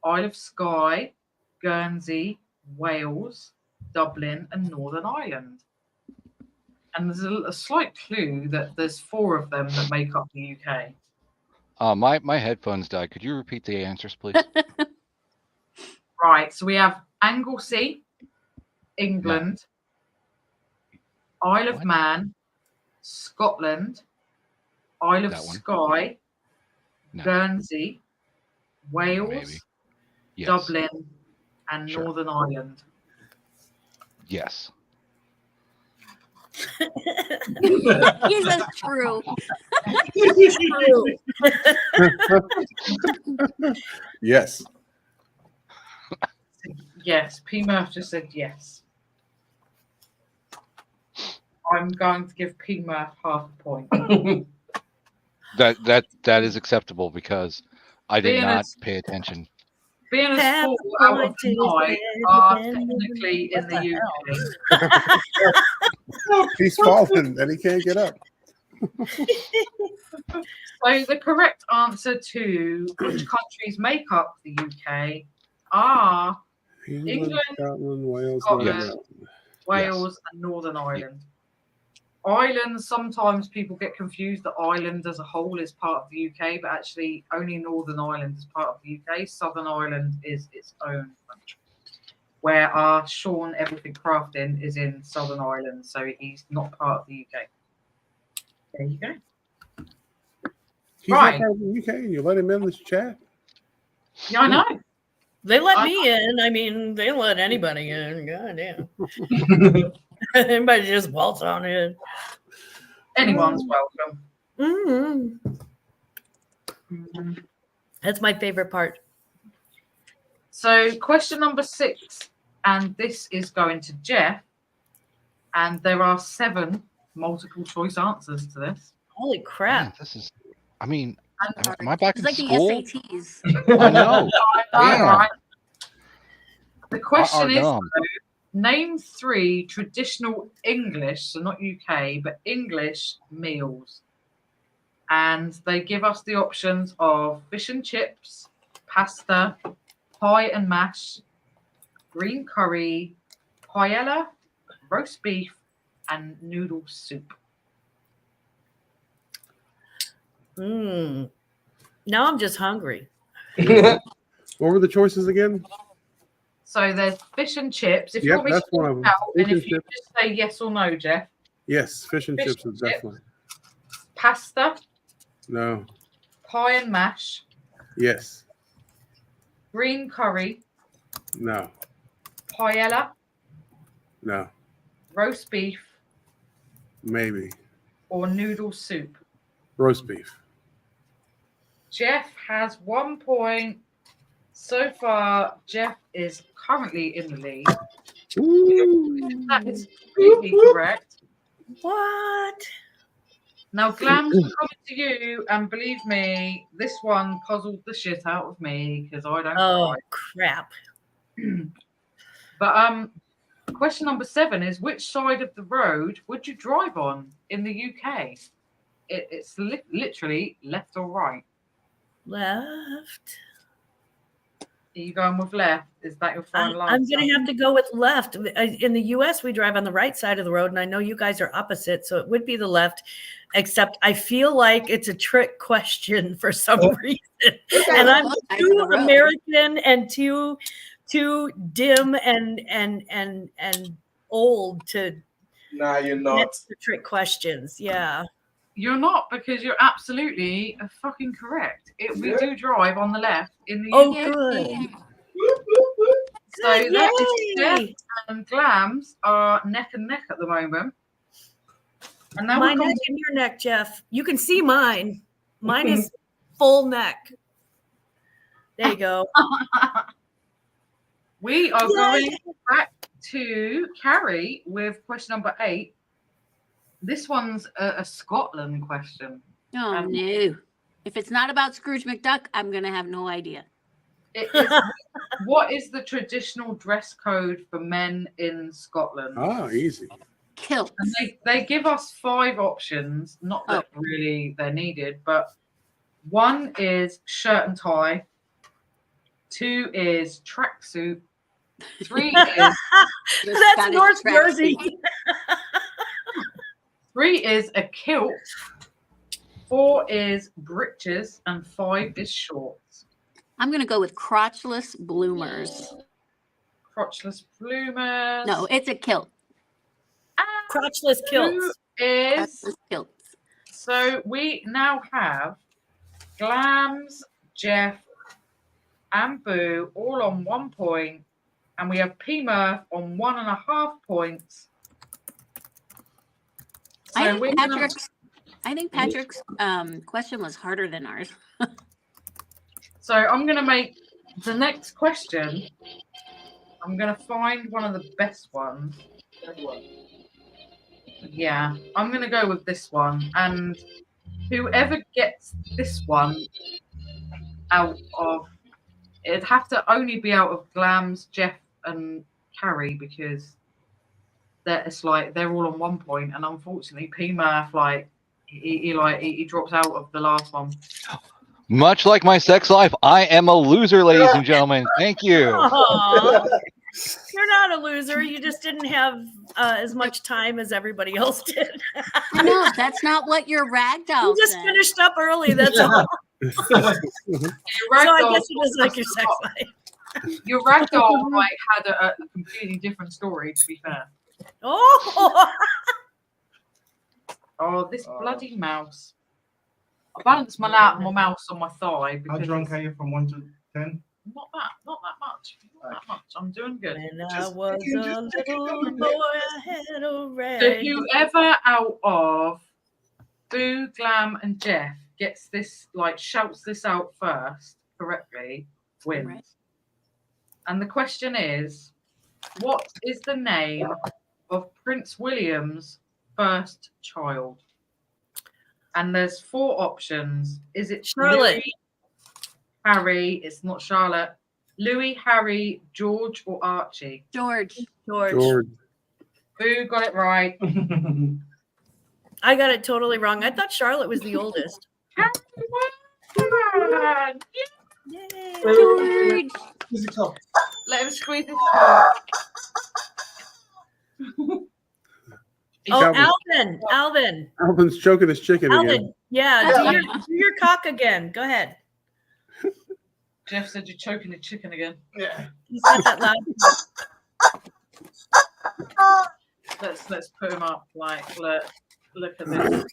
Speaker 4: Isle of Skye, Guernsey, Wales, Dublin, and Northern Ireland. And there's a slight clue that there's 4 of them that make up the UK.
Speaker 6: My headphones died. Could you repeat the answers, please?
Speaker 4: Right, so we have Anglesey, England, Isle of Man, Scotland, Isle of
Speaker 6: That one.
Speaker 4: Skye,
Speaker 6: No.
Speaker 4: Guernsey, Wales,
Speaker 6: Maybe. Yes.
Speaker 4: Dublin, and
Speaker 6: Sure.
Speaker 4: Northern Ireland.
Speaker 6: Yes.
Speaker 5: He says true.
Speaker 8: Yes.
Speaker 4: Yes, P Murph just said yes. I'm going to give P Murph half a point.
Speaker 6: That is acceptable because I did
Speaker 4: Being
Speaker 6: not
Speaker 4: as-
Speaker 6: pay attention.
Speaker 4: Being as
Speaker 7: Half
Speaker 4: 4
Speaker 7: a
Speaker 4: out of
Speaker 7: point
Speaker 4: the
Speaker 7: is
Speaker 4: 9 are
Speaker 7: better than
Speaker 4: technically in the
Speaker 7: what
Speaker 4: UK.
Speaker 8: He's falling and he can't get up.
Speaker 4: So the correct answer to which countries make up the UK are England,
Speaker 8: Scotland, Wales,
Speaker 4: Scotland,
Speaker 8: Northern Ireland.
Speaker 4: Wales, and Northern Ireland. Ireland, sometimes people get confused that Ireland as a whole is part of the UK, but actually only Northern Ireland is part of the UK. Southern Ireland is its own country. Where our Sean Everything Crafting is in Southern Ireland, so he's not part of the UK. There you go.
Speaker 8: He's
Speaker 4: Right.
Speaker 8: not part of the UK and you let him in this chat?
Speaker 4: Yeah, I know.
Speaker 7: They let me in. I mean, they let anybody in. God damn. Anybody just waltz on in.
Speaker 4: Anyone's welcome.
Speaker 7: Mm-hmm. That's my favorite part.
Speaker 4: So, question number 6, and this is going to Jeff. And there are 7 multiple choice answers to this.
Speaker 7: Holy crap.
Speaker 6: Man, this is. I mean,
Speaker 4: And
Speaker 6: am I back
Speaker 5: It's
Speaker 6: in
Speaker 5: like
Speaker 6: school?
Speaker 5: the SATs.
Speaker 6: I know.
Speaker 4: I know,
Speaker 6: Yeah.
Speaker 4: right? The question is,
Speaker 6: dumb.
Speaker 4: name 3 traditional English, so not UK, but English meals. And they give us the options of fish and chips, pasta, pie and mash, green curry, paella, roast beef, and noodle soup.
Speaker 7: Now I'm just hungry.
Speaker 8: What were the choices again?
Speaker 4: So there's fish and chips. If you
Speaker 8: Yep,
Speaker 4: want me to
Speaker 8: that's one
Speaker 4: call
Speaker 8: of them.
Speaker 4: out,
Speaker 8: Fish
Speaker 4: and if
Speaker 8: and
Speaker 4: you
Speaker 8: chips.
Speaker 4: just say yes or no, Jeff.
Speaker 8: Yes, fish and
Speaker 4: Fish
Speaker 8: chips
Speaker 4: and
Speaker 8: is
Speaker 4: chips.
Speaker 8: definitely.
Speaker 4: Pasta,
Speaker 8: No.
Speaker 4: pie and mash,
Speaker 8: Yes.
Speaker 4: green curry,
Speaker 8: No.
Speaker 4: paella,
Speaker 8: No.
Speaker 4: roast beef,
Speaker 8: Maybe.
Speaker 4: or noodle soup.
Speaker 8: Roast beef.
Speaker 4: Jeff has 1 point. So far, Jeff is currently in the lead. That is completely correct.
Speaker 7: What?
Speaker 4: Now, Glams, we're coming to you, and believe me, this one puzzled the shit out of me because I don't
Speaker 7: Oh,
Speaker 4: cry.
Speaker 7: crap.
Speaker 4: But question number 7 is: which side of the road would you drive on in the UK? It's literally left or right.
Speaker 7: Left.
Speaker 4: Are you going with left? Is that your final answer?
Speaker 7: I'm going to have to go with left. In the US, we drive on the right side of the road, and I know you guys are opposite, so it would be the left, except I feel like it's a trick question for some reason. And I'm too American and too dim and old to
Speaker 3: Nah, you're not.
Speaker 7: answer trick questions. Yeah.
Speaker 4: You're not, because you're absolutely fucking correct. We do drive on the left in the
Speaker 7: Oh,
Speaker 4: UK.
Speaker 7: good.
Speaker 4: So
Speaker 7: Good,
Speaker 4: that is Jeff
Speaker 7: yay.
Speaker 4: and Glams are neck and neck at the moment. And now
Speaker 7: My
Speaker 4: we're
Speaker 7: neck and your neck, Jeff. You can see mine. Mine is full neck. There you go.
Speaker 4: We are going back to Carrie with question number 8. This one's a Scotland question.
Speaker 5: Oh, no. If it's not about Scrooge McDuck, I'm going to have no idea.
Speaker 4: It is, what is the traditional dress code for men in Scotland?
Speaker 8: Oh, easy.
Speaker 5: Kilts.
Speaker 4: And they give us 5 options. Not that really they're needed, but 1 is shirt and tie. 2 is tracksuit. 3 is
Speaker 7: That's North Jersey.
Speaker 4: 3 is a kilt. 4 is breeches, and 5 is shorts.
Speaker 5: I'm going to go with crotchless bloomers.
Speaker 4: Crotchless bloomers.
Speaker 5: No, it's a kilt.
Speaker 7: Crotchless kilts.
Speaker 4: Who is
Speaker 5: Crotchless kilts.
Speaker 4: So we now have Glams, Jeff, and Boo all on 1 point, and we have P Murph on 1.5 points. So
Speaker 5: I think Patrick's question was harder than ours.
Speaker 4: So I'm going to make the next question. I'm going to find one of the best ones. Yeah, I'm going to go with this one. And whoever gets this one out of, it'd have to only be out of Glams, Jeff, and Carrie, because it's like they're all on 1 point, and unfortunately, P Murph he drops out of the last one.
Speaker 6: Much like my sex life, I am a loser, ladies and gentlemen. Thank you.
Speaker 7: Aw. You're not a loser. You just didn't have as much time as everybody else did.
Speaker 5: I know, that's not what your ragdoll
Speaker 7: You just
Speaker 5: said.
Speaker 7: finished up early. That's all. So I guess it is like your sex life.
Speaker 4: Your ragdoll had a completely different story, to be fair.
Speaker 7: Oh,
Speaker 4: this bloody mouse. I balanced my mouse on my thigh.
Speaker 3: How drunk are you from 1 to 10?
Speaker 4: Not that much. Not that much. I'm doing good.
Speaker 7: when I was a little boy, I had a
Speaker 4: So
Speaker 7: rag.
Speaker 4: whoever out of Boo, Glam, and Jeff gets this, shouts this out first correctly, wins.
Speaker 5: Right.
Speaker 4: And the question is, what is the name of Prince William's first child? And there's 4 options. Is it
Speaker 7: Charlotte?
Speaker 4: Louis, Harry? It's not Charlotte. Louis, Harry, George, or Archie?
Speaker 5: George.
Speaker 7: George.
Speaker 4: Who got it right?
Speaker 7: I got it totally wrong. I thought Charlotte was the oldest.
Speaker 4: Harry won.
Speaker 7: Yay.
Speaker 5: George.
Speaker 3: Squeeze the cup.
Speaker 4: Let him squeeze his cup.
Speaker 7: Oh,
Speaker 8: Alvin.
Speaker 7: Alvin.
Speaker 8: Alvin's choking his chicken again.
Speaker 7: Alvin, yeah, do your cock again. Go ahead.
Speaker 4: Jeff said you're choking the chicken again.
Speaker 3: Yeah.
Speaker 7: You said that loud.
Speaker 4: Let's put him up. Like, look at this.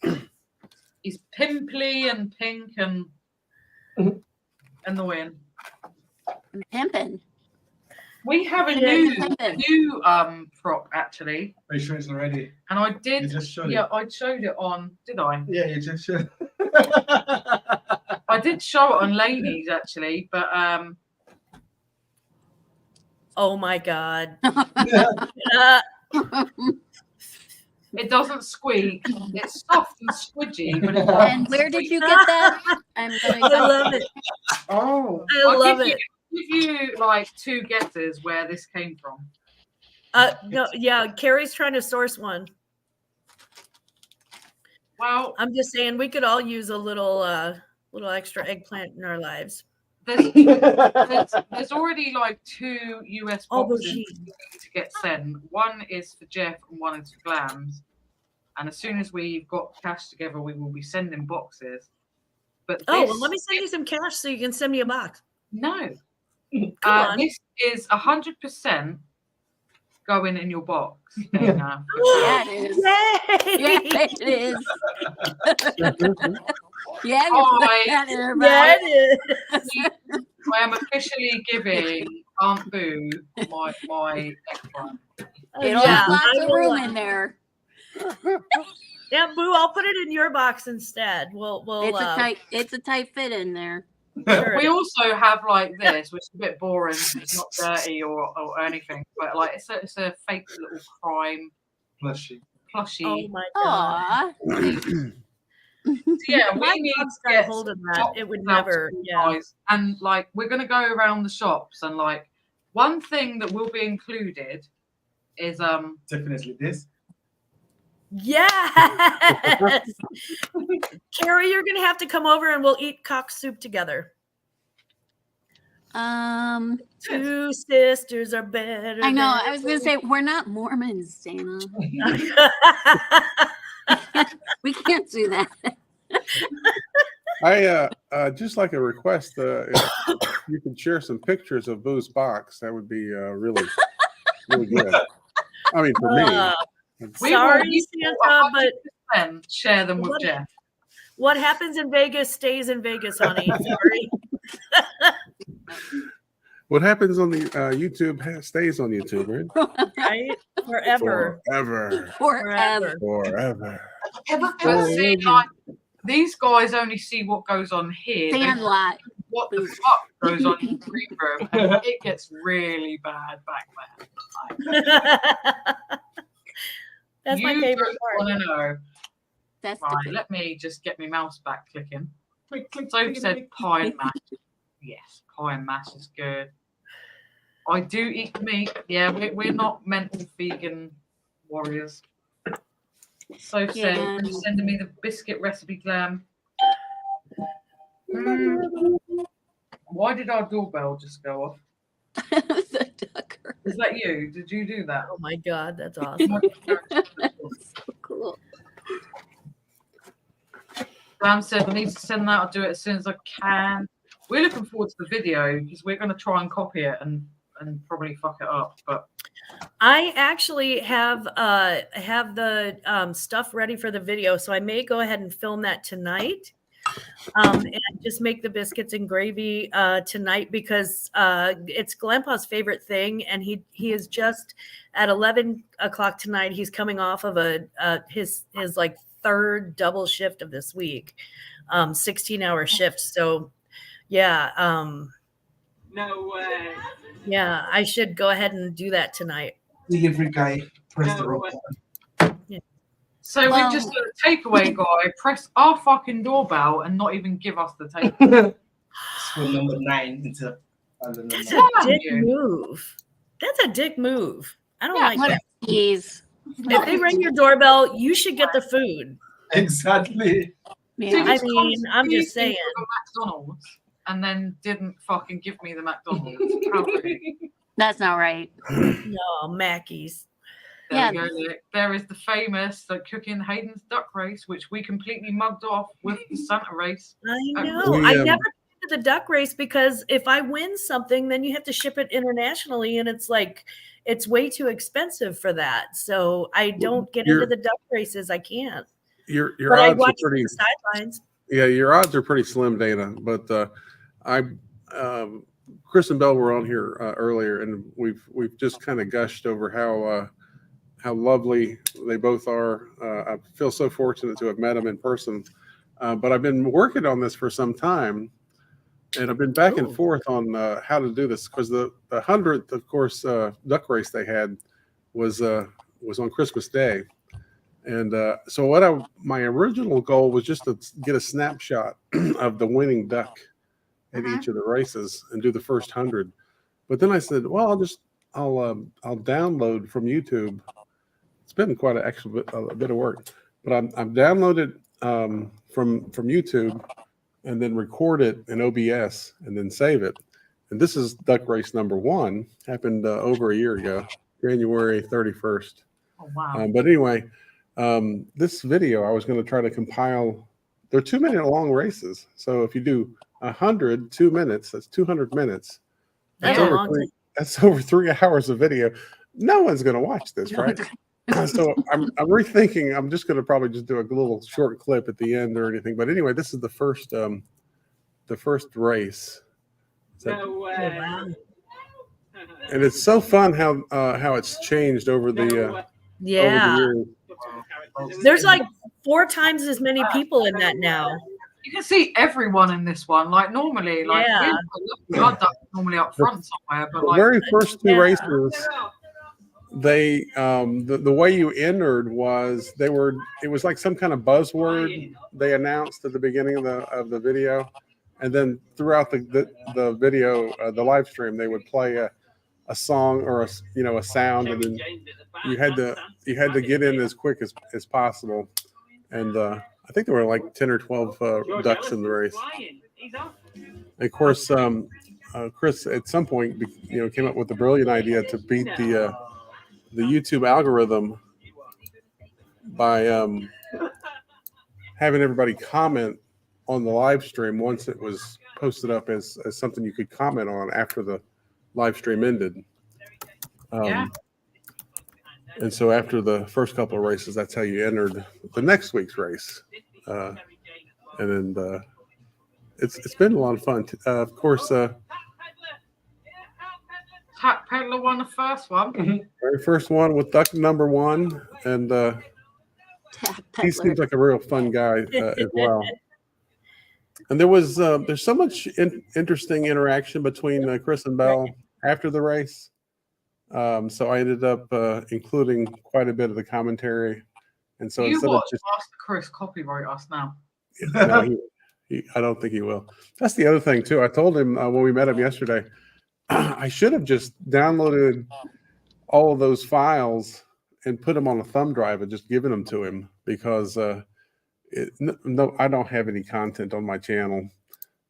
Speaker 4: He's pimply and pink and annoying.
Speaker 5: I'm pimping.
Speaker 4: We have a
Speaker 5: Yeah,
Speaker 4: new prop actually,
Speaker 3: Are you sure it's not ready?
Speaker 4: and I
Speaker 3: You
Speaker 4: did.
Speaker 3: just showed
Speaker 4: Yeah,
Speaker 3: it.
Speaker 4: I showed it on. Did I?
Speaker 3: Yeah, you just showed.
Speaker 4: I did show it on ladies actually, but
Speaker 7: Oh my God.
Speaker 4: it doesn't squeak. It's soft and squidgy, but it
Speaker 5: And where did you get that? I'm gonna
Speaker 7: I love it.
Speaker 4: Oh,
Speaker 7: I love it.
Speaker 4: Give you like 2 guesses where this came from.
Speaker 7: No, yeah, Carrie's trying to source one.
Speaker 4: Well,
Speaker 7: I'm just saying we could all use a little extra eggplant in our lives.
Speaker 4: there's already like 2 US
Speaker 7: Oh,
Speaker 4: boxes
Speaker 7: Brigitte.
Speaker 4: to get sent. One is for Jeff and one is for Glams. And as soon as we've got cash together, we will be sending boxes. But
Speaker 7: Oh, well, let me send you some cash so you can send me a box.
Speaker 4: No.
Speaker 7: Come on.
Speaker 4: This is 100% going in your box. Dana.
Speaker 5: Yeah, it is. Yeah, it is. Yeah, you put that in her
Speaker 7: Yeah,
Speaker 5: mouth.
Speaker 7: it is.
Speaker 4: I am officially giving Aunt Boo my eggplant.
Speaker 5: It'll
Speaker 7: Yeah,
Speaker 5: have lots
Speaker 7: I
Speaker 5: of
Speaker 7: will,
Speaker 5: room in there.
Speaker 7: Yeah, Boo, I'll put it in your box instead. We'll
Speaker 5: It's a tight fit in there.
Speaker 7: sure.
Speaker 4: We also have like this, which is a bit boring. It's not dirty or anything, but like it's a fake little crime
Speaker 3: Plushie.
Speaker 4: plushie.
Speaker 7: Oh my God.
Speaker 5: Aw.
Speaker 4: So yeah,
Speaker 7: My
Speaker 4: we need
Speaker 7: dog's
Speaker 4: to
Speaker 7: got
Speaker 4: get
Speaker 7: hold of that.
Speaker 4: shops
Speaker 7: It would
Speaker 4: out
Speaker 7: never,
Speaker 4: to you
Speaker 7: yeah.
Speaker 4: guys. And like we're gonna go around the shops and like one thing that will be included is
Speaker 3: Definitely this.
Speaker 7: Yes. Carrie, you're gonna have to come over and we'll eat cock soup together. 2 sisters are better.
Speaker 5: I know.
Speaker 7: than
Speaker 5: I was gonna say we're not Mormons, Dana. We can't do that.
Speaker 8: I just like a request. If you can share some pictures of Boo's box, that would be really, really good. I mean, for me.
Speaker 7: Sorry, Santa, but
Speaker 4: 100% share them with
Speaker 7: What-
Speaker 4: Jeff.
Speaker 7: what happens in Vegas stays in Vegas, honey. Sorry.
Speaker 8: What happens on the YouTube stays on YouTube, right?
Speaker 7: Right? Forever.
Speaker 8: Forever.
Speaker 5: Forever.
Speaker 8: Forever.
Speaker 4: But see, like these guys only see what goes on here. They don't
Speaker 5: Sandlot.
Speaker 4: see what the fuck goes on in the green room? And it gets really bad back there.
Speaker 7: That's my
Speaker 4: You
Speaker 7: favorite
Speaker 4: just
Speaker 7: part.
Speaker 4: want to know.
Speaker 5: That's
Speaker 4: Right,
Speaker 5: the
Speaker 4: let me just get my mouse back clicking.
Speaker 3: Click, click,
Speaker 4: Sophie
Speaker 3: click,
Speaker 4: said
Speaker 3: click.
Speaker 4: pie and mash. Yes, pie and mash is good. I do eat meat. Yeah, we're not mental vegan warriors. Sophie said,
Speaker 5: Yeah.
Speaker 4: "You're sending me the biscuit recipe, Glam." Why did our doorbell just go off?
Speaker 5: the ducker.
Speaker 4: Is that you? Did you do that?
Speaker 7: Oh my God, that's awesome.
Speaker 5: So cool.
Speaker 4: Glam said, "I need to send that. I'll do it as soon as I can." We're looking forward to the video because we're going to try and copy it and probably fuck it up. But
Speaker 7: I actually have the stuff ready for the video, so I may go ahead and film that tonight. And just make the biscuits and gravy tonight because it's Grandpa's favorite thing, and he is just at 11 o'clock tonight. He's coming off of his like 3rd double shift of this week, 16-hour shift. So yeah,
Speaker 9: No way.
Speaker 7: yeah, I should go ahead and do that tonight.
Speaker 3: Delivery guy, press the wrong button.
Speaker 4: so
Speaker 5: Well-
Speaker 4: we just let a takeaway guy press our fucking doorbell and not even give us the takeaway.
Speaker 3: Spoon number 9 into other number.
Speaker 7: That's a
Speaker 4: Damn
Speaker 7: dick
Speaker 4: you.
Speaker 7: move. That's a dick move. I don't
Speaker 4: Yeah,
Speaker 7: like
Speaker 5: What
Speaker 7: that.
Speaker 5: a tease.
Speaker 7: If they ring your doorbell, you should get the food.
Speaker 3: Exactly.
Speaker 5: Yeah.
Speaker 7: I mean, I'm just saying.
Speaker 4: McDonald's. and then didn't fucking give me the McDonald's. How rude.
Speaker 5: That's not right.
Speaker 7: No, Mackey's.
Speaker 4: There
Speaker 5: Yeah.
Speaker 4: we go, Nick. There is the famous cooking Hayden's duck race, which we completely mugged off with the Santa race.
Speaker 7: I know.
Speaker 8: We,
Speaker 7: I never did the duck race because if I win something, then you have to ship it internationally, and it's like it's way too expensive for that. So I don't get into the duck races. I can't.
Speaker 8: Your
Speaker 7: But I
Speaker 8: odds are
Speaker 7: watch
Speaker 8: pretty.
Speaker 7: the sidelines.
Speaker 8: Yeah, your odds are pretty slim, Dana. But Chris and Bell were on here earlier, and we've just kind of gushed over how lovely they both are. I feel so fortunate to have met them in person. But I've been working on this for some time, and I've been back and forth on how to do this because the 100th, of course, duck race they had was on Christmas Day. And so my original goal was just to get a snapshot of the winning duck at each of the races and do the first 100. But then I said, well, I'll download from YouTube. It's been quite a bit of work, but I've downloaded from YouTube and then record it in OBS and then save it. And this is duck race number 1. Happened over a year ago, January 31st.
Speaker 4: Oh, wow.
Speaker 8: But anyway, this video I was going to try to compile. They're 2-minute long races. So if you do 100, 2 minutes, that's 200 minutes. That's over 3 hours of video. No one's going to watch this, right? So I'm rethinking. I'm just going to probably just do a little short clip at the end or anything. But anyway, this is the first race.
Speaker 10: No way.
Speaker 8: And it's so fun how it's changed over the over the years.
Speaker 7: There's like 4 times as many people in that now.
Speaker 4: You can see everyone in this one. Like normally, like our duck normally up front somewhere, but
Speaker 8: The very first 2 races, they the way you entered was it was like some kind of buzzword they announced at the beginning of the video, and then throughout the video, the live stream, they would play a song or a sound, and then you had to get in as quick as possible. And I think there were like 10 or 12 ducks in the race. And of course, Chris at some point came up with the brilliant idea to beat the YouTube algorithm by having everybody comment on the live stream once it was posted up as something you could comment on after the live stream ended. And so after the first couple of races, that's how you entered the next week's race. And then it's been a lot of fun. Of course,
Speaker 4: Tap Peddler won the first one.
Speaker 8: very first one with duck number 1, and he seems like a real fun guy as well. And there's so much interesting interaction between Chris and Bell after the race. So I ended up including quite a bit of the commentary. And so
Speaker 4: You
Speaker 8: instead
Speaker 4: watch
Speaker 8: of just
Speaker 4: Master Chris copyright us now.
Speaker 8: no, I don't think he will. That's the other thing too. I told him when we met him yesterday, I should have just downloaded all of those files and put them on a thumb drive and just given them to him, because I don't have any content on my channel,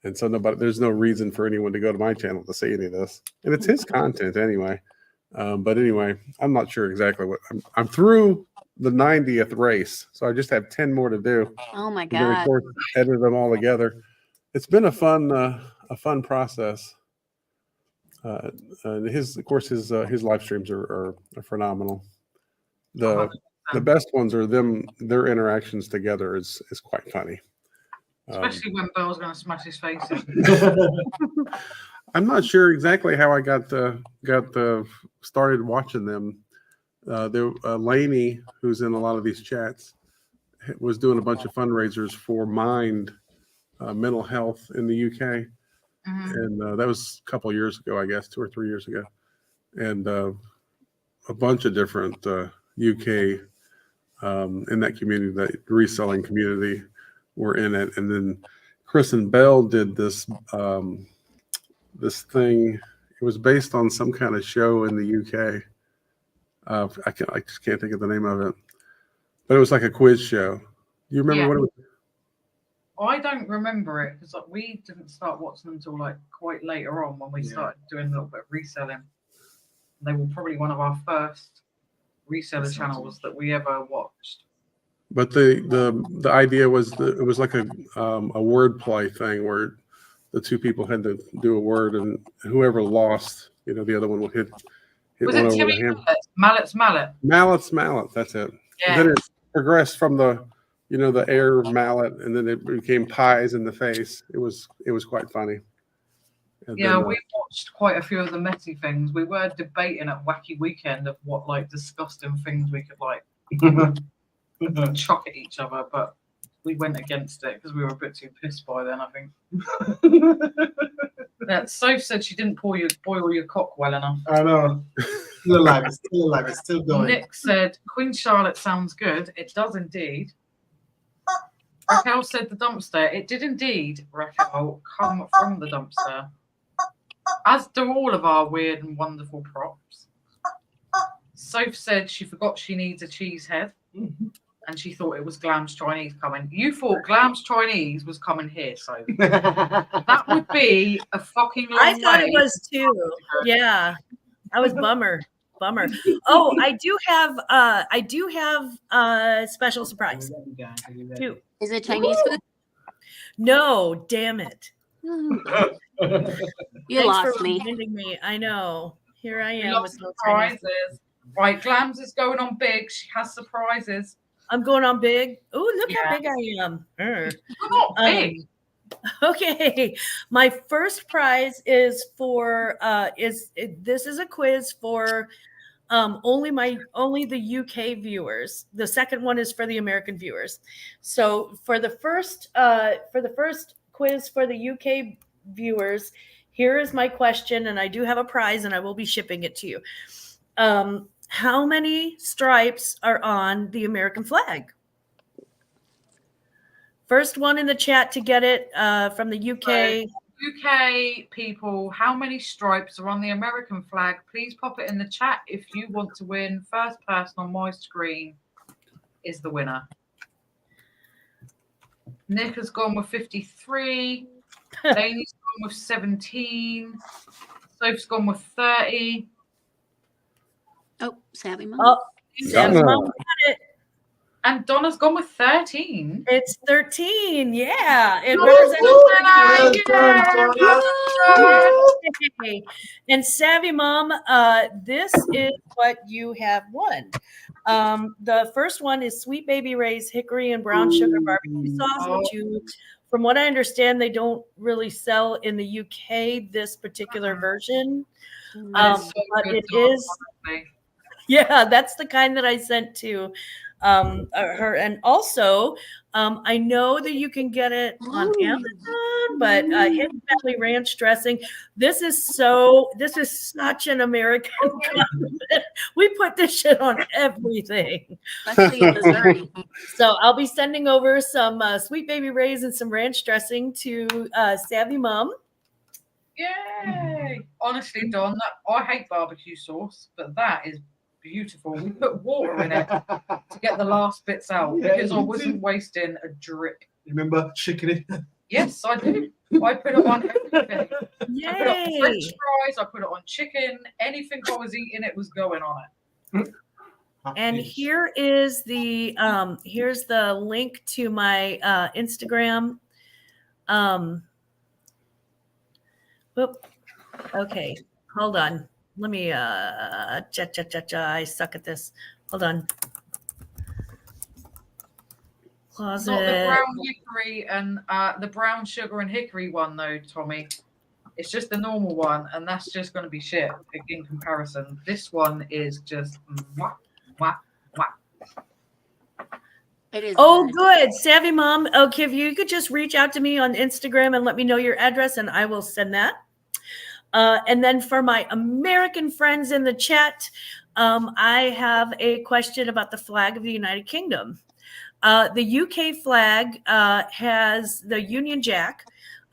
Speaker 8: and so there's no reason for anyone to go to my channel to see any of this, and it's his content anyway. But anyway, I'm not sure exactly what I'm through the 90th race, so I just have 10 more to do.
Speaker 5: Oh my
Speaker 8: And then, of
Speaker 5: God.
Speaker 8: course, edit them all together. It's been a fun process. And his live streams are phenomenal. The best ones are their interactions together is quite funny.
Speaker 4: Especially when Bell's going to smash his face in.
Speaker 8: I'm not sure exactly how I got started watching them. Lainey, who's in a lot of these chats, was doing a bunch of fundraisers for Mind mental health in the UK. And that was a couple of years ago, I guess, 2 or 3 years ago. And a bunch of different UK in that community, that reselling community, were in it. And then Chris and Bell did this thing. It was based on some kind of show in the UK. I just can't think of the name of it. But it was like a quiz show. You remember what it was?
Speaker 4: I don't remember it because we didn't start watching them until like quite later on when we started doing a little bit of reselling. They were probably one of our first reseller channels that we ever watched.
Speaker 8: But the idea was that it was like a wordplay thing where the two people had to do a word, and whoever lost, the other one would hit
Speaker 4: Was
Speaker 8: one
Speaker 4: it
Speaker 8: over
Speaker 4: Timmy
Speaker 8: the hand.
Speaker 4: Mallet's Mallet?
Speaker 8: Mallet. That's it.
Speaker 4: Yeah.
Speaker 8: Then it progressed from the air mallet, and then it became pies in the face. It was quite funny. And
Speaker 4: Yeah,
Speaker 8: then,
Speaker 4: we watched quite a few of the messy things. We were debating at Wacky Weekend of what like disgusting things we could like chuck at each other, but we went against it because we were a bit too pissed by then, I think. Soph said she didn't boil your cock well enough.
Speaker 3: I know. Still alive. It's still going.
Speaker 4: Nick said Queen Charlotte sounds good. It does indeed. Raquel said the dumpster. It did indeed, Raquel, come from the dumpster. As do all of our weird and wonderful props. Soph said she forgot she needs a cheese head. And she thought it was Glam's Chinese coming. You thought Glam's Chinese was coming here, so that would be a fucking long
Speaker 7: I thought
Speaker 4: way.
Speaker 7: it was too. Yeah, I was bummer. Oh, I do have a special surprise too.
Speaker 5: Is it Chinese food?
Speaker 7: No, damn it.
Speaker 5: You
Speaker 7: Thanks
Speaker 5: lost
Speaker 7: for
Speaker 5: me.
Speaker 7: reminding me. I know. Here I
Speaker 4: We
Speaker 7: am
Speaker 4: love
Speaker 7: with no Chinese.
Speaker 4: surprises. Right, Glams is going on big. She has surprises.
Speaker 7: I'm going on big. Oh, look how
Speaker 4: Yeah.
Speaker 7: big I am.
Speaker 4: You're not big.
Speaker 7: Okay, my first prize is for this is a quiz for only the UK viewers. The second one is for the American viewers. So for the first quiz for the UK viewers, here is my question, and I do have a prize, and I will be shipping it to you. How many stripes are on the American flag? First one in the chat to get it from the UK.
Speaker 4: UK people, how many stripes are on the American flag? Please pop it in the chat if you want to win. First person on my screen is the winner. Nick has gone with 53. Lainey's gone with 17. Soph's gone with 30.
Speaker 5: Oh, savvy mom.
Speaker 7: Oh,
Speaker 8: Donna.
Speaker 7: Mom got it.
Speaker 4: And Donna's gone with 13.
Speaker 7: It's 13. Yeah. It represents. And Savvy Mom, this is what you have won. The first one is Sweet Baby Ray's Hickory and Brown Sugar Barbecue Sauce, which from what I understand, they don't really sell in the UK, this particular version. But it is. Yeah, that's the kind that I sent to her. And also, I know that you can get it on Amazon, but Hidden Valley Ranch dressing. This is such an American compliment. We put this shit on everything.
Speaker 5: Especially in Missouri.
Speaker 7: So I'll be sending over some Sweet Baby Rays and some ranch dressing to Savvy Mom.
Speaker 4: Yay! Honestly, Don, I hate barbecue sauce, but that is beautiful. We put water in it to get the last bits out because I wasn't wasting a drip.
Speaker 3: Remember chicken it?
Speaker 4: Yes, I do. I put it on everything.
Speaker 7: Yay!
Speaker 4: I put it on French fries, I put it on chicken. Anything I was eating, it was going on it.
Speaker 7: And here is here's the link to my Instagram. Whoop. Okay, hold on. Let me I suck at this. Hold on. Closet.
Speaker 4: Not the brown hickory and the brown sugar and hickory one though, Tommy. It's just the normal one, and that's just going to be shit in comparison. This one is just mwah, mwah, mwah.
Speaker 5: It is.
Speaker 7: Oh, good. Savvy Mom. Okay, if you could just reach out to me on Instagram and let me know your address, and I will send that. And then for my American friends in the chat, I have a question about the flag of the United Kingdom. The UK flag has the Union Jack,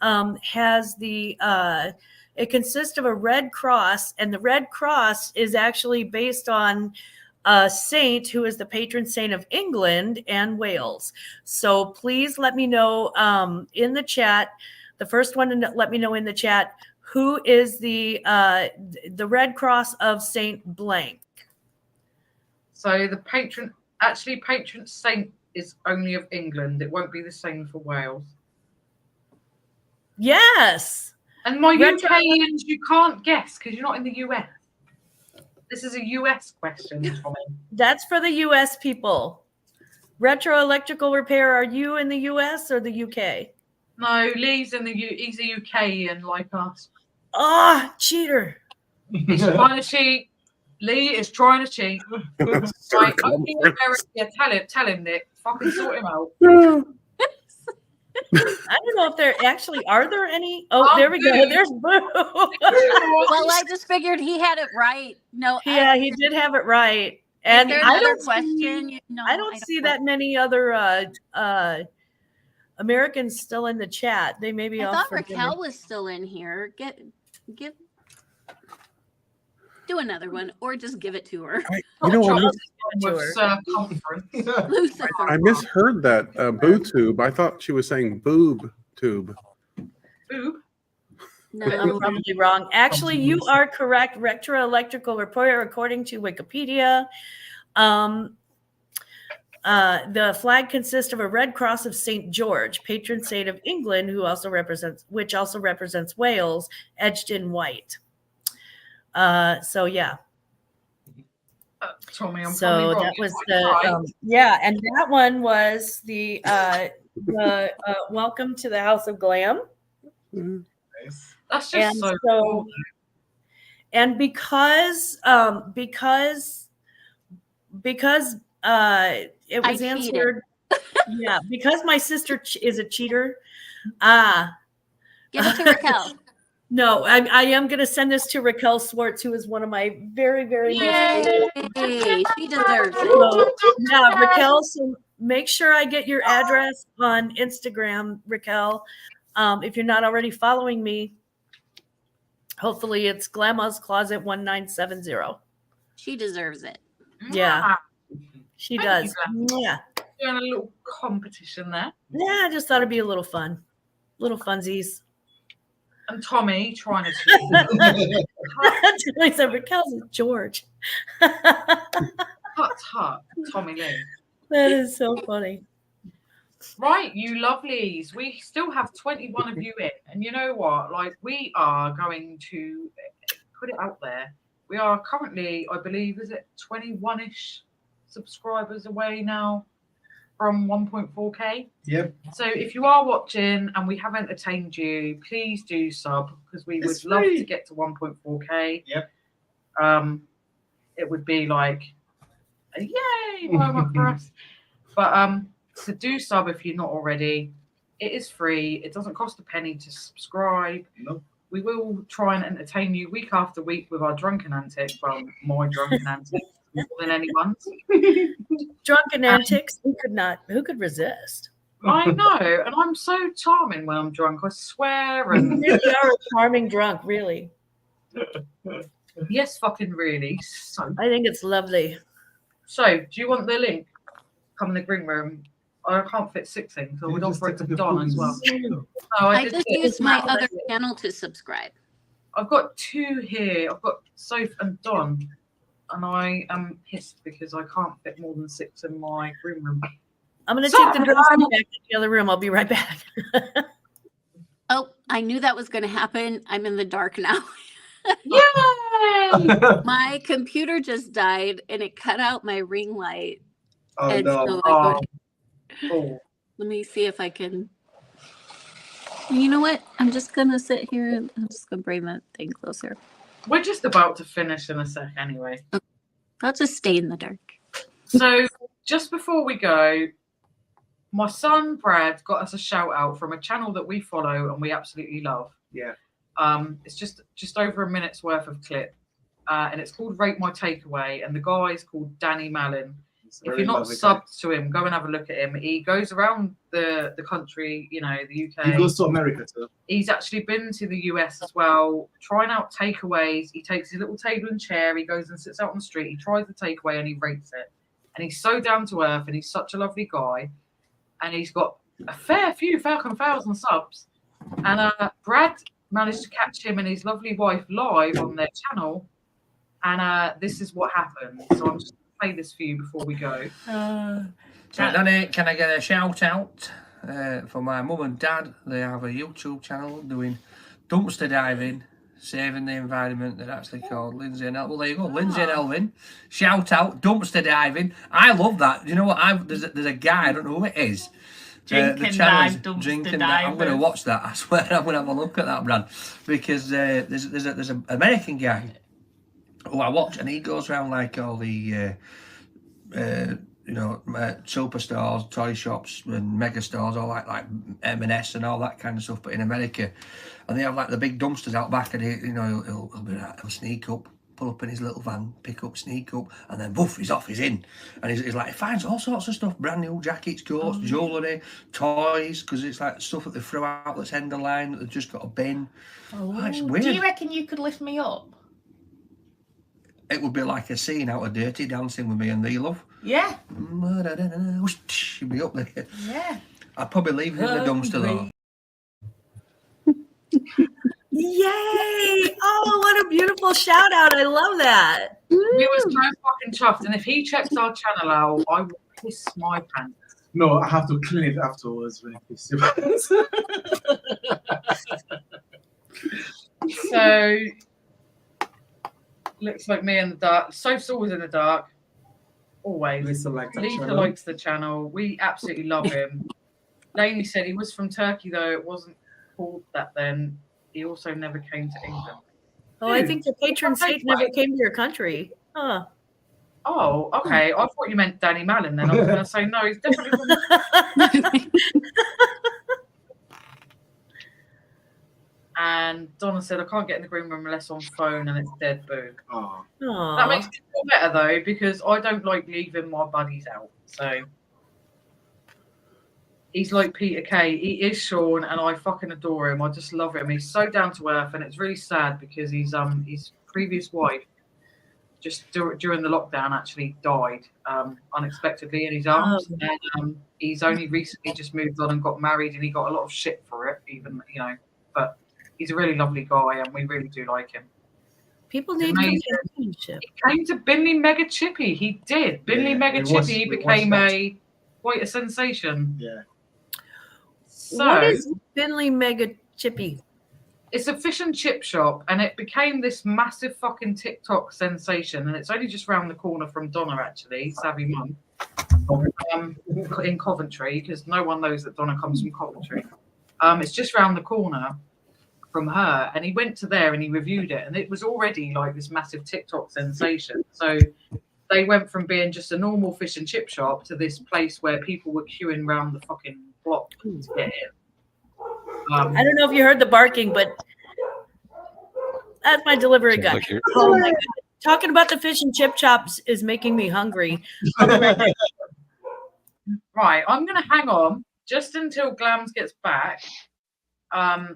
Speaker 7: has it consists of a red cross, and the red cross is actually based on saint who is the patron saint of England and Wales. So please let me know in the chat. The first one to let me know in the chat who is the Red Cross of Saint Blank.
Speaker 4: So the patron saint is only of England. It won't be the same for Wales.
Speaker 7: Yes.
Speaker 4: And my
Speaker 7: Retro-
Speaker 4: UKians, you can't guess because you're not in the US. This is a US question, Tommy.
Speaker 7: That's for the US people. Retro Electrical Repair, are you in the US or the UK?
Speaker 4: No, Lee's he's a UKian like us.
Speaker 7: Oh, cheater.
Speaker 4: He's trying to cheat. Lee is trying to cheat. Right, tell him, Nick. Fucking sort him out.
Speaker 7: I don't know if there actually are there any. Oh, there we go. There's Boo.
Speaker 5: Well, I just figured he had it right. No,
Speaker 7: Yeah, he did have it right. And
Speaker 5: there
Speaker 7: I
Speaker 5: another
Speaker 7: don't
Speaker 5: question?
Speaker 7: see,
Speaker 5: No,
Speaker 7: I don't see that many other Americans still in the chat. They may be
Speaker 5: I
Speaker 7: off
Speaker 5: thought
Speaker 7: for
Speaker 5: Raquel
Speaker 7: dinner.
Speaker 5: was still in here. Do another one, or just give it to her.
Speaker 8: I misheard that boob tube. I thought she was saying boob tube.
Speaker 4: Boob?
Speaker 7: No, I'm probably wrong. Actually, you are correct. Retro Electrical Repair, according to Wikipedia. The flag consists of a red cross of St. George, patron saint of England, which also represents Wales, edged in white. So yeah.
Speaker 4: Tommy, I'm
Speaker 7: So
Speaker 4: probably
Speaker 7: that was
Speaker 4: wrong.
Speaker 7: and that one was the welcome to the House of Glam.
Speaker 4: That's just so cool.
Speaker 7: And because it was answered, yeah, because my sister is a cheater.
Speaker 5: Give it to Raquel.
Speaker 7: No, I am going to send this to Raquel Swartz, who is one of my very, very
Speaker 5: Yay! She deserves it.
Speaker 7: So, yeah, Raquel. So make sure I get your address on Instagram, Raquel. If you're not already following me, hopefully it's Glama's Closet 1970.
Speaker 5: She deserves it.
Speaker 7: Yeah, she does. Yeah,
Speaker 4: doing a little competition there.
Speaker 7: Yeah, I just thought it'd be a little fun, little funsies.
Speaker 4: And Tommy trying to cheat.
Speaker 7: Tommy said Raquel's is George.
Speaker 4: Hut, Tommy Lee.
Speaker 7: That is so funny.
Speaker 4: Right, you lovelies. We still have 21 of you in. And you know what? Like, we are going to put it out there. We are currently, I believe, is it 21-ish subscribers away now from 1.4K?
Speaker 3: Yep.
Speaker 4: So if you are watching and we haven't attained you, please do sub, because we would love to get to 1.4K.
Speaker 3: Yep.
Speaker 4: It would be like a yay moment for us. But so do sub if you're not already. It is free. It doesn't cost a penny to subscribe.
Speaker 3: Nope.
Speaker 4: We will try and entertain you week after week with our drunken antics. Well, my drunken antics more than anyone's.
Speaker 7: Drunken antics. Who could resist?
Speaker 4: I know, and I'm so charming when I'm drunk. I swear. And
Speaker 7: You really are a charming drunk, really.
Speaker 4: Yes, fucking really. So
Speaker 7: I think it's lovely.
Speaker 4: So, do you want the link? Come in the green room. I can't fit 6 in, so we'd offer it to Don as well. No,
Speaker 5: I just used my other channel to subscribe.
Speaker 4: I've got 2 here. I've got Soph and Don, and I am pissed because I can't fit more than 6 in my green room.
Speaker 7: I'm going to take the dressing back to the other room. I'll be right back.
Speaker 5: Oh, I knew that was going to happen. I'm in the dark now.
Speaker 4: Yay!
Speaker 5: My computer just died and it cut out my ring light.
Speaker 3: Oh,
Speaker 5: and
Speaker 3: no.
Speaker 5: So let me see if I can. You know what? I'm just going to sit here and I'm just going to bring that thing closer.
Speaker 4: We're just about to finish in a sec anyway.
Speaker 5: I'll just stay in the dark.
Speaker 4: So just before we go, my son Brad got us a shout out from a channel that we follow and we absolutely love.
Speaker 3: Yeah.
Speaker 4: It's just over a minute's worth of clip, and it's called Rate My Takeaway, and the guy is called Danny Mallon. If you're not subbed to him, go and have a look at him. He goes around the country, you know, the UK.
Speaker 3: He goes to America too.
Speaker 4: He's actually been to the US as well, trying out takeaways. He takes his little table and chair, he goes and sits out on the street, he tries the takeaway and he rates it. And he's so down to earth and he's such a lovely guy. And he's got a fair few Falcon Thousand subs. And Brad managed to catch him and his lovely wife live on their channel. And this is what happened. So I'm just going to play this for you before we go.
Speaker 11: Danny, can I get a shout out for my mum and dad? They have a YouTube channel doing dumpster diving, saving the environment. They're actually called Lindsay and Elvin. Well, there you go, Lindsay and Elvin. Shout out, dumpster diving. I love that. You know what? There's a guy, I don't know who it is.
Speaker 7: Drinking dive, dumpster divers.
Speaker 11: I'm going to watch that. I swear I'm going to have a look at that, Brad, because there's an American guy who I watch, and he goes around like all the superstores, toy shops, and mega stores, all like M&S and all that kind of stuff. But in America, and they have like the big dumpsters out back, and he'll sneak up, pull up in his little van, pick up, sneak up, and then woof, he's off, he's in, and he's like, he finds all sorts of stuff, brand new jackets, coats, jewellery, toys, because it's like stuff that they throw out that's end of line that they've just got a bin. It's weird.
Speaker 7: Do you reckon you could lift me up?
Speaker 11: It would be like a scene out of Dirty Dancing with me and thee, love.
Speaker 7: Yeah.
Speaker 11: She'd be up there.
Speaker 7: Yeah.
Speaker 11: I'd probably leave it in the dumpster though.
Speaker 7: Yay! Oh, what a beautiful shout out. I love that.
Speaker 4: He was so fucking chuffed. And if he checks our channel out, I will piss my pants.
Speaker 3: No, I have to clean it afterwards when I piss your pants.
Speaker 4: So, looks like me in the dark. Soph's always in the dark. Always. Lisa likes the channel. We absolutely love him. Laney said he was from Turkey, though it wasn't called that then. He also never came to England.
Speaker 7: Oh, I think the patron saint never came to your country. Huh.
Speaker 4: Oh, okay. I thought you meant Danny Mallon then. I was going to say, no, he's definitely from... And Donna said, I can't get in the green room unless on phone and it's dead boo.
Speaker 3: Oh.
Speaker 4: That makes it feel better, though, because I don't like leaving my buddies out. So... He's like Peter Kay. He is Sean, and I fucking adore him. I just love him. He's so down to earth, and it's really sad because his previous wife just during the lockdown actually died unexpectedly in his arms, and he's only recently just moved on and got married, and he got a lot of shit for it, even But he's a really lovely guy, and we really do like him.
Speaker 7: People need companionship.
Speaker 4: He came to Binley Mega Chippy. He did. Binley Mega Chippy became quite a sensation.
Speaker 3: Yeah.
Speaker 4: So,
Speaker 7: what is Binley Mega Chippy?
Speaker 4: It's a fish and chip shop, and it became this massive fucking TikTok sensation. And it's only just round the corner from Donna, actually, Savvy Mum, in Coventry, because no one knows that Donna comes from Coventry. It's just round the corner from her, and he went to there and he reviewed it, and it was already like this massive TikTok sensation. So they went from being just a normal fish and chip shop to this place where people were queuing around the fucking block to get in.
Speaker 7: I don't know if you heard the barking, but that's my delivery guy.
Speaker 6: Like
Speaker 7: Oh my God. Talking about the fish and chip chops is making me hungry.
Speaker 4: Right, I'm going to hang on just until Glams gets back,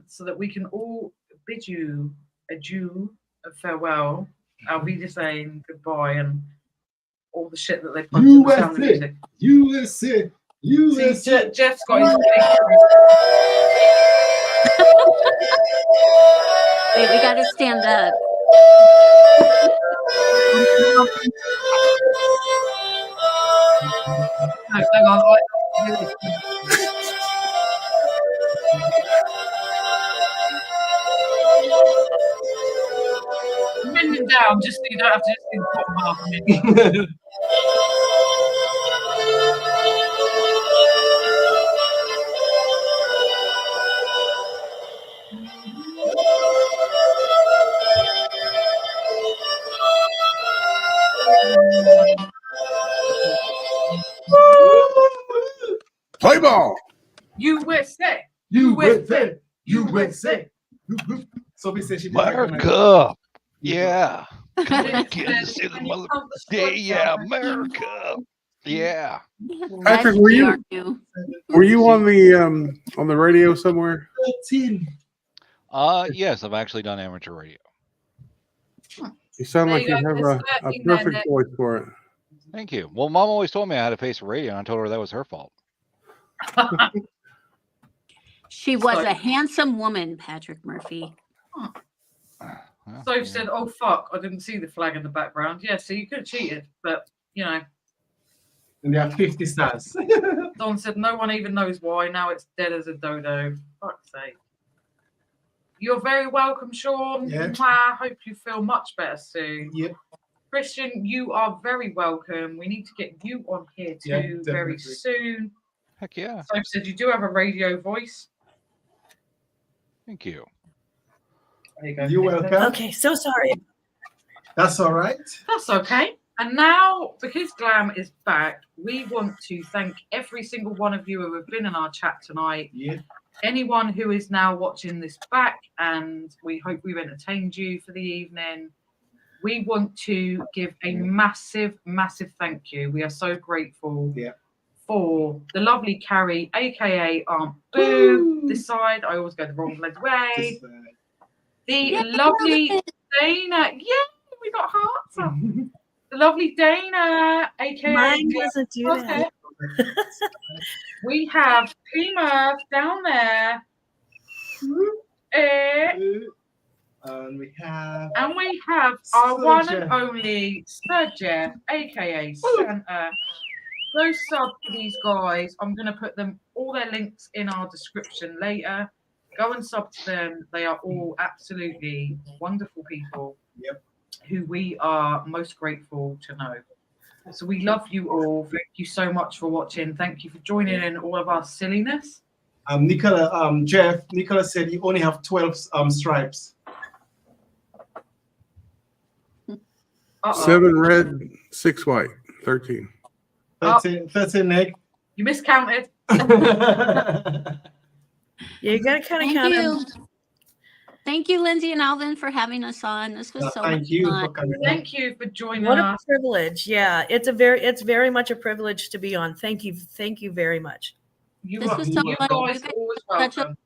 Speaker 4: so that we can all bid you adieu, a farewell. I'll be just saying goodbye and all the shit that they put to the sound of music.
Speaker 3: USA.
Speaker 4: See, Jeff's got his
Speaker 5: Wait, we gotta stand up.
Speaker 4: No, hang on. Bend it down just so you don't have to just do the bottom half of it.
Speaker 8: Play ball.
Speaker 4: USA.
Speaker 3: USA. USA. Sophie said she did
Speaker 6: America. Yeah. Come on, kids. See the mother day. Yeah, America. Yeah.
Speaker 8: Patrick,
Speaker 5: That's
Speaker 8: were you on the radio somewhere?
Speaker 3: 13.
Speaker 6: Yes, I've actually done amateur radio.
Speaker 8: You sound
Speaker 4: There
Speaker 8: like
Speaker 4: you
Speaker 8: you
Speaker 4: go,
Speaker 8: have
Speaker 4: there's
Speaker 8: a
Speaker 4: 13 there,
Speaker 8: perfect
Speaker 4: Nick.
Speaker 8: voice for it.
Speaker 6: Thank you. Well, Mom always told me I had a face for radio, and I told her that was her fault.
Speaker 5: She was a handsome woman, Patrick Murphy.
Speaker 6: Well,
Speaker 4: So
Speaker 6: yeah.
Speaker 4: said, "Oh fuck, I didn't see the flag in the background." Yeah, so you could have cheated, but you know.
Speaker 3: And they have 50 stars.
Speaker 4: Don said, "No one even knows why. Now it's dead as a dodo." Fuck's sake. You're very welcome, Sean.
Speaker 3: Yeah.
Speaker 4: Mwah. Hope you feel much better soon.
Speaker 3: Yep.
Speaker 4: Christian, you are very welcome. We need to get you on here too
Speaker 3: Yeah,
Speaker 4: very
Speaker 3: definitely.
Speaker 4: soon.
Speaker 6: Heck yeah.
Speaker 4: So said you do have a radio voice.
Speaker 6: Thank you.
Speaker 4: There you go.
Speaker 3: You're welcome.
Speaker 7: Okay, so sorry.
Speaker 3: That's all right.
Speaker 4: That's okay. And now, because Glam is back, we want to thank every single one of you who have been in our chat tonight.
Speaker 3: Yeah.
Speaker 4: Anyone who is now watching this back, and we hope we've entertained you for the evening. We want to give a massive, massive thank you. We are so grateful for the lovely Carrie, aka Aunt Boo, this side. I always go the wrong way. The lovely Dana. Yeah, we got hearts up. The lovely Dana, aka
Speaker 7: Mine doesn't do that.
Speaker 4: We have Pima down there.
Speaker 3: And we have
Speaker 4: our
Speaker 3: Sir
Speaker 4: one
Speaker 3: Jeff.
Speaker 4: and only Sir Jeff, aka Santa. Go sub to these guys. I'm going to put them all their links in our description later. Go and sub to them. They are all absolutely wonderful people.
Speaker 3: Yep.
Speaker 4: Who we are most grateful to know. So we love you all. Thank you so much for watching. Thank you for joining in all of our silliness.
Speaker 3: Nicola said you only have 12 stripes.
Speaker 8: 7 red, 6 white, 13.
Speaker 3: 13, Nick.
Speaker 4: You miscounted.
Speaker 7: You gotta kind of
Speaker 5: Thank
Speaker 7: count
Speaker 5: you.
Speaker 7: them.
Speaker 5: Thank you, Lindsay and Alvin, for having us on. This was so much fun.
Speaker 4: Thank you for joining
Speaker 7: What a
Speaker 4: us.
Speaker 7: privilege. Yeah, it's very much a privilege to be on. Thank you very much.
Speaker 4: You
Speaker 5: This was so fun.
Speaker 4: guys are always welcome.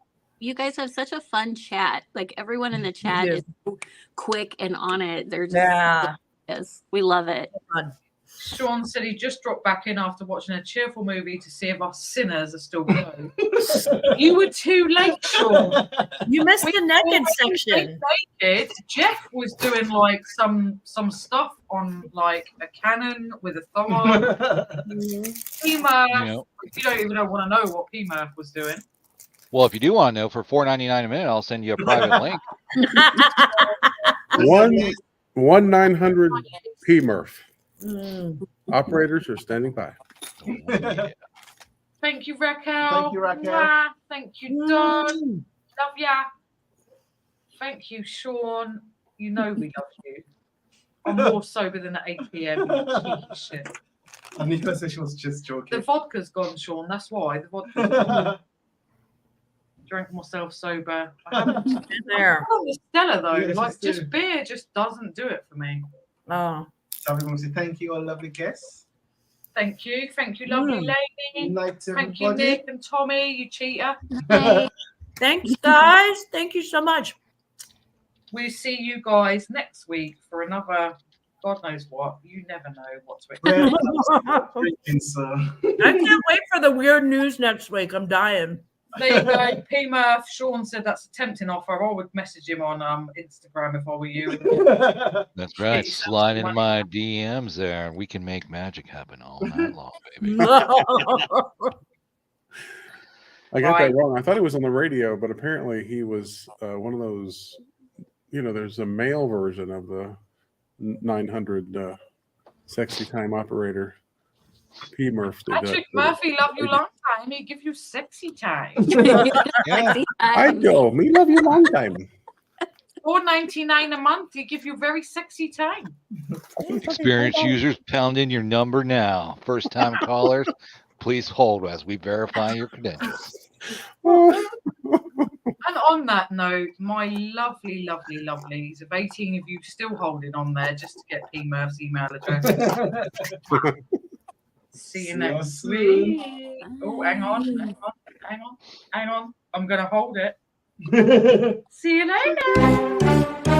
Speaker 5: You guys have such a fun chat. Like everyone in the chat
Speaker 7: do.
Speaker 5: is so quick and on it. They're just
Speaker 7: Yeah.
Speaker 5: yes, we love it.
Speaker 4: Sean said he just dropped back in after watching a cheerful movie to see if us sinners are still going. You were too late, Sean.
Speaker 7: You missed the naked section.
Speaker 4: Naked. Jeff was doing like some stuff on like a cannon with a thumb on. P-Murph, if you don't even want to know what P-Murph was doing.
Speaker 6: Well, if you do want to know, for $4.99 a minute, I'll send you a private link.
Speaker 8: 1-900 P-Murph. Operators are standing by.
Speaker 4: Thank you, Raquel.
Speaker 3: Thank you, Raquel.
Speaker 4: Mwah. Thank you, Don. Love ya. Thank you, Sean. You know we love you. I'm more sober than at 8 p.m. you cheeky shit.
Speaker 3: And Nicola said she was just joking.
Speaker 4: The vodka's gone, Sean. That's why. The vodka's gone. Drank myself sober. I haven't been
Speaker 7: there.
Speaker 4: Stella though,
Speaker 3: Yes,
Speaker 4: like
Speaker 3: it's
Speaker 4: just
Speaker 3: true.
Speaker 4: beer just doesn't do it for me.
Speaker 7: Oh.
Speaker 3: So everyone say thank you, all lovely guests.
Speaker 4: Thank you, lovely lady.
Speaker 3: Night,
Speaker 4: Thank you,
Speaker 3: everybody.
Speaker 4: Nick and Tommy, you cheater.
Speaker 7: Thanks, guys. Thank you so much.
Speaker 4: We'll see you guys next week for another God knows what. You never know what to expect.
Speaker 3: Drinking, so.
Speaker 7: I can't wait for the weird news next week. I'm dying.
Speaker 4: There you go. P-Murph, Sean said that's a tempting offer. I would message him on Instagram if I were you.
Speaker 6: That's right. Slide into my DMs there. We can make magic happen all night long, baby.
Speaker 8: I got that wrong. I thought he was on the radio, but apparently he was one of those, there's a male version of the 900 sexy time operator. P. Murph did
Speaker 4: Patrick
Speaker 8: that.
Speaker 4: Murphy, love you long time. He give you sexy time.
Speaker 8: I go. Me love you long time.
Speaker 4: $4.99 a month. He give you very sexy time.
Speaker 6: Experienced users, pound in your number now. First time callers, please hold as we verify your credentials.
Speaker 4: And on that note, my lovely, lovely, lovelies of 18 of you still holding on there just to get P. Murph's email address. See you
Speaker 3: See
Speaker 4: next
Speaker 3: us soon.
Speaker 4: week. Oh, hang on. I'm gonna hold it. See you later.